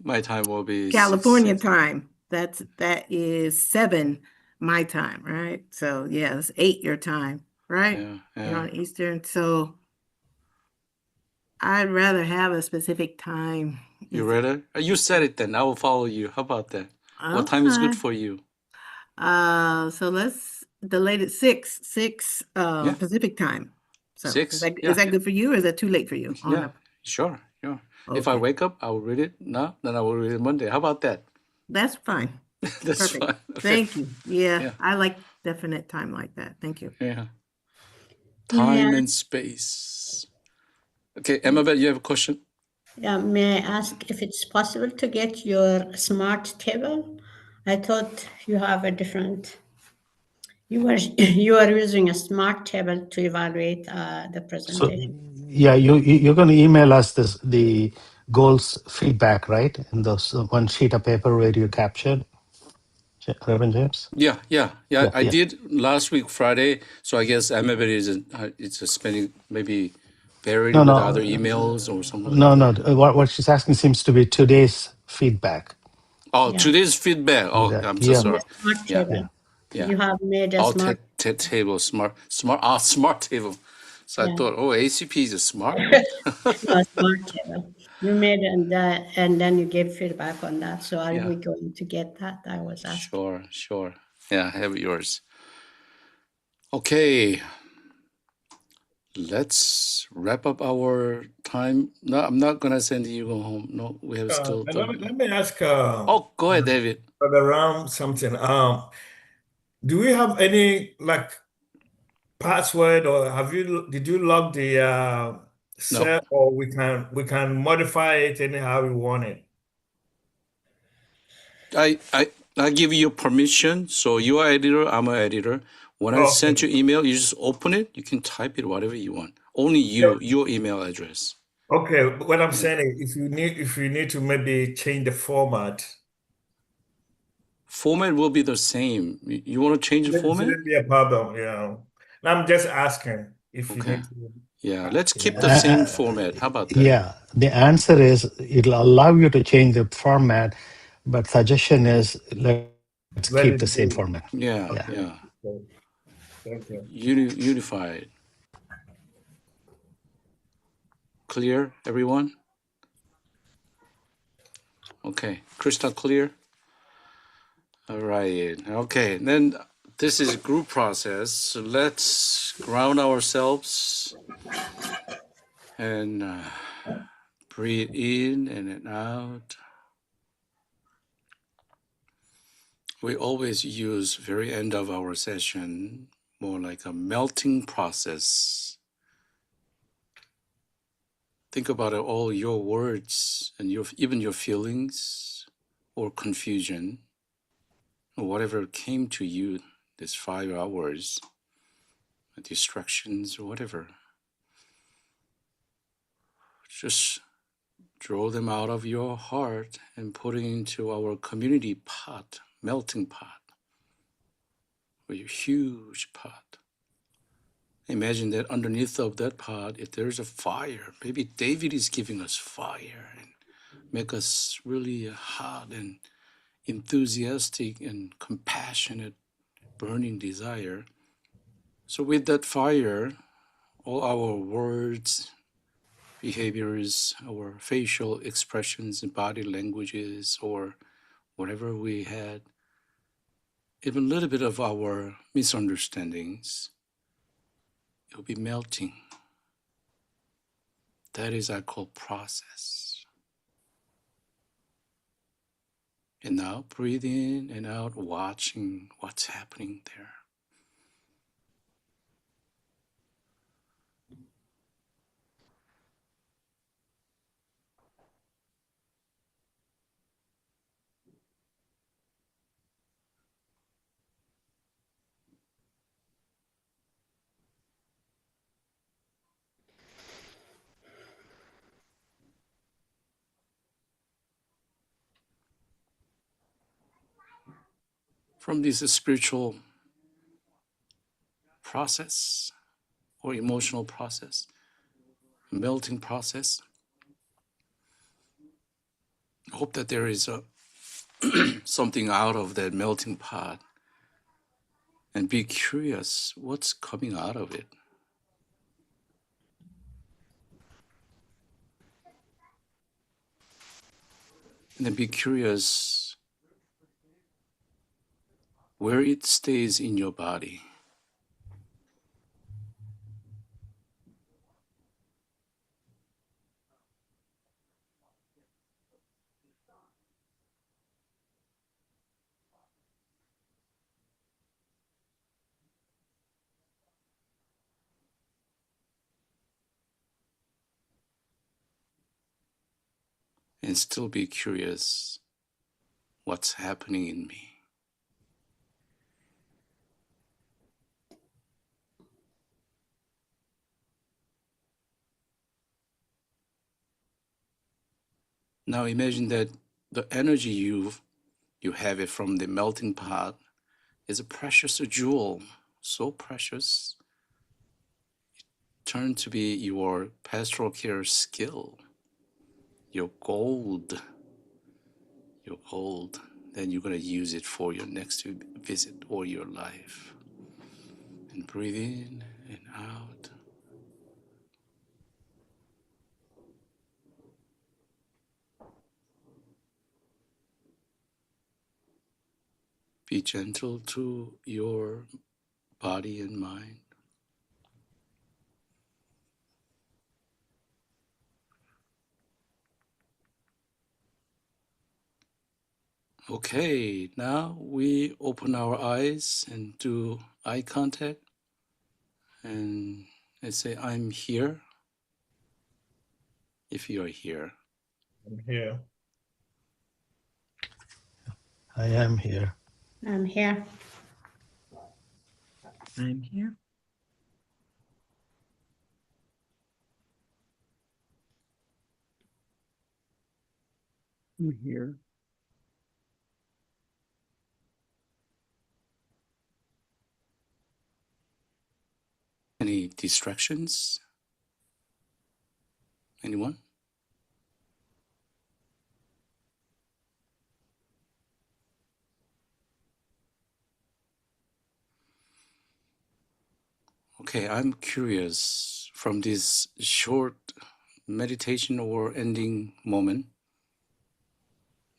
my time will be California 6. time. That is 7 my time, right? So yeah, it's 8 your time, right? Yeah. You're on Eastern, so I'd rather have a specific time. You ready? You said it then. I will follow you. How about that? What time is good for you? So let's delay it 6 Yeah. Pacific time. So 6? Is that good for you or is that too late for you? Yeah, sure. If I Okay. wake up, I will read it now, then I will read it Monday. How about that? That's fine. That's Perfect. fine. Okay. Thank you. Yeah, Yeah. I like definite time like that. Thank you. Yeah. Time and space. Okay, Emma, you have a question? Yeah, may I ask if it's possible to get your smart table? I thought you have a different. You are using a smart table to evaluate the So presentation. yeah, you're going to email us the goals feedback, right? In those one sheet of paper where you captured, Reverend James. Yeah. I Yeah. did last week Friday, so I guess Emma it's spending maybe buried with other emails or something like that. No. What she's asking seems to be today's feedback. Oh, Yeah. today's feedback. Oh, I'm so Yeah. sorry. Smart Yeah. table. Yeah. You have made a smart. Table, smart table. So I Yeah. thought, ACP is smart. No, smart table. You made and then you gave feedback on that. So are we going to get that? I was asking. Sure. Yeah, I have yours. Okay. Let's wrap up our time. No, I'm not gonna send you go home. No, we have still. Let me ask. Go ahead, David. Around something. Do we have any password or did you log the set or we can modify it anyhow we want it? I give you permission. So you are editor, I'm an editor. When I send you email, you just open it. You can type it whatever you want. Only your email address. Okay, what I'm saying is if you need to maybe change the format. Format will be the same. You want to change the format? Shouldn't be a problem, I'm just asking if you need to. Yeah, let's keep the same format. How about that? Yeah, the answer is it'll allow you to change the format, but suggestion is let's keep the same format. Yeah. Thank you. Unified. Clear, everyone? Okay, crystal clear? All right, okay, then this is group process. So let's ground ourselves and breathe in and then out. We always use very end of our session more like a melting process. Think about it, all your words and even your feelings or confusion or whatever came to you this 5 hours, distractions or whatever. Just draw them out of your heart and put it into our community pot, melting pot, a huge pot. Imagine that underneath of that pot, if there's a fire, maybe David is giving us fire and make us really hot and enthusiastic and compassionate, burning desire. So with that fire, all our words, behaviors, our facial expressions and body languages, or whatever we had, even a little bit of our misunderstandings, it will be melting. That is I call process. And now breathe in and out, watching what's happening there. From this spiritual process or emotional process, melting process, I hope that there is something out of that melting pot, and be curious what's coming out of it. And then be curious where it stays in your body. And still be curious what's happening in me. Now imagine that the energy you have it from the melting pot is a precious jewel, so precious, turn to be your pastoral care skill, your gold, then you're going to use it for your next visit or your life. And breathe in and out. Be gentle to your body and mind. Okay, now we open our eyes and do eye contact. And let's say, I'm here, if you're here. I'm here. I am here. I'm here. I'm here. I'm here. Any distractions? Anyone? Okay, I'm curious from this short meditation or ending moment.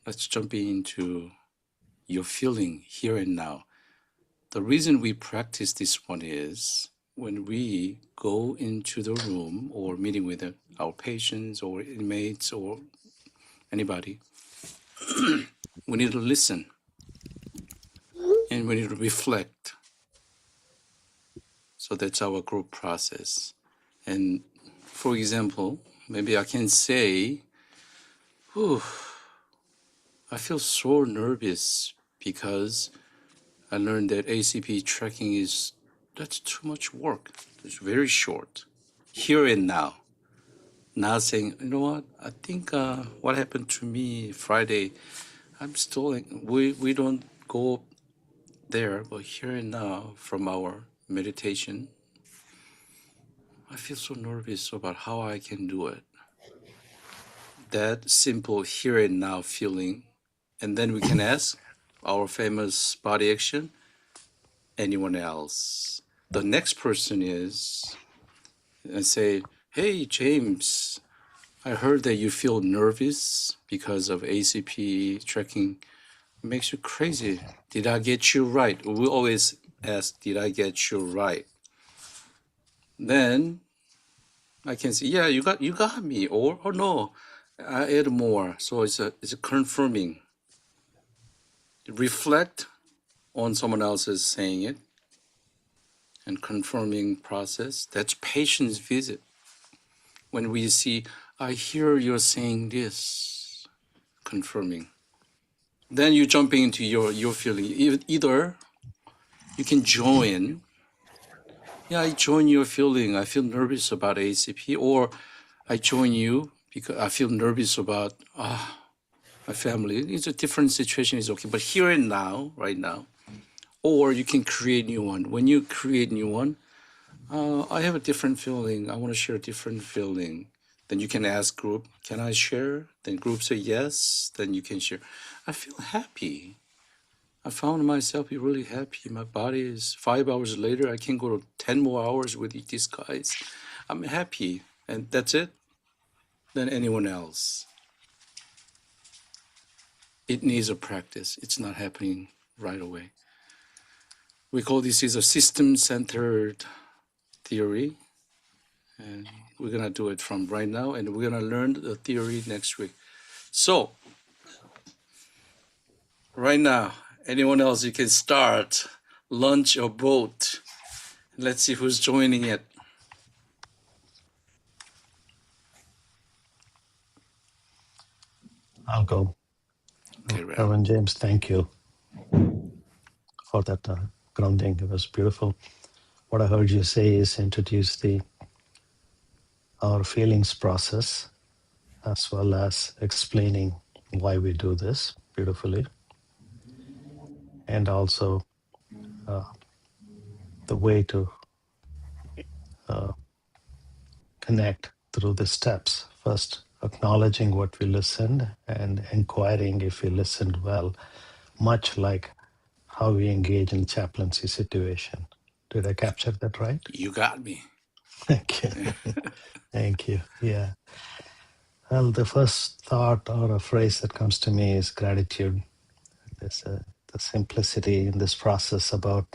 Let's jump into your feeling here and now. The reason we practice this one is when we go into the room or meeting with our patients or inmates or anybody, we need to listen and we need to reflect. So that's our group process. And for example, maybe I can say, I feel so nervous because I learned that ACP tracking that's too much work. It's very short. Here and now. Not saying, you know what, I think what happened to me Friday, I'm still, we don't go there, but here and now from our meditation, I feel so nervous about how I can do it. that simple here and now feeling, and then we can ask our famous body action, anyone else. The next person is, and say, hey, James, I heard that you feel nervous because of ACP tracking. It makes you crazy. Did I get you right? We always ask, did I get you right? Then I can say, yeah, you got me, or no, I add more. So it's a confirming. Reflect on someone else's saying it and confirming process. That's patience visit. When we see, I hear you're saying this, confirming. Then you jumping into your feeling. Either you can join. Yeah, I join your feeling. I feel nervous about ACP, or I join you because I feel nervous about my family. It's a different situation. It's okay, but here and now, right now, or you can create new one. When you create new one, I have a different feeling. I want to share a different feeling. Then you can ask group, can I share? Then group say yes. Then you can share. I feel happy. I found myself be really happy. My body is 5 hours later. I can go to 10 more hours with these guys. I'm happy, and that's it. Than anyone else. It needs a practice. It's not happening right away. We call this is a system-centered theory, and we're gonna do it from right now, and we're gonna learn the theory next week. So, right now, anyone else, you can start, launch a boat. Let's see who's joining it. I'll go. Okay, right. Reverend James, thank you for that grounding. It was beautiful. What I heard you say is introduce our feelings process as well as explaining why we do this beautifully, and also the way to connect through the steps. First, acknowledging what we listened and inquiring if we listened well, much like how we engage in chaplaincy situation. Did I capture that right? You got me. Thank you. Thank you. Yeah. Well, the first thought or a phrase that comes to me is gratitude. There's the simplicity in this process about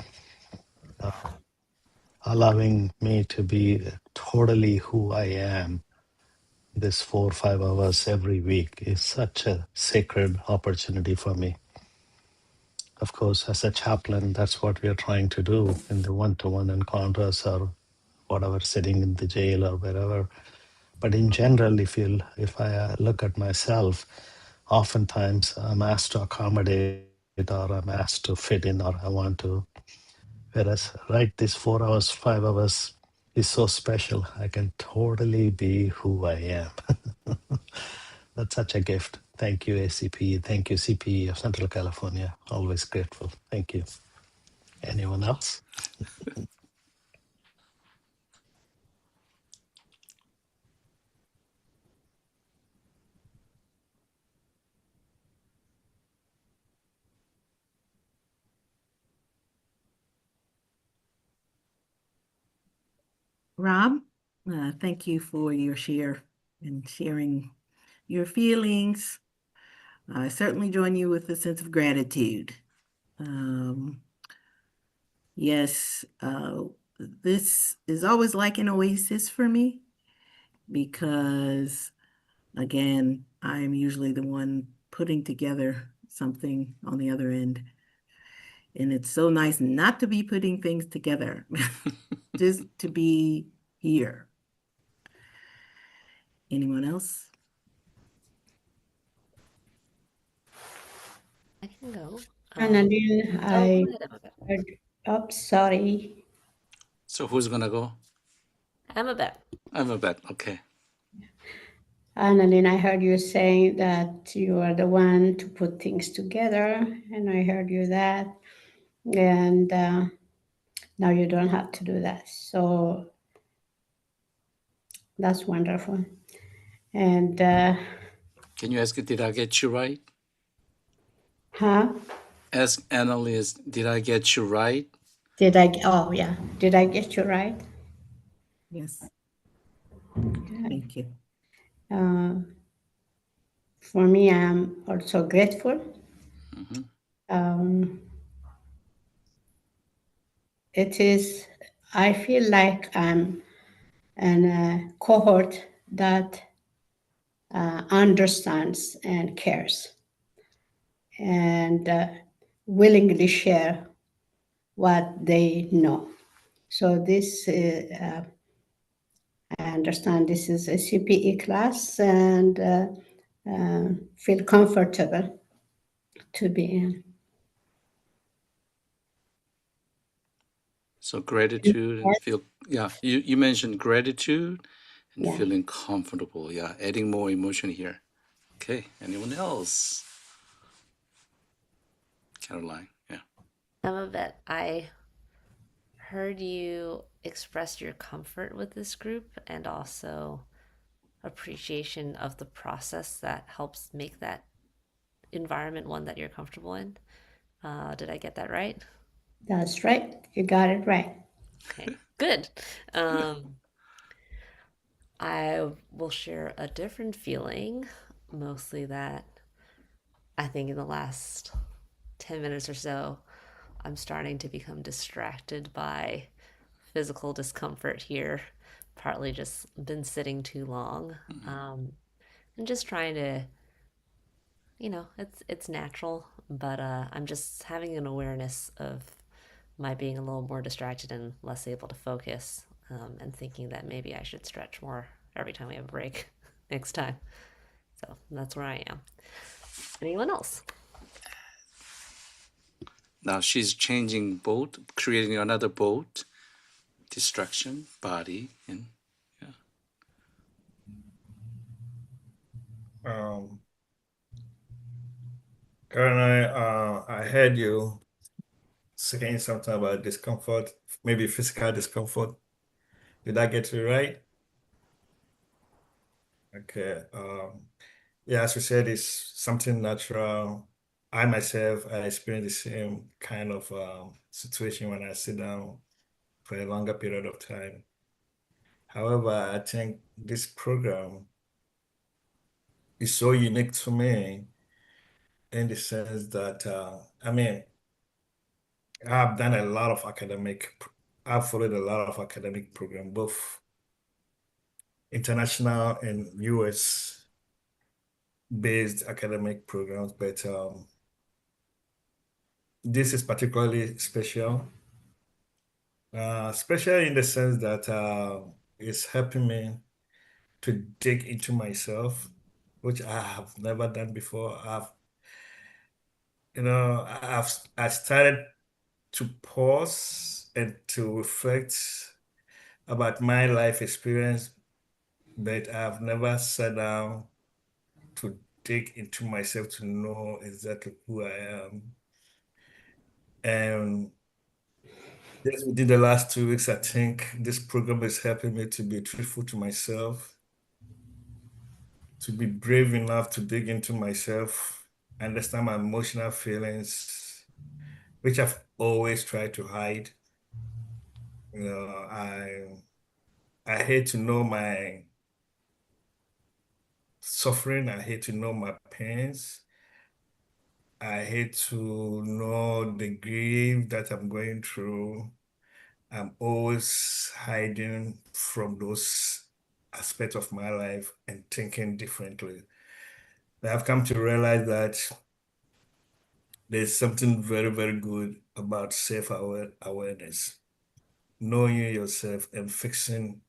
allowing me to be totally who I am. This 4 or 5 hours every week is such a sacred opportunity for me. Of course, as a chaplain, that's what we are trying to do in the one-to-one encounters or whatever, sitting in the jail or wherever. But in general, if I look at myself, oftentimes I'm asked to accommodate or I'm asked to fit in or I want to. Whereas right, this 4 hours, 5 hours is so special. I can totally be who I am. That's such a gift. Thank you, ACP. Thank you, CPE of Central California. Always grateful. Thank you. Anyone else? Rob, thank you for your share and sharing your feelings. I certainly join you with a sense of gratitude. Yes, this is always like an oasis for me because, again, I'm usually the one putting together something on the other end. And it's so nice not to be putting things together, just to be here. Anyone else? I can go. Annalyn, Oh, I go ahead, Amabet. heard, oh, sorry. So who's gonna go? Amabet. I'm a bet. Okay. Annalyn, I heard you saying that you are the one to put things together, and I heard you that, and now you don't have to do that. So that's wonderful. And Can you ask, did I get you right? Huh? Ask analyst, did I get you right? Oh, yeah. Did I get you right? Yes. Okay. Thank you. For me, I'm also grateful. Mhm. I feel like I'm in a cohort that understands and cares and willingly share what they know. So I understand this is a CPE class and feel comfortable to be in. So gratitude and feel, yeah, you mentioned gratitude and Yeah. feeling comfortable. Yeah, adding more emotion here. Okay, anyone else? Caroline, yeah. Emma, I heard you express your comfort with this group and also appreciation of the process that helps make that environment one that you're comfortable in. Did I get that right? That's right. You got it right. Okay, good. I will share a different feeling, mostly that I think in the last 10 minutes or so, I'm starting to become distracted by physical discomfort here, partly just been sitting too long. And just trying to, it's natural, but I'm just having an awareness of my being a little more distracted and less able to focus, and thinking that maybe I should stretch more every time we have a break next time. So that's where I am. Anyone else? Now she's changing boat, creating another boat, distraction, body, and yeah. Caroline, I heard you saying something about discomfort, maybe physical discomfort. Did I get it right? Okay. Yeah, as you said, it's something natural. I myself, I experience the same kind of situation when I sit down for a longer period of time. However, I think this program is so unique to me in the sense that, I've done a lot of I've followed a lot of academic program, both international and US based academic programs, but this is particularly special in the sense that it's helping me to dig into myself, which I have never done before. I started to pause and to reflect about my life experience, but I've never sat down to dig into myself to know exactly who I am. And just within the last 2 weeks, I think this program is helping me to be truthful to myself, to be brave enough to dig into myself, understand my emotional feelings, which I've always tried to hide. You know, I hate to know my suffering. I hate to know my pains. I hate to know the grief that I'm going through. I'm always hiding from those aspects of my life and thinking differently. But I've come to realize that there's something very, very good about self-awareness, knowing yourself and fixing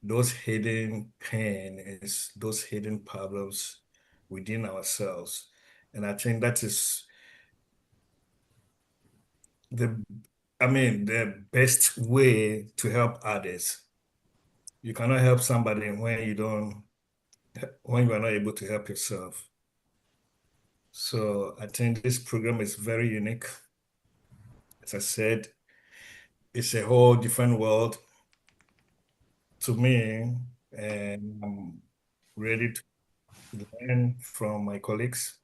those hidden pains, those hidden problems within ourselves. And I think that is the, the best way to help others. You cannot help somebody when you are not able to help yourself. So I think this program is very unique. As I said, it's a whole different world to me, and I'm ready learn from my colleagues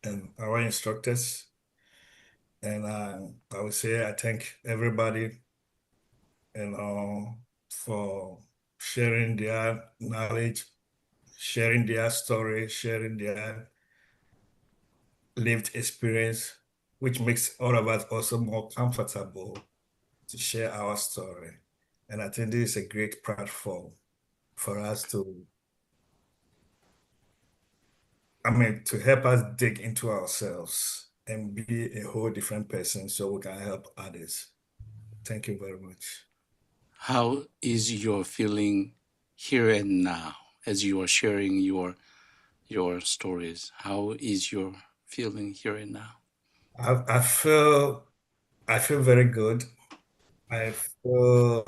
and our instructors. And I would say I thank everybody and for sharing their knowledge, sharing their story, sharing their lived experience, which makes all of us also more comfortable to share our story. And I think this is a great platform for us to, to help us dig into ourselves and be a whole different person so we can help others. Thank you very much. How is your feeling here and now as you are sharing your stories? How is your feeling here and now? I feel very good. I feel,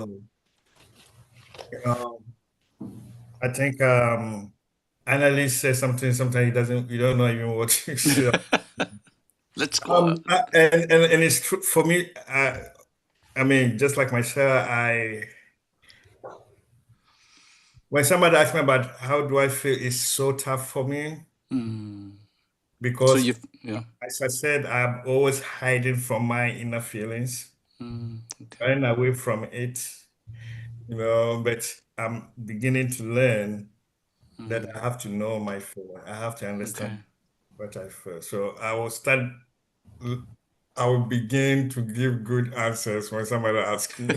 um, I think analyst says something, sometimes you don't know even what to say. Let's go on. And it's true for me. I mean, just like myself, when somebody asks me about how do I feel, it's so tough for me Mm. So because, yeah. as I said, I'm always hiding from my inner feelings, Okay. running away from it, but I'm beginning to learn that I have to know my feeling. I have to Okay. understand what I feel. So I will begin to give good answers when somebody asks me.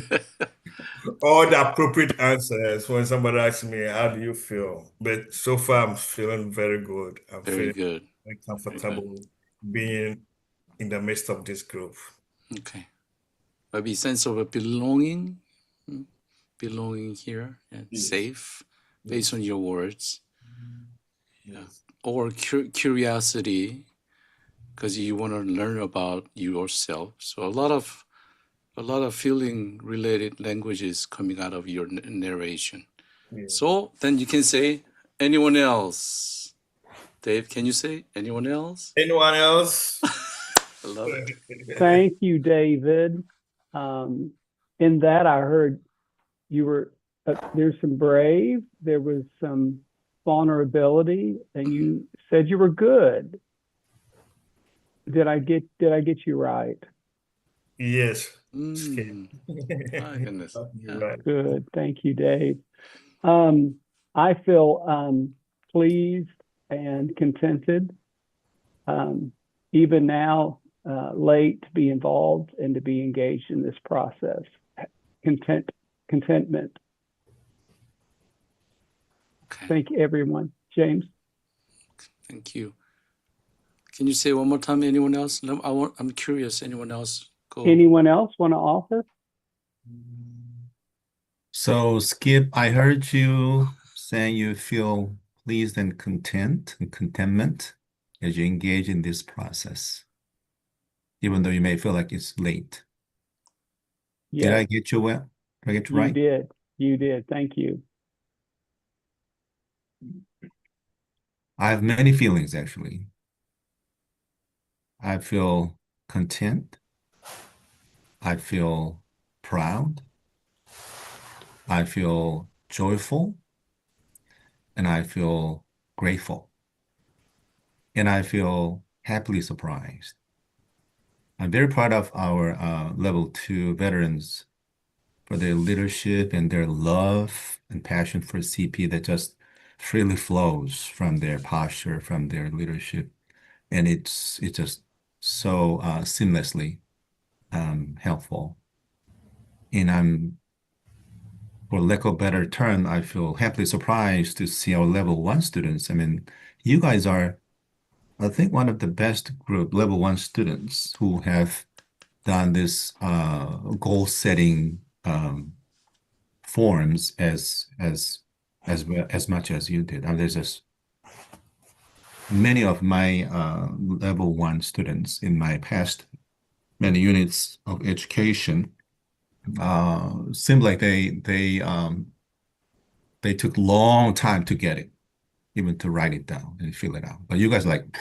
All the appropriate answers when somebody asks me, how do you feel? But so far, I'm feeling very good. I'm Very feeling good. very Very good. comfortable being in the midst of this group. Okay. Maybe sense of a belonging, belonging here and Yes. safe, based Yes. on your words. Yeah. Yes. Or curiosity, because you want to learn about yourself. So a lot of feeling related languages coming out of your narration. Yeah. So then you can say anyone else. Dave, can you say anyone else? Anyone else? I love it. Thank you, David. In that, I heard you were there's some brave, there was some vulnerability, and you said you were good. Did I get you right? Yes. My goodness. You're Yeah. right. Good. Thank you, Dave. I feel pleased and contented, even now, late to be involved and to be engaged in this process. Contentment. Okay. Thank everyone. James. Thank you. Can you say one more time? Anyone else? No, I'm curious. Anyone else? Go. Anyone else want to offer? So, Skip, I heard you saying you feel pleased and content and contentment as you engage in this process, even though you may feel like it's late. Did I Yes, get you well? Did I get you you right? did. You did. Thank you. I have many feelings actually. I feel content. I feel proud. I feel joyful. And I feel grateful. And I feel happily surprised. I'm very proud of our level 2 veterans for their leadership and their love and passion for CP that just freely flows from their posture, from their leadership. And it's just so seamlessly helpful. And for lack of a better term, I feel happily surprised to see our level 1 students. I mean, you guys are, I think, one of the best group level 1 students who have done this goal setting forms as much as you did. And there's just many of my level 1 students in my past many units of education seemed like they took long time to get it, even to write it down and fill it out. But you guys like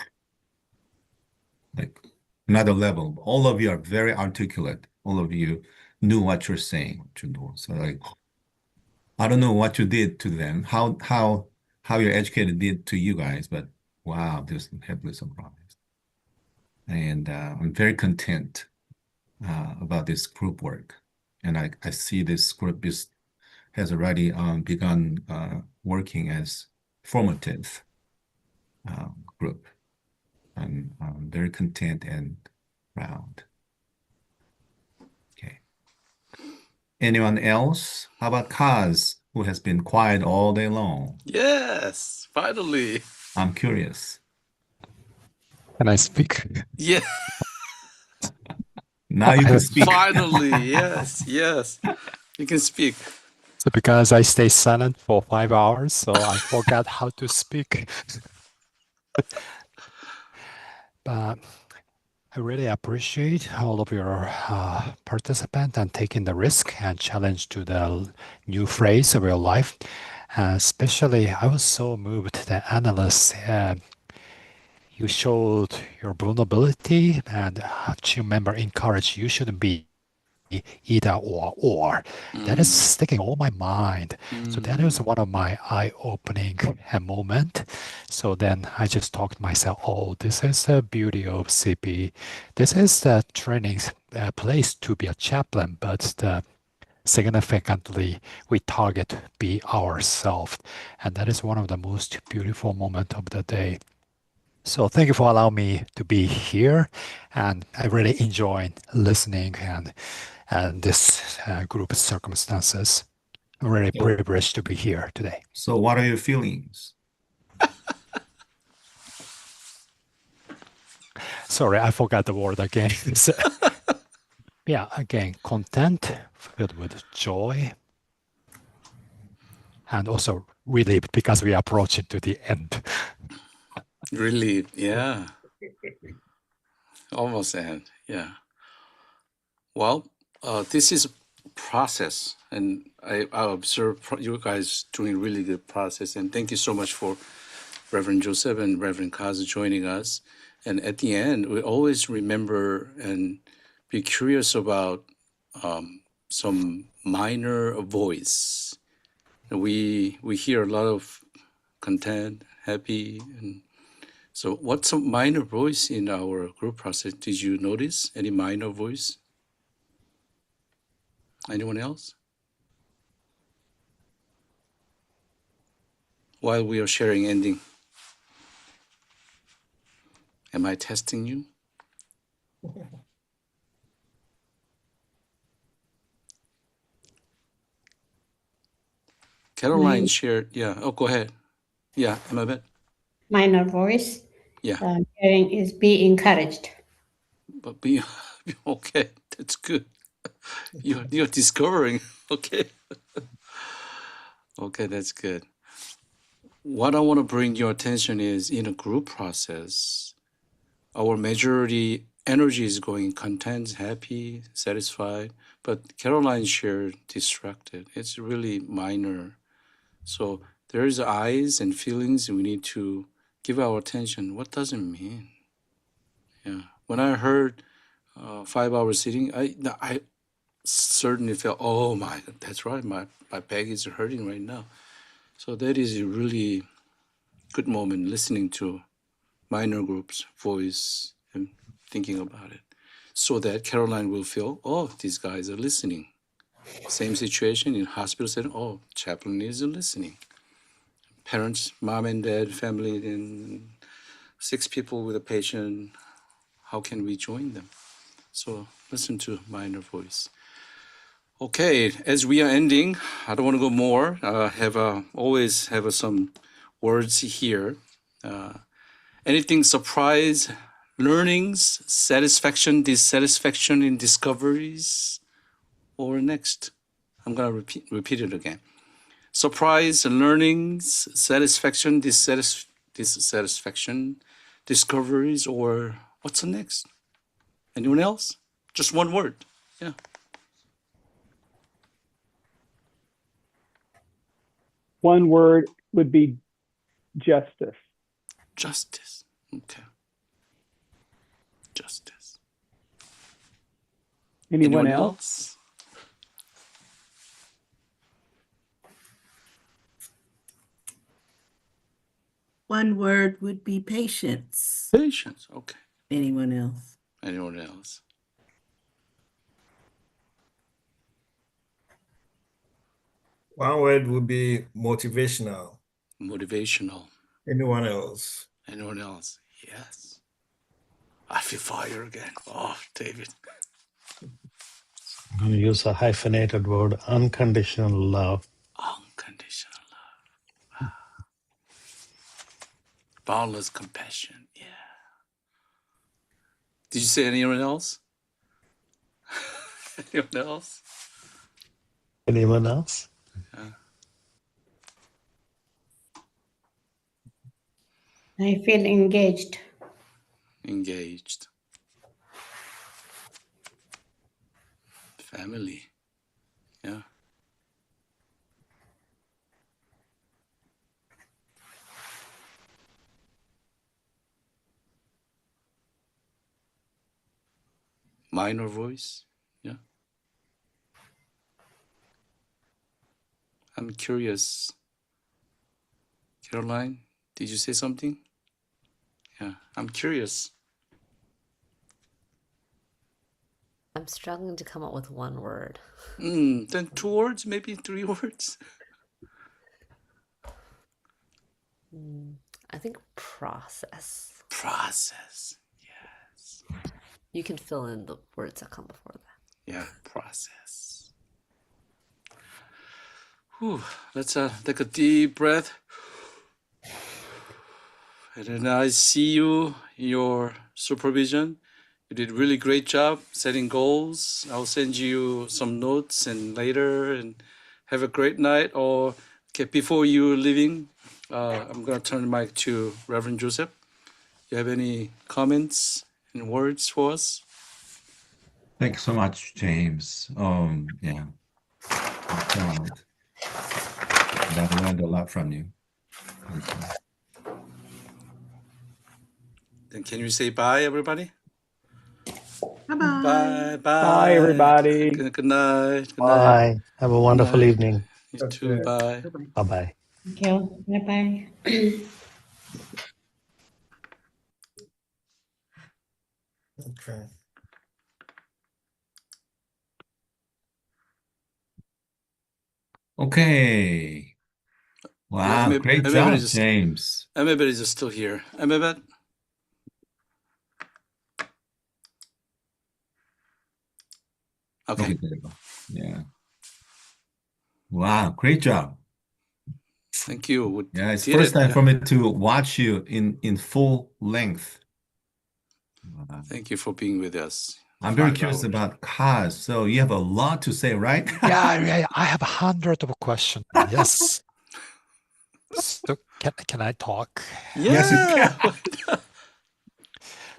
another level. All of you are very articulate. All of you knew what you're saying, what you're doing. So like, I don't know what you did to them. How how you're educated did to you guys, but wow, this is heavily surprised. And I'm very content about this group work. And I see this group has already begun working as formative group. I'm very content and proud. Okay. Anyone else? How about Kaz, who has been quiet all day long? Yes, finally. I'm curious. Can I speak? Yeah, Now you can speak. finally. Yes, yes. You can speak. So because I stay silent for 5 hours, so I forgot how to speak. But I really appreciate all of your participants and taking the risk and challenge to the new phrase of your life. Especially, I was so moved that analysts, you showed your vulnerability and team member encouraged you shouldn't be either or. That is sticking all my mind. So that was one of my eye-opening moment. So then I just talked to myself, oh, this is the beauty of CP. This is the training place to be a chaplain, but the significantly we target be ourselves. And that is one of the most beautiful moments of the day. So thank you for allowing me to be here, and I really enjoyed listening and this group of circumstances. I'm really privileged to be here today. So what are your feelings? Sorry, I forgot the word again. Yeah, again, content, filled with joy, and also relieved because we are approaching to the end. Relieved. Yeah. Almost end. Yeah. Well, this is a process, and I observe you guys doing really good process. And thank you so much for Reverend Joseph and Reverend Kaz joining us. And at the end, we always remember and be curious about some minor voice. We hear a lot of content, happy, and so what's a minor voice in our group process? Did you notice any minor voice? Anyone else? While we are sharing ending, am I testing you? Caroline shared, yeah. Oh, go ahead. Yeah, am I bad? Minor voice. Yeah. Hearing is be encouraged. But be okay. That's good. You're discovering. Okay. Okay, that's good. What I want to bring your attention is in a group process, our majority energy is going content, happy, satisfied, but Caroline shared distracted. It's really minor. So there's eyes and feelings we need to give our attention. What does it mean? Yeah. When I heard 5 hours sitting, I certainly felt, oh my, that's right, my back is hurting right now. So that is a really good moment listening to minor groups' voice and thinking about it, so that Caroline will feel, oh, these guys are listening. Same situation in hospital setting, oh, chaplain is listening. Parents, mom and dad, family, and 6 people with a patient, how can we join them? So listen to minor voice. Okay, as we are ending, I don't want to go more. Always have some words here. Anything surprise, learnings, satisfaction, dissatisfaction in discoveries, or next? I'm gonna repeat it again. Surprise, learnings, satisfaction, dissatisfaction, discoveries, or what's the next? Anyone else? Just one word. Yeah. One word would be justice. Justice. Okay. Justice. Anyone else? One word would be patience. Patience. Okay. Anyone else? Anyone else? One word would be motivational. Motivational. Anyone else? Anyone else? Yes. I feel fire again. Oh, David. I'm going to use a hyphenated word, unconditional love. Unconditional love. Boundless compassion. Yeah. Did you say anyone else? Anyone else? Anyone else? Yeah. I feel engaged. Engaged. Family. Yeah. Minor voice. Yeah. I'm curious. Caroline, did you say something? Yeah. I'm curious. I'm struggling to come up with one word. Then 2 words, maybe 3 words. I think process. Process. Yes. You can fill in the words that come before that. Yeah, process. Whew. Let's take a deep breath. And then I see you in your supervision. You did really great job setting goals. I'll send you some notes and later, and have a great night. Or okay, before you leaving, I'm gonna turn the mic to Reverend Joseph. You have any comments and words for us? Thanks so much, James. Yeah. Excellent. And I've learned a lot from you. Thank you. Then can you say bye, everybody? Bye-bye. Bye, bye. Bye, everybody. Good night. Good night. Bye. Have a wonderful night. evening. You too. Okay. Bye. Bye-bye. Bye-bye. Thank you. Bye-bye. Okay. Okay. Wow, Yeah, great job, James. Everybody's still here. Emebet? Okay. There you go. Yeah. Wow, great job. Thank you. Yeah, it's first time for me to watch you in full length. Wow. Thank you for being with us. I'm very curious about cars. So you have a lot to say, right? Yeah, I have 100 of questions. Yes. So can I talk? Yes, you can.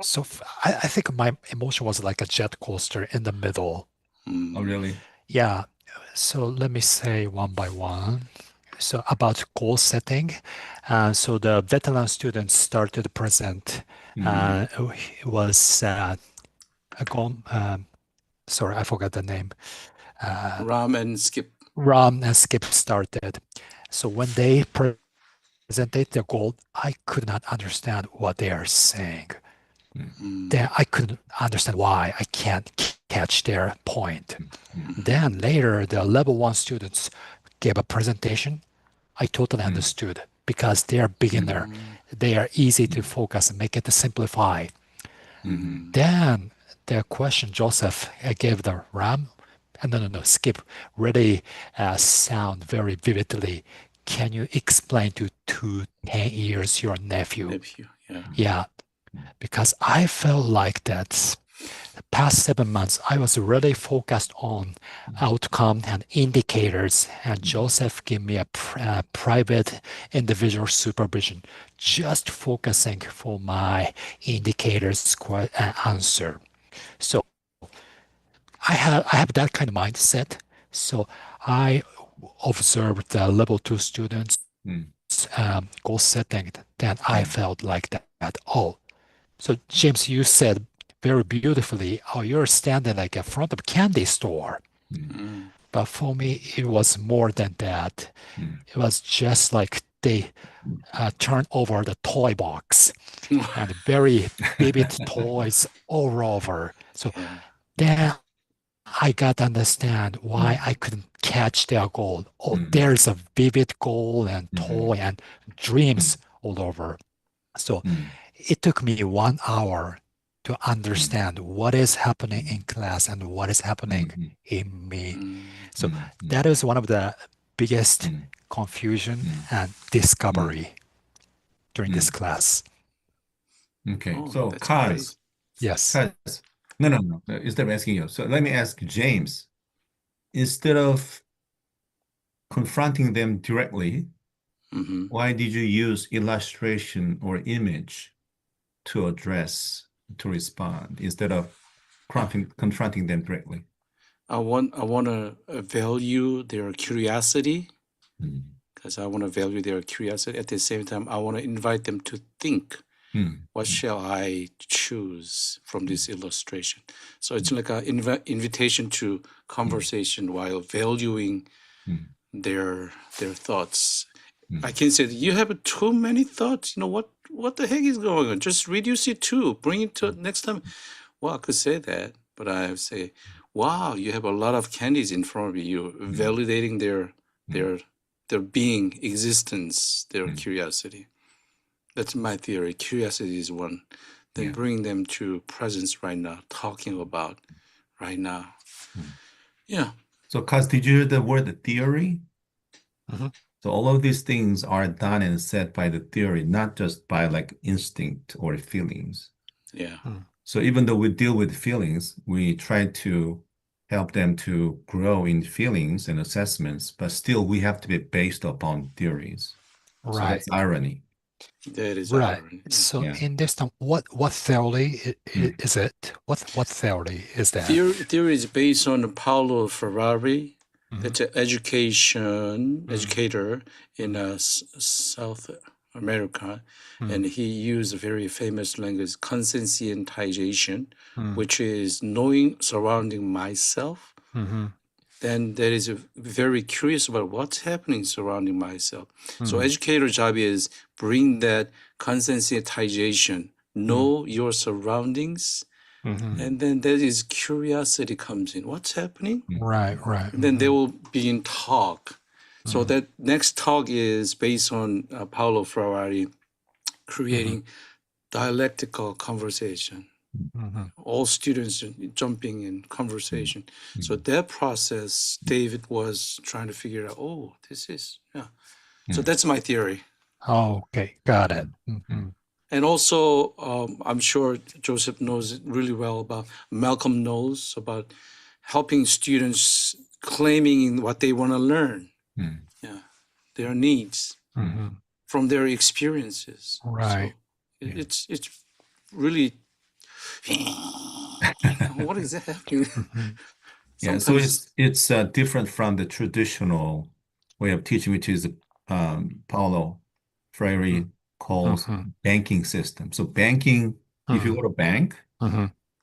So I think my emotion was like a jet coaster in the middle. Oh, really? Yeah. So let me say one by one. So about goal setting. So the veteran students started to present. It was a goal. Sorry, I forgot the name. Ram and Skip. Ram and Skip started. So when they presented their goal, I could not understand what they are saying. Then I couldn't understand why I can't catch their point. Then later, the level 1 students gave a presentation. I totally understood because they are beginner. They are easy to focus and make it to simplify. Then the question Joseph gave the Ram, no, Skip, really sound very vividly. Can you explain to 10 years your nephew? Yeah, because I felt like that the past 7 months, I was really focused on outcome and indicators, and Joseph gave me a private individual supervision, just focusing for my indicators answer. So I have that kind of mindset. So I observed the level 2 students goal setting, then I felt like that. Oh, so James, you said very beautifully, oh, you're standing like in front of a candy store. But for me, it was more than that. It was just like they turn over the toy box and very vivid toys all over. So Yeah. then I got to understand why I couldn't catch their goal. Oh, there's a vivid goal and toy and dreams all over. So it took me 1 hour to understand what is happening in class and what is happening in me. So that is one of the biggest confusion and discovery during this class. Okay, Oh, so that's great. Kaz, Yes. no. Instead of asking you, so let me ask James. Instead of confronting them directly, why did you use illustration or image to respond instead of confronting them directly? I want to value their curiosity, because I want to value their curiosity. At the same time, I want to invite them to think. What shall I choose from this illustration? So it's like an invitation to conversation while valuing their thoughts. I can say, you have too many thoughts. You know what the heck is going on? Just reduce it to, bring it to next time. Well, I could say that, but I say, wow, you have a lot of candies in front of you, validating their being, existence, their curiosity. That's my theory. Curiosity is one. Then bring them to presence right now, talking about right now. Yeah. So, Kaz, did you hear the word theory? So all of these things are done and said by the theory, not just by like instinct or feelings. Yeah. So even though we deal with feelings, we try to help them to grow in feelings and assessments, but still we have to be based upon theories. So Right. that's irony. That is Right. irony. So in this time, what theory is it? What theory is that? Theory is based on Paulo Ferrari. That's an educator in South America. And he used a very famous language, conscientization, which is knowing surrounding myself. Then there is a very curious about what's happening surrounding myself. So educator job is bring that conscientization, know your surroundings, and then there is curiosity comes in. What's happening? Right. And then they will begin talk. So that next talk is based on Paulo Ferrari creating dialectical conversation. All students jumping in conversation. So that process, David was trying to figure out, oh, this is, So that's my theory. Okay, got it. And also, I'm sure Joseph knows really well about, Malcolm knows about helping students claiming what they want to learn. Their needs from their experiences. Right. So it's really, what is that happening? Yeah, so it's different from the traditional way of teaching, which is Paulo Freire calls banking system. So banking, if you go to bank,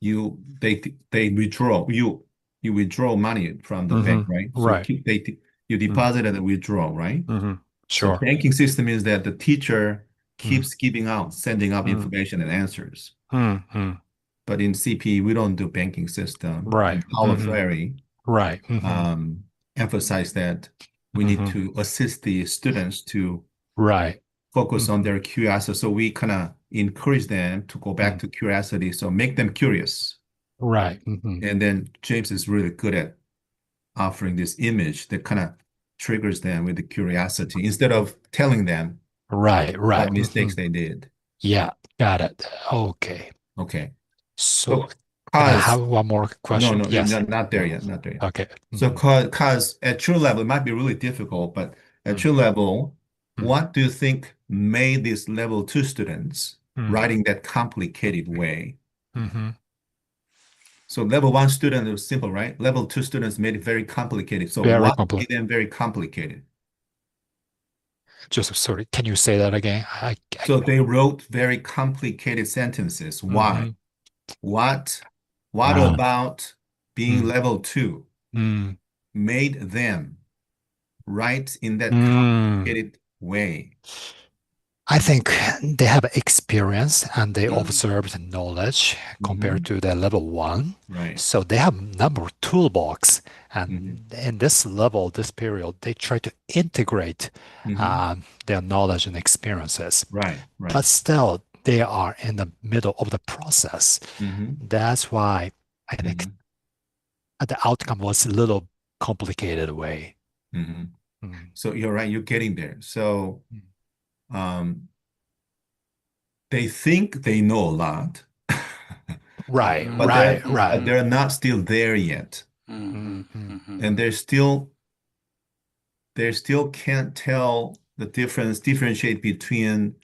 they withdraw you withdraw money from the bank, right? So Right. you deposit and withdraw, right? Sure. So banking system is that the teacher keeps sending out information and answers. But in CP, we don't do banking system. Right. And Paulo Freire Right. emphasize that we need to assist the students to Right. focus on their curiosity. So we kind of encourage them to go back to curiosity. So make them curious. Right. And then James is really good at offering this image that kind of triggers them with the curiosity instead of telling them Right. what mistakes they did. Yeah, got it. Okay. Okay. So can I have one more question? No, Yes. not there yet. Not there yet. Okay. So, because at your level, it might be really difficult, but at your level, what do you think made these level 2 students writing that complicated way? So level 1 student, it was simple, right? Level 2 students made it very complicated. So Very what complicated. made them very complicated? Joseph, sorry, can you say that again? So they wrote very complicated sentences. Why? What about being level 2 made them write in that complicated way? I think they have experience and they Mm. observed knowledge compared to the level 1. Right. So they have number of toolbox. And Mhm. in this level, this period, they try to integrate their knowledge and experiences. Right. But Right. still, they are in the middle of the process. That's why I think the outcome was a little complicated way. So you're right, you're getting there. So they think they know a lot, Right, but right. they're not still there yet. And they still can't tell the differentiate between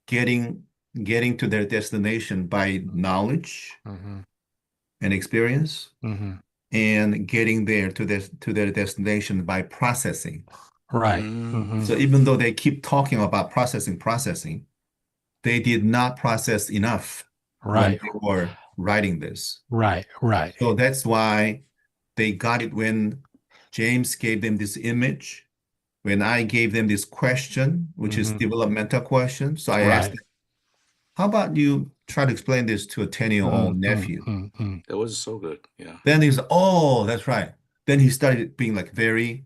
getting to their destination by knowledge and experience and getting there to their destination by processing. Right. So even though they keep talking about processing, they did not process enough when Right. they were writing this. Right. So that's why they got it when James gave them this image, when I gave them this question, which is developmental question. So I asked them, how about you try to explain this to a 10-year-old nephew? That was so good. Yeah. Then he's, oh, that's right. Then he started being like very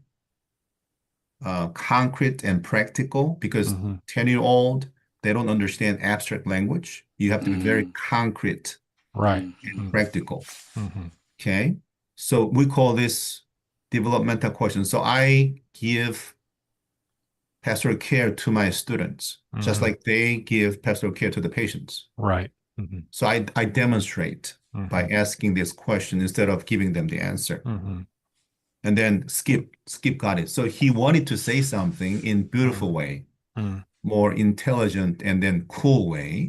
concrete and practical because 10-year-old, they don't understand abstract language. You have to be very concrete and practical. Okay. So we call this developmental question. So I give pastoral care to my students, just like they give pastoral care to the patients. Right. So I demonstrate by asking this question instead of giving them the answer. And then Skip got it. So he wanted to say something in beautiful way, more intelligent and then cool way.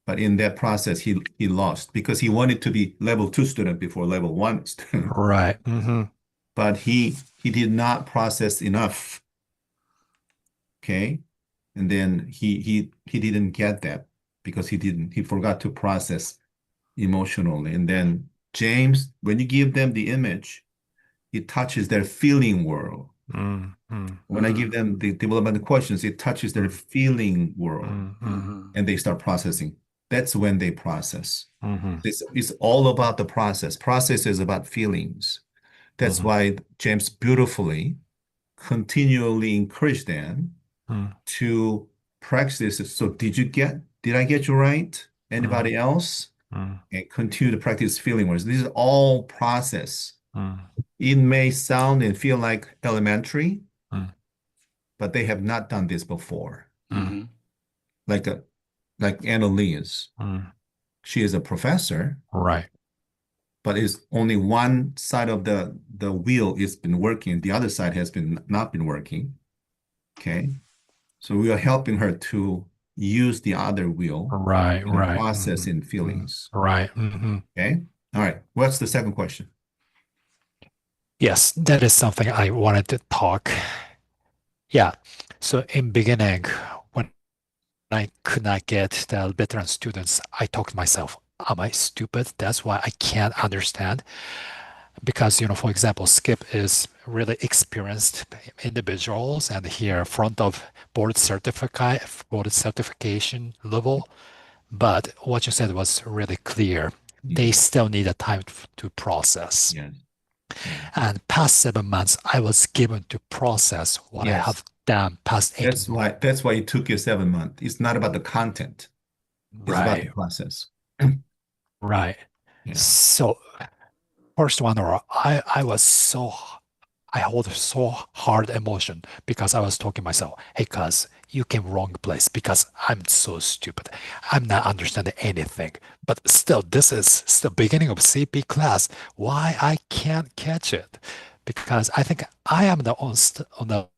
But in that process, he lost because he wanted to be level 2 student before level 1 student. Right. But he did not process enough. Okay. And then he didn't get that because he forgot to process emotionally. And then James, when you give them the image, it touches their feeling world. When I give them the development questions, it touches their feeling world and they start processing. That's when they process. This is all about the process. Process is about feelings. That's why James beautifully continually encouraged them to practice it. So did I get you right? Anybody else? And continue to practice feeling words. This is all process. It may sound and feel like elementary, but they have not done this before. Like Annalise, she is a professor, Right. but it's only one side of the wheel has been working, the other side has not been working. Okay, so we are helping her to use the other wheel, Right. in the process in feelings. Right. Okay, all right. What's the second question? Yes, that is something I wanted to talk. Yeah. So in beginning, when I could not get the veteran students, I talked to myself, am I stupid? That's why I can't understand. Because, for example, Skip is really experienced individuals and here front of board certification level. But what you said was really clear. They still need a time to process. Yes. And past 7 months, I was given to process what I have done past 8 months. That's why it took you 7 months. It's not about the content. It's about the process. Right. Yeah. So first 1 hour, I hold so hard emotion because I was talking to myself, hey, cuz you came wrong place because I'm so stupid. I'm not understanding anything. But still, this is still beginning of CP class. Why I can't catch it? Because I think I am on the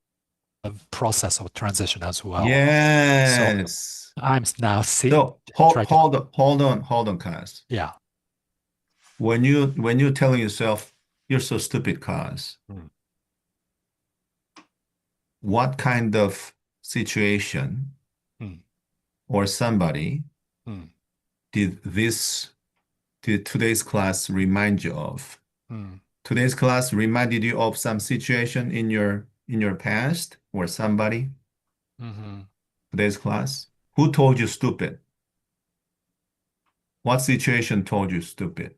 process of transition as well. Yes. So I'm now So hold on, Kaz. Yeah. When you're telling yourself you're so stupid, Kaz, what kind of situation or somebody did today's class remind you of? Today's class reminded you of some situation in your past? or somebody Mm-hmm. today's class? Who told you stupid? What situation told you stupid?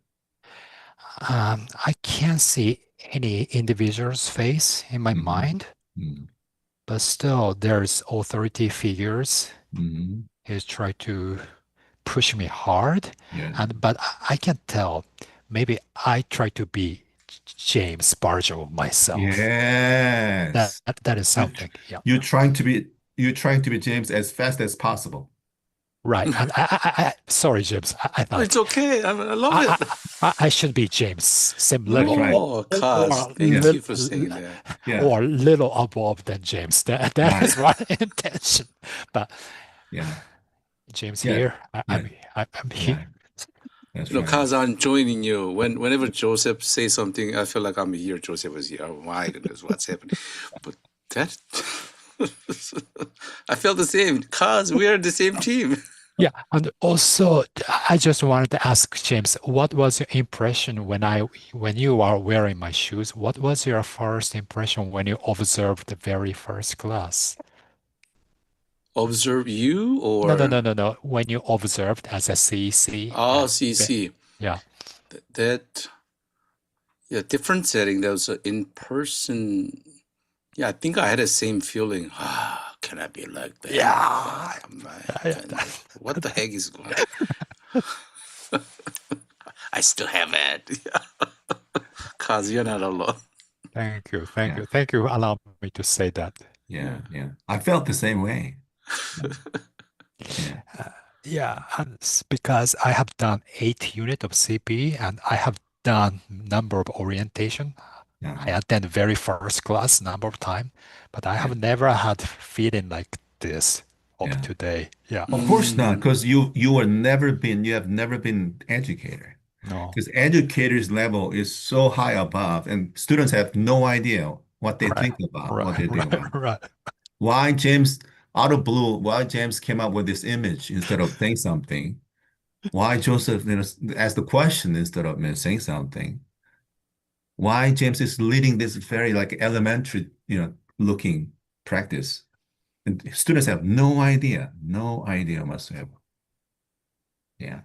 I can't see any individual's face in my Mhm. mind, Mhm. but still there's authority figures Mhm. who try to push me hard, Yeah. but I can tell maybe I try to be James version of myself. Yes. That is You something. Yeah. you're trying to be you're trying to be James as fast as possible. Right. And sorry, James. I Oh, thought it's okay. I love I, it. I should be James, same That's level, right. Oh, Kaz, Yeah. thank you for saying that. Yeah. or little above than James. That Right. is my intention. But Yeah. James Yeah. here, Yeah. I'm Yeah. here. That's You know, right. Kaz, I'm joining you. Whenever Joseph says something, I feel like I'm here. Joseph is here. Oh my goodness, what's happening? But that, I felt the same. Kaz, we are the same team. Yeah, and also I just wanted to ask James, what was your impression when you are wearing my shoes? What was your first impression when you observed the very first class? Observe you or No. When you observed as a CC oh, at see. yeah. That yeah, different setting. That was in person. Yeah, I think I had the same feeling. Ah, can I be like that? Yeah. My Yeah, goodness, what the heck is going? I still have it. Cause you're not alone. Thank you. Yeah. Thank you. Allow me to say that. Yeah. Yeah. I felt the same way. Yeah. Yeah, and it's because I have done 8 units of CP and I have done number of orientation. Yeah. I attend very first class number of time, but I Yeah. have never had feeling like this up Yeah. today. Yeah, Of course not, Mm. because you have never been educator. no, Because educators level is so high above, and students have no idea what they right, think about, what they think about. right. Why James, out of blue, why James came up with this image instead of saying something? Why Joseph, asked the question instead of saying something? Why James is leading this very like elementary, looking practice? And students have no idea whatsoever. Yeah.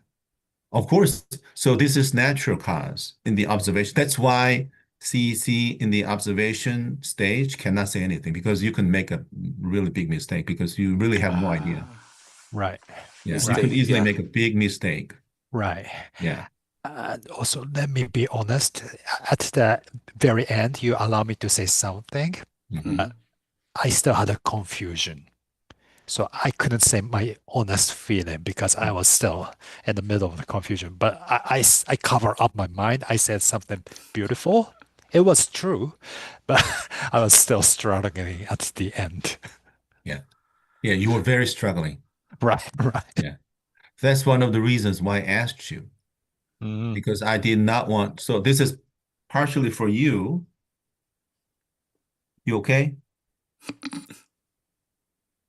Of course. So this is natural cause in the observation. That's why CEC in the observation stage cannot say anything because you can make a really big mistake because you really have no idea. Right, Yeah, you can Mistake, easily yeah. make a big mistake. right. Yeah. And also, let me be honest. At the very end, you allow me to say something. Mhm. I still had a confusion. So I couldn't say my honest feeling because I was still in the middle of the confusion. But I cover up my mind. I said something beautiful. It was true, but I was still struggling at the end. Yeah. Yeah, you were very struggling. Right. Yeah. That's one of the reasons why I asked you Mm, because I did not want. So this is partially for you. You okay?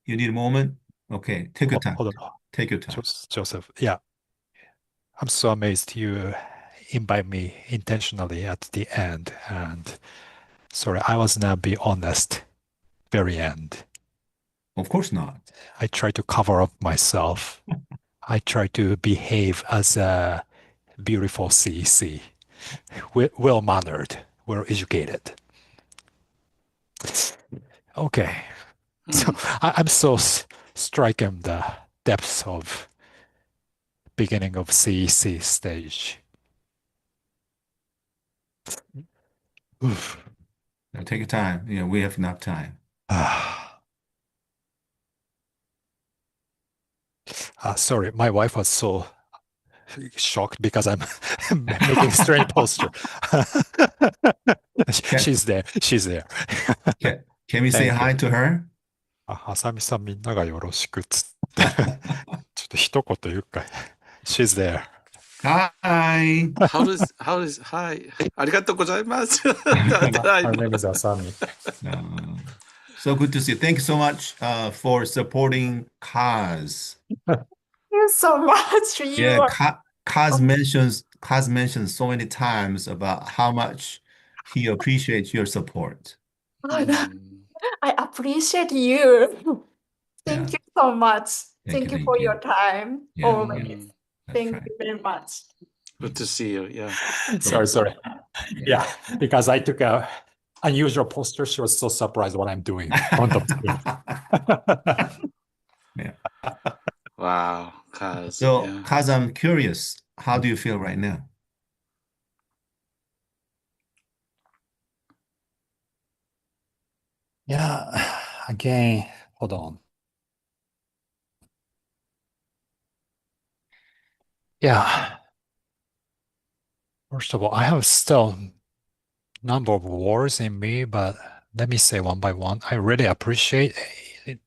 You need a moment? Okay, take your time. hold on, Take your time. Joseph. Yeah, I'm so amazed you invite me intentionally at the end. And sorry, I was not be honest. Very end. Of course not. I try to cover up myself. I try to behave as a beautiful CEC, well mannered, well educated. Okay, so I'm so striking the depths of beginning of CEC stage. Oof. Now take your time. We have enough time. Sorry, my wife was so shocked because I'm making strange posture. She's there. She's there. Can we say Thank you. hi to her? あさみさんみんながよろしくっつって、ちょっと一言言うかい。She's there. Hi. Hi? ありがとうございます。Her name is Asami. So good to see you. Thank you so much for supporting Kaz. Thank you so much. Yeah, Kaz mentions so many times about how much he appreciates your support. I appreciate you. Yeah. Thank you so much. Thank you, Thank you thank for you. your time. Yeah, Always. Mm, that's Thank right. you very much. good to see you. Yeah. Sorry. Yeah, because I took a unusual posture. She was so surprised what I'm doing on the screen. Yeah. Wow, Kaz. So, Yeah. Kaz, I'm curious, how do you feel right now? Yeah, again, hold on. Yeah, first of all, I have still number of words in me, but let me say one by one. I really appreciate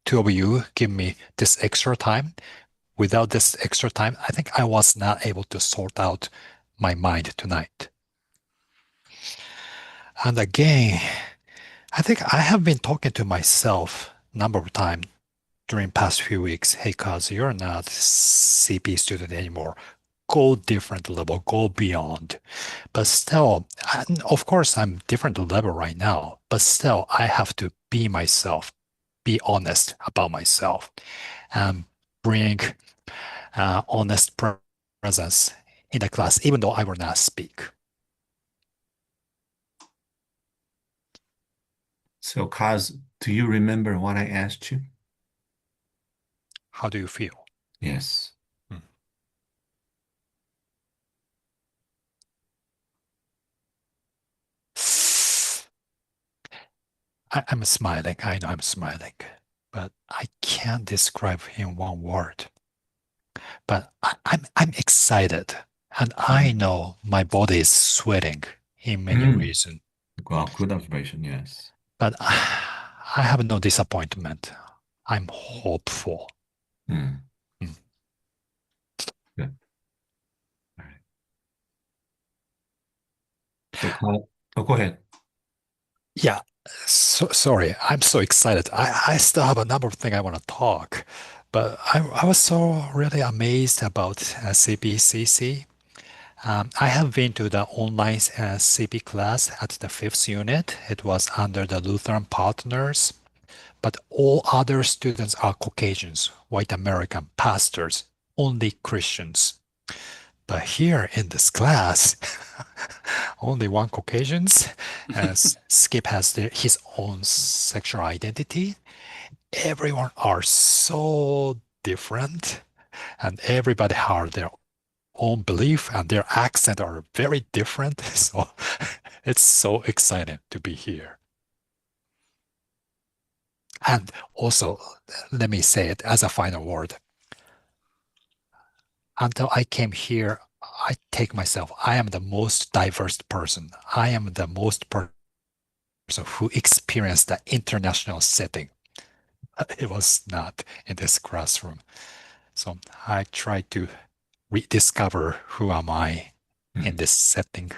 two of you give me this extra time. Without this extra time, I think I was not able to sort out my mind tonight. And again, I think I have been talking to myself a number of times during past few weeks. Hey, cuz you're not CP student anymore. Go different level, go beyond. But still, of course, I'm different level right now, but still, I have to be myself, be honest about myself, and bring honest presence in the class, even though I will not speak. So, Kaz, do you remember what I asked you? How do you feel? Yes. I'm smiling. I know I'm smiling, but I can't describe in one word. But I'm excited, and I know my body is sweating in many reasons. Well, good observation, yes. But I have no disappointment. I'm hopeful. Mm. Good. All right. So, Kaz, oh, go ahead. Yeah. So sorry, I'm so excited. I still have a number of things I want to talk, but I was so really amazed about CPCC. I have been to the online CP class at the fifth unit. It was under the Lutheran partners, but all other students are Caucasians, white American pastors, only Christians. But here in this class, only one Caucasians, as Skip has his own sexual identity. Everyone are so different, and everybody have their own belief, and their accent are very different. So it's so exciting to be here. And also, let me say it as a final word. Until I came here, I take myself, I am the most diverse person. I am the most person who experienced the international setting. It was not in this classroom. So I try to rediscover who am I in this setting.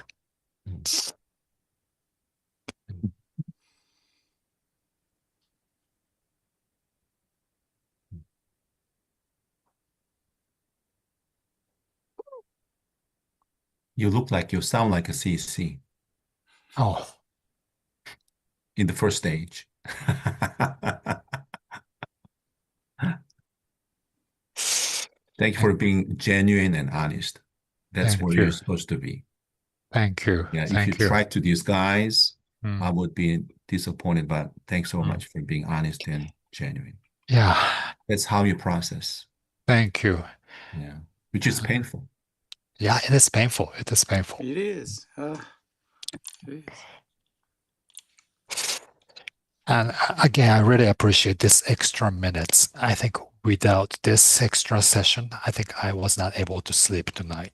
You look like you sound like a CC Oh, in the first stage. Thank you for being genuine and honest. That's thank where you. you're supposed to be. Thank you. Yeah, if you Thank you. try to disguise, I Mm. would be disappointed, but thanks so much for being honest and genuine. Yeah, That's how you process. thank you. Yeah, which is painful. Yeah, it is painful. It is painful. It is. It is. And again, I really appreciate this extra minutes. I think without this extra session, I think I was not able to sleep tonight.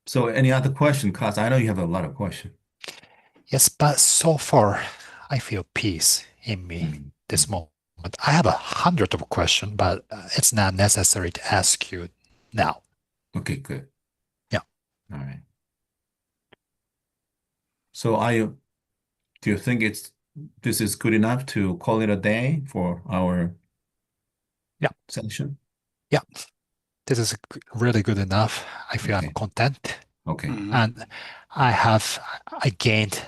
So any other question? Cause I know you have a lot of questions. Yes, but so far, I feel peace in me this moment. I have 100 of questions, but it's not necessary to ask you now. Okay, good. Yeah. All right. So do you think this is good enough to call it a day for our session? Yeah, this is really good enough. I feel I'm Okay. content. Okay. And I gained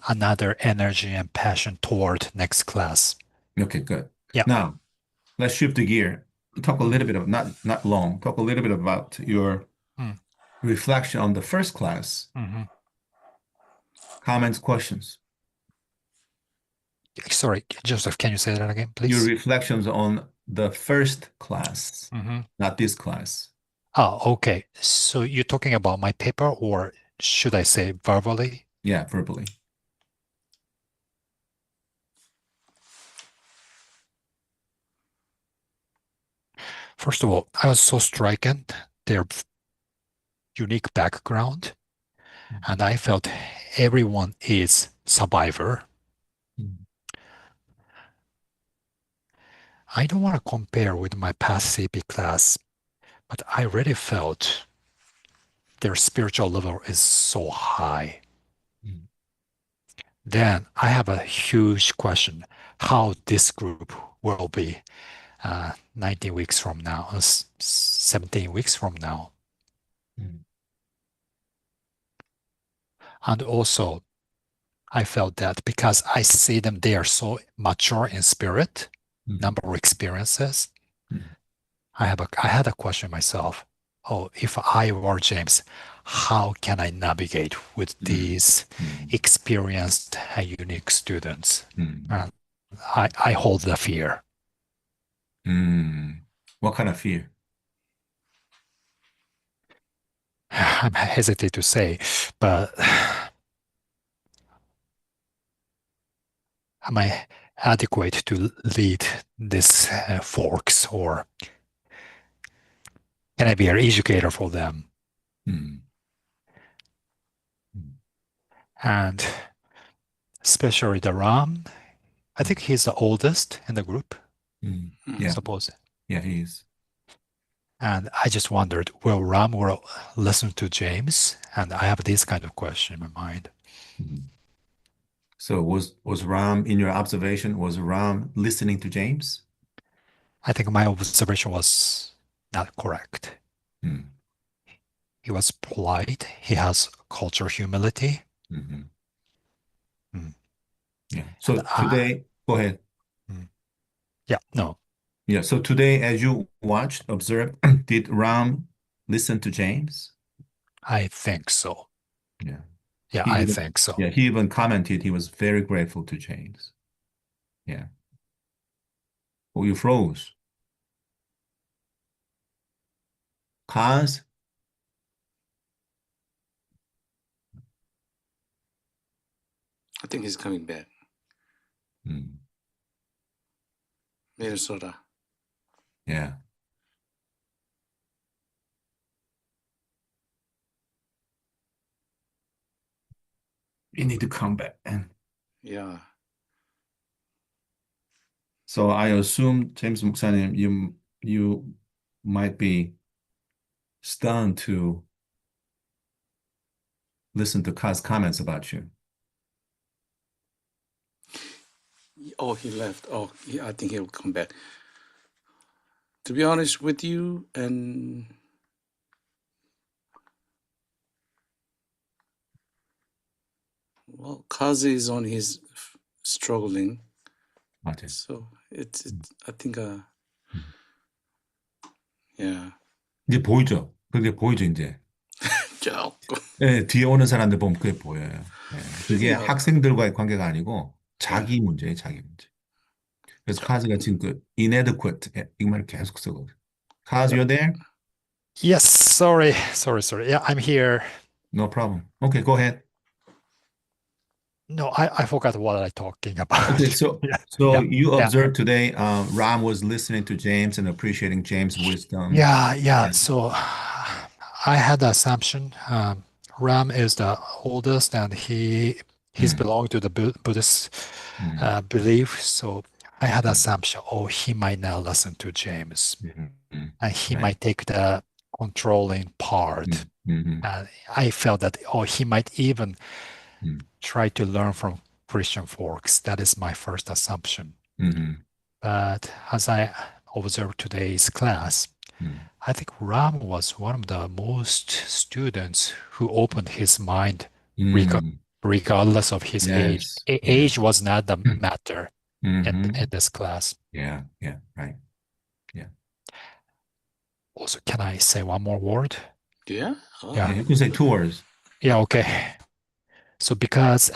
another energy and passion toward next class. Okay, good. Yeah. Now, let's shift the gear. Talk a little bit of, not long, talk a little bit about your reflection on the first class. Comments, questions. Sorry, Joseph, can you say that again, please? Your reflections on the first class, not this class. Oh, okay. So you're talking about my paper, or should I say verbally? Yeah, verbally. First of all, I was so stricken, their unique background, and I felt everyone is survivor. I don't want to compare with my past CP class, but I really felt their spiritual level is so high. Then I have a huge question, how this group will be 19 weeks from now, 17 weeks from now. And also, I felt that because I see them, they are so mature in spirit, number of experiences. I had a question myself. Oh, if I were James, how can I navigate with these experienced and unique students? I hold the fear. What kind of fear? I'm hesitant to say, but am I adequate to lead this folks, or can I be an educator for them? And especially the Ram, I think he's the oldest in the group. Yeah. Suppose. Yeah, he is. And I just wondered, will Ram will listen to James? And I have this kind of question in my mind. So was Ram, in your observation, was Ram listening to James? I think my observation was not correct. He was polite. He has cultural humility. Yeah. So today, go ahead. Yeah, no. Yeah. So today, as you watched, observed, did Ram listen to James? I think so. Yeah. Yeah, I think so. Yeah, he even commented he was very grateful to James. Yeah. Oh, you froze. Cause? I think he's coming back. Minnesota. Yeah. You need to come back. Yeah. So I assume, James 목사님, you might be stunned to listen to Kaz's comments about you. Oh, he left. Oh, I think he'll come back. To be honest with you, and well, Kazi is on his struggling. 맞아요. So it's I think yeah. 이제 보이죠? 그게 보이죠, 이제. 조금. 네, 뒤에 오는 사람들 보면 그게 보여요. 네, 그게 학생들과의 관계가 아니고 자기 문제예요, 자기 문제. 그래서 카즈가 지금 그 inadequate 이 말을 계속 쓰거든요. Kaz, you're there? Yes, sorry. Yeah, I'm here. No problem. Okay, go ahead. No, I forgot what I'm talking about. Okay, so you observed today, Ram was listening to James and appreciating James' wisdom. Yeah. So I had the assumption Ram is the oldest, and he's belonged to the Buddhist belief. So I had the assumption, he might not listen to James, and he might take the controlling part. And I felt that, he might even try to learn from Christian folks. That is my first assumption. But as I observed today's class, I think Ram was one of the most students who opened his mind Mm. regardless of his age. Yes. Yeah. Age was not the matter in Mm-hmm. this class. Yeah. Yeah. Right. Yeah. Also, can I say one more word? Yeah. Oh. Yeah. You can say 2 words. Yeah, okay. So because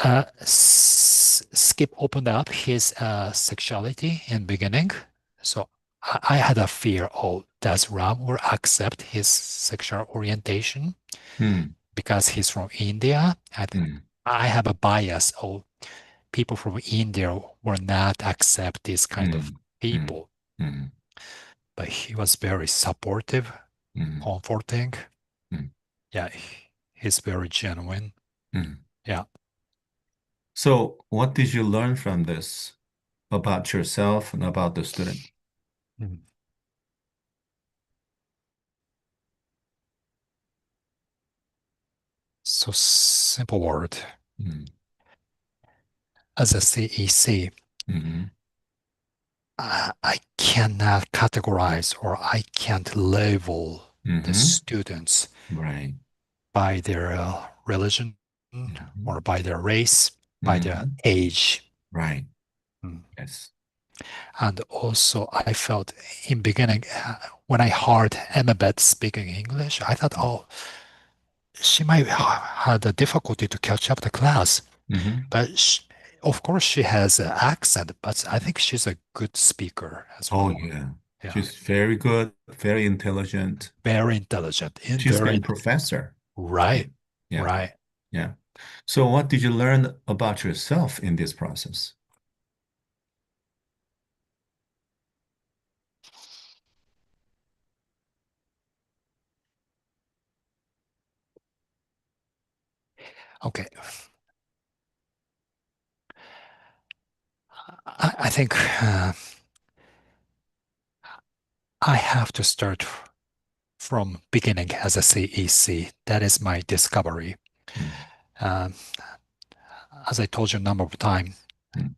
Skip opened up his sexuality in beginning, so I had a fear, oh, does Ram will accept his sexual orientation Mm. because he's from India? Mm. I have a bias, oh, people from India will not accept this kind of Mm. Mm. people. Mm. But he was very supportive, Mm. comforting. Mm. Yeah, he's very genuine. Mm. Yeah. So, what did you learn from this about yourself and about the student? Mm. So simple word. Mm. As a CEC, Mm-hmm. I cannot categorize or I can't label the Mm-hmm. students Right. by their religion Mm-hmm. or by their race, by their Mm-hmm. age. Right. Mm. Yes. And also, I felt in beginning when I heard Emabeth speaking English, I thought, oh, she might have had a difficulty to catch up the class. Mm-hmm. But of course, she has an accent, but I think she's a good speaker as Oh, well. yeah. Yeah, She's very good, very intelligent. very intelligent and She's been very professor. right, Yeah. right. Yeah. So, what did you learn about yourself in this process? Okay, I think I have to start from beginning as a CEC. That is my discovery. Mm. Um, as I told you a number of times, Mm.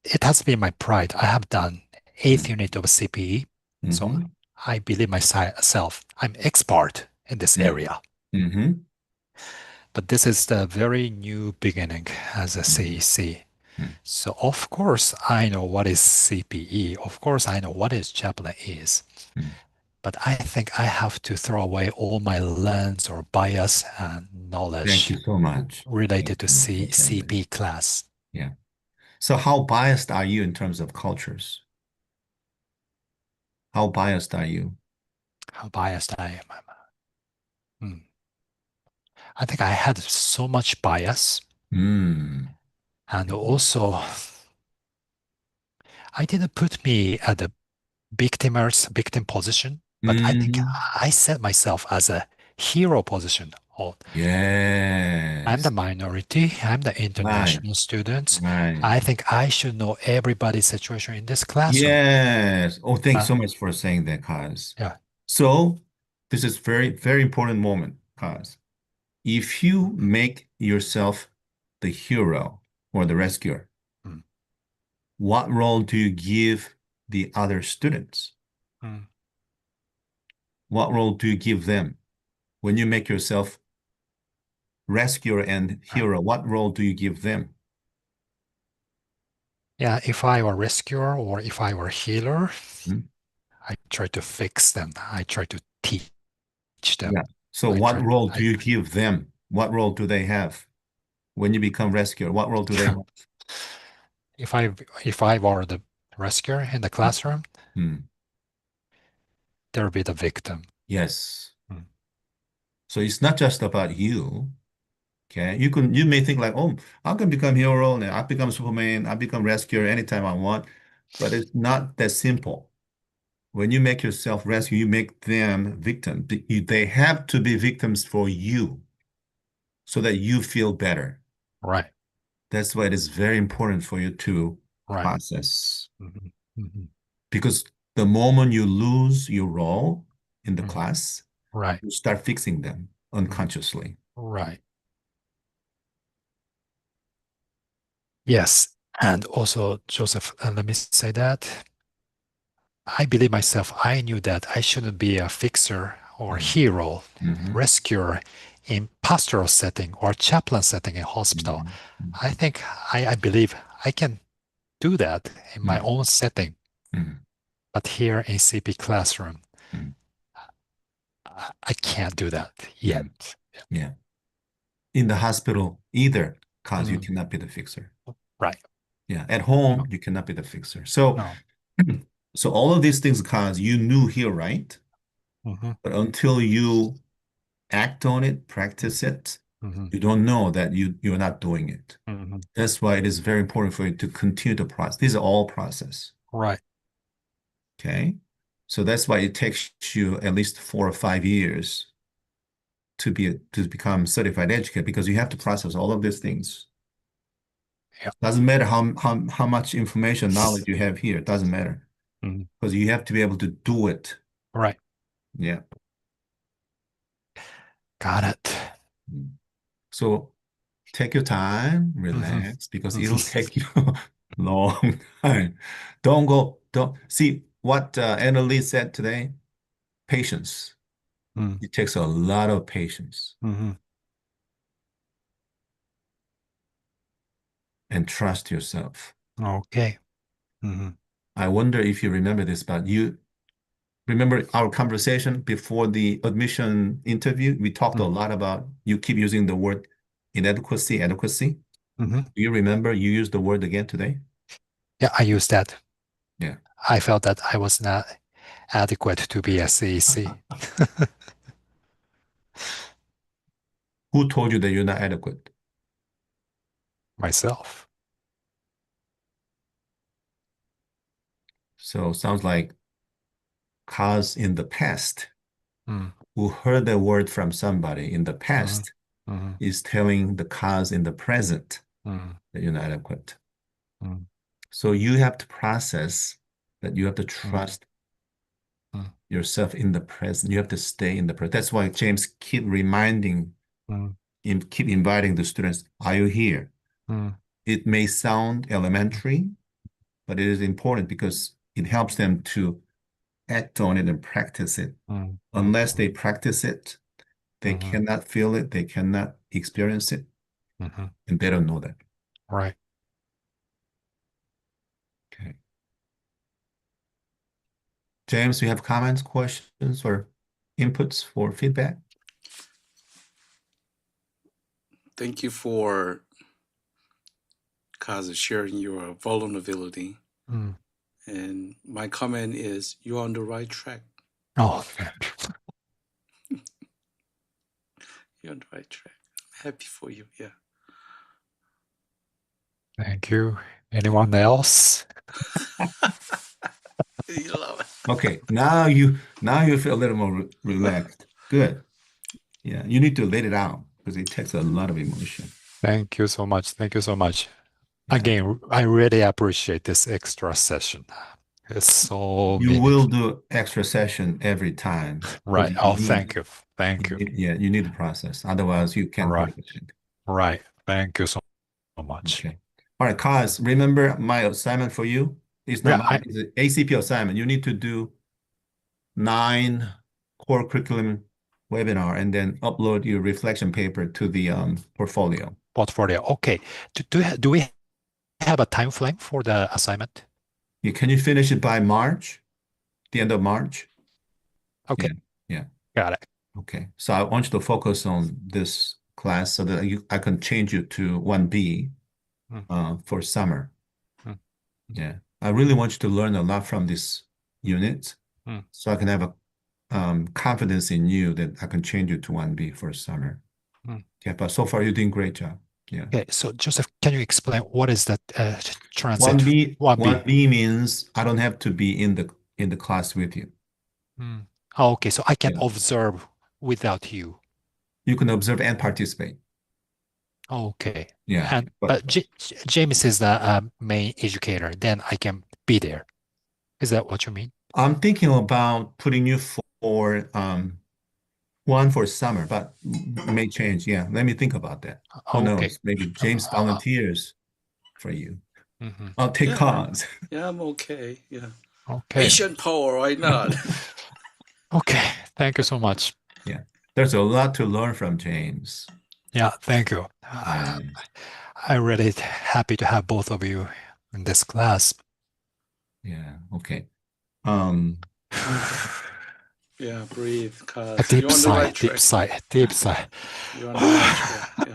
it has been my pride. I have done eighth Mm. unit of CPE, so Mm-hmm. I believe myself. I'm expert in this Mm. area. Mm-hmm. But this is the very new beginning as a Mm-hmm. CEC. Mm. So of course I know what is CPE. Of course I know what is Japanese. Mm. But I think I have to throw away all my lens or bias and Thank knowledge you so much. Thank related to you so much for saying that. CP class. Yeah. So, how biased are you in terms of cultures? How biased are you? How biased I am. Hmm. I think I had so much bias. Mm. And also, I didn't put me at the victim position, but I think Mm. I set myself as a hero position. Oh, I'm the Yes. minority. I'm the Right. international student. Right. I think I should know everybody's situation in this classroom. Yes. Oh, thanks Uh, so much for saying that, Kaz. yeah. So, this is very, very important moment, Kaz. If you make yourself the hero or the rescuer, Mm, what role do you give the other students? mm. What role do you give them? When you make yourself rescuer and Right. hero, what role do you give them? Yeah, if I were rescuer or if I were healer, Hmm? I try to fix them. I try to teach them. Yeah. So I what try. role do you give them? What role do they have when you become rescuer? What role do they have? If I were the rescuer in the classroom, Hmm. there would be the victim. Yes. Mm. So it's not just about you. Okay. You may think like, oh, I can become hero and I become Superman, I become rescuer anytime I want, but it's not that simple. When you make yourself rescue, you make them victim. They have to be victims for you so that you feel better. Right. That's why it is very important for you to Right. process. Mhm, mhm, Because the moment you lose your role in the mhm. class, Right. you start fixing them Mhm. unconsciously. Right. Yes. And also, Joseph, let me say that I believe myself, I knew that I shouldn't be a fixer or hero, rescuer in pastoral setting or chaplain setting in hospital. I think I believe I can do that in my own setting. But here in CP classroom, I can't do that yet. Yeah. In the hospital either, because you cannot be the fixer. Right. Yeah. At home, you cannot be the fixer. So, No. so all of these things, cause you knew here, right? But until you act on it, practice it, you don't know that you're not doing it. That's why it is very important for you to continue the process. These are all process. Right. Okay. So that's why it takes you at least 4 or 5 years to become certified educator, because you have to process all of these things. Yeah. Doesn't matter how much information, knowledge you have here. It doesn't matter. Because you have to be able to do it. Right. Yeah. Got it. So take your time, relax, because it'll take you a long time. Don't see what Annalie said today. Patience. It takes a lot of patience. And trust yourself. Okay. I wonder if you remember this, but you remember our conversation before the admission interview? We talked a lot about, you keep using the word inadequacy, adequacy. Do you remember you used the word again today? Yeah, I used that. Yeah. I felt that I was not adequate to be a CEC. Who told you that you're not adequate? Myself. So sounds like cause in the past, who heard the word from somebody in the past is telling the cause in the present that you're not adequate. So you have to process that, you have to trust yourself in the present. You have to stay in the present. That's why James keep reminding, keep inviting the students, are you here? It may sound elementary, but it is important because it helps them to act on it and practice it. Unless they practice it, they cannot feel it, they cannot experience it, and they don't know that. Right. Okay. James, you have comments, questions, or inputs for feedback? Thank you for sharing your vulnerability. And my comment is, you're on the right track. Oh, thank you. You're on the right track. I'm happy for you. Yeah. Thank you. Anyone else? You love it. Okay, now you feel a little more relaxed. Good. Yeah, you need to let it out because it takes a lot of emotion. Thank you so much. Thank you so much. Yeah. Again, I really appreciate this extra session. It's so You meaningful. will do extra session every time. Right. You Oh, need- thank you. Thank you. Yeah, you need the process. Otherwise, you can't Right. pay attention. Right. Thank you so much. Okay. All right, Kaz, remember my assignment for you? It's not Yeah, mine, it's an ACP assignment. You need to do 9 core curriculum webinar and then upload your reflection paper to the portfolio. Portfolio. Okay. Do we have a time frame for the assignment? Can you finish it by March? The end of March? Okay. Yeah. Got it. Okay. So I want you to focus on this class so that I can change you to 1B for summer. Yeah. I really want you to learn a lot from this unit so I can have a confidence in you that I can change you to 1B for summer. Okay, but so far you're doing a great job. Yeah. Okay, so Joseph, can you explain what is that transit? 1B, 1B. 1B means I don't have to be in the class with you. Oh, okay, so I can observe without you. You can observe and participate. Okay. Yeah. But James is the main educator, then I can be there. Is that what you mean? I'm thinking about putting you for one for summer, but may change. Yeah, let me think about that. Who knows? Maybe James volunteers for you. I'll take calls. Yeah, I'm okay. Yeah. Okay. Asian power, why not? Okay. Thank you so much. Yeah. There's a lot to learn from James. Yeah, thank you. Yeah. I'm really happy to have both of you in this class. Yeah. Okay. Um, Yeah, breathe, A cause deep you're on the right sigh, deep track. sigh, deep sigh. You're on the right track.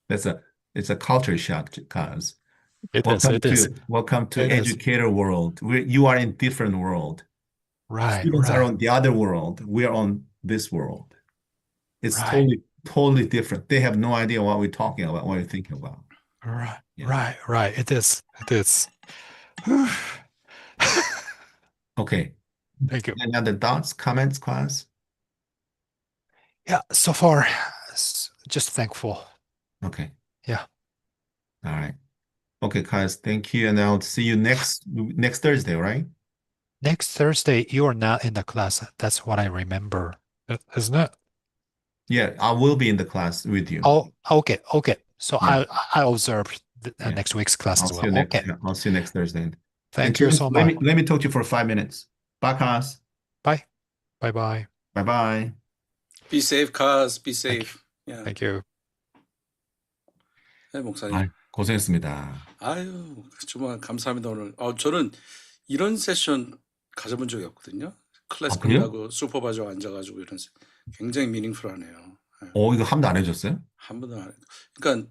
Yeah. it's a culture shock, cause It is, it is. welcome to It is. educator world. You are in different world. Right, Students are right, on the other world. We are on this world. It's right, totally different. They have no idea what we're talking about, what we're thinking about. right, Yeah. right, right. It is, it is. Okay. Thank you. Any other thoughts, comments, class? Yeah, so far, just thankful. Okay. Yeah. All right. Okay, guys, thank you. And I'll see you next Thursday, right? Next Thursday, you are not in the class. That's what I remember, isn't it? Yeah, I will be in the class with you. Oh, okay, okay. So Yeah. I observe Yeah. next week's class I'll as see well. you next. Okay. Yeah, I'll see you next Thursday. And Thank you James, so much. let me talk to you for 5 minutes. Bye, class. Bye. Bye bye. Bye bye. Be safe, cause be Thank you. safe. Yeah. Thank you. 네, 목사님. 아, 고생했습니다. 아유, 정말 감사합니다, 오늘. 저는 이런 세션 가져본 적이 없거든요. 클래스 그래요? 끝나고 슈퍼바이저가 앉아가지고 이런 굉장히 미닝풀하네요. 이거 한 번도 안 해줬어요? 한 번도 안. 그러니까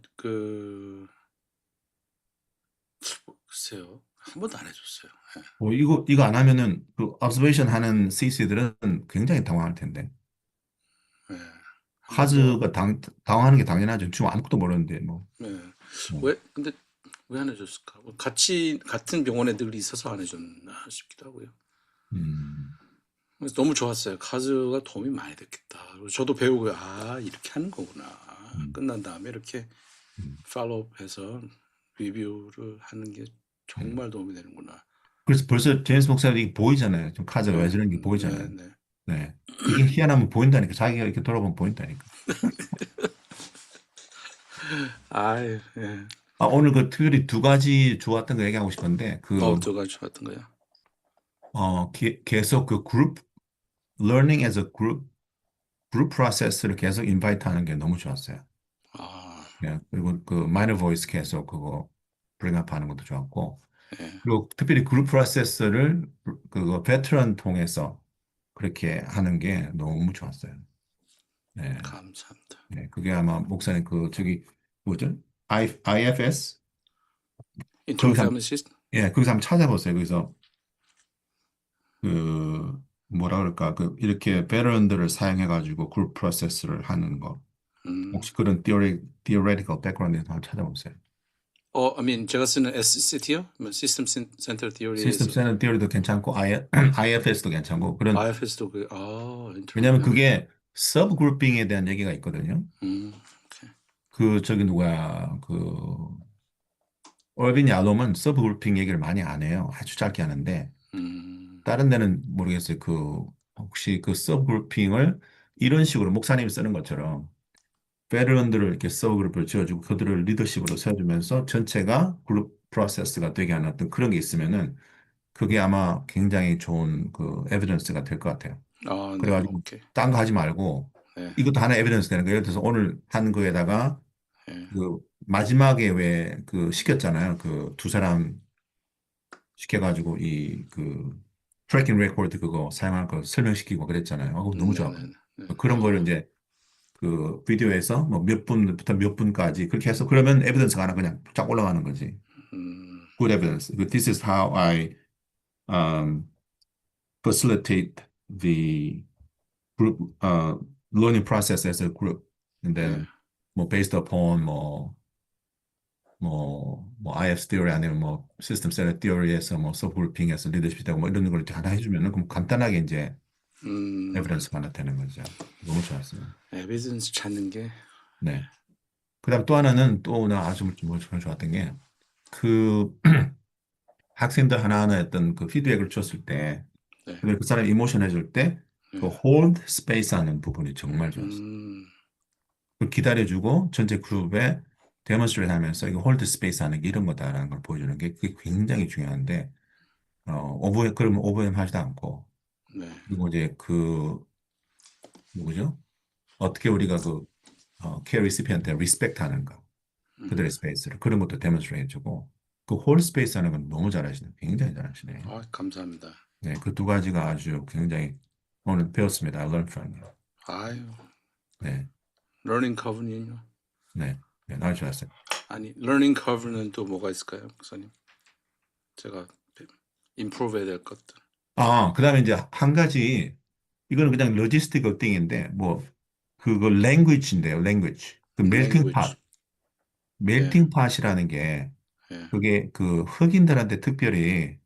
글쎄요, 한 번도 안 해줬어요. 이거 안 하면은 그 observation 하는 CC들은 굉장히 당황할 텐데. 네. 카즈가 당황하는 게 당연하죠. 지금 아무것도 모르는데 뭐. 네. 근데 왜 안 해줬을까? 같은 병원에 늘 있어서 안 해줬나 싶기도 하고요. 그래서 너무 좋았어요. 카즈가 도움이 많이 됐겠다. 그리고 저도 배우고 이렇게 하는 거구나. 끝난 다음에 이렇게 팔로우해서 리뷰를 하는 게 정말 도움이 되는구나. 그래서 벌써 제임스 목사님 보이잖아요. 좀 카즈가 왜 저런 게 보이잖아요. 네. 이게 희한하면 보인다니까. 자기가 이렇게 돌아보면 보인다니까. 아유, 예. 오늘 그 특별히 두 가지 좋았던 거 얘기하고 싶은데, 두 가지 좋았던 거야. 계속 그 learning as a group process를 계속 invite 하는 게 너무 좋았어요. 예, 그리고 그 minor voice 계속 그거 bring up 하는 것도 좋았고, 그리고 특별히 그룹 프로세스를 그거 베테랑 통해서 그렇게 하는 게 너무 좋았어요. 네. 감사합니다. 네, 그게 아마 목사님 뭐죠? IFS? 인터넷 패밀리 시스템? 예, 거기서 한번 찾아보세요. 거기서 뭐라 그럴까? 이렇게 베테랑들을 사용해가지고 그룹 프로세스를 하는 거. 혹시 그런 theoretical background에서 한번 찾아보세요. 제가 쓰는 SCT요? 시스템 센터 티어리. 시스템 센터 티어리도 괜찮고 IFS도 괜찮고 그런. IFS도 왜냐하면 그게 서브 그룹핑에 대한 얘기가 있거든요. 저기 누구야 얼빈 야롬은 서브 그룹핑 얘기를 많이 안 해요. 아주 짧게 하는데 다른 데는 모르겠어요. 혹시 그 서브 그룹핑을 이런 식으로 목사님이 쓰는 것처럼 베테랑들을 이렇게 서브 그룹을 지어주고 그들을 리더십으로 세워주면서 전체가 그룹 프로세스가 되게 하는 어떤 그런 게 있으면은 그게 아마 굉장히 좋은 그 에비던스가 될 것 같아요. 그래가지고 딴 거 하지 말고 이것도 하나의 에비던스 되는 거예요. 예를 들어서 오늘 한 거에다가 그 마지막에 왜 시켰잖아요. 그 두 사람 시켜가지고 트래킹 레코드 그거 사용하는 거 설명시키고 그랬잖아요. 너무 좋아. 그런 거를 이제 그 비디오에서 뭐 몇 분부터 몇 분까지 그렇게 해서 그러면 에비던스가 하나 그냥 쫙 올라가는 거지. Good evidence. This is how I facilitate the group learning process as a group. And then 뭐 based upon IF theory 아니면 뭐 시스템 센터 theory에서 뭐 서브그룹핑에서 리더십이 되고 뭐 이런 걸 하나 해주면은 그럼 간단하게 이제 에비던스가 하나 되는 거죠. 너무 좋았어요. 에비던스 찾는 게. 네. 그다음 또 하나는 나 아주 좋았던 게 학생들 하나하나 했던 그 피드백을 줬을 때 그 사람 이모션 해줄 때 그 hold space 하는 부분이 정말 좋았어요. 기다려주고 전체 그룹에 데몬스트레이트 하면서 이거 홀드 스페이스 하는 게 이런 거다라는 걸 보여주는 게 그게 굉장히 중요한데 그러면 오버햄하지도 않고, 네. 그리고 이제 누구죠? 어떻게 우리가 케어 리시피한테 리스펙트 하는 거, 그들의 스페이스를, 그런 것도 데몬스트레이트 해주고, 그 홀 스페이스 하는 건 너무 잘하시네. 굉장히 잘하시네. 감사합니다. 네, 그 두 가지가 아주 굉장히 오늘 배웠습니다. I learned from you. 아유, 네, 러닝 커브는요? 네, 네, 아주 좋았어요. 아니, 러닝 커브는 또 뭐가 있을까요, 목사님? 제가 임프로브 해야 될 것들. 그다음에 이제 한 가지, 이거는 그냥 로지스틱 띵인데, 그거 랭귀지인데요, 랭귀지. 그 멜팅 language. 팟, 멜팅 팟이라는 게, 예. 그게 그 흑인들한테 특별히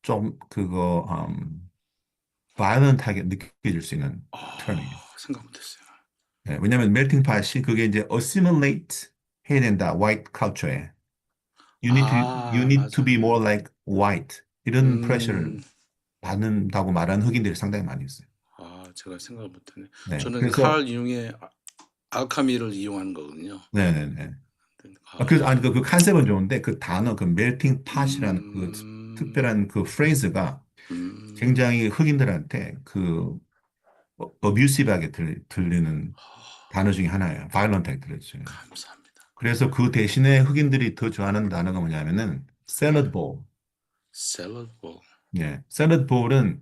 좀 바이런트하게 느껴질 수 있는 term이에요. 생각 못했어요. 네, 왜냐하면 멜팅 팟이 그게 이제 assimilate 해야 된다, white culture에. You need to 맞아. be more like white. 이런 프레셔를 음, 받는다고 말하는 흑인들이 상당히 많이 있어요. 제가 생각을 못했네. 네, 저는 그래서 칼 융의 알카미를 이용한 거거든요. 네네네. 그 컨셉은 좋은데 그 단어, 그 멜팅 팟이라는 그 특별한 그 프레이즈가 음, 굉장히 흑인들한테 어뷰시브하게 들리는 단어 중에 하나예요. 바이런트하게 들려져요. 감사합니다. 그래서 그 대신에 흑인들이 더 좋아하는 단어가 뭐냐면은 샐러드 볼. 샐러드 볼. 예, 샐러드 볼은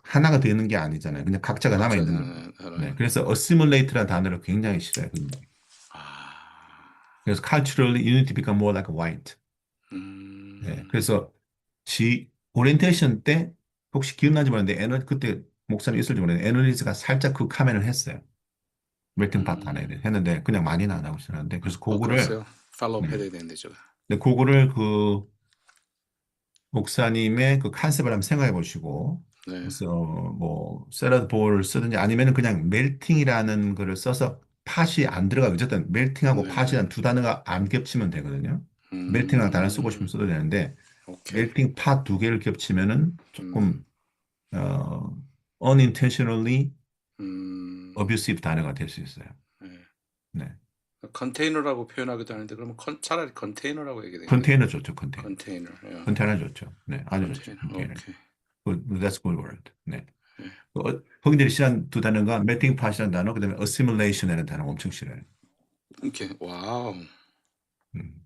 하나가 되는 게 아니잖아요. 그냥 각자가 남아 각자 있는. 네, 하나는 그래서 assimilate라는 단어를 굉장히 싫어요. 흑인들이. 아, 그래서 culturally you need to become more like a white. 네, 그래서 오리엔테이션 때 혹시 기억나지 모르는데 그때 목사님 있을지 모르는데 애널리스가 살짝 그 카멘을 했어요. 웰팅 파트 안에 했는데 그냥 많이는 안 하고 있었는데 그래서 그거를 그랬어요. 팔로우 네. 해야 되는데 제가. 근데 그거를 목사님의 그 컨셉을 한번 생각해 보시고 네, 그래서 뭐 샐러드 볼을 쓰든지 아니면은 그냥 멜팅이라는 거를 써서 팥이 안 들어가고 어쨌든 멜팅하고 네, 팥이란 두 단어가 안 겹치면 되거든요. 멜팅이라는 단어 쓰고 음, 싶으면 써도 되는데 오케이, 멜팅 팥 두 개를 겹치면은 조금 어, unintentionally 음, abusive 단어가 될 수 있어요. 네. 네. 컨테이너라고 표현하기도 하는데 그러면 차라리 컨테이너라고 얘기 되겠네요. 컨테이너 좋죠, 컨테이너. 컨테이너, 예. 컨테이너 좋죠. 네, 아주 좋죠, 컨테이너, 컨테이너. 오케이. That's good word. 네. 예. 흑인들이 싫어하는 두 단어가 melting pot이라는 단어, 그다음에 assimilation이라는 단어 엄청 싫어요. 오케이, 와우, 음.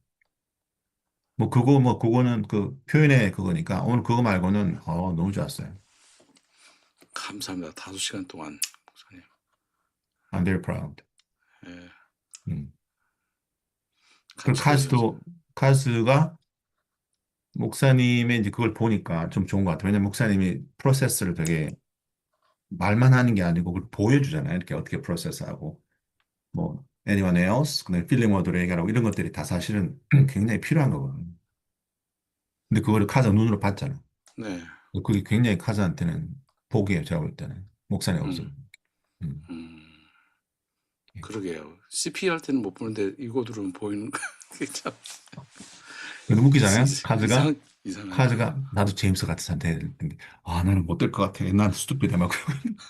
그거는 그 표현의 그거니까 오늘 그거 말고는 너무 좋았어요. 감사합니다. 5시간 동안 목사님. I'm very proud. 예. 음. 그 같이 되셔서. 카스가 목사님의 이제 그걸 보니까 좀 좋은 것 같아요. 왜냐면 목사님이 프로세스를 되게 말만 하는 게 아니고 그걸 보여주잖아요. 이렇게 어떻게 프로세스하고 뭐 anyone else, 그다음에 필링 워드로 얘기하고 이런 것들이 다 사실은 굉장히 필요한 거거든요. 근데 그거를 카자 눈으로 봤잖아. 네, 그게 굉장히 카자한테는 복이에요. 제가 볼 때는 목사님 없어. 음. 그러게요. CP 할 때는 못 보는데 이거 들으면 보이는 거. 참 근데 웃기잖아요. 카즈가 이상하네요. 나도 제임스 같은 상태 했는데 나는 못 될 것 같아. 난 스투피드 막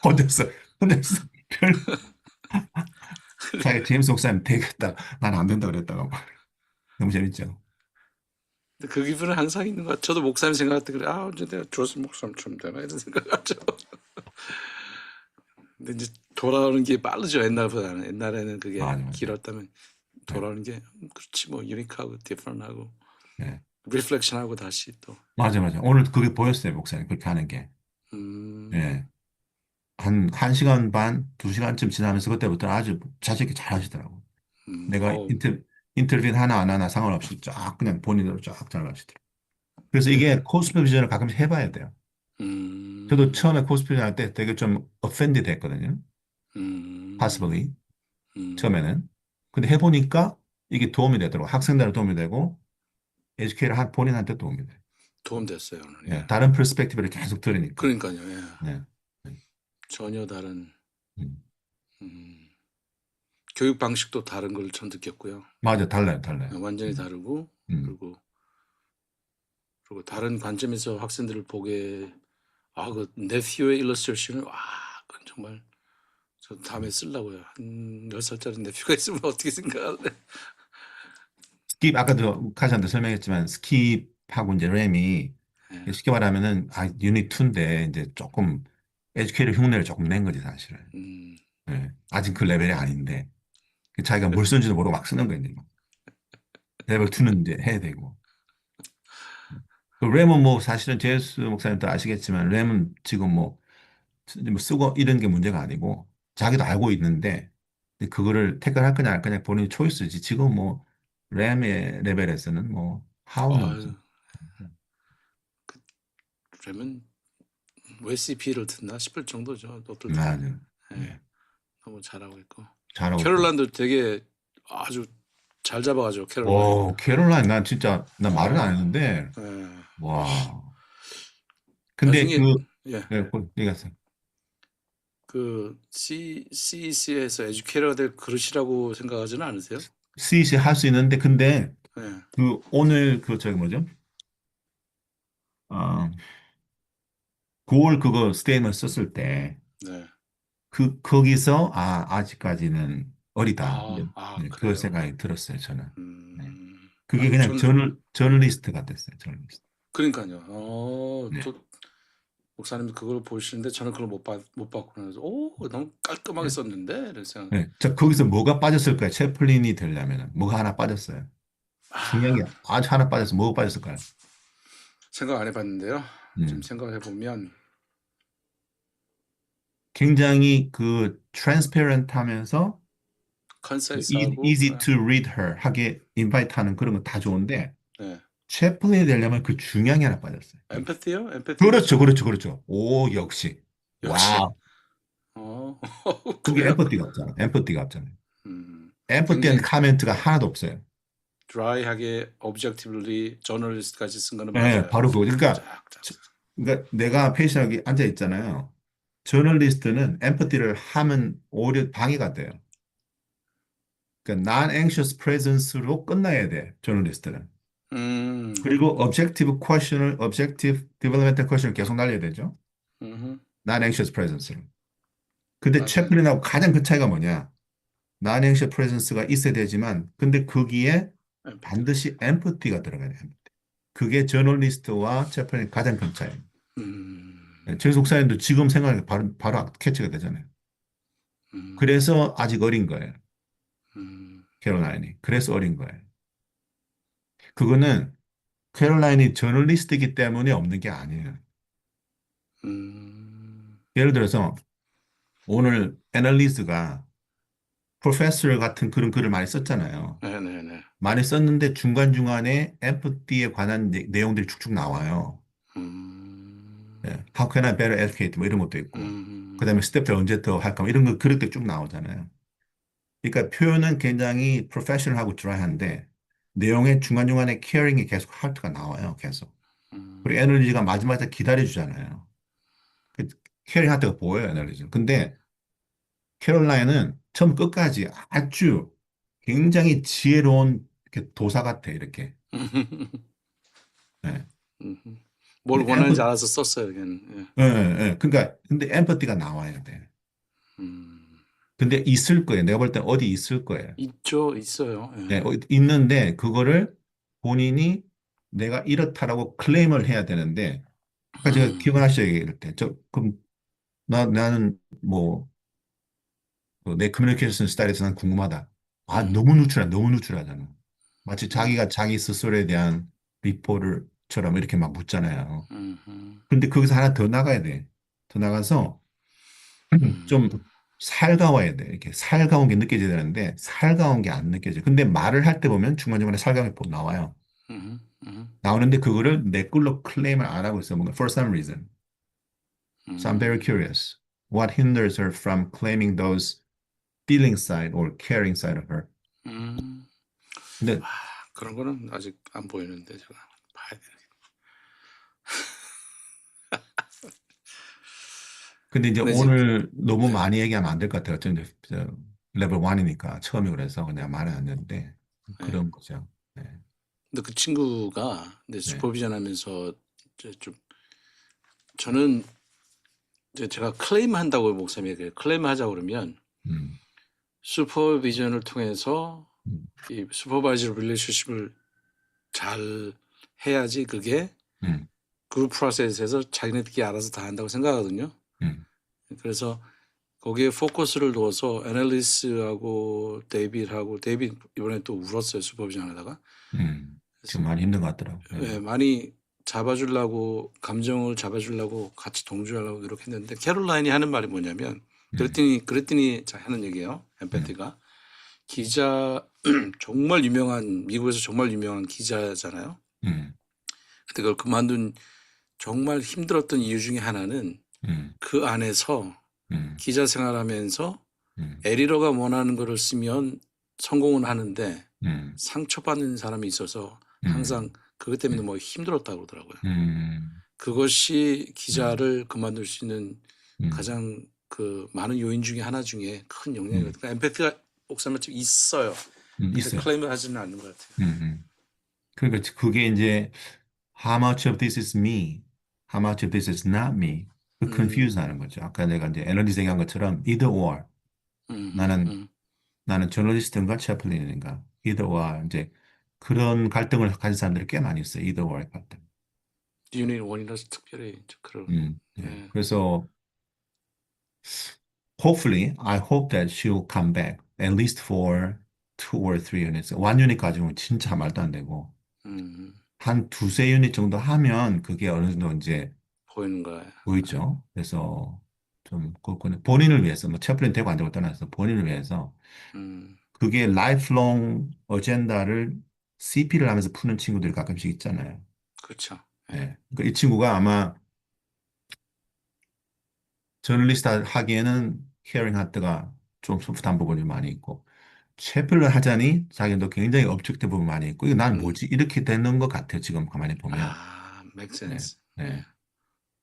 혼자서 별 자기 제임스 목사님 되겠다. 난 안 된다 그랬다가 막. 너무 재밌죠. 근데 그 기분은 항상 있는 것 같아요. 저도 목사님 생각할 때 그래. 언제 내가 조스 목사님처럼 되나 이런 생각하죠. 근데 이제 돌아오는 게 빠르죠. 옛날보다는. 옛날에는 그게 맞아. 길었다면 네. 돌아오는 게 그렇지 뭐 유니크하고 디퍼런트하고 네. 리플렉션하고 다시 또. 맞아. 오늘 그게 보였어요, 목사님. 그렇게 하는 게. 예. 한 시간 반, 2시간쯤 지나면서 그때부터 아주 자신 있게 잘 하시더라고. 내가 어우, 인터뷰 하나 안 하나 상관없이 쫙 그냥 본인으로 쫙 잘 가시더라고. 그래서 이게 코스프레 비전을 가끔씩 해봐야 돼요. 저도 음, 처음에 코스프레 할 때 되게 좀 offended 했거든요. 음, possibly. 음. 처음에는. 근데 해보니까 이게 도움이 되더라고. 학생들한테 도움이 되고, 에듀케이터 본인한테 도움이 돼. 도움됐어요 오늘. 예. 예, 다른 퍼스펙티브를 계속 들으니까. 그러니까요. 예. 네. 전혀 다른 음. 음, 교육 방식도 다른 걸 전 느꼈고요. 맞아, 달라요. 완전히 다르고 음. 그리고 다른 관점에서 학생들을 보게 그 네피오의 일러스트레이션을 그건 정말 저 다음에 쓰려고요. 한 10살짜리 네피오가 있으면 어떻게 생각할래? 아까도 카시한테 설명했지만, 스킵하고 이제 램이 쉽게 말하면은 유닛 2인데 이제 조금 에듀케이터 흉내를 조금 낸 거지 사실은. 예, 아직 그 레벨이 아닌데 자기가 뭘 쓰는지도 모르고 막 쓰는 거야 이제 막. 레벨 2는 이제 해야 되고. 그 램은 뭐 사실은 제스 목사님도 아시겠지만 램은 지금 뭐 쓰고 이런 게 문제가 아니고 자기도 알고 있는데 그거를 태클할 거냐 할 거냐 본인이 초이스지. 지금 뭐 램의 레벨에서는 뭐 하우는 아유, 램은 왜 CP를 듣나 싶을 정도죠. 어떨 때는. 맞아요. 예, 네. 너무 잘하고 있고. 잘하고 있고. 캐롤라인도 되게 아주 잘 잡아가지고 캐롤라인. 캐롤라인 난 진짜 나 말은 안 했는데 예. 와. 근데 나중에 예, 얘기했어요. 그 CEC에서 에듀케이터가 될 그릇이라고 생각하지는 않으세요? CC 할 수 있는데 근데 예. 오늘 저기 뭐죠? 아, 9월 그거 스테이먼 썼을 때 네. 거기서 아직까지는 어리다. 네, 그 그래요. 생각이 들었어요, 저는. 네. 음, 그게 그냥 전 저널리스트 같았어요, 저널리스트. 그러니까요. 네. 또 목사님도 그걸 보시는데 저는 그걸 못 봤구나. 그래서 너무 깔끔하게 네. 썼는데 이런 생각. 네. 자, 거기서 뭐가 빠졌을까요? 채플린이 되려면 뭐가 하나 빠졌어요. 중요한 게 아주 하나 빠졌어. 뭐가 빠졌을까요? 생각 안 해봤는데요. 좀 음. 생각해 보면 굉장히 transparent 하면서 컨센서스하고 easy to read her 하게 인바이트 하는 그런 거 다 좋은데 네. 채플린이 되려면 그 중요한 게 하나 빠졌어요. 엠패티요? 엠패티? 그렇죠, 그렇죠, 그렇죠. 오, 역시. 역시. 와우. 그게 그래요? 엠퍼티가 없잖아. 엠퍼티가 없잖아요. 엠퍼티한 굉장히 카멘트가 하나도 없어요. 드라이하게 objectively 저널리스트까지 쓴 거는 네, 맞아요. 바로 그거. 쫙쫙. 그러니까 내가 페이시하게 앉아 있잖아요. 저널리스트는 엠퍼티를 하면 오히려 방해가 돼요. 그러니까 non-anxious presence로 끝나야 돼, 저널리스트는. 그리고 objective developmental question을 계속 날려야 되죠. non-anxious presence로. 근데 맞아요. 채플린하고 가장 큰 차이가 뭐냐? non-anxious presence가 있어야 되지만, 근데 거기에 엠패티. 반드시 empathy가 들어가야 돼요. 그게 저널리스트와 채플린의 가장 큰 차이예요. 제 속사님도 지금 생각하니까 바로 캐치가 되잖아요. 그래서 아직 어린 거예요. 캐롤라인이. 그래서 어린 거예요. 그거는 캐롤라인이 저널리스트이기 때문에 없는 게 아니에요. 예를 들어서 오늘 애널리스트가 프로페서 같은 그런 글을 많이 썼잖아요. 네네네. 많이 썼는데 중간중간에 엠퍼티에 관한 내용들이 쭉쭉 나와요. 예, How can I better educate? 뭐 이런 것도 있고. 그 다음에 스텝들 언제 더 할까? 뭐 이런 거 그럴 때 쭉 나오잖아요. 그러니까 표현은 굉장히 프로페셔널하고 드라이한데 내용의 중간중간에 케어링이 계속 하트가 나와요. 계속. 그리고 에너지가 마지막에 기다려주잖아요. 그 케어링 하트가 보여요. 에너지. 근데 캐롤라인은 처음 끝까지 아주 굉장히 지혜로운 이렇게 도사 같아. 이렇게. 예. 뭘 근데 원하는지 알아서 썼어요. 그냥. 예, 예, 예. 그러니까 근데 엠퍼티가 나와야 돼. 근데 있을 거예요. 내가 볼 때 어디 있을 거예요. 있어요. 네, 있는데 그거를 본인이 내가 이렇다라고 클레임을 해야 되는데 아까 제가 기억하셔야 될 때, 그럼 나는 뭐 내 커뮤니케이션 스타일에서 난 궁금하다. 너무 누출하잖아. 마치 자기가 자기 스스로에 대한 리포트처럼 이렇게 막 묻잖아요. 근데 거기서 하나 더 나가야 돼. 더 나가서 좀 살가워야 돼. 이렇게 살가운 게 느껴져야 되는데 살가운 게 안 느껴져. 근데 말을 할 때 보면 중간중간에 살가운 게 나와요. 나오는데 그거를 내 걸로 클레임을 안 하고 있어. 뭔가 for some reason. So I'm very curious. What hinders her from claiming those feeling side or caring side of her? 근데 그런 거는 아직 안 보이는데 제가 봐야 되네. 근데 이제 근데 오늘 너무 많이 얘기하면 안 될 것 같아요. 근데 레벨 1이니까 처음이 그래서 그냥 말은 안 되는데 그런 거죠. 네. 근데 그 친구가 네. 슈퍼비전 하면서 좀 저는 이제 제가 클레임 한다고 목사님에게 클레임 하자고 그러면 슈퍼비전을 통해서 이 슈퍼바이저 릴레이션십을 잘 해야지 그게 그 프로세스에서 자기네들끼리 알아서 다 한다고 생각하거든요. 그래서 거기에 포커스를 둬서 애널리스하고 데이빗 이번에 또 울었어요, 슈퍼비전 하다가. 좀 많이 힘든 것 같더라고. 네, 많이 잡아주려고, 감정을 잡아주려고 같이 동조하려고 노력했는데, 캐롤라인이 하는 말이 뭐냐면, 그랬더니 자, 하는 얘기예요. 엠패티가. 기자, 정말 유명한, 미국에서 정말 유명한 기자잖아요. 근데 그걸 그만둔 정말 힘들었던 이유 중에 하나는 그 안에서 기자 생활하면서 에디터가 원하는 거를 쓰면 성공은 하는데 상처받는 사람이 있어서 항상 그것 때문에 뭐 힘들었다고 그러더라고요. 그것이 기자를 그만둘 수 있는 가장 그 많은 요인 중에 하나 중에 큰 영향이거든요. 그러니까 엠패티가 옥상은 좀 있어요. 근데 있어요. 클레임을 하지는 않는 것 같아요. 그러니까 그게 이제 how much of this is me, how much of this is not me. 그 confuse 하는 거죠. 아까 내가 이제 애널리스 얘기한 것처럼 either or. 나는 저널리스트인가 채플린인가 either or 이제 그런 갈등을 가진 사람들이 꽤 많이 있어요. either or 갈등. 유닛 원이라서 특별히 그런. 네. 그래서 hopefully, I hope that she'll come back at least for 2 or 3 units. 1 유닛 가지고는 진짜 말도 안 되고 한 2, 3 유닛 정도 하면 그게 어느 정도 이제 보이는 거예요. 보이죠. 그래서 좀 그거는 본인을 위해서 뭐 채플린 되고 안 되고 떠나서 본인을 위해서 그게 라이프롱 어젠다를 CP를 하면서 푸는 친구들이 가끔씩 있잖아요. 그렇죠. 네. 그러니까 이 친구가 아마 저널리스트 하기에는 히어링 하트가 좀 소프트한 부분이 많이 있고 채플을 하자니 자기도 굉장히 업적된 부분이 많이 있고 이거 난 뭐지? 이렇게 되는 것 같아요. 지금 가만히 보면. make 네. sense. 네.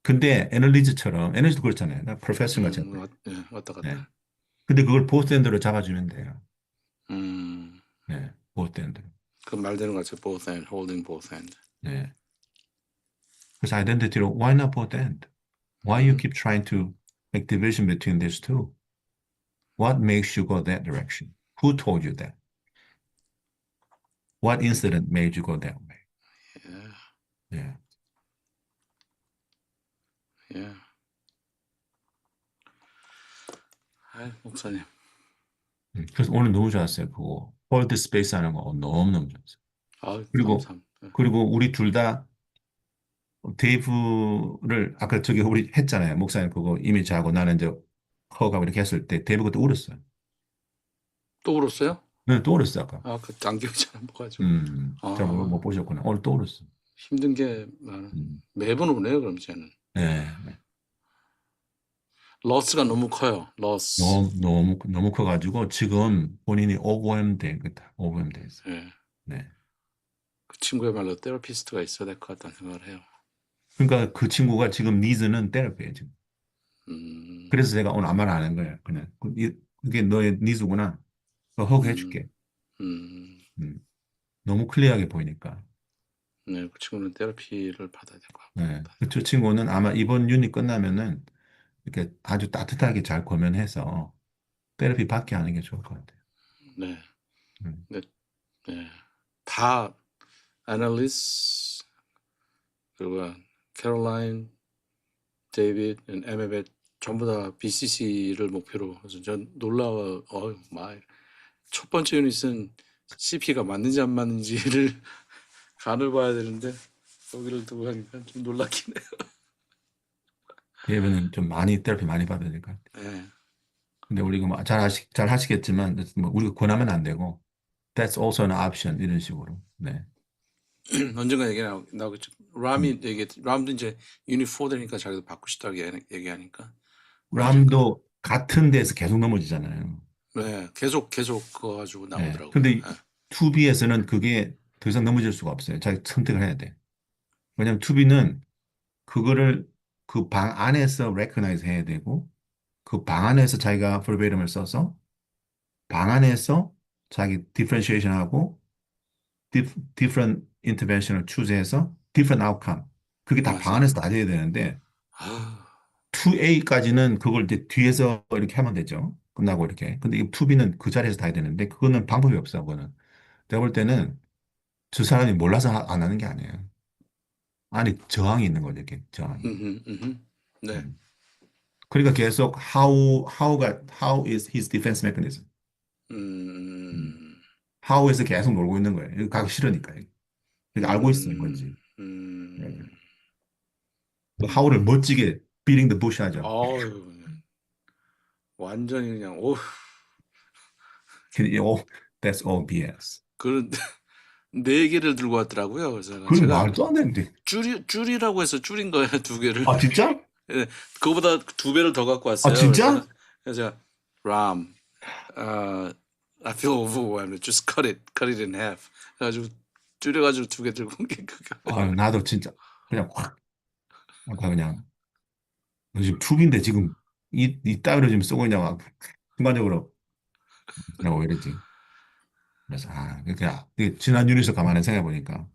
근데 애널리즈도 그렇잖아요. 나 프로페셔널 같은 거. 왔다 갔다. 네. 근데 그걸 보스엔드로 잡아주면 돼요. 음, 네. 보스엔드로. 그 말되는 것 같아요. both end, holding both end. 네. 그래서 아이덴티티로 why not both end? Why you keep trying to make division between these two? What makes you go that direction? Who told you that? What incident made you go that way? Yeah, 예. yeah. 아, 목사님. 그래서 오늘 너무 좋았어요. 그거 홀드 스페이스 하는 거 너무너무 좋았어요. 아, 그리고 감사합니다. 그리고 우리 둘 다 데이브를 아까 저기 우리 했잖아요. 목사님 그거 이미지하고 나는 이제 허가고 이렇게 했을 때 데이브 그때 울었어요. 또 울었어요? 네, 또 울었어요 아까. 아, 그 안경이 잘 안 보가지고. 잘 못 보셨구나. 오늘 또 울었어. 힘든 게 많아. 매번 우네요, 그럼 쟤는. 네. 러스가 너무 커요. 러스. 너무 커가지고 지금 본인이 오버햄 되겠다. 오버햄 돼 있어요. 네. 네. 그 친구야말로 테라피스트가 있어야 될 것 같다는 생각을 해요. 그러니까 그 친구가 지금 니즈는 테라피예요 지금. 그래서 제가 오늘 아무 말 안 한 거예요. 그냥 그게 너의 니즈구나. 허그 해줄게. 너무 클리어하게 보이니까. 네, 그 친구는 테라피를 받아야 될 것 같고. 네. 그 친구는 아마 이번 유닛 끝나면은 이렇게 아주 따뜻하게 잘 고면해서 테라피 받게 하는 게 좋을 것 같아요. 네. 네. 네. 다 애널리스 그리고 캐롤라인, 데이빗, 에메벳 전부 다 BCC를 목표로 해서 전 놀라워. 첫 번째 유닛은 CP가 맞는지 안 맞는지를 간을 봐야 되는데 거기를 두고 하니까 좀 놀랍긴 해요. 데이브는 좀 많이 테라피 많이 받아야 될 것 같아요. 네. 근데 우리가 뭐 잘 하시겠지만 뭐 우리가 권하면 안 되고 that's also an option 이런 식으로. 네. 언젠가 얘기 나오겠죠. 람도 이제 유닛 4 되니까 자기도 받고 싶다고 얘기하니까. 람도 같은 데서 계속 넘어지잖아요. 네, 계속 그거 가지고 네. 나오더라고요. 근데 네. 2B에서는 그게 더 이상 넘어질 수가 없어요. 자기 선택을 해야 돼. 왜냐면 2B는 그거를 그 방 안에서 recognize 해야 되고 그 방 안에서 자기가 verbatim을 써서 방 안에서 자기 differentiation하고 different intervention을 choose different outcome 그게 다 방 맞아요. 안에서 다 돼야 되는데 아, 2A까지는 그걸 이제 뒤에서 이렇게 하면 되죠. 끝나고 이렇게. 근데 이 2B는 그 자리에서 다 해야 되는데 그거는 방법이 없어. 그거는. 내가 볼 때는 저 사람이 몰라서 안 하는 게 아니에요. 안에 저항이 있는 거죠, 이렇게 저항이. 네. 그러니까 계속 how is his defense mechanism? 음. 음, how에서 계속 놀고 있는 거예요. 이거 가기 싫으니까. 그러니까 알고 있어요, 뭔지. 네. 또 how를 멋지게 beating the bush 하죠. 어유, 완전히 그냥, 오, Oh, that's all BS. 그런, 네 개를 들고 왔더라고요. 그래서 그건 제가 말도 안 되는데. 줄이라고 해서 줄인 거예요, 두 개를. 아, 진짜? 예, 그거보다 두 배를 더 갖고 아, 왔어요. 진짜? 그래서 제가, Ram, I feel overwhelmed. Just cut it in half. 그래가지고 줄여가지고 두 개 들고 온 게 그거. 아, 나도 진짜 그냥 확, 아까 그냥 요즘 툭인데 지금 이 따위로 지금 쓰고 있냐고 순간적으로 내가 왜 이랬지? 그래서 그러니까 지난 유닛을 가만히 생각해 보니까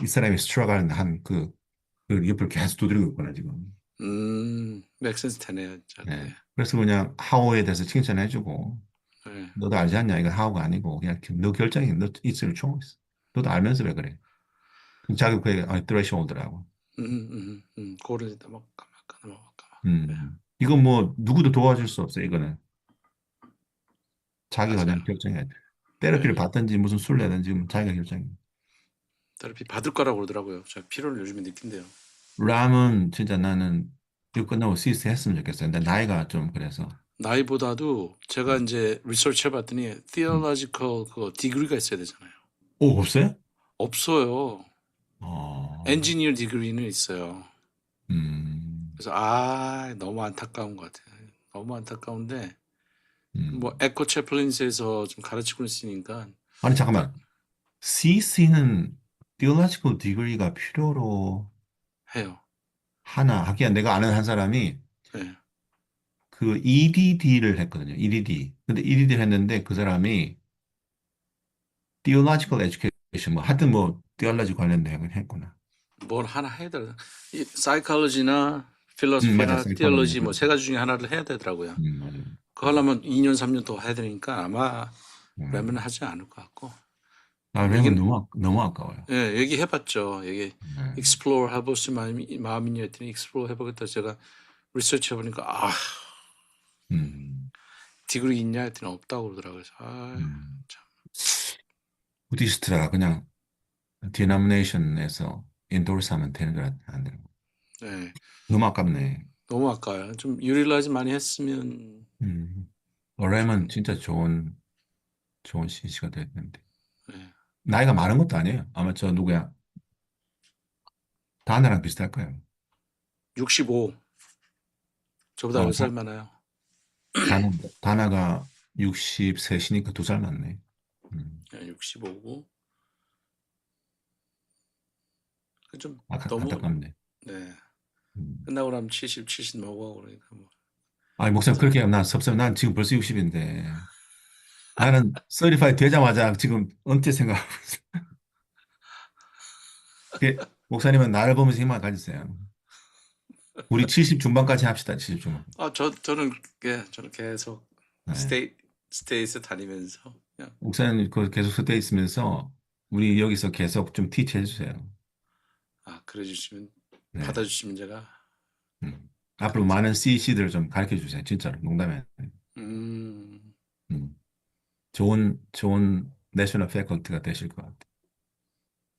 이 사람이 스트러글 한그 옆을 계속 두드리고 있구나 지금. 맥센스 되네요, 진짜. 네. 네. 그래서 그냥 하오에 대해서 칭찬해주고 네. 너도 알지 않냐? 이건 하오가 아니고 그냥 너 결정이 너 있을 총 있어. 너도 알면서 왜 그래? 자기 그게 트레시홀드라고. 고를 넘어갈까 말까 넘어갈까 말까. 네. 이건 뭐 누구도 도와줄 수 없어 이거는 자기가 맞아요. 그냥 결정해야 돼. 테라피를 받든지 무슨 술을 내든지 자기가 결정해. 테라피 받을 거라고 그러더라고요. 제가 필요를 요즘에 느낀대요. 람은 진짜 나는 이거 끝나고 시스 했으면 좋겠어요. 근데 나이가 좀 그래서. 나이보다도 제가 이제 리서치 해봤더니 theological 그 디그리가 있어야 되잖아요. 오, 없어요? 없어요. 어, 엔지니어 디그리는 있어요. 음, 그래서 너무 안타까운 것 같아요. 너무 안타까운데 뭐 음. 에코 채플린스에서 좀 가르치고 있으니까 아니, 딱 잠깐만. CC는 theological degree가 필요로 해요. 하나 하기야 내가 아는 한 사람이 네. 그 EDD를 했거든요. EDD. 근데 EDD를 했는데 그 사람이 theological education 뭐 하여튼 뭐 theology 관련된 했구나. 뭘 하나 해야 되나? 이 사이콜로지나 맞아. 필로소피나 사이코로지 티올로지 뭐 세 가지 중에 하나를 해야 되더라고요. 맞아요. 그거 하려면 2년 3년 더 해야 되니까 아마 랩은 음. 하지 않을 것 같고. 램은 얘기는 너무 아까워요. 예, 얘기해봤죠. 얘기 네. explore 해볼 수 마음이니 했더니 explore 해보겠다. 제가 리서치 해보니까 음, 디그리 있냐 했더니 없다고 그러더라고요. 그래서 음. 참. 부디스트라 그냥 디노미네이션에서 인도르스 하면 되는 거 안 되는 거. 네, 너무 아깝네. 너무 아까워요. 좀 유틸라이즈 많이 했으면 램은 좋은데. 진짜 좋은 CC가 됐는데. 네. 나이가 많은 것도 아니에요. 아마 저 누구야? 다나랑 비슷할 거예요. 65. 저보다 어, 몇 살 많아요. 다나가 63시니까 2살 많네. 65고. 좀 너무 안타깝네. 네. 음. 끝나고 나면 70 먹어 그러니까 뭐. 아니, 목사님, 그렇게 하면 난 섭섭해. 난 지금 벌써 60인데. 나는 35 되자마자 지금 은퇴 생각하고 있어. 목사님은 나를 보면서 희망을 가지세요. 우리 70 중반까지 합시다, 70 중반. 저는 계속 네. 스테이트 다니면서 그냥 목사님, 그 계속 서 있으면서 우리 여기서 계속 좀 티치 해주세요. 그래 주시면 네. 받아주시면 제가 앞으로 많은 CC들을 좀 가르쳐 주세요. 진짜로. 농담에. 음, 좋은 내셔널 패컬티가 되실 것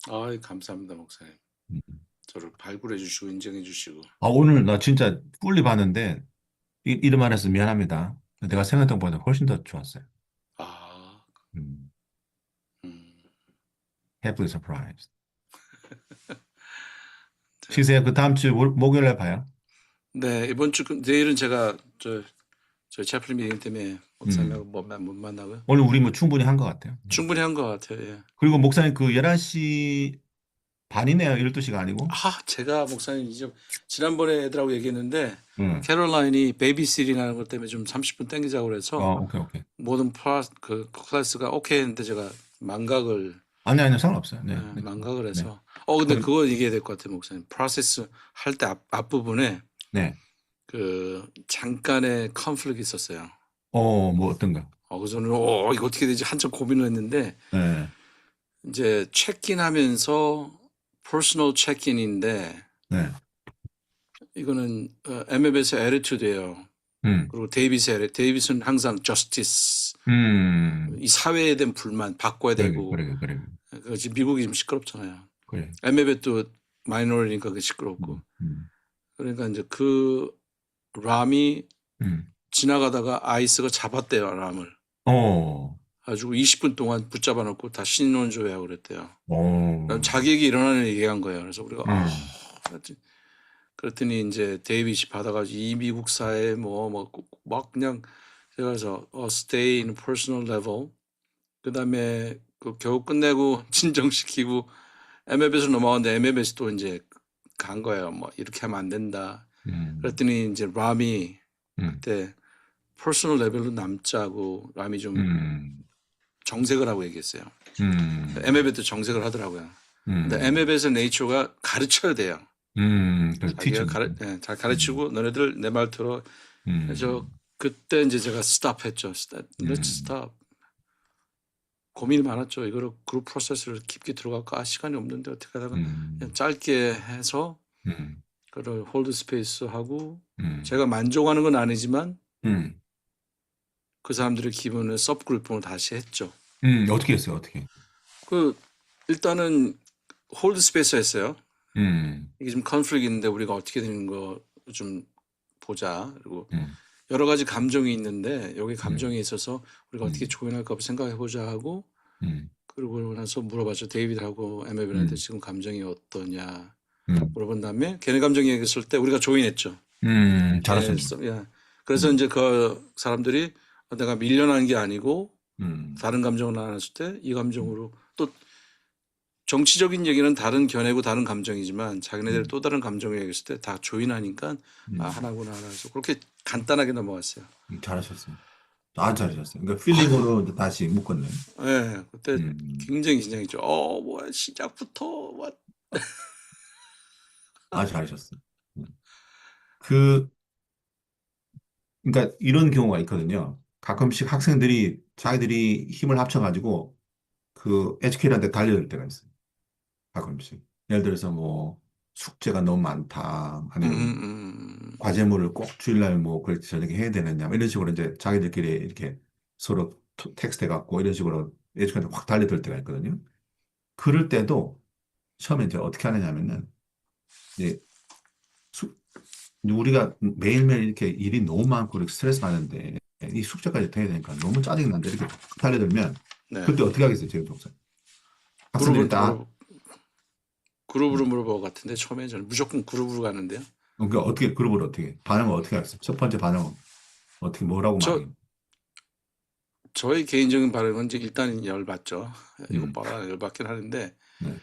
같아요. 감사합니다 목사님. 음. 저를 발굴해 주시고 인정해 주시고. 오늘 나 진짜 꿀리 봤는데 이름 안에서 미안합니다. 내가 생각했던 것보다 훨씬 더 좋았어요. 음, 음, happily surprised. 쉬세요. 그 다음 주 목요일에 봐요. 네, 이번 주 내일은 제가 저희 채플 미팅 때문에 목사님하고 못 만나고요. 오늘 우리 뭐 충분히 한 것 같아요. 충분히 한 것 같아요. 예. 그리고 목사님 그 11시 반이네요. 12시가 아니고. 제가 목사님 이제 지난번에 애들하고 얘기했는데 응. 캐롤라인이 베이비시팅 하는 것 때문에 좀 30분 땡기자고 그래서 오케이. 모든 그 클래스가 오케이 했는데 제가 망각을 아니요. 상관없어요. 네. 망각을 네. 해서 근데 그거 얘기해야 될 것 같아요, 목사님. 프로세스 할 때 앞부분에 네. 그 잠깐의 컨플릭이 있었어요. 뭐 어떤가? 그래서 저는 이거 어떻게 되지 한참 고민을 했는데 네. 이제 체크인하면서 퍼스널 체크인인데 네. 이거는 엠앱에서 에리투드예요. 음, 그리고 데이빗은 항상 저스티스, 음, 이 사회에 대한 불만 바꿔야 그러게, 되고, 그러게, 그러게, 지금 미국이 좀 시끄럽잖아요. 그래. 엠앱에 또 마이너리니까 그 시끄럽고. 음, 음, 그러니까 이제 그 람이 음. 지나가다가 아이스가 잡았대요, 람을. 어, 가지고 20분 동안 붙잡아 놓고 다 신원조회하고 그랬대요. 그럼 어, 자객이 일어나는 얘기한 거예요. 그래서 우리가 음, 그랬더니 이제 데이빗이 받아가지고 이 미국 사회 막 그냥 제가 그래서 stay in personal level. 그다음에 그 겨우 끝내고 진정시키고 MF에서 넘어갔는데 MF에서 또 이제 간 거예요. 뭐 이렇게 하면 안 된다. 음, 그랬더니 이제 람이 음, 그때 퍼스널 레벨로 남자고 람이 좀 음, 정색을 하고 얘기했어요. 음, MF에도 정색을 하더라고요. 근데 음, MF에서 네이처가 가르쳐야 돼요. 그 자기가 티칭. 잘 음, 가르치고 너네들 내 말 들어. 그래서 음, 그때 이제 제가 스탑했죠. Let's 음, stop. 고민이 많았죠. 이거를 그룹 프로세스를 깊게 들어갈까 시간이 없는데 어떻게 하다가 그냥 음, 짧게 해서 음, 그걸 홀드 스페이스 하고 음, 제가 만족하는 건 아니지만 음, 그 사람들의 기분을 서브그룹으로 다시 했죠. 어떻게 했어요? 어떻게? 그 일단은 홀드 스페이스 했어요. 음, 이게 좀 컨플릭트 있는데 우리가 어떻게 되는 거 좀 보자. 그리고 음, 여러 가지 감정이 있는데 여기 음, 감정이 있어서 우리가 어떻게 음, 조인할까 생각해 보자 하고 음, 그러고 나서 물어봤죠. 데이비드하고 에메빌한테 음, 지금 감정이 어떠냐 음, 물어본 다음에 걔네 감정이 얘기했을 때 우리가 조인했죠. 걔네 잘하셨네. 예. 그래서 음, 이제 그 사람들이 내가 밀려난 게 아니고 음, 다른 감정을 나눴을 때 이 음, 감정으로 또 정치적인 얘기는 다른 견해고 다른 감정이지만 자기네들이 음, 또 다른 감정을 얘기했을 때 다 조인하니까 아 음, 하나구나 그래서 그렇게 간단하게 넘어갔어요. 잘하셨어요. 아주 잘하셨어요. 그러니까 필링으로 이제 다시 묶었네. 예, 그때 음, 굉장히 긴장했죠. 뭐야 시작부터 뭐. 아주 잘하셨어요. 음. 그, 그러니까 이런 경우가 있거든요. 가끔씩 학생들이 자기들이 힘을 합쳐가지고 그 에듀케이터한테 달려들 때가 있어요. 가끔씩. 예를 들어서 뭐 숙제가 너무 많다. 아니면 과제물을 꼭 주일날 뭐 그렇게 저녁에 해야 되느냐. 뭐 이런 식으로 이제 자기들끼리 이렇게 서로 텍스트 해갖고 이런 식으로 에듀케이터한테 확 달려들 때가 있거든요. 그럴 때도 처음에 이제 어떻게 하느냐면은 이제 수- 우리가 매일매일 이렇게 일이 너무 많고 이렇게 스트레스 받는데 이 숙제까지 더 해야 되니까 너무 짜증이 난다. 이렇게 확 달려들면 네, 그때 어떻게 하겠어요, 제임 목사? 학생들이 그룹을 다 그룹으로 물어볼 것 같은데 처음에 저는 무조건 그룹으로 가는데요. 그러니까 어떻게 그룹을 어떻게 반응을 어떻게 하겠어요? 첫 번째 반응은 어떻게 뭐라고 저 말해요? 저의 개인적인 발언은 이제 일단 열받죠. 이거 음, 봐라 열받긴 하는데 네,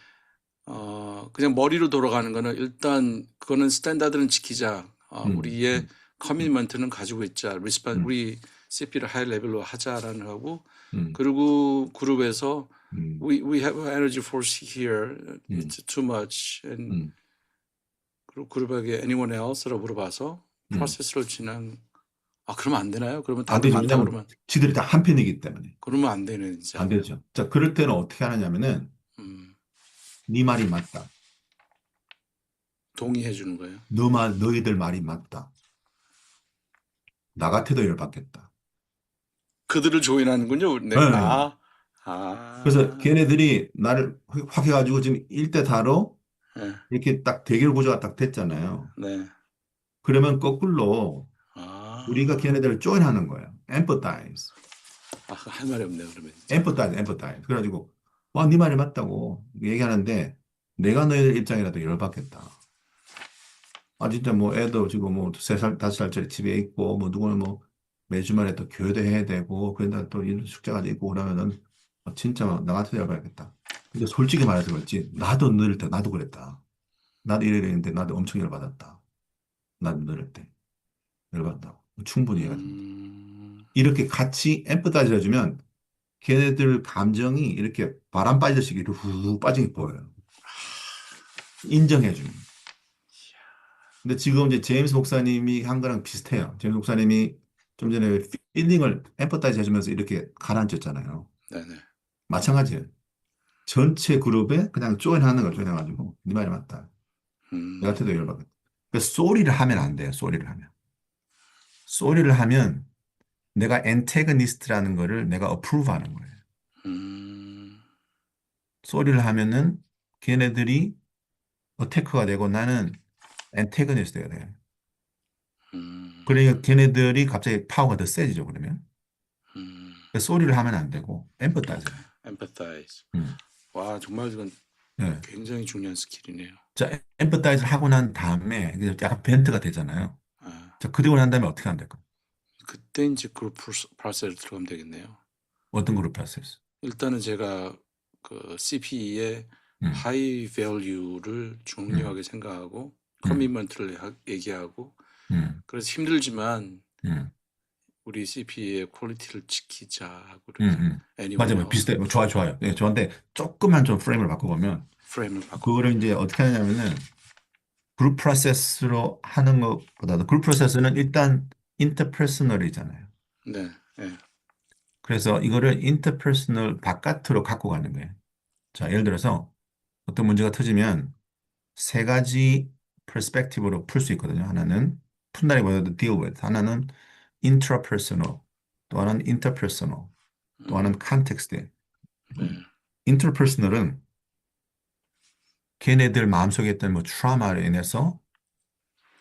그냥 머리로 돌아가는 거는 일단 그거는 스탠다드는 지키자. 음, 우리의 음, 음, 커미트먼트는 가지고 있자. 음, 우리 CP를 하이 레벨로 하자라는 하고 음, 그리고 그룹에서 음, we have an energy force here. 음, It's too much. 음, 그리고 그룹에게 anyone else라고 물어봐서 음. 프로세스를 진행. 그러면 안 되나요? 그러면 안 다들 되죠. 많다고 왜냐면 지들이 다 한편이기 때문에 그러면 안 되네 안 진짜. 되죠. 자, 그럴 때는 어떻게 하느냐면은 음, 네 말이 맞다. 동의해 주는 거예요. 너희들 말이 맞다. 나 같아도 열받겠다. 그들을 조인하는군요. 네. 네. 그래서 걔네들이 나를 확 해가지고 지금 1대 다로 네. 이렇게 딱 대결 구조가 딱 됐잖아요. 네. 그러면 거꾸로 우리가 아, 걔네들을 조인하는 거예요. empathize. 할 말이 없네요. 그러면 진짜. empathize, empathize. 그래가지고 와, 네 말이 맞다고 얘기하는데 내가 너희들 입장이라도 열받겠다. 진짜 뭐 애도 지금 뭐 3살, 5살짜리 집에 있고 뭐 누구는 뭐 매주말에 또 교회도 해야 되고 그런다 또 이런 숙제가 있고 그러면은 진짜 나 같은 데 열받겠다. 근데 솔직히 말해서 그렇지 나도 늘을 때 나도 그랬다. 나도 이랬는데 나도 엄청 열받았다. 나도 늘을 때 열받았다고. 충분히 이해가 됩니다. 음, 이렇게 같이 엠퍼다이즈 해주면 걔네들 감정이 이렇게 바람 빠지듯이 이렇게 후 빠진 게 보여요. 인정해주면. 근데 지금 이제 제임스 목사님이 한 거랑 비슷해요. 제임스 목사님이 좀 전에 필링을 엠퍼타이즈 해주면서 이렇게 가라앉혔잖아요. 네네. 마찬가지예요. 전체 그룹에 그냥 조인하는 걸 조인해가지고 네 말이 맞다. 내가 때도 열받거든. 그 소리를 하면 안 돼요. 소리를 하면. 소리를 하면 내가 엔테그니스트라는 거를 내가 어프로브하는 거예요. 소리를 하면은 걔네들이 어테크가 되고 나는 엔테그니스트가 돼요. 그러니까 걔네들이 갑자기 파워가 더 세지죠, 그러면. 그래서 소리를 하면 안 되고 엠퍼타이즈 해요. empathize. 음. 와, 정말 이건 네. 굉장히 중요한 스킬이네요. 자, 엠퍼타이즈를 하고 난 다음에 이제 약간 벤트가 되잖아요. 아, 자, 그리고 난 다음에 어떻게 하면 될까요? 그때 이제 그룹 프로세스로 들어가면 되겠네요. 어떤 그룹 프로세스? 일단은 제가 그 CPE의 음, 하이 밸류를 중요하게 생각하고 커미먼트를 얘기하고 음, 그래서 힘들지만 음, 우리 CPE의 퀄리티를 지키자 하고 음, 이렇게 맞아요. anyway 비슷해요. 좋아요, 좋아요. 예, 저한테 조금만 좀 프레임을 바꿔보면 프레임을 바꿔. 그거를 이제 어떻게 하냐면은 그룹 프로세스로 하는 것보다도 그룹 프로세스는 일단 인터퍼스널이잖아요. 네, 네. 그래서 이거를 인터퍼스널 바깥으로 갖고 가는 거예요. 자, 예를 들어서 어떤 문제가 터지면 세 가지 퍼스펙티브로 풀 수 있거든요. 하나는 푼다기보다도 deal with. 하나는 intrapersonal. 또 하나는 interpersonal. 또 하나는 context. 네. interpersonal은 걔네들 마음속에 있던 뭐 트라우마로 인해서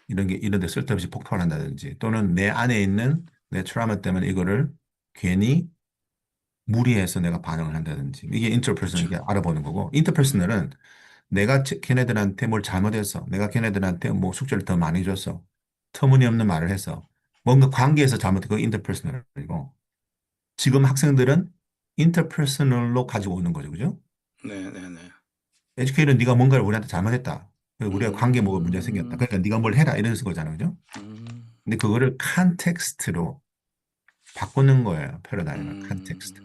이런 데 쓸데없이 폭발한다든지 또는 내 안에 있는 내 트라우마 때문에 이거를 괜히 무리해서 내가 반응을 한다든지 이게 인터퍼스널 그렇죠. 이게 알아보는 거고 인터퍼스널은 내가 걔네들한테 뭘 잘못해서 내가 걔네들한테 뭐 숙제를 더 많이 줘서 터무니없는 말을 해서 뭔가 관계에서 잘못했고 인터퍼스널이고 지금 학생들은 인터퍼스널로 가지고 오는 거죠. 그죠? 네, 네, 네. 에듀케이터는 네가 뭔가를 우리한테 잘못했다. 그래서 우리가 관계에 뭐가 문제가 생겼다. 음, 그러니까 네가 뭘 해라 이런 거잖아요. 그죠? 음, 근데 그거를 컨텍스트로 바꾸는 거예요. 패러다임을 컨텍스트.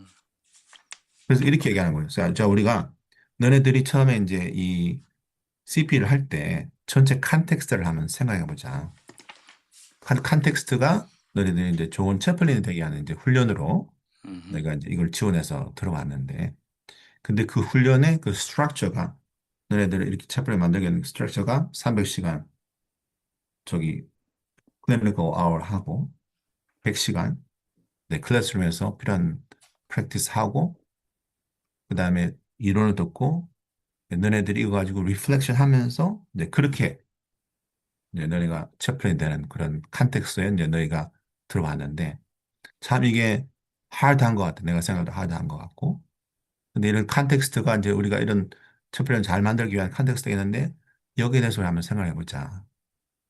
그래서 이렇게 얘기하는 거예요. 자, 우리가 너네들이 처음에 이제 이 CP를 할 때 전체 컨텍스트를 한번 생각해 보자. 컨텍스트가 너네들이 이제 좋은 채플린이 되게 하는 이제 훈련으로 내가 이제 이걸 지원해서 들어왔는데 근데 그 훈련의 그 스트럭처가 너네들을 이렇게 채플린 만들게 하는 스트럭처가 300시간 저기 클리니컬 아워 하고 100시간 네, 클래스룸에서 필요한 프랙티스 하고 그다음에 이론을 듣고 너네들이 이거 가지고 리플렉션 하면서 이제 그렇게 이제 너희가 채플이 되는 그런 컨텍스트에 이제 너희가 들어왔는데 참 이게 하드한 것 같아. 내가 생각해도 하드한 것 같고. 근데 이런 컨텍스트가 이제 우리가 이런 채플을 잘 만들기 위한 컨텍스트가 있는데 여기에 대해서 우리 한번 생각해 보자.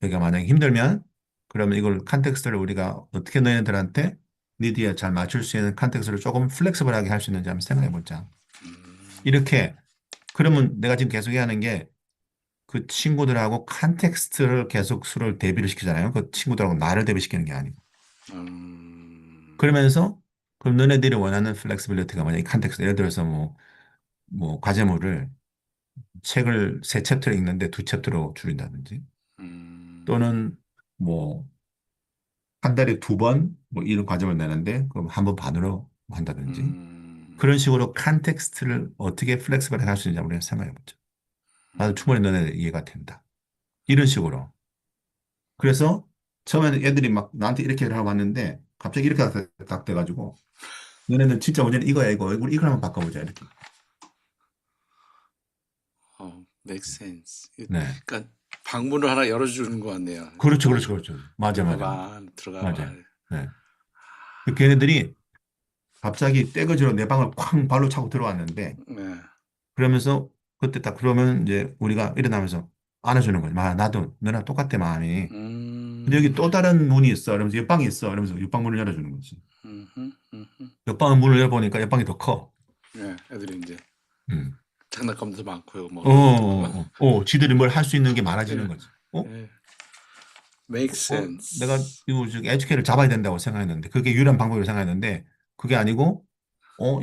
여기가 만약에 힘들면 그러면 이걸 컨텍스트를 우리가 어떻게 너희들한테 니디에 잘 맞출 수 있는 컨텍스트를 조금 플렉스블하게 할 수 있는지 한번 생각해 보자. 이렇게 그러면 내가 지금 계속 하는 게 그 친구들하고 컨텍스트를 계속 수를 대비를 시키잖아요. 그 친구들하고 나를 대비시키는 게 아니고. 그러면서 그럼 너네들이 원하는 플렉스빌리티가 뭐냐? 이 컨텍스트. 예를 들어서 뭐 과제물을 책을 세 챕터를 읽는데 두 챕터로 줄인다든지 또는 뭐 한 달에 두 번 뭐 이런 과제를 내는데 그럼 한 번 반으로 한다든지 그런 식으로 컨텍스트를 어떻게 플렉스블하게 할 수 있는지 우리가 생각해 보죠. 나도 충분히 너네 이해가 된다. 이런 식으로. 그래서 처음에는 애들이 막 나한테 이렇게 하고 왔는데 갑자기 이렇게 딱 돼가지고 너네는 진짜 완전히 이거야 이거 우리 이걸 한번 바꿔보자 이렇게. makes sense. 네. 그러니까 방문을 하나 열어주는 것 같네요. 그렇죠, 그렇죠, 그렇죠. 맞아, 맞아, 맞아. 들어가봐, 들어가봐. 맞아요. 네. 그 걔네들이 갑자기 떼거지로 내 방을 쾅 발로 차고 들어왔는데 네. 그러면서 그때 딱 그러면 이제 우리가 일어나면서 안아주는 거죠. 나도 너랑 똑같아 마음이. 근데 여기 또 다른 문이 있어. 이러면서 옆방이 있어. 이러면서 옆방 문을 열어주는 거지. 옆방 문을 열어보니까 옆방이 더 커. 네, 애들이 이제 음. 장난감도 많고요. 뭐 지들이 뭘 할 수 있는 게 많아지는 예, 거지. 어? 예. makes 내가 sense. 이거 지금 에듀케이를 잡아야 된다고 생각했는데, 그게 유일한 방법이라고 생각했는데, 그게 아니고,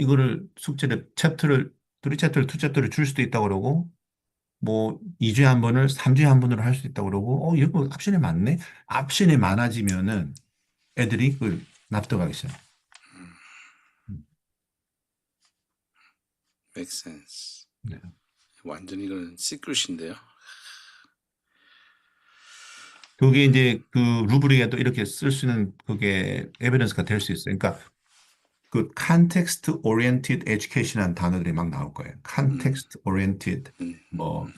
이거를 숙제를, 챕터를, 3챕터를, 2챕터를 줄 수도 있다고 그러고, 뭐, 2주에 한 번을 3주에 한 번으로 할 수 있다고 그러고, 이거 옵션이 많네? 옵션이 많아지면은 애들이 그걸 납득하기 시작해. 음. makes sense. 네. 완전히 이건 시크릿인데요. 그게 이제 그 루브릭에 또 이렇게 쓸 수 있는 그게 에비던스가 될 수 있어요. 그러니까 그 context oriented education이라는 단어들이 막 나올 거예요. context oriented 뭐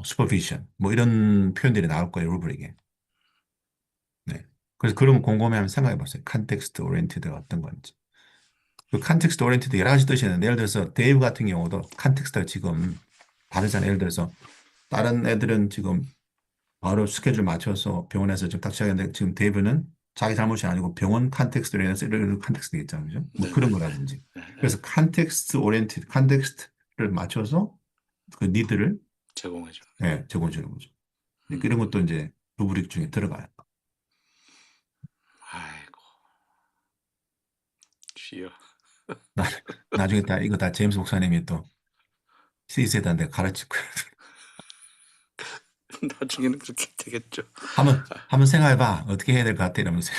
supervision 뭐 이런 표현들이 나올 거예요, 루브릭에. 네. 그래서 그러면 곰곰이 생각해 보세요. context oriented가 어떤 건지. 그 context oriented 여러 가지 뜻이 있는데 예를 들어서 데이브 같은 경우도 컨텍스트가 지금 다르잖아요. 예를 들어서 다른 애들은 지금 바로 스케줄 맞춰서 병원에서 지금 딱 시작했는데 지금 데이브는 자기 잘못이 아니고 병원 컨텍스트로 인해서 이런 컨텍스트가 있잖아요. 그죠? 뭐 그런 거라든지. 그래서 컨텍스트 오리엔티드, 컨텍스트를 맞춰서 그 니드를 제공해줘. 예, 제공해 주는 거죠. 이런 것도 이제 루브릭 중에 들어가요. 아이고, 주여. 나중에 다 이거 다 제임스 목사님이 또 CC에다 내가 가르칠 거예요. 나중에는 그렇게 되겠죠. 한번 생각해봐. 어떻게 해야 될 것 같아? 이러면서.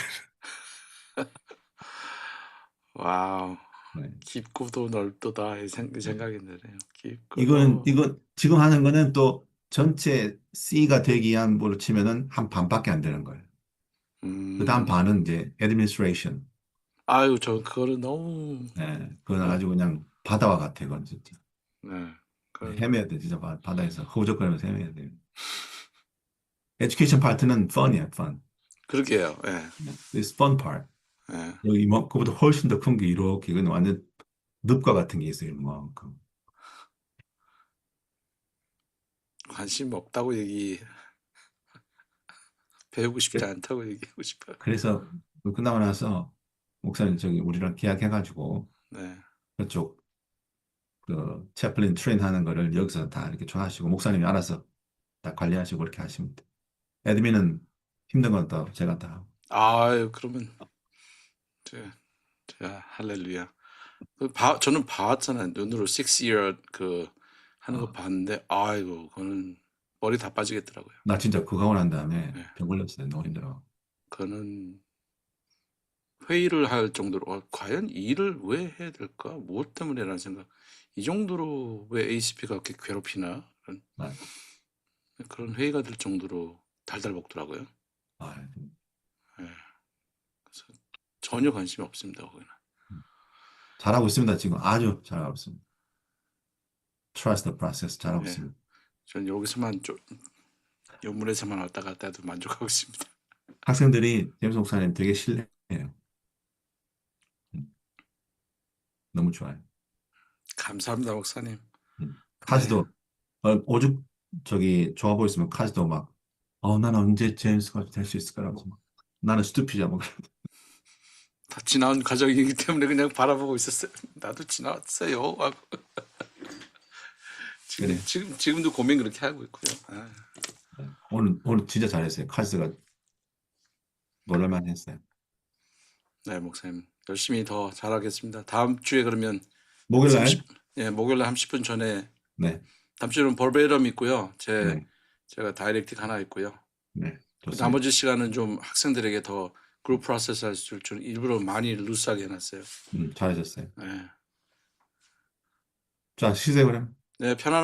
와우, 네. 깊고도 넓도다 이 생각이 드네요. 깊고 이건 지금 하는 거는 또 전체 C가 되기 위한 걸로 치면은 한 반밖에 안 되는 거예요. 그 다음 반은 이제 administration. 아유, 저 그거를 너무 네, 그건 아주 그냥 바다와 같아, 그건 진짜. 네, 헤매야 돼, 진짜 바다에서 허우적거리면서 헤매야 돼. 에듀케이션 파트는 fun이야, fun. 그러게요. 예. This fun part. 예. 여기 뭐 그보다 훨씬 더 큰 게 이렇게 이건 완전 늪과 같은 게 있어요, 이만큼. 관심 없다고 배우고 싶지 않다고 얘기하고 싶어요. 그래서 끝나고 나서 목사님 저기 우리랑 계약해가지고 네. 그쪽 그 채플린 트레인 하는 거를 여기서 다 이렇게 전하시고 목사님이 알아서 다 관리하시고 그렇게 하시면 돼. 애드민은 힘든 건 또 제가 다 하고. 아유, 그러면 제가 할렐루야. 저는 봤잖아요. 눈으로 6year 그 하는 거 봤는데 아이고, 그거는 머리 다 빠지겠더라고요. 나 진짜 그거 하고 난 다음에 네. 병 걸렸어요. 너무 힘들어. 그거는 회의를 할 정도로 과연 이 일을 왜 해야 될까? 무엇 때문에라는 생각. 이 정도로 왜 ACP가 그렇게 괴롭히나? 그런 회의가 될 정도로 달달 먹더라고요. 네. 그래서 전혀 관심이 없습니다. 거기는. 잘하고 있습니다. 지금 아주 잘하고 있습니다. Trust the process 잘하고 네. 있습니다. 전 여기서만 좀 연문에서만 왔다 갔다 해도 만족하고 있습니다. 학생들이 제임스 목사님 되게 신뢰해요. 너무 좋아요. 감사합니다, 목사님. 카즈도 오죽 저기 좋아 보였으면 카즈도 막 나는 언제 제임스가 될 수 있을까라고 막 나는 스투피자 막 다 지나온 과정이기 때문에 그냥 바라보고 있었어요. 나도 지나왔어요. 하고. 그래. 지금도 고민 그렇게 하고 있고요. 오늘 진짜 잘했어요. 카즈가 놀랄만 했어요. 네, 목사님 열심히 더 잘하겠습니다. 다음 주에 그러면 목요일 날? 예, 목요일 날 30분 전에. 네. 다음 주는 벌베럼 있고요. 네. 제가 다이렉틱 하나 있고요. 네. 그 나머지 시간은 좀 학생들에게 더 그룹 프로세스 할 수 있을 일부러 많이 루스하게 해놨어요. 잘하셨어요. 네. 자, 쉬세요 그럼. 네, 편안.